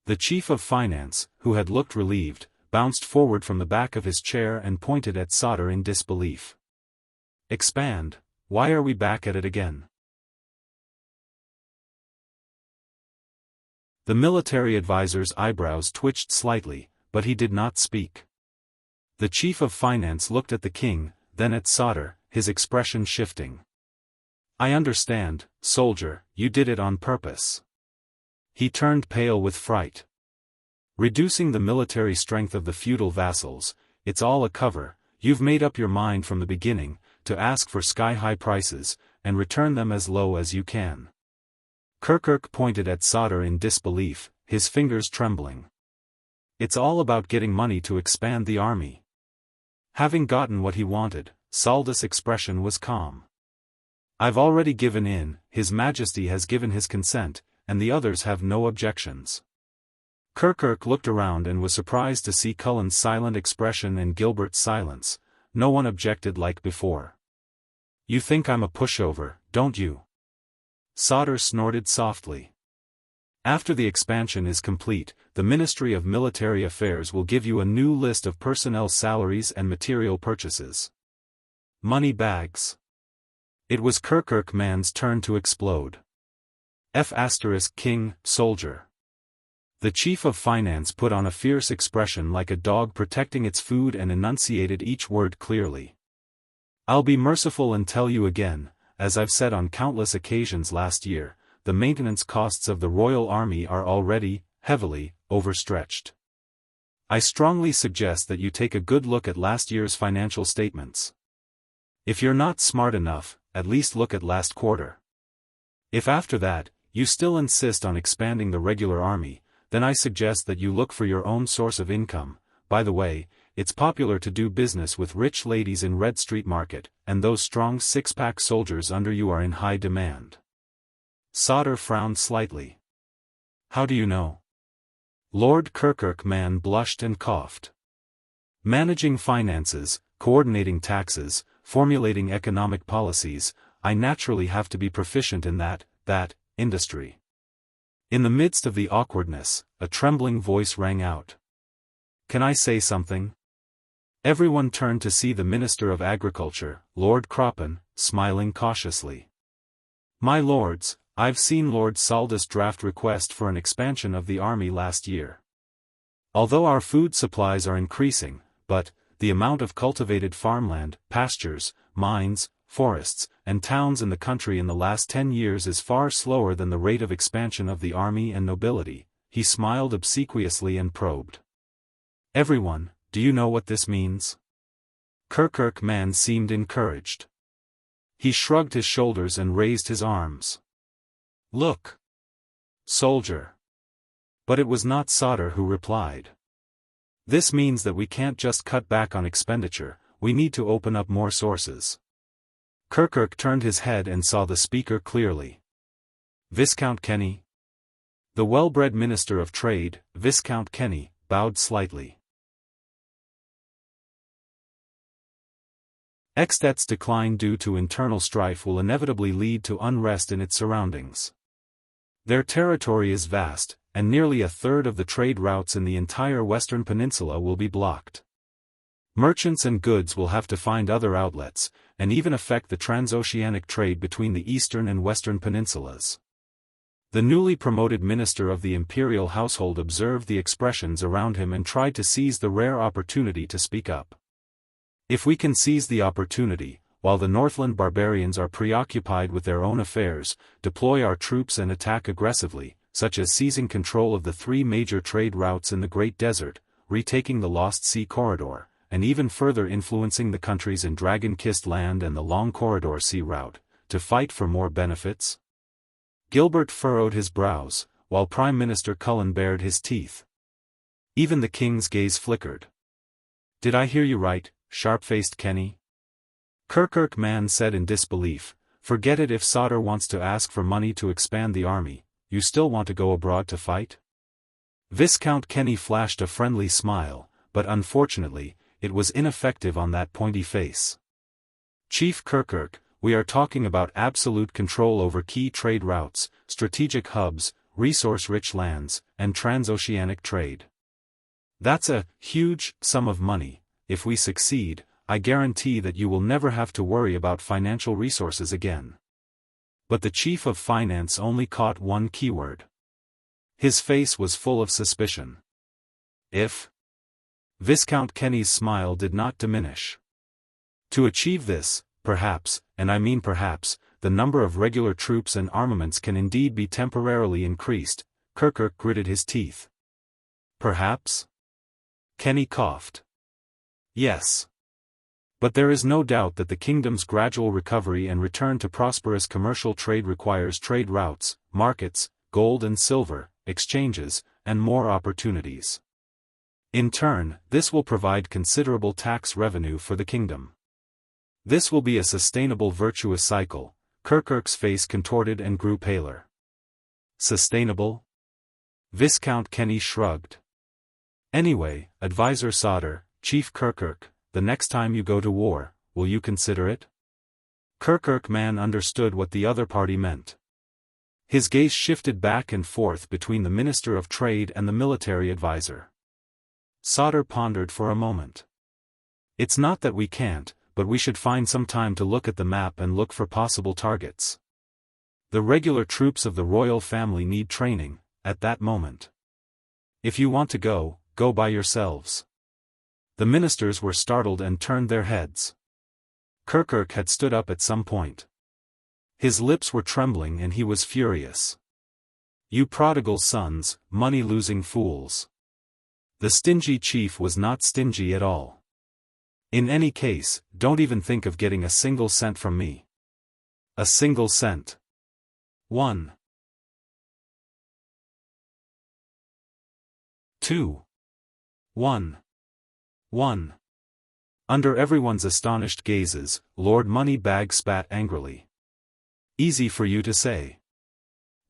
The chief of finance, who had looked relieved, bounced forward from the back of his chair and pointed at Sauter in disbelief. "Expand? Why are we back at it again?" The military advisor's eyebrows twitched slightly, but he did not speak. The chief of finance looked at the king, then at Sauter, his expression shifting. "I understand, soldier, you did it on purpose." He turned pale with fright. "Reducing the military strength of the feudal vassals, it's all a cover. You've made up your mind from the beginning, to ask for sky-high prices, and return them as low as you can." Kirkirk pointed at Sauter in disbelief, his fingers trembling. "It's all about getting money to expand the army." Having gotten what he wanted, Sauter's expression was calm. "I've already given in, His Majesty has given his consent, and the others have no objections." Kirkirk looked around and was surprised to see Cullen's silent expression and Gilbert's silence. No one objected like before. "You think I'm a pushover, don't you?" Sauter snorted softly. "After the expansion is complete, the Ministry of Military Affairs will give you a new list of personnel salaries and material purchases. Money bags." It was Kirkirk man's turn to explode. King, soldier. The chief of finance put on a fierce expression like a dog protecting its food and enunciated each word clearly. "I'll be merciful and tell you again, as I've said on countless occasions last year, the maintenance costs of the royal army are already, heavily, overstretched. I strongly suggest that you take a good look at last year's financial statements. If you're not smart enough, at least look at last quarter. If after that, you still insist on expanding the regular army, then I suggest that you look for your own source of income. By the way, it's popular to do business with rich ladies in Red Street Market, and those strong six-pack soldiers under you are in high demand." Sauter frowned slightly. "How do you know?" Lord Kirkirk man blushed and coughed. "Managing finances, coordinating taxes, formulating economic policies, I naturally have to be proficient in that industry." In the midst of the awkwardness, a trembling voice rang out. "Can I say something?" Everyone turned to see the Minister of Agriculture, Lord Croppen, smiling cautiously. "My lords, I've seen Lord Saldus' draft request for an expansion of the army last year. Although our food supplies are increasing, but the amount of cultivated farmland, pastures, mines, forests, and towns in the country in the last 10 years is far slower than the rate of expansion of the army and nobility." He smiled obsequiously and probed. "Everyone, do you know what this means?" Kirkirk man seemed encouraged. He shrugged his shoulders and raised his arms. "Look, soldier." But it was not Sauter who replied. "This means that we can't just cut back on expenditure, we need to open up more sources." Kirkirk turned his head and saw the speaker clearly. "Viscount Kenny?" The well-bred Minister of Trade, Viscount Kenny, bowed slightly. Extet's decline due to internal strife will inevitably lead to unrest in its surroundings. Their territory is vast, and nearly a third of the trade routes in the entire Western Peninsula will be blocked. Merchants and goods will have to find other outlets, and even affect the transoceanic trade between the eastern and western peninsulas. The newly promoted minister of the imperial household observed the expressions around him and tried to seize the rare opportunity to speak up. "If we can seize the opportunity, while the Northland barbarians are preoccupied with their own affairs, deploy our troops and attack aggressively, such as seizing control of the 3 major trade routes in the Great Desert, retaking the Lost Sea Corridor, and even further influencing the countries in Dragon-Kissed Land and the Long Corridor Sea Route, to fight for more benefits?" Gilbert furrowed his brows, while Prime Minister Cullen bared his teeth. Even the king's gaze flickered. Did I hear you right, sharp-faced Kenny? Kirkuk man said in disbelief. Forget it. If Sauter wants to ask for money to expand the army, you still want to go abroad to fight? Viscount Kenny flashed a friendly smile, but unfortunately, it was ineffective on that pointy face. Chief Kirkuk, we are talking about absolute control over key trade routes, strategic hubs, resource-rich lands, and transoceanic trade. That's a huge sum of money. If we succeed, I guarantee that you will never have to worry about financial resources again. But the chief of finance only caught one keyword. His face was full of suspicion. If? Viscount Kenny's smile did not diminish. To achieve this, perhaps, and I mean perhaps, the number of regular troops and armaments can indeed be temporarily increased. Kirkuk gritted his teeth. Perhaps? Kenny coughed. Yes. But there is no doubt that the kingdom's gradual recovery and return to prosperous commercial trade requires trade routes, markets, gold and silver, exchanges, and more opportunities. In turn, this will provide considerable tax revenue for the kingdom. This will be a sustainable virtuous cycle. Kirkuk's face contorted and grew paler. Sustainable? Viscount Kenny shrugged. Anyway, Advisor Sauter, Chief Kirkuk, the next time you go to war, will you consider it? Kirkuk man understood what the other party meant. His gaze shifted back and forth between the Minister of Trade and the military advisor. Sauter pondered for a moment. It's not that we can't, but we should find some time to look at the map and look for possible targets. The regular troops of the royal family need training, at that moment. If you want to go, go by yourselves. The ministers were startled and turned their heads. Kirkuk had stood up at some point. His lips were trembling and he was furious. You prodigal sons, money-losing fools. The stingy chief was not stingy at all. In any case, don't even think of getting a single cent from me. A single cent. 1. 2. 1. 1. Under everyone's astonished gazes, Lord Moneybag spat angrily. Easy for you to say.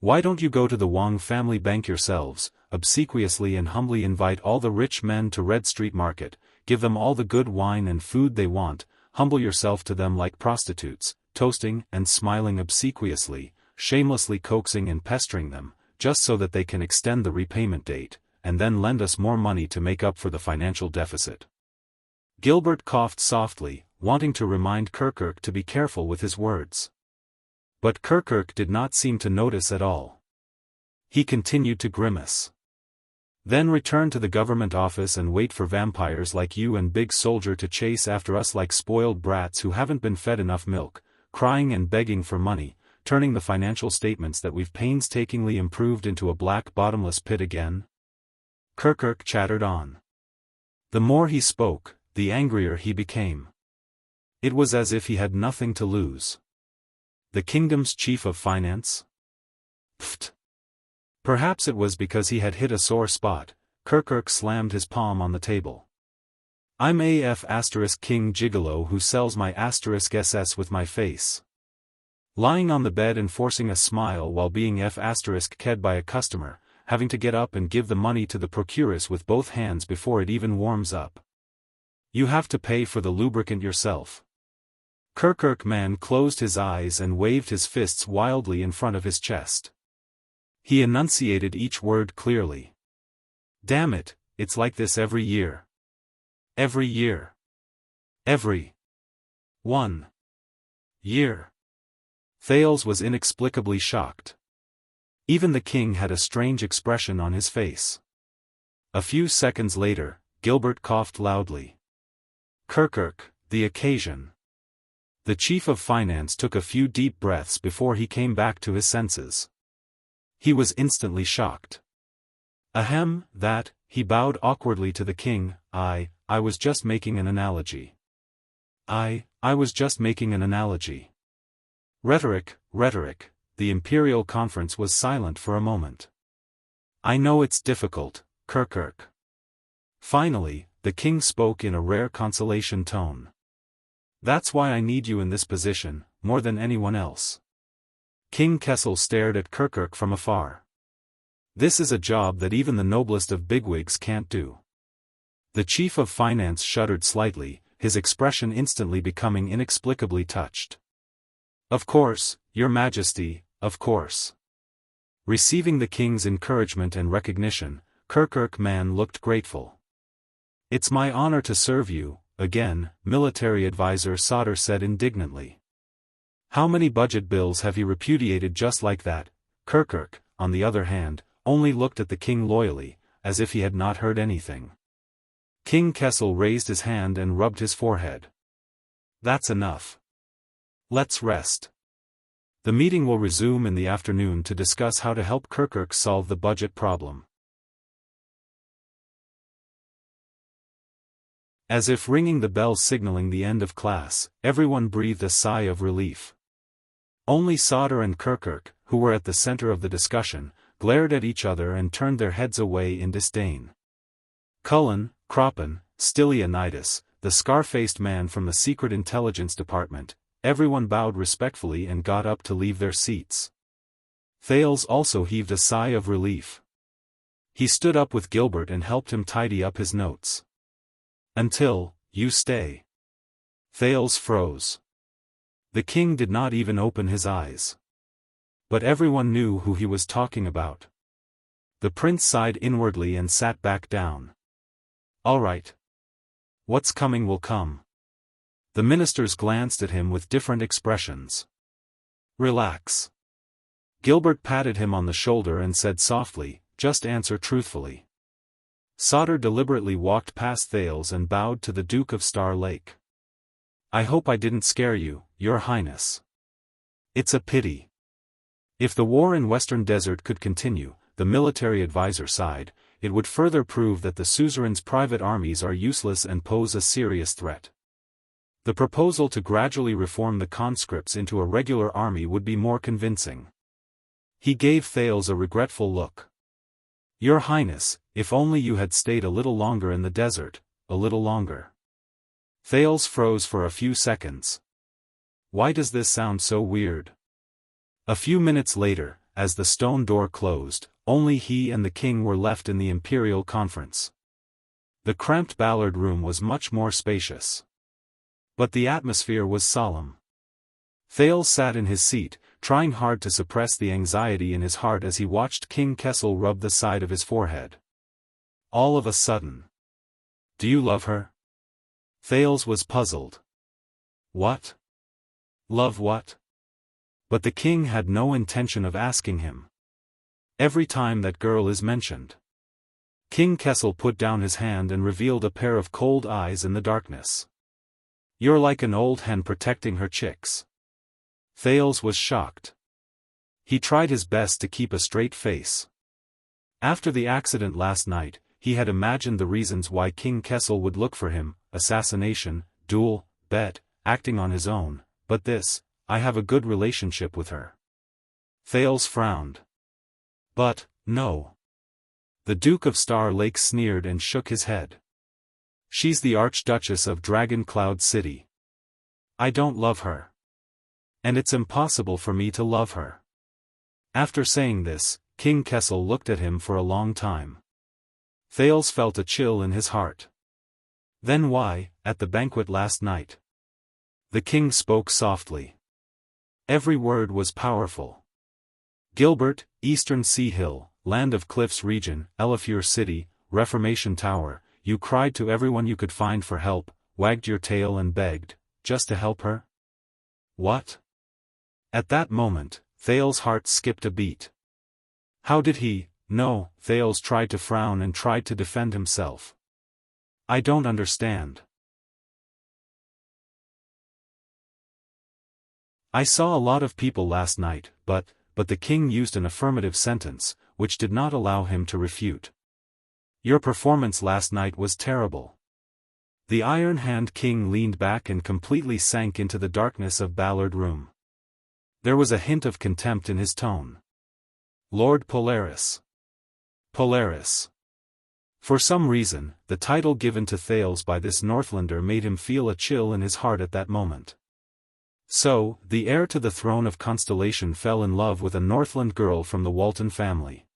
Why don't you go to the Wang family bank yourselves, obsequiously and humbly invite all the rich men to Red Street Market, give them all the good wine and food they want, humble yourself to them like prostitutes, toasting and smiling obsequiously, shamelessly coaxing and pestering them, just so that they can extend the repayment date, and then lend us more money to make up for the financial deficit. Gilbert coughed softly, wanting to remind Kirkuk to be careful with his words. But Kirkuk did not seem to notice at all. He continued to grimace. Then return to the government office and wait for vampires like you and Big Soldier to chase after us like spoiled brats who haven't been fed enough milk, crying and begging for money, turning the financial statements that we've painstakingly improved into a black bottomless pit again? Kirkuk chattered on. The more he spoke, the angrier he became. It was as if he had nothing to lose. The kingdom's chief of finance? Pfft. Perhaps it was because he had hit a sore spot. Kirkuk slammed his palm on the table. I'm AF King Gigolo who sells my SS with my face. Lying on the bed and forcing a smile while being ked by a customer, having to get up and give the money to the procuress with both hands before it even warms up. You have to pay for the lubricant yourself. Kirkuk man closed his eyes and waved his fists wildly in front of his chest. He enunciated each word clearly. Damn it, it's like this every year. Every year. Every 1 year. Thales was inexplicably shocked. Even the king had a strange expression on his face. A few seconds later, Gilbert coughed loudly. Kirkuk, the occasion. The chief of finance took a few deep breaths before he came back to his senses. He was instantly shocked. Ahem, that, he bowed awkwardly to the king. I was just making an analogy. I was just making an analogy. Rhetoric, the imperial conference was silent for a moment. I know it's difficult, Kirkuk. Finally, the king spoke in a rare consolation tone. That's why I need you in this position, more than anyone else. King Kessel stared at Kirkuk from afar. This is a job that even the noblest of bigwigs can't do. The chief of finance shuddered slightly, his expression instantly becoming inexplicably touched. Of course, your majesty, of course. Receiving the king's encouragement and recognition, Kirkuk man looked grateful. It's my honor to serve you, again, military advisor Sauter said indignantly. How many budget bills have you repudiated just like that? Kirkuk, on the other hand, only looked at the king loyally, as if he had not heard anything. King Kessel raised his hand and rubbed his forehead. That's enough. Let's rest. The meeting will resume in the afternoon to discuss how to help Kirkuk solve the budget problem. As if ringing the bell signaling the end of class, everyone breathed a sigh of relief. Only Sauter and Kirkuk, who were at the center of the discussion, glared at each other and turned their heads away in disdain. Cullen, Kroppen, Stylianides, the scar-faced man from the Secret Intelligence Department, everyone bowed respectfully and got up to leave their seats. Thales also heaved a sigh of relief. He stood up with Gilbert and helped him tidy up his notes. Until, you stay. Thales froze. The king did not even open his eyes. But everyone knew who he was talking about. The prince sighed inwardly and sat back down. All right. What's coming will come. The ministers glanced at him with different expressions. Relax. Gilbert patted him on the shoulder and said softly, just answer truthfully. Sauter deliberately walked past Thales and bowed to the Duke of Star Lake. I hope I didn't scare you, Your Highness. It's a pity. If the war in Western Desert could continue, the military advisor sighed, it would further prove that the suzerain's private armies are useless and pose a serious threat. The proposal to gradually reform the conscripts into a regular army would be more convincing. He gave Thales a regretful look. Your Highness, if only you had stayed a little longer in the desert, a little longer. Thales froze for a few seconds. Why does this sound so weird? A few minutes later, as the stone door closed, only he and the king were left in the imperial conference. The cramped Ballard room was much more spacious. But the atmosphere was solemn. Thales sat in his seat, trying hard to suppress the anxiety in his heart as he watched King Kessel rub the side of his forehead. All of a sudden. Do you love her? Thales was puzzled. What? Love what? But the king had no intention of asking him. Every time that girl is mentioned. King Kessel put down his hand and revealed a pair of cold eyes in the darkness. You're like an old hen protecting her chicks. Thales was shocked. He tried his best to keep a straight face. After the accident last night, he had imagined the reasons why King Kessel would look for him, assassination, duel, bet, acting on his own, but this, I have a good relationship with her. Thales frowned. But, no. The Duke of Star Lake sneered and shook his head. She's the Archduchess of Dragon Cloud City. I don't love her. And it's impossible for me to love her. After saying this, King Kessel looked at him for a long time. Thales felt a chill in his heart. Then why, at the banquet last night? The king spoke softly. Every word was powerful. Gilbert, Eastern Sea Hill, Land of Cliffs region, Elafure City, Reformation Tower, you cried to everyone you could find for help, wagged your tail and begged, just to help her? What? At that moment, Thales' heart skipped a beat. How did he? No, Thales tried to frown and tried to defend himself. I don't understand. I saw a lot of people last night, but the king used an affirmative sentence, which did not allow him to refute. Your performance last night was terrible. The Iron Hand King leaned back and completely sank into the darkness of Ballard Room. There was a hint of contempt in his tone. Lord Polaris. Polaris. For some reason, the title given to Thales by this Northlander made him feel a chill in his heart at that moment. So, the heir to the throne of Constellation fell in love with a Northland girl from the Walton family.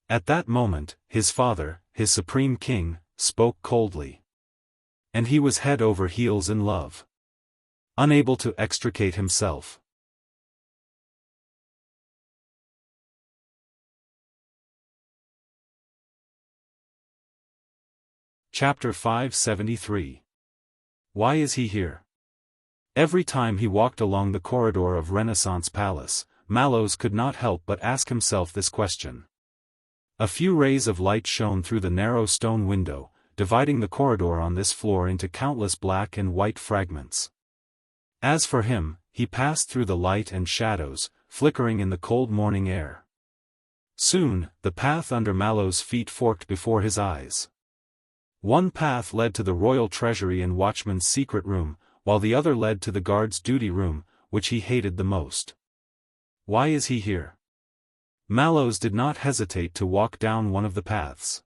At that moment, his father, his supreme king, spoke coldly. And he was head over heels in love. Unable to extricate himself. Chapter 573. Why is he here? Every time he walked along the corridor of Renaissance Palace, Mallows could not help but ask himself this question. A few rays of light shone through the narrow stone window, dividing the corridor on this floor into countless black and white fragments. As for him, he passed through the light and shadows, flickering in the cold morning air. Soon, the path under Mallow's feet forked before his eyes. One path led to the royal treasury and watchman's secret room, while the other led to the guard's duty room, which he hated the most. Why is he here? Mallows did not hesitate to walk down one of the paths.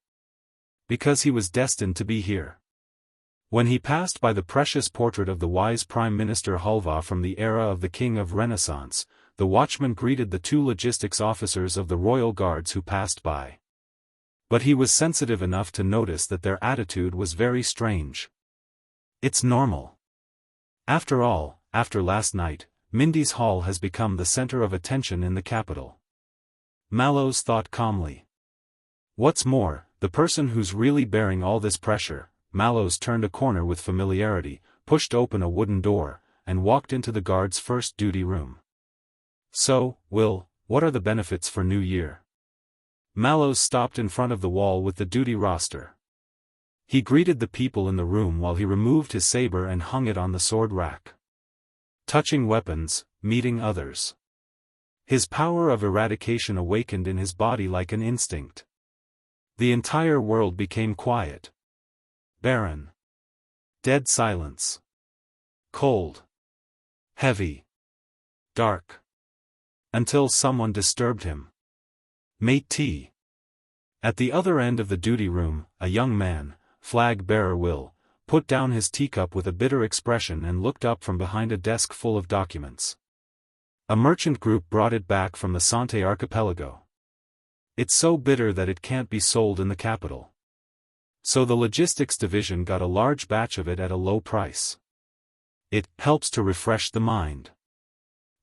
Because he was destined to be here. When he passed by the precious portrait of the wise Prime Minister Hulva from the era of the King of Renaissance, the watchman greeted the two logistics officers of the royal guards who passed by. But he was sensitive enough to notice that their attitude was very strange. It's normal. After all, after last night, Mindy's Hall has become the center of attention in the capital. Mallows thought calmly. What's more, the person who's really bearing all this pressure. Mallows turned a corner with familiarity, pushed open a wooden door, and walked into the guard's first duty room. So, Will, what are the benefits for New Year? Mallows stopped in front of the wall with the duty roster. He greeted the people in the room while he removed his saber and hung it on the sword rack. Touching weapons, meeting others. His power of eradication awakened in his body like an instinct. The entire world became quiet. Barren. Dead silence. Cold. Heavy. Dark. Until someone disturbed him. Mate T. At the other end of the duty room, a young man, flag bearer Will, put down his teacup with a bitter expression and looked up from behind a desk full of documents. A merchant group brought it back from the Sante archipelago. It's so bitter that it can't be sold in the capital. So the logistics division got a large batch of it at a low price. It helps to refresh the mind.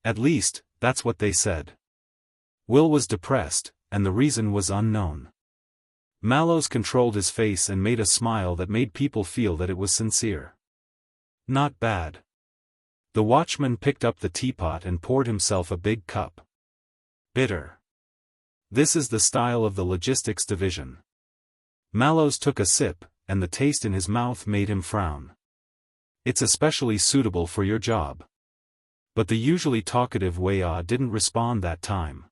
At least, that's what they said. Will was depressed, and the reason was unknown. Mallows controlled his face and made a smile that made people feel that it was sincere. Not bad. The watchman picked up the teapot and poured himself a big cup. Bitter. This is the style of the logistics division. Mallows took a sip, and the taste in his mouth made him frown. It's especially suitable for your job. But the usually talkative Wuxia didn't respond that time.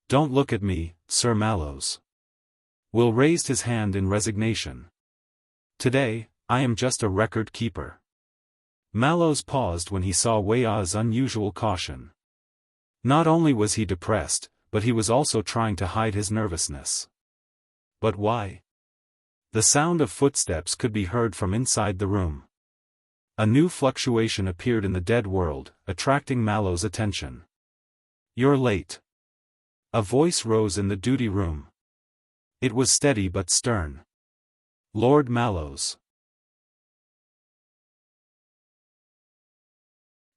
Don't look at me, Sir Mallows. Will raised his hand in resignation. Today, I am just a record keeper. Mallows paused when he saw Wuxia's unusual caution. Not only was he depressed, but he was also trying to hide his nervousness. But why? The sound of footsteps could be heard from inside the room. A new fluctuation appeared in the dead world, attracting Mallow's attention. You're late. A voice rose in the duty room. It was steady but stern. Lord Mallows.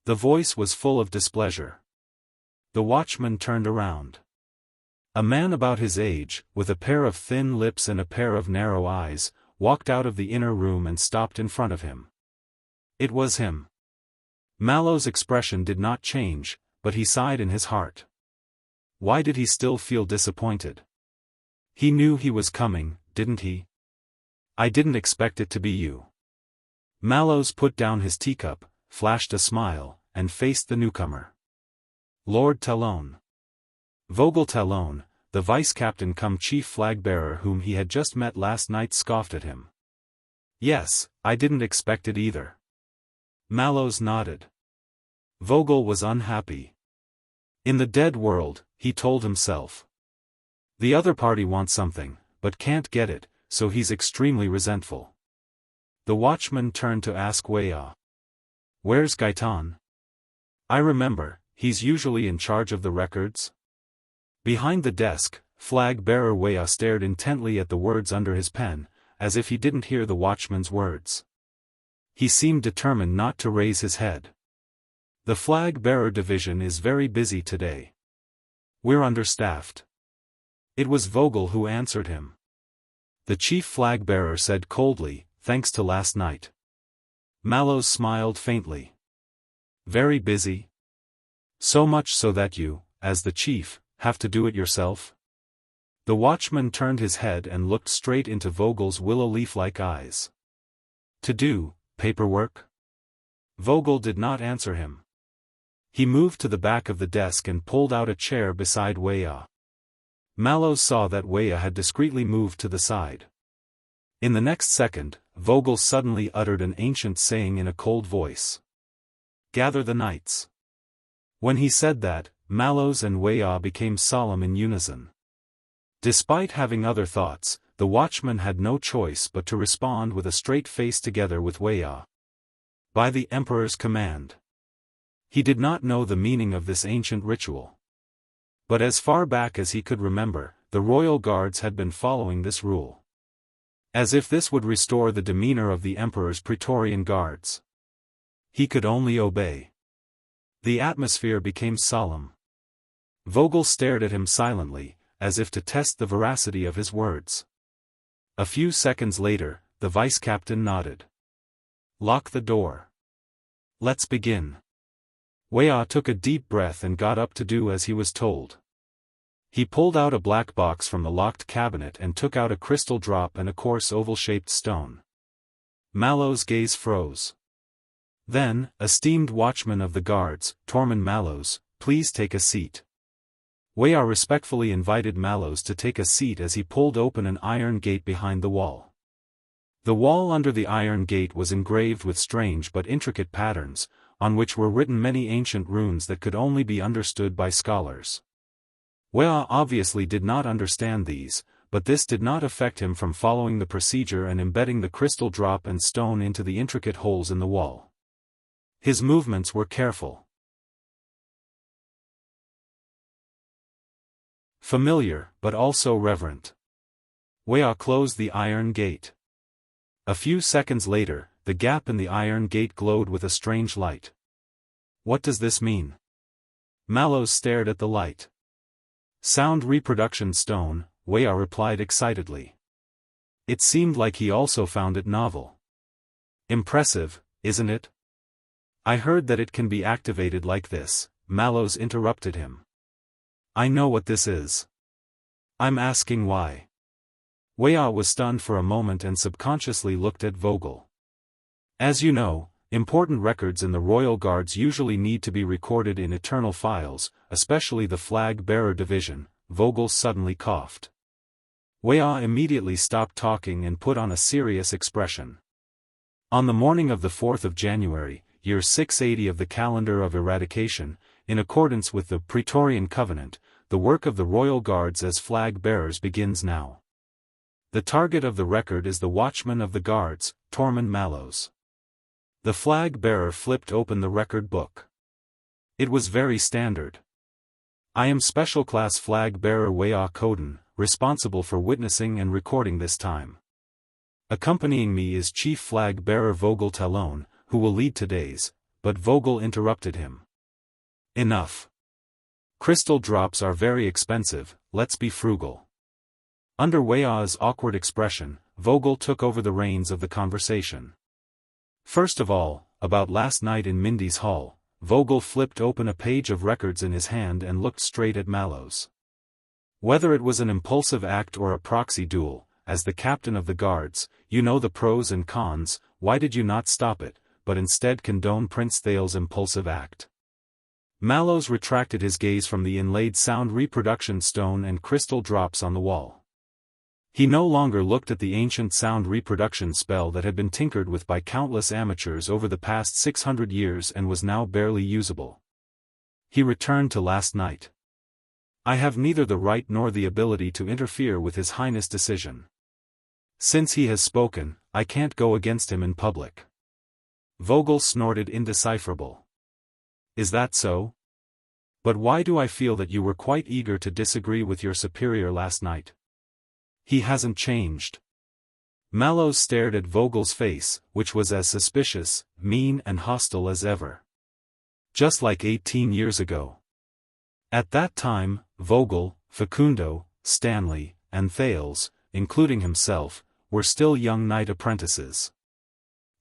The voice was full of displeasure. The watchman turned around. A man about his age, with a pair of thin lips and a pair of narrow eyes, walked out of the inner room and stopped in front of him. It was him. Mallow's expression did not change, but he sighed in his heart. Why did he still feel disappointed? He knew he was coming, didn't he? I didn't expect it to be you. Mallows put down his teacup, flashed a smile, and faced the newcomer. Lord Talon. Vogel Talon, the vice-captain cum chief flag-bearer whom he had just met last night, scoffed at him. Yes, I didn't expect it either. Mallows nodded. Vogel was unhappy. In the dead world, he told himself. The other party wants something, but can't get it, so he's extremely resentful. The watchman turned to ask Wuxia. Where's Gaitan? I remember, he's usually in charge of the records. Behind the desk, flag-bearer Wuxia stared intently at the words under his pen, as if he didn't hear the watchman's words. He seemed determined not to raise his head. The flag-bearer division is very busy today. We're understaffed. It was Vogel who answered him. The chief flag-bearer said coldly, thanks to last night. Mallows smiled faintly. Very busy? So much so that you, as the chief, have to do it yourself? The watchman turned his head and looked straight into Vogel's willow leaf-like eyes. To do, paperwork? Vogel did not answer him. He moved to the back of the desk and pulled out a chair beside Wuxia. Mallows saw that Wuxia had discreetly moved to the side. In the next second, Vogel suddenly uttered an ancient saying in a cold voice. Gather the knights. When he said that, Mallows and Wuxia became solemn in unison. Despite having other thoughts, the watchman had no choice but to respond with a straight face together with Wuxia. By the Emperor's command. He did not know the meaning of this ancient ritual. But as far back as he could remember, the royal guards had been following this rule. As if this would restore the demeanor of the Emperor's Praetorian guards. He could only obey. The atmosphere became solemn. Vogel stared at him silently, as if to test the veracity of his words. A few seconds later, the vice-captain nodded. Lock the door. Let's begin. Wuxia took a deep breath and got up to do as he was told. He pulled out a black box from the locked cabinet and took out a crystal drop and a coarse oval-shaped stone. Mallows' gaze froze. Then, esteemed watchman of the guards, Tormund Mallows, please take a seat. Wuxia respectfully invited Mallows to take a seat as he pulled open an iron gate behind the wall. The wall under the iron gate was engraved with strange but intricate patterns, on which were written many ancient runes that could only be understood by scholars. Wuxia obviously did not understand these, but this did not affect him from following the procedure and embedding the crystal drop and stone into the intricate holes in the wall. His movements were careful. Familiar, but also reverent. Wuxia closed the iron gate. A few seconds later, the gap in the iron gate glowed with a strange light. What does this mean? Mallows stared at the light. Sound reproduction stone, Wuxia replied excitedly. It seemed like he also found it novel. Impressive, isn't it? I heard that it can be activated like this, Mallows interrupted him. I know what this is. I'm asking why. Wuxia was stunned for a moment and subconsciously looked at Vogel. As you know, important records in the royal guards usually need to be recorded in eternal files, especially the flag-bearer division. Vogel suddenly coughed. Wuxia immediately stopped talking and put on a serious expression. On the morning of the 4th of January, year 680 of the calendar of eradication, in accordance with the Praetorian Covenant, the work of the royal guards as flag-bearers begins now. The target of the record is the watchman of the guards, Tormund Mallows. The flag-bearer flipped open the record book. It was very standard. I am Special Class Flag-bearer Wuxia Koden, responsible for witnessing and recording this time. Accompanying me is Chief Flag-bearer Vogel Talon, who will lead today's, but Vogel interrupted him. Enough. Crystal drops are very expensive, let's be frugal. Under Wuxia's awkward expression, Vogel took over the reins of the conversation. First of all, about last night in Mindy's hall, Vogel flipped open a page of records in his hand and looked straight at Mallows. Whether it was an impulsive act or a proxy duel, as the captain of the guards, you know the pros and cons, why did you not stop it, but instead condone Prince Thal's impulsive act? Mallows retracted his gaze from the inlaid sound reproduction stone and crystal drops on the wall. He no longer looked at the ancient sound reproduction spell that had been tinkered with by countless amateurs over the past 600 years and was now barely usable. He returned to last night. I have neither the right nor the ability to interfere with His Highness' decision. Since he has spoken, I can't go against him in public. Vogel snorted indecipherable. Is that so? But why do I feel that you were quite eager to disagree with your superior last night? He hasn't changed. Mallows stared at Vogel's face, which was as suspicious, mean and hostile as ever. Just like 18 years ago. At that time, Vogel, Facundo, Stanley, and Thales, including himself, were still young knight apprentices.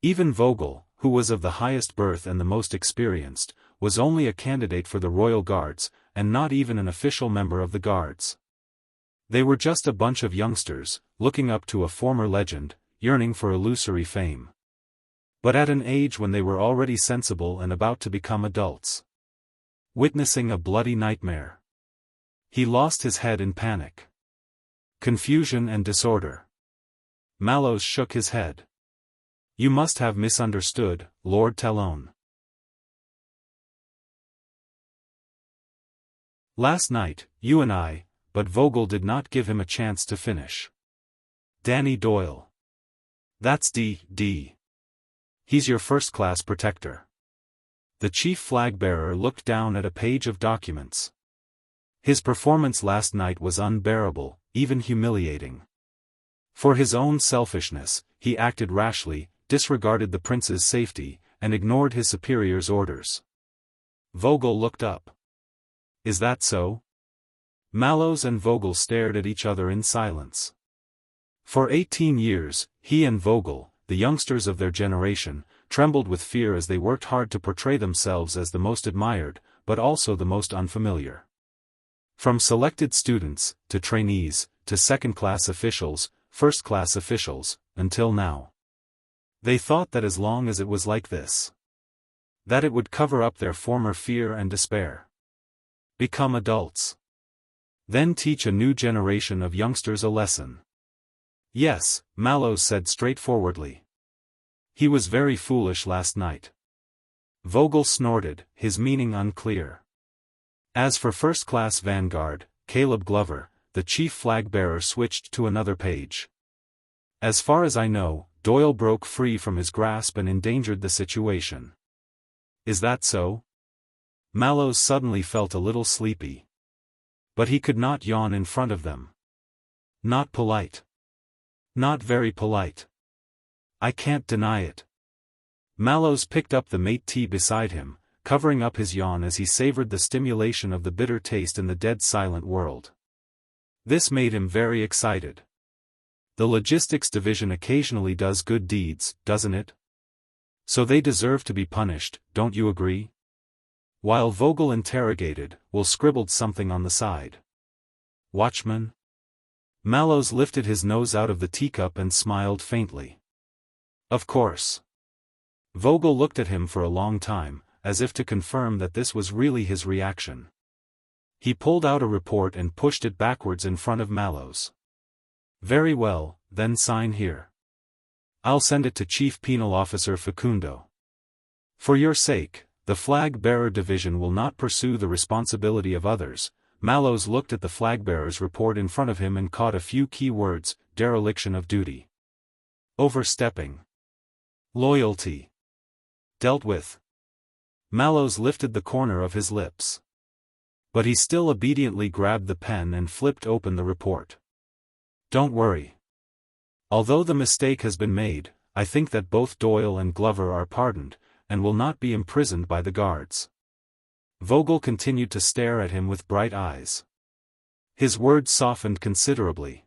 Even Vogel, who was of the highest birth and the most experienced, was only a candidate for the Royal Guards, and not even an official member of the Guards. They were just a bunch of youngsters, looking up to a former legend, yearning for illusory fame. But at an age when they were already sensible and about to become adults. Witnessing a bloody nightmare. He lost his head in panic. Confusion and disorder. Mallows shook his head. You must have misunderstood, Lord Talon. Last night, you and I, but Vogel did not give him a chance to finish. Danny Doyle. That's D. He's your first-class protector. The chief flag-bearer looked down at a page of documents. His performance last night was unbearable, even humiliating. For his own selfishness, he acted rashly, disregarded the prince's safety, and ignored his superior's orders. Vogel looked up. Is that so? Mallows and Vogel stared at each other in silence. For 18 years, he and Vogel, the youngsters of their generation, trembled with fear as they worked hard to portray themselves as the most admired, but also the most unfamiliar. From selected students, to trainees, to second-class officials, first-class officials, until now. They thought that as long as it was like this, that it would cover up their former fear and despair. Become adults. Then teach a new generation of youngsters a lesson. Yes, Mallows said straightforwardly. He was very foolish last night. Vogel snorted, his meaning unclear. As for first-class vanguard, Caleb Glover, the chief flag-bearer switched to another page. As far as I know, Doyle broke free from his grasp and endangered the situation. Is that so? Mallows suddenly felt a little sleepy. But he could not yawn in front of them. Not polite. Not very polite. I can't deny it. Mallows picked up the mate tea beside him, covering up his yawn as he savored the stimulation of the bitter taste in the dead silent world. This made him very excited. The logistics division occasionally does good deeds, doesn't it? So they deserve to be punished, don't you agree? While Vogel interrogated, Will scribbled something on the side. Watchman? Mallows lifted his nose out of the teacup and smiled faintly. Of course. Vogel looked at him for a long time, as if to confirm that this was really his reaction. He pulled out a report and pushed it backwards in front of Mallows. Very well, then sign here. I'll send it to Chief Penal Officer Facundo. For your sake, the flag-bearer division will not pursue the responsibility of others. Mallows looked at the flag-bearer's report in front of him and caught a few key words: dereliction of duty. Overstepping. Loyalty. Dealt with. Mallows lifted the corner of his lips. But he still obediently grabbed the pen and flipped open the report. Don't worry. Although the mistake has been made, I think that both Doyle and Glover are pardoned, and will not be imprisoned by the guards. Vogel continued to stare at him with bright eyes. His words softened considerably.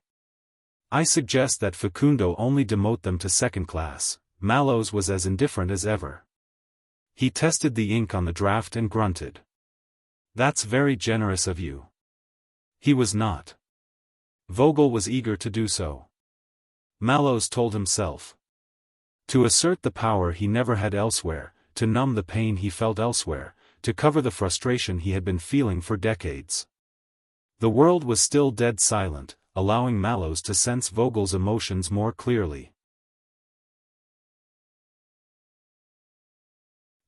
I suggest that Facundo only demote them to second class. Mallows was as indifferent as ever. He tested the ink on the draft and grunted. That's very generous of you. He was not. Vogel was eager to do so. Mallows told himself. To assert the power he never had elsewhere, to numb the pain he felt elsewhere, to cover the frustration he had been feeling for decades. The world was still dead silent, allowing Mallows to sense Vogel's emotions more clearly.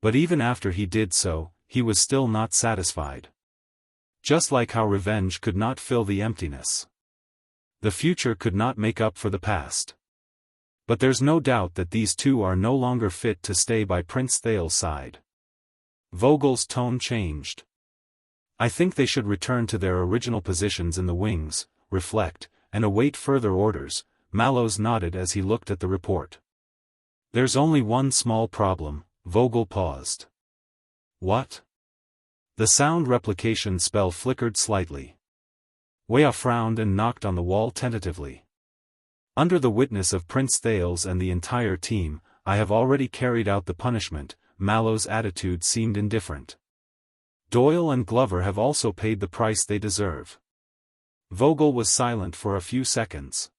But even after he did so, he was still not satisfied. Just like how revenge could not fill the emptiness. The future could not make up for the past. But there's no doubt that these two are no longer fit to stay by Prince Thal's side. Vogel's tone changed. I think they should return to their original positions in the wings, reflect, and await further orders. Mallows nodded as he looked at the report. There's only one small problem. Vogel paused. What? The sound replication spell flickered slightly. Wuxia frowned and knocked on the wall tentatively. Under the witness of Prince Thales and the entire team, I have already carried out the punishment. Mallow's attitude seemed indifferent. Doyle and Glover have also paid the price they deserve. Vogel was silent for a few seconds.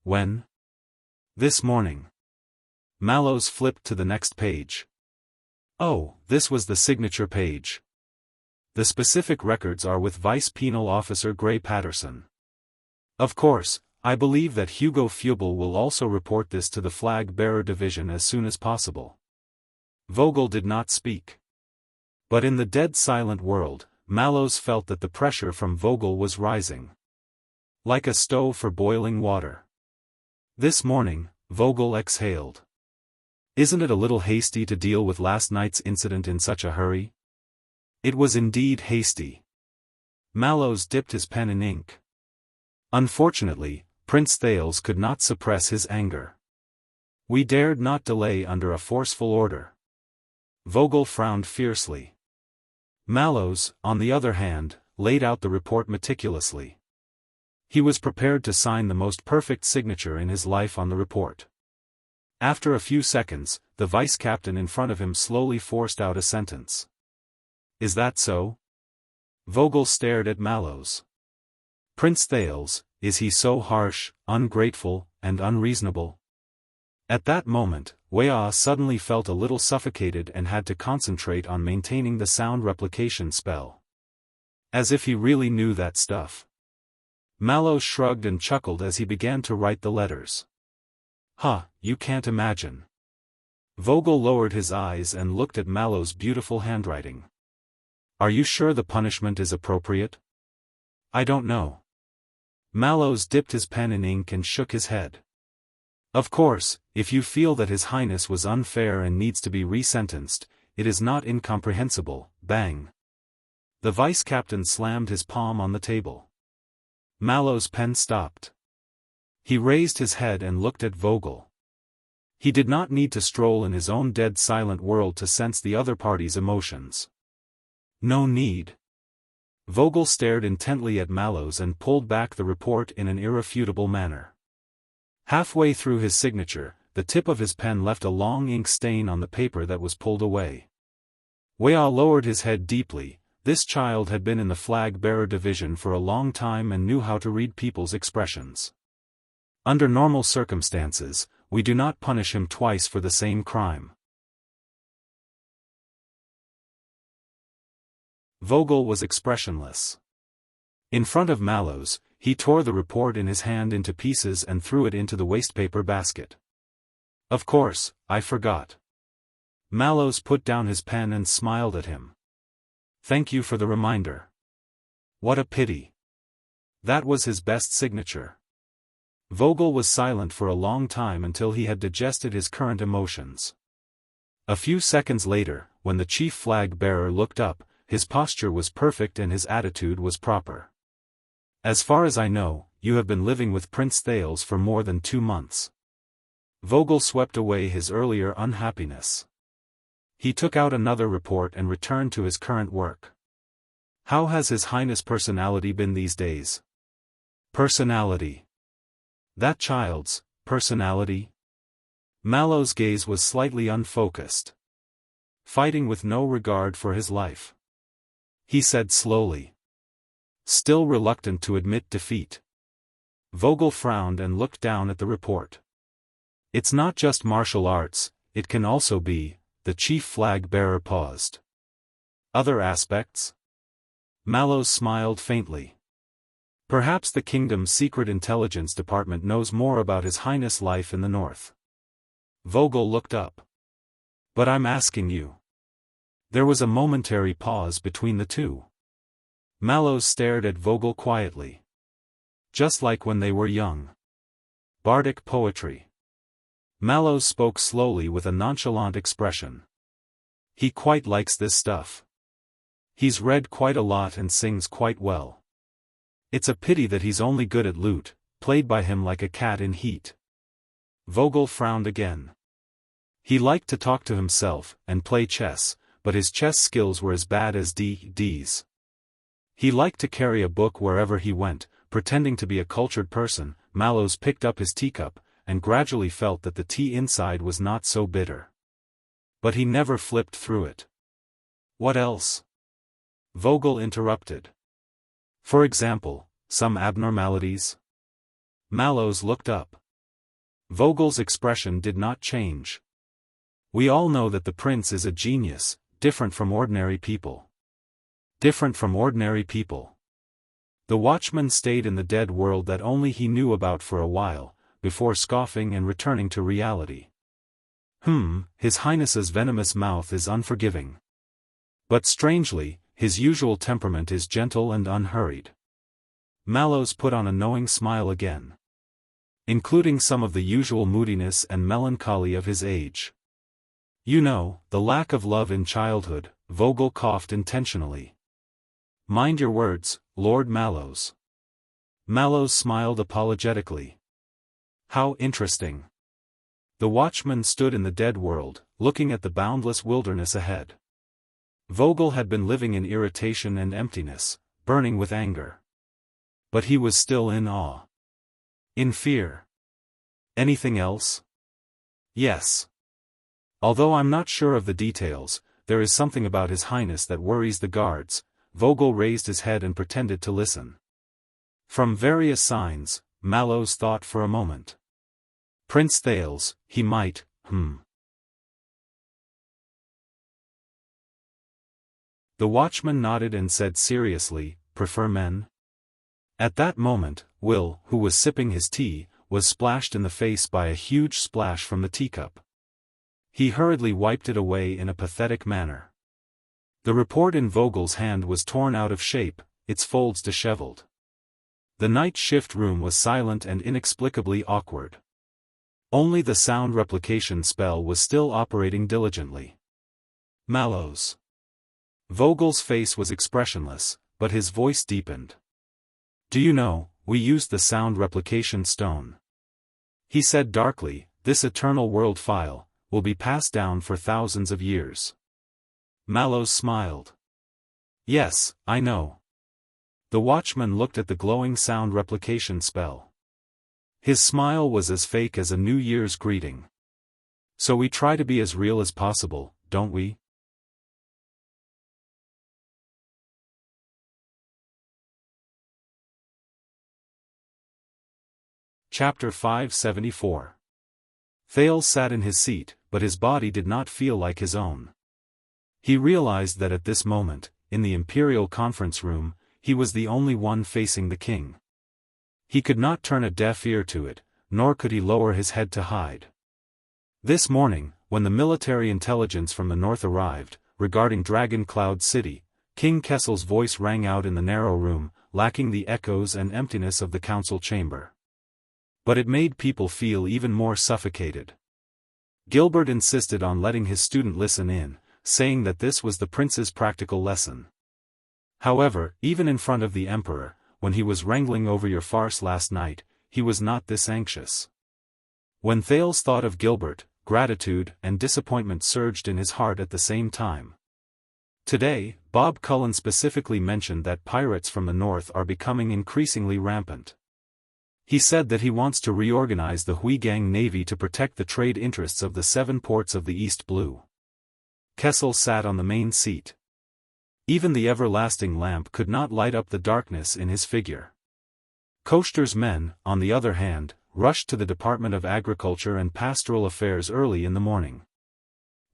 When? This morning. Mallows flipped to the next page. Oh, this was the signature page. The specific records are with Vice Penal Officer Gray Patterson. Of course, I believe that Hugo Fubel will also report this to the Flag Bearer Division as soon as possible. Vogel did not speak. But in the dead silent world, Mallows felt that the pressure from Vogel was rising. Like a stove for boiling water. This morning, Vogel exhaled. Isn't it a little hasty to deal with last night's incident in such a hurry? It was indeed hasty. Mallows dipped his pen in ink. Unfortunately, Prince Thales could not suppress his anger. We dared not delay under a forceful order. Vogel frowned fiercely. Mallows, on the other hand, laid out the report meticulously. He was prepared to sign the most perfect signature in his life on the report. After a few seconds, the vice-captain in front of him slowly forced out a sentence. Is that so? Vogel stared at Mallows. Prince Thales, is he so harsh, ungrateful, and unreasonable? At that moment, Wuxia suddenly felt a little suffocated and had to concentrate on maintaining the sound replication spell. As if he really knew that stuff. Mallows shrugged and chuckled as he began to write the letters. You can't imagine. Vogel lowered his eyes and looked at Mallows' beautiful handwriting. Are you sure the punishment is appropriate? I don't know. Mallows dipped his pen in ink and shook his head. Of course, if you feel that His Highness was unfair and needs to be resentenced, it is not incomprehensible. Bang. The vice-captain slammed his palm on the table. Mallows' pen stopped. He raised his head and looked at Vogel. He did not need to stroll in his own dead silent world to sense the other party's emotions. No need. Vogel stared intently at Mallows and pulled back the report in an irrefutable manner. Halfway through his signature, the tip of his pen left a long ink stain on the paper that was pulled away. Wuxia lowered his head deeply. This child had been in the Flag-Bearer Division for a long time and knew how to read people's expressions. Under normal circumstances, we do not punish him twice for the same crime. Vogel was expressionless. In front of Mallows, he tore the report in his hand into pieces and threw it into the wastepaper basket. Of course, I forgot. Mallows put down his pen and smiled at him. Thank you for the reminder. What a pity. That was his best signature. Vogel was silent for a long time until he had digested his current emotions. A few seconds later, when the chief flag bearer looked up, his posture was perfect and his attitude was proper. As far as I know, you have been living with Prince Thales for more than 2 months. Vogel swept away his earlier unhappiness. He took out another report and returned to his current work. How has His Highness' personality been these days? Personality. That child's personality? Mallows' gaze was slightly unfocused. Fighting with no regard for his life. He said slowly. Still reluctant to admit defeat. Vogel frowned and looked down at the report. It's not just martial arts, it can also be, the chief flag bearer paused. Other aspects? Mallows smiled faintly. Perhaps the kingdom's secret intelligence department knows more about His Highness' life in the north. Vogel looked up. But I'm asking you. There was a momentary pause between the two. Mallows stared at Vogel quietly. Just like when they were young. Bardic poetry. Mallows spoke slowly with a nonchalant expression. He quite likes this stuff. He's read quite a lot and sings quite well. It's a pity that he's only good at lute, played by him like a cat in heat. Vogel frowned again. He liked to talk to himself and play chess, but his chess skills were as bad as D's. He liked to carry a book wherever he went, pretending to be a cultured person. Mallows picked up his teacup, and gradually felt that the tea inside was not so bitter. But he never flipped through it. What else? Vogel interrupted. For example, some abnormalities? Mallows looked up. Vogel's expression did not change. We all know that the prince is a genius, different from ordinary people. Different from ordinary people. The watchman stayed in the dead world that only he knew about for a while, before scoffing and returning to reality. His Highness's venomous mouth is unforgiving. But strangely, his usual temperament is gentle and unhurried. Mallows put on a knowing smile again. Including some of the usual moodiness and melancholy of his age. You know, the lack of love in childhood. Vogel coughed intentionally. Mind your words, Lord Mallows. Mallows smiled apologetically. How interesting. The watchman stood in the dead world, looking at the boundless wilderness ahead. Vogel had been living in irritation and emptiness, burning with anger. But he was still in awe. In fear. Anything else? Yes. Although I'm not sure of the details, there is something about His Highness that worries the guards. Vogel raised his head and pretended to listen. From various signs, Mallows thought for a moment. Prince Thales, he might, The watchman nodded and said seriously, prefer men? At that moment, Will, who was sipping his tea, was splashed in the face by a huge splash from the teacup. He hurriedly wiped it away in a pathetic manner. The report in Vogel's hand was torn out of shape, its folds disheveled. The night shift room was silent and inexplicably awkward. Only the sound replication spell was still operating diligently. Mallows. Vogel's face was expressionless, but his voice deepened. Do you know, we used the sound replication stone. He said darkly, this eternal world file will be passed down for thousands of years. Mallows smiled. Yes, I know. The watchman looked at the glowing sound replication spell. His smile was as fake as a New Year's greeting. So we try to be as real as possible, don't we? Chapter 574. Thales sat in his seat, but his body did not feel like his own. He realized that at this moment, in the imperial conference room, he was the only one facing the king. He could not turn a deaf ear to it, nor could he lower his head to hide. This morning, when the military intelligence from the north arrived, regarding Dragon Cloud City, King Kessel's voice rang out in the narrow room, lacking the echoes and emptiness of the council chamber. But it made people feel even more suffocated. Gilbert insisted on letting his student listen in, saying that this was the prince's practical lesson. However, even in front of the emperor, when he was wrangling over your farce last night, he was not this anxious. When Thales thought of Gilbert, gratitude and disappointment surged in his heart at the same time. Today, Bob Cullen specifically mentioned that pirates from the north are becoming increasingly rampant. He said that he wants to reorganize the Huigang Navy to protect the trade interests of the 7 ports of the East Blue. Kessel sat on the main seat. Even the everlasting lamp could not light up the darkness in his figure. Koster's men, on the other hand, rushed to the Department of Agriculture and Pastoral Affairs early in the morning.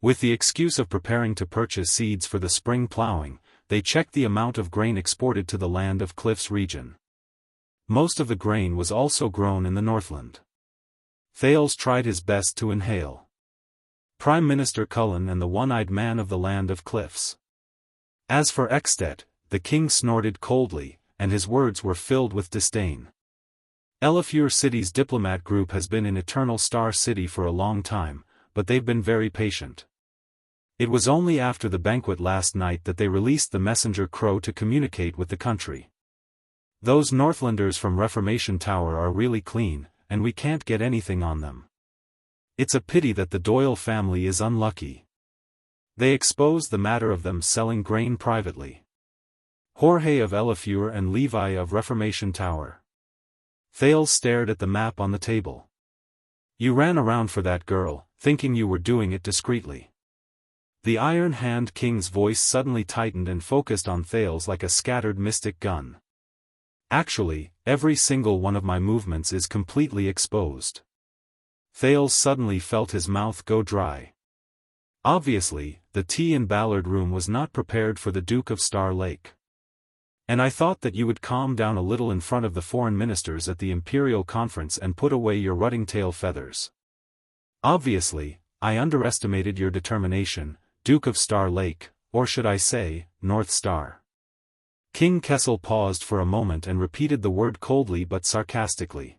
With the excuse of preparing to purchase seeds for the spring plowing, they checked the amount of grain exported to the Land of Cliffs region. Most of the grain was also grown in the Northland. Thales tried his best to inhale. Prime Minister Cullen and the one-eyed man of the Land of Cliffs. As for Ekstedt, the king snorted coldly, and his words were filled with disdain. Elifure City's diplomat group has been in Eternal Star City for a long time, but they've been very patient. It was only after the banquet last night that they released the messenger crow to communicate with the country. Those Northlanders from Reformation Tower are really clean, and we can't get anything on them. It's a pity that the Doyle family is unlucky. They exposed the matter of them selling grain privately. Jorge of Elifure and Levi of Reformation Tower. Thales stared at the map on the table. You ran around for that girl, thinking you were doing it discreetly. The Iron Hand King's voice suddenly tightened and focused on Thales like a scattered mystic gun. Actually, every single one of my movements is completely exposed. Thales suddenly felt his mouth go dry. Obviously, the tea in Ballard Room was not prepared for the Duke of Star Lake. And I thought that you would calm down a little in front of the foreign ministers at the Imperial Conference and put away your rutting-tail feathers. Obviously, I underestimated your determination, Duke of Star Lake, or should I say, North Star. King Kessel paused for a moment and repeated the word coldly but sarcastically.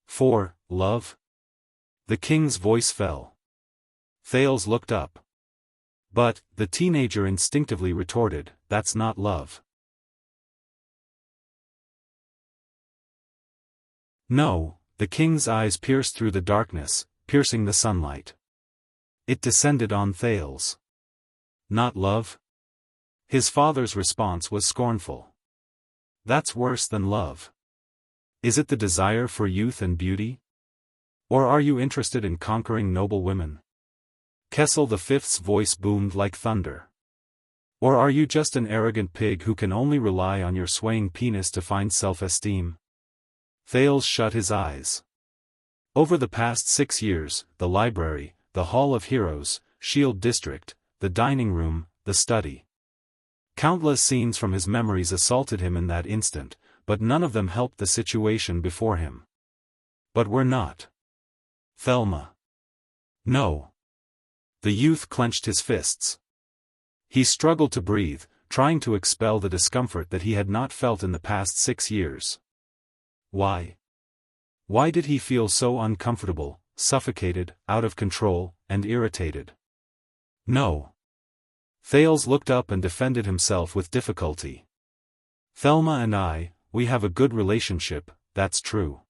For, love? The king's voice fell. Thales looked up. But, the teenager instinctively retorted, that's not love. No, the king's eyes pierced through the darkness, piercing the sunlight. It descended on Thales. Not love? His father's response was scornful. That's worse than love. Is it the desire for youth and beauty? Or are you interested in conquering noble women? Kessel V's voice boomed like thunder. Or are you just an arrogant pig who can only rely on your swaying penis to find self-esteem? Thales shut his eyes. Over the past 6 years, the library, the Hall of Heroes, Shield District, the dining room, the study. Countless scenes from his memories assaulted him in that instant, but none of them helped the situation before him. But we're not. Thelma. No. The youth clenched his fists. He struggled to breathe, trying to expel the discomfort that he had not felt in the past 6 years. Why? Why did he feel so uncomfortable, suffocated, out of control, and irritated? No. Thales looked up and defended himself with difficulty. Thelma and I, we have a good relationship, that's true.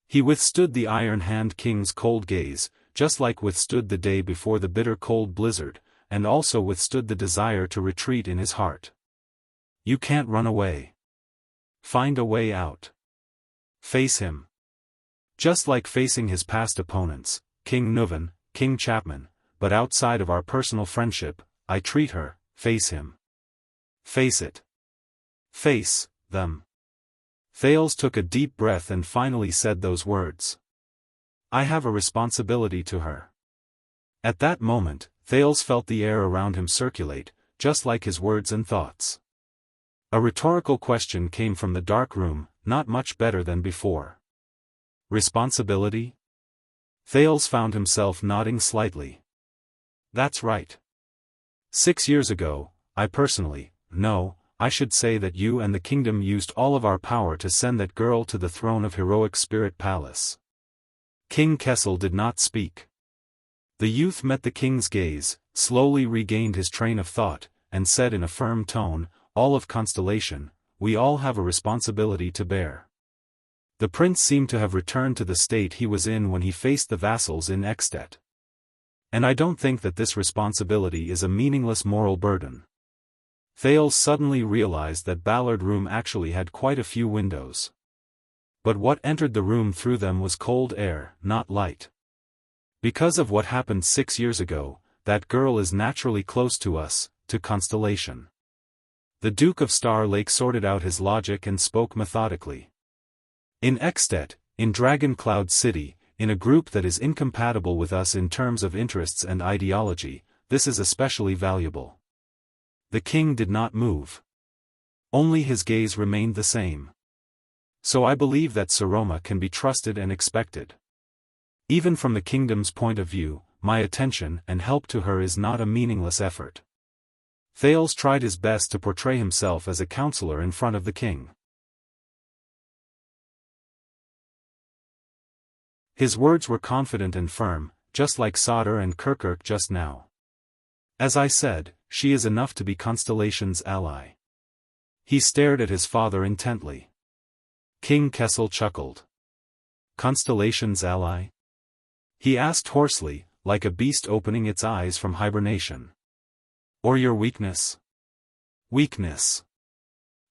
He withstood the Iron Hand King's cold gaze, just like withstood the day before the bitter cold blizzard, and also withstood the desire to retreat in his heart. You can't run away. Find a way out. Face him. Just like facing his past opponents, King Nuvan, King Chapman, but outside of our personal friendship, I treat her, face him. Face it. Face them. Thales took a deep breath and finally said those words. I have a responsibility to her. At that moment, Thales felt the air around him circulate, just like his words and thoughts. A rhetorical question came from the dark room, not much better than before. Responsibility? Thales found himself nodding slightly. That's right. 6 years ago, I should say that you and the kingdom used all of our power to send that girl to the throne of Heroic Spirit Palace. King Kessel did not speak. The youth met the king's gaze, slowly regained his train of thought, and said in a firm tone, all of Constellation, we all have a responsibility to bear. The prince seemed to have returned to the state he was in when he faced the vassals in Extet. And I don't think that this responsibility is a meaningless moral burden. Thales suddenly realized that Ballard Room actually had quite a few windows. But what entered the room through them was cold air, not light. Because of what happened 6 years ago, that girl is naturally close to us, to Constellation. The Duke of Star Lake sorted out his logic and spoke methodically. In Extet, in Dragon Cloud City, in a group that is incompatible with us in terms of interests and ideology, this is especially valuable. The king did not move. Only his gaze remained the same. So I believe that Saroma can be trusted and expected. Even from the kingdom's point of view, my attention and help to her is not a meaningless effort. Thales tried his best to portray himself as a counselor in front of the king. His words were confident and firm, just like Sauter and Kirkirk just now. As I said, she is enough to be Constellation's ally. He stared at his father intently. King Kessel chuckled. Constellation's ally? He asked hoarsely, like a beast opening its eyes from hibernation. Or your weakness? Weakness.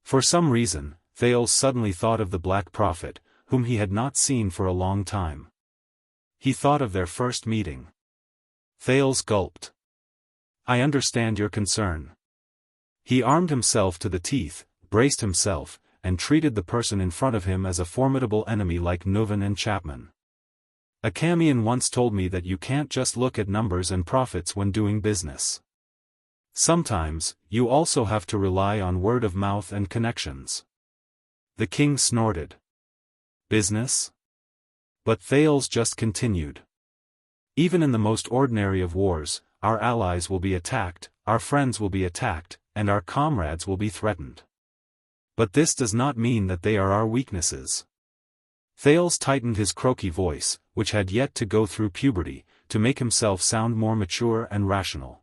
For some reason, Thales suddenly thought of the Black Prophet, whom he had not seen for a long time. He thought of their first meeting. Thales gulped. I understand your concern. He armed himself to the teeth, braced himself, and treated the person in front of him as a formidable enemy like Nuven and Chapman. A Camion once told me that you can't just look at numbers and profits when doing business. Sometimes, you also have to rely on word of mouth and connections. The king snorted. Business? But Thales just continued. Even in the most ordinary of wars, our allies will be attacked, our friends will be attacked, and our comrades will be threatened. But this does not mean that they are our weaknesses. Thales tightened his croaky voice, which had yet to go through puberty, to make himself sound more mature and rational.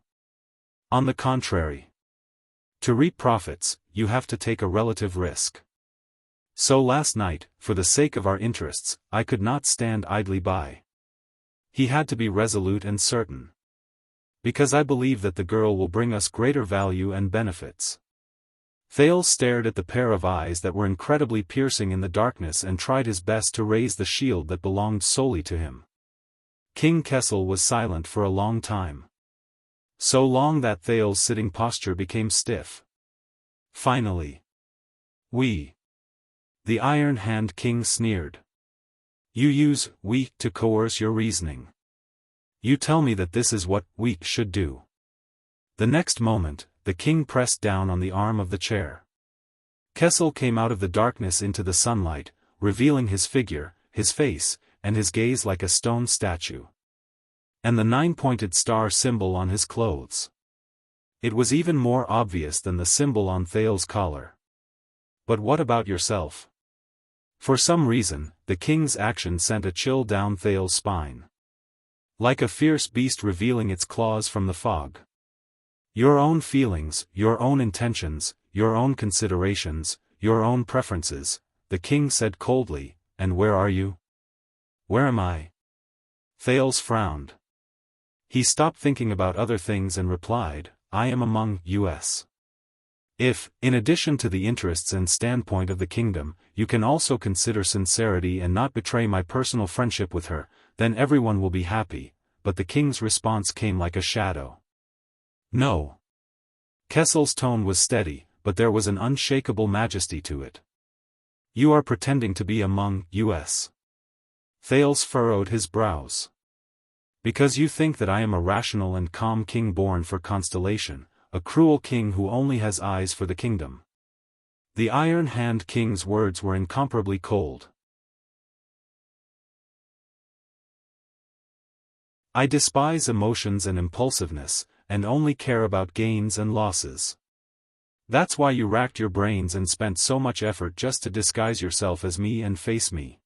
On the contrary. To reap profits, you have to take a relative risk. So last night, for the sake of our interests, I could not stand idly by. He had to be resolute and certain. Because I believe that the girl will bring us greater value and benefits. Thales stared at the pair of eyes that were incredibly piercing in the darkness and tried his best to raise the shield that belonged solely to him. King Kessel was silent for a long time. So long that Thales' sitting posture became stiff. Finally. We. The Iron Hand King sneered. You use "we" to coerce your reasoning. You tell me that this is what "we" should do. The next moment, the king pressed down on the arm of the chair. Kessel came out of the darkness into the sunlight, revealing his figure, his face, and his gaze like a stone statue. And the 9-pointed star symbol on his clothes. It was even more obvious than the symbol on Thales' collar. But what about yourself? For some reason, the king's action sent a chill down Thales' spine. Like a fierce beast revealing its claws from the fog. Your own feelings, your own intentions, your own considerations, your own preferences, the king said coldly, and where are you? Where am I? Thales frowned. He stopped thinking about other things and replied, I am among us. If, in addition to the interests and standpoint of the kingdom, you can also consider sincerity and not betray my personal friendship with her, then everyone will be happy, but the king's response came like a shadow. No. Kessel's tone was steady, but there was an unshakable majesty to it. You are pretending to be among us. Thales furrowed his brows. Because you think that I am a rational and calm king born for Constellation, a cruel king who only has eyes for the kingdom. The Iron Hand King's words were incomparably cold. I despise emotions and impulsiveness, and only care about gains and losses. That's why you racked your brains and spent so much effort just to disguise yourself as me and face me.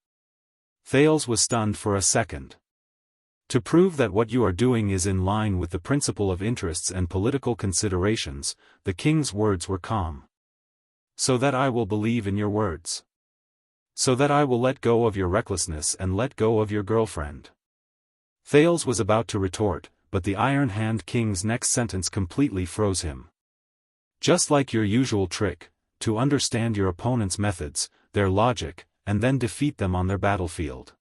Thales was stunned for a second. To prove that what you are doing is in line with the principle of interests and political considerations, the king's words were calm. So that I will believe in your words. So that I will let go of your recklessness and let go of your girlfriend. Thales was about to retort, but the Iron Hand King's next sentence completely froze him. Just like your usual trick, to understand your opponent's methods, their logic, and then defeat them on their battlefield.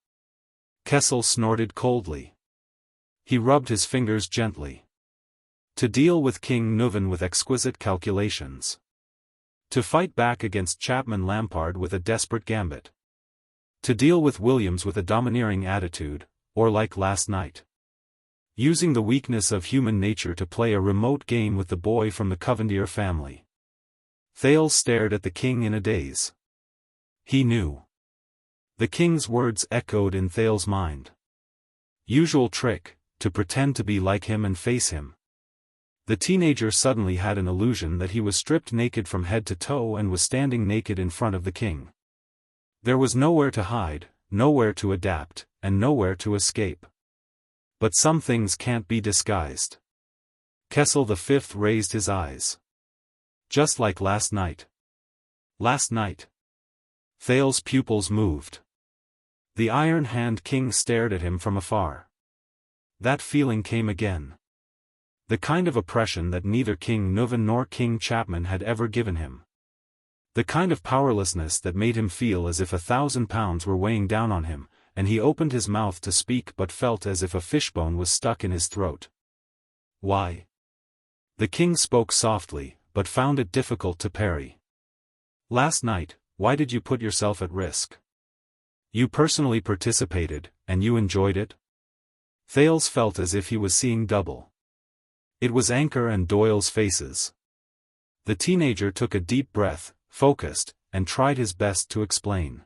Kessel snorted coldly. He rubbed his fingers gently. To deal with King Nuven with exquisite calculations. To fight back against Chapman Lampard with a desperate gambit. To deal with Williams with a domineering attitude, or like last night. Using the weakness of human nature to play a remote game with the boy from the Covendier family. Thales stared at the king in a daze. He knew. The king's words echoed in Thales' mind. Usual trick, to pretend to be like him and face him. The teenager suddenly had an illusion that he was stripped naked from head to toe and was standing naked in front of the king. There was nowhere to hide, nowhere to adapt, and nowhere to escape. But some things can't be disguised. Kessel V raised his eyes. Just like last night. Last night. Thales's pupils moved. The Iron Hand King stared at him from afar. That feeling came again. The kind of oppression that neither King Nuven nor King Chapman had ever given him. The kind of powerlessness that made him feel as if 1,000 pounds were weighing down on him, and he opened his mouth to speak but felt as if a fishbone was stuck in his throat. Why? The king spoke softly, but found it difficult to parry. Last night, why did you put yourself at risk? You personally participated, and you enjoyed it? Thales felt as if he was seeing double. It was Anchor and Doyle's faces. The teenager took a deep breath, focused, and tried his best to explain.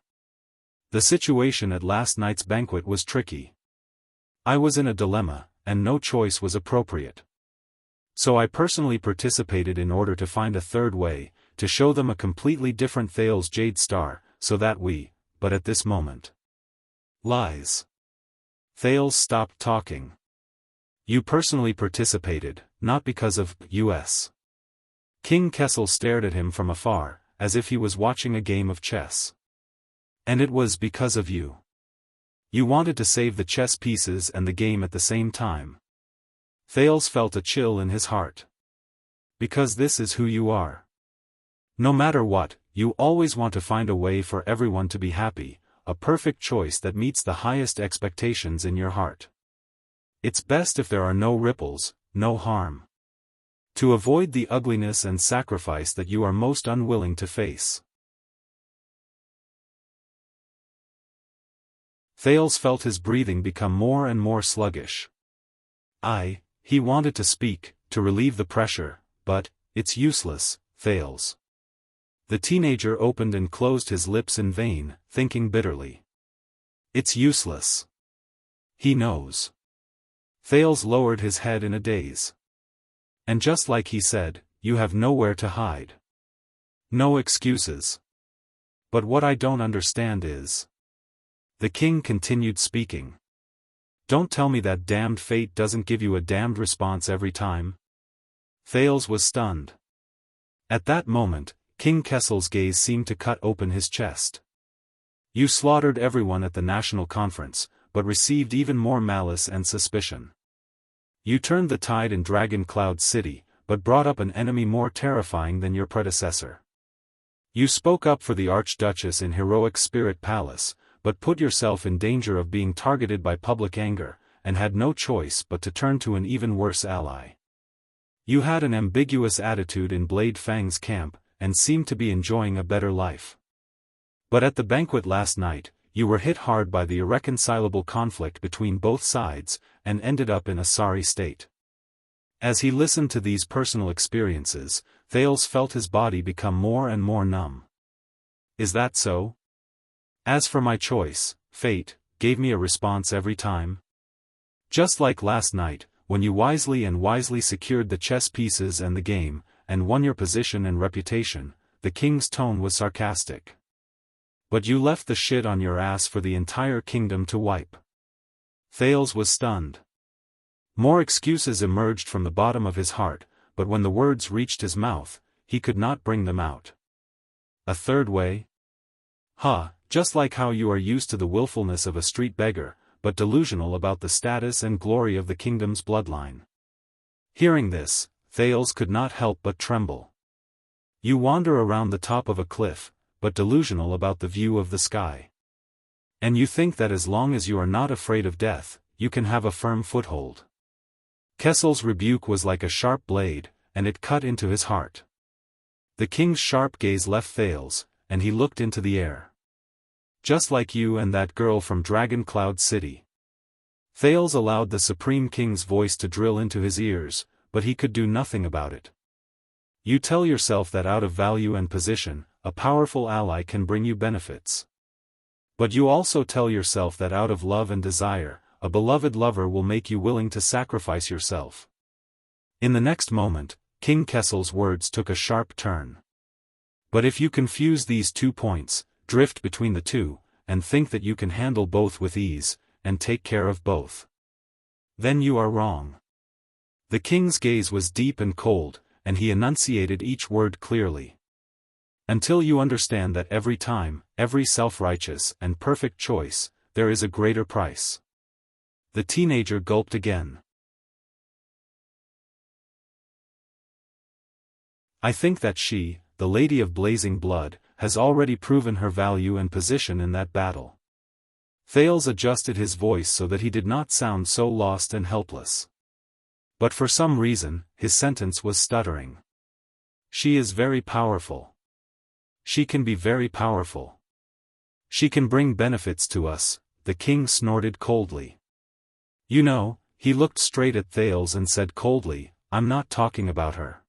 The situation at last night's banquet was tricky. I was in a dilemma, and no choice was appropriate. So I personally participated in order to find a third way, to show them a completely different Thales Jade Star, so that but at this moment. Lies. Thales stopped talking. You personally participated, not because of us. King Kessel stared at him from afar, as if he was watching a game of chess. And it was because of you. You wanted to save the chess pieces and the game at the same time. Thales felt a chill in his heart. Because this is who you are. No matter what, you always want to find a way for everyone to be happy, a perfect choice that meets the highest expectations in your heart. It's best if there are no ripples, no harm. To avoid the ugliness and sacrifice that you are most unwilling to face. Thales felt his breathing become more and more sluggish. He wanted to speak, to relieve the pressure, but, it's useless, Thales. The teenager opened and closed his lips in vain, thinking bitterly. It's useless. He knows. Thales lowered his head in a daze. And just like he said, you have nowhere to hide. No excuses. But what I don't understand is... The king continued speaking. Don't tell me that damned fate doesn't give you a damned response every time. Thales was stunned. At that moment, King Kessel's gaze seemed to cut open his chest. You slaughtered everyone at the national conference, but received even more malice and suspicion. You turned the tide in Dragon Cloud City, but brought up an enemy more terrifying than your predecessor. You spoke up for the Archduchess in Heroic Spirit Palace, but put yourself in danger of being targeted by public anger, and had no choice but to turn to an even worse ally. You had an ambiguous attitude in Blade Fang's camp, and seemed to be enjoying a better life. But at the banquet last night, you were hit hard by the irreconcilable conflict between both sides, and ended up in a sorry state. As he listened to these personal experiences, Thales felt his body become more and more numb. Is that so? As for my choice, fate gave me a response every time. Just like last night, when you wisely secured the chess pieces and the game, and won your position and reputation, the king's tone was sarcastic. But you left the shit on your ass for the entire kingdom to wipe. Thales was stunned. More excuses emerged from the bottom of his heart, but when the words reached his mouth, he could not bring them out. A third way? Just like how you are used to the willfulness of a street beggar, but delusional about the status and glory of the kingdom's bloodline. Hearing this, Thales could not help but tremble. You wander around the top of a cliff, but delusional about the view of the sky. And you think that as long as you are not afraid of death, you can have a firm foothold. Kessel's rebuke was like a sharp blade, and it cut into his heart. The king's sharp gaze left Thales, and he looked into the air. Just like you and that girl from Dragon Cloud City. Thales allowed the Supreme King's voice to drill into his ears, but he could do nothing about it. You tell yourself that out of value and position, a powerful ally can bring you benefits. But you also tell yourself that out of love and desire, a beloved lover will make you willing to sacrifice yourself. In the next moment, King Kessel's words took a sharp turn. But if you confuse these 2 points, drift between the two, and think that you can handle both with ease, and take care of both. Then you are wrong. The king's gaze was deep and cold, and he enunciated each word clearly. Until you understand that every time, every self-righteous and perfect choice, there is a greater price. The teenager gulped again. I think that she, the Lady of Blazing Blood, has already proven her value and position in that battle. Thales adjusted his voice so that he did not sound so lost and helpless. But for some reason, his sentence was stuttering. She is very powerful. She can be very powerful. She can bring benefits to us, the king snorted coldly. You know, he looked straight at Thales and said coldly, I'm not talking about her.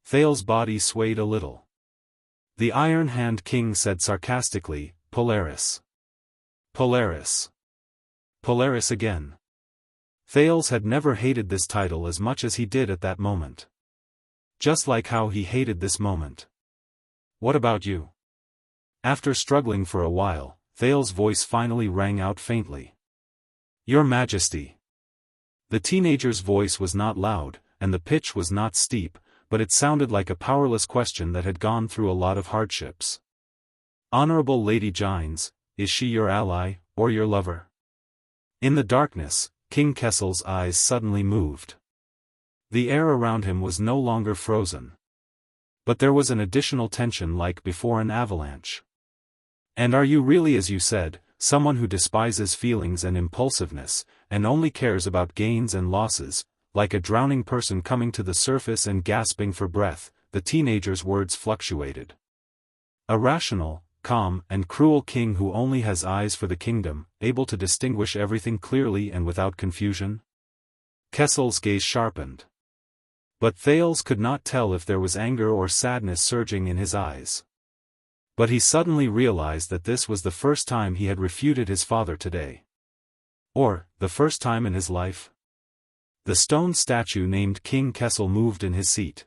Thales' body swayed a little. The Iron Hand King said sarcastically, Polaris. Polaris. Polaris again. Thales had never hated this title as much as he did at that moment. Just like how he hated this moment. What about you? After struggling for a while, Thales' voice finally rang out faintly. Your Majesty. The teenager's voice was not loud, and the pitch was not steep, but it sounded like a powerless question that had gone through a lot of hardships. Honorable Lady Gines, is she your ally, or your lover? In the darkness, King Kessel's eyes suddenly moved. The air around him was no longer frozen. But there was an additional tension like before an avalanche. And are you really, as you said, someone who despises feelings and impulsiveness, and only cares about gains and losses, like a drowning person coming to the surface and gasping for breath? The teenager's words fluctuated. A rational, calm, and cruel king who only has eyes for the kingdom, able to distinguish everything clearly and without confusion? Kessel's gaze sharpened. But Thales could not tell if there was anger or sadness surging in his eyes. But he suddenly realized that this was the first time he had refuted his father today. Or, the first time in his life? The stone statue named King Kessel moved in his seat.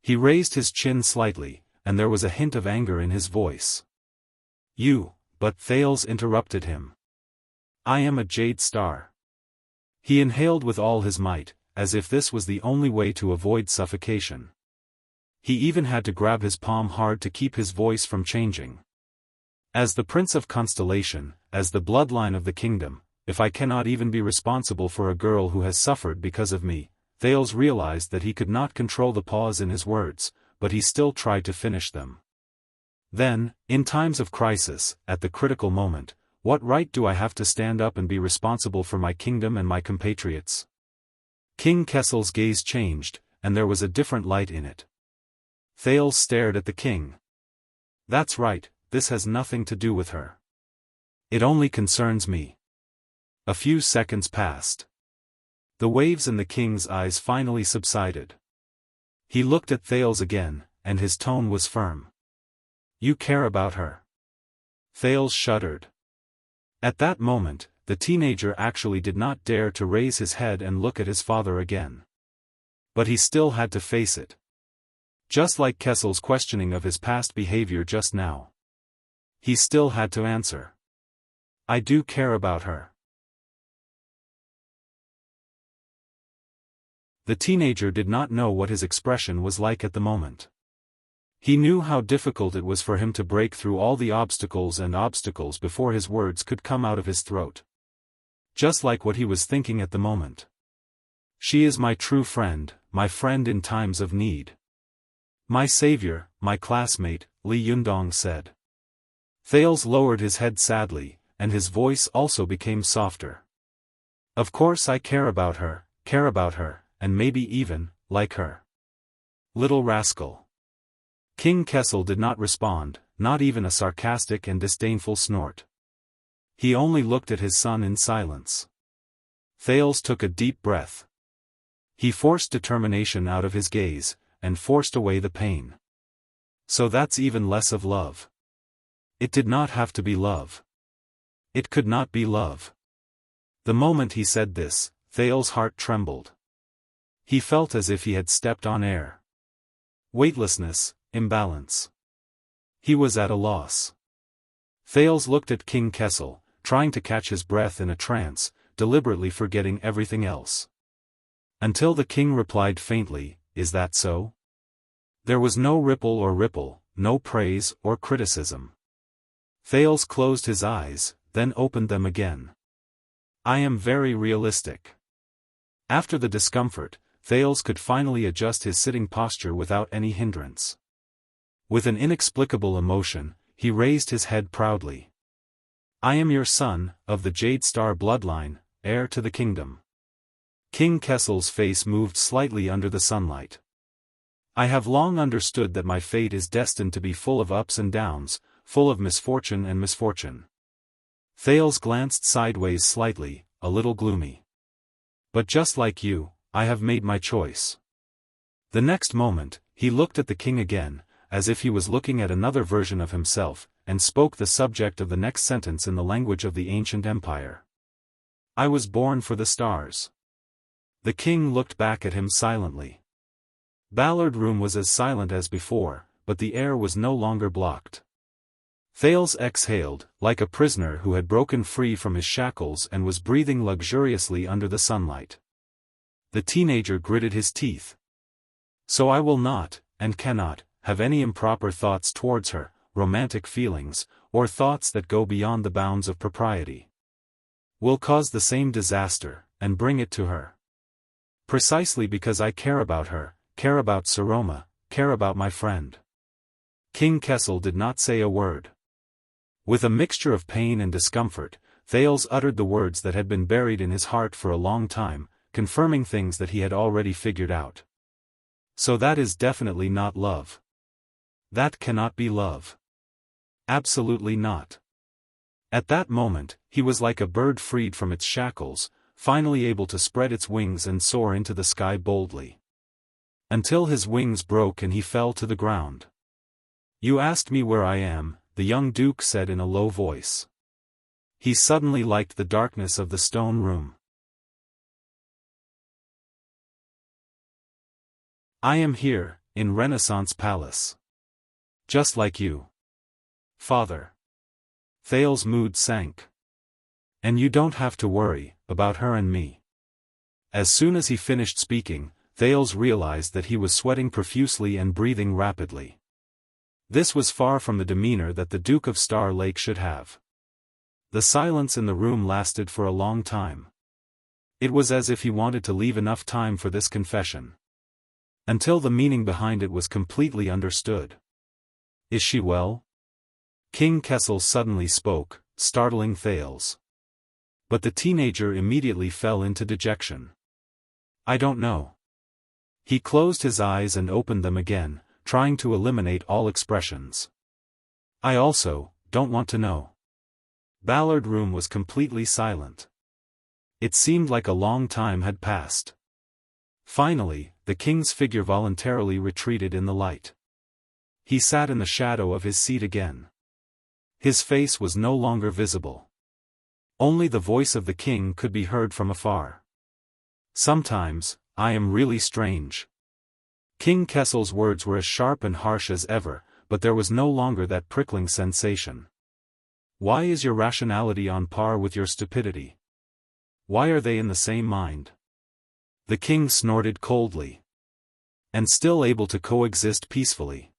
He raised his chin slightly, and there was a hint of anger in his voice. But Thales interrupted him. I am a jade star. He inhaled with all his might, as if this was the only way to avoid suffocation. He even had to grab his palm hard to keep his voice from changing. As the Prince of Constellation, as the bloodline of the kingdom, if I cannot even be responsible for a girl who has suffered because of me, Thales realized that he could not control the pause in his words, but he still tried to finish them. Then, in times of crisis, at the critical moment, what right do I have to stand up and be responsible for my kingdom and my compatriots? King Kessel's gaze changed, and there was a different light in it. Thales stared at the king. That's right, this has nothing to do with her. It only concerns me. A few seconds passed. The waves in the king's eyes finally subsided. He looked at Thales again, and his tone was firm. You care about her. Thales shuddered. At that moment, the teenager actually did not dare to raise his head and look at his father again. But he still had to face it. Just like Kessel's questioning of his past behavior just now. He still had to answer. I do care about her. The teenager did not know what his expression was like at the moment. He knew how difficult it was for him to break through all the obstacles before his words could come out of his throat. Just like what he was thinking at the moment. She is my true friend, my friend in times of need. My savior, my classmate, Li Yundong said. Thales lowered his head sadly, and his voice also became softer. Of course I care about her, and maybe even, like her. Little rascal. King Kessel did not respond, not even a sarcastic and disdainful snort. He only looked at his son in silence. Thales took a deep breath. He forced determination out of his gaze, and forced away the pain. So that's even less of love. It did not have to be love. It could not be love. The moment he said this, Thales' heart trembled. He felt as if he had stepped on air. Weightlessness, imbalance. He was at a loss. Thales looked at King Kessel, trying to catch his breath in a trance, deliberately forgetting everything else. Until the king replied faintly, "Is that so?" There was no ripple, no praise or criticism. Thales closed his eyes, then opened them again. "I am very realistic." After the discomfort, Thales could finally adjust his sitting posture without any hindrance. With an inexplicable emotion, he raised his head proudly. "I am your son, of the Jade Star bloodline, heir to the kingdom." King Kessel's face moved slightly under the sunlight. "I have long understood that my fate is destined to be full of ups and downs, full of misfortune and misfortune." Thales glanced sideways slightly, a little gloomy. "But just like you, I have made my choice." The next moment, he looked at the king again, as if he was looking at another version of himself, and spoke the subject of the next sentence in the language of the ancient empire. "I was born for the stars." The king looked back at him silently. Ballard Room was as silent as before, but the air was no longer blocked. Thales exhaled, like a prisoner who had broken free from his shackles and was breathing luxuriously under the sunlight. The teenager gritted his teeth. "So I will not, and cannot, have any improper thoughts towards her, romantic feelings, or thoughts that go beyond the bounds of propriety. Will cause the same disaster, and bring it to her. Precisely because I care about her, care about Saroma, care about my friend." King Kessel did not say a word. With a mixture of pain and discomfort, Thales uttered the words that had been buried in his heart for a long time, confirming things that he had already figured out. "So that is definitely not love. That cannot be love. Absolutely not." At that moment, he was like a bird freed from its shackles, finally able to spread its wings and soar into the sky boldly. Until his wings broke and he fell to the ground. "You asked me where I am," the young duke said in a low voice. He suddenly liked the darkness of the stone room. "I am here, in Renaissance Palace. Just like you. Father." Thales' mood sank. "And you don't have to worry about her and me." As soon as he finished speaking, Thales realized that he was sweating profusely and breathing rapidly. This was far from the demeanor that the Duke of Star Lake should have. The silence in the room lasted for a long time. It was as if he wanted to leave enough time for this confession. Until the meaning behind it was completely understood. "Is she well?" King Kessel suddenly spoke, startling Thales. But the teenager immediately fell into dejection. "I don't know." He closed his eyes and opened them again, trying to eliminate all expressions. "I also don't want to know." Ballard Room was completely silent. It seemed like a long time had passed. Finally, the king's figure voluntarily retreated in the light. He sat in the shadow of his seat again. His face was no longer visible. Only the voice of the king could be heard from afar. "Sometimes, I am really strange." King Kessel's words were as sharp and harsh as ever, but there was no longer that prickling sensation. "Why is your rationality on par with your stupidity? Why are they in the same mind?" The king snorted coldly. "And still able to coexist peacefully."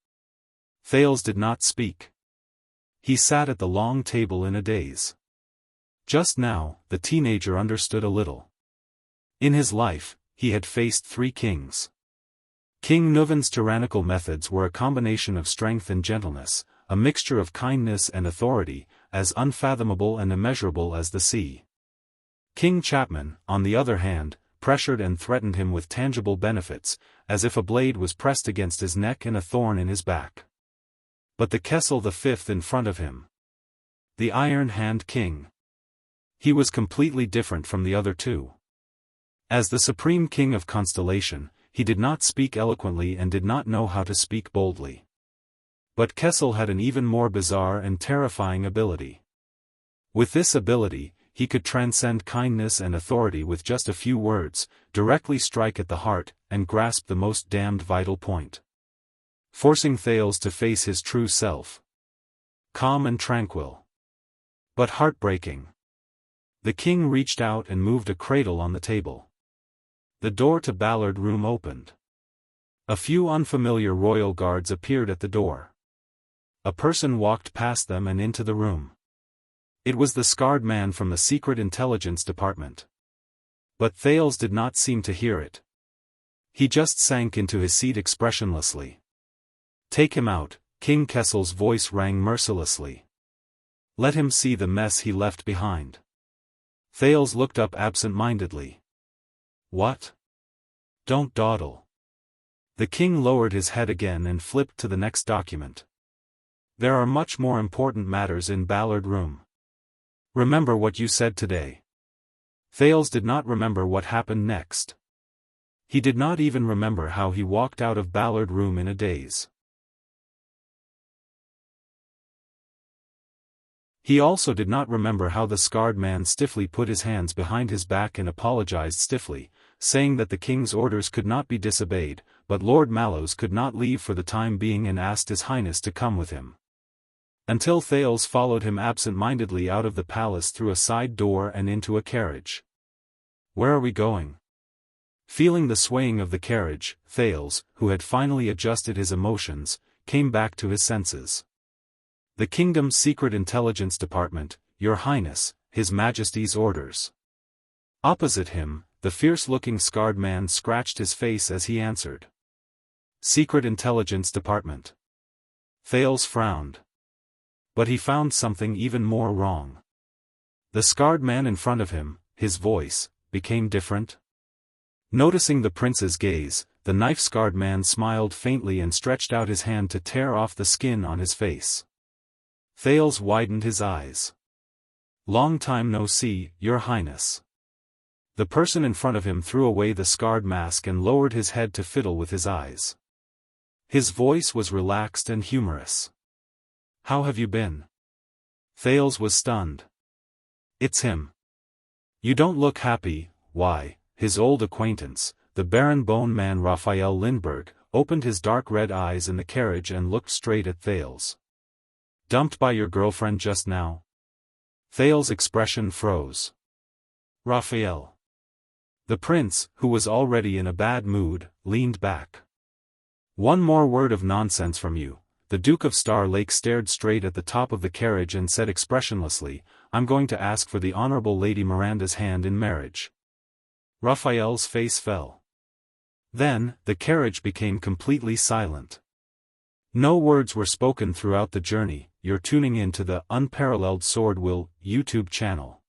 Thales did not speak. He sat at the long table in a daze. Just now, the teenager understood a little. In his life, he had faced 3 kings. King Nuvan's tyrannical methods were a combination of strength and gentleness, a mixture of kindness and authority, as unfathomable and immeasurable as the sea. King Chapman, on the other hand, pressured and threatened him with tangible benefits, as if a blade was pressed against his neck and a thorn in his back. But the Kessel V in front of him, the Iron Hand King, he was completely different from the other 2. As the supreme king of Constellation, he did not speak eloquently and did not know how to speak boldly. But Kessel had an even more bizarre and terrifying ability. With this ability, he could transcend kindness and authority with just a few words, directly strike at the heart, and grasp the most damned vital point. Forcing Thales to face his true self. Calm and tranquil. But heartbreaking. The king reached out and moved a cradle on the table. The door to Ballard room opened. A few unfamiliar royal guards appeared at the door. A person walked past them and into the room. It was the scarred man from the Secret Intelligence Department. But Thales did not seem to hear it. He just sank into his seat expressionlessly. "Take him out," King Kessel's voice rang mercilessly. "Let him see the mess he left behind." Thales looked up absent-mindedly. "What? Don't dawdle." The king lowered his head again and flipped to the next document. "There are much more important matters in Ballard room. Remember what you said today." Thales did not remember what happened next. He did not even remember how he walked out of Ballard room in a daze. He also did not remember how the scarred man stiffly put his hands behind his back and apologized stiffly, saying that the king's orders could not be disobeyed, but Lord Mallows could not leave for the time being and asked His Highness to come with him. Until Thales followed him absent-mindedly out of the palace through a side door and into a carriage. "Where are we going?" Feeling the swaying of the carriage, Thales, who had finally adjusted his emotions, came back to his senses. "The kingdom's secret intelligence department, Your Highness, His Majesty's orders." Opposite him, the fierce-looking scarred man scratched his face as he answered. "Secret Intelligence Department." Thales frowned. But he found something even more wrong. The scarred man in front of him, his voice, became different. Noticing the prince's gaze, the knife-scarred man smiled faintly and stretched out his hand to tear off the skin on his face. Thales widened his eyes. "Long time no see, Your Highness." The person in front of him threw away the scarred mask and lowered his head to fiddle with his eyes. His voice was relaxed and humorous. "How have you been?" Thales was stunned. "It's him. You don't look happy." Why, his old acquaintance, the Baron Bone Man Raphael Lindbergh, opened his dark red eyes in the carriage and looked straight at Thales. "Dumped by your girlfriend just now?" Thales' expression froze. "Raphael." The prince, who was already in a bad mood, leaned back. "One more word of nonsense from you." The Duke of Star Lake stared straight at the top of the carriage and said expressionlessly, "I'm going to ask for the Honorable Lady Miranda's hand in marriage." Raphael's face fell. Then, the carriage became completely silent. No words were spoken throughout the journey. You're tuning in to the Unparalleled SwordWill YouTube channel.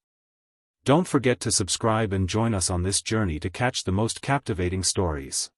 Don't forget to subscribe and join us on this journey to catch the most captivating stories.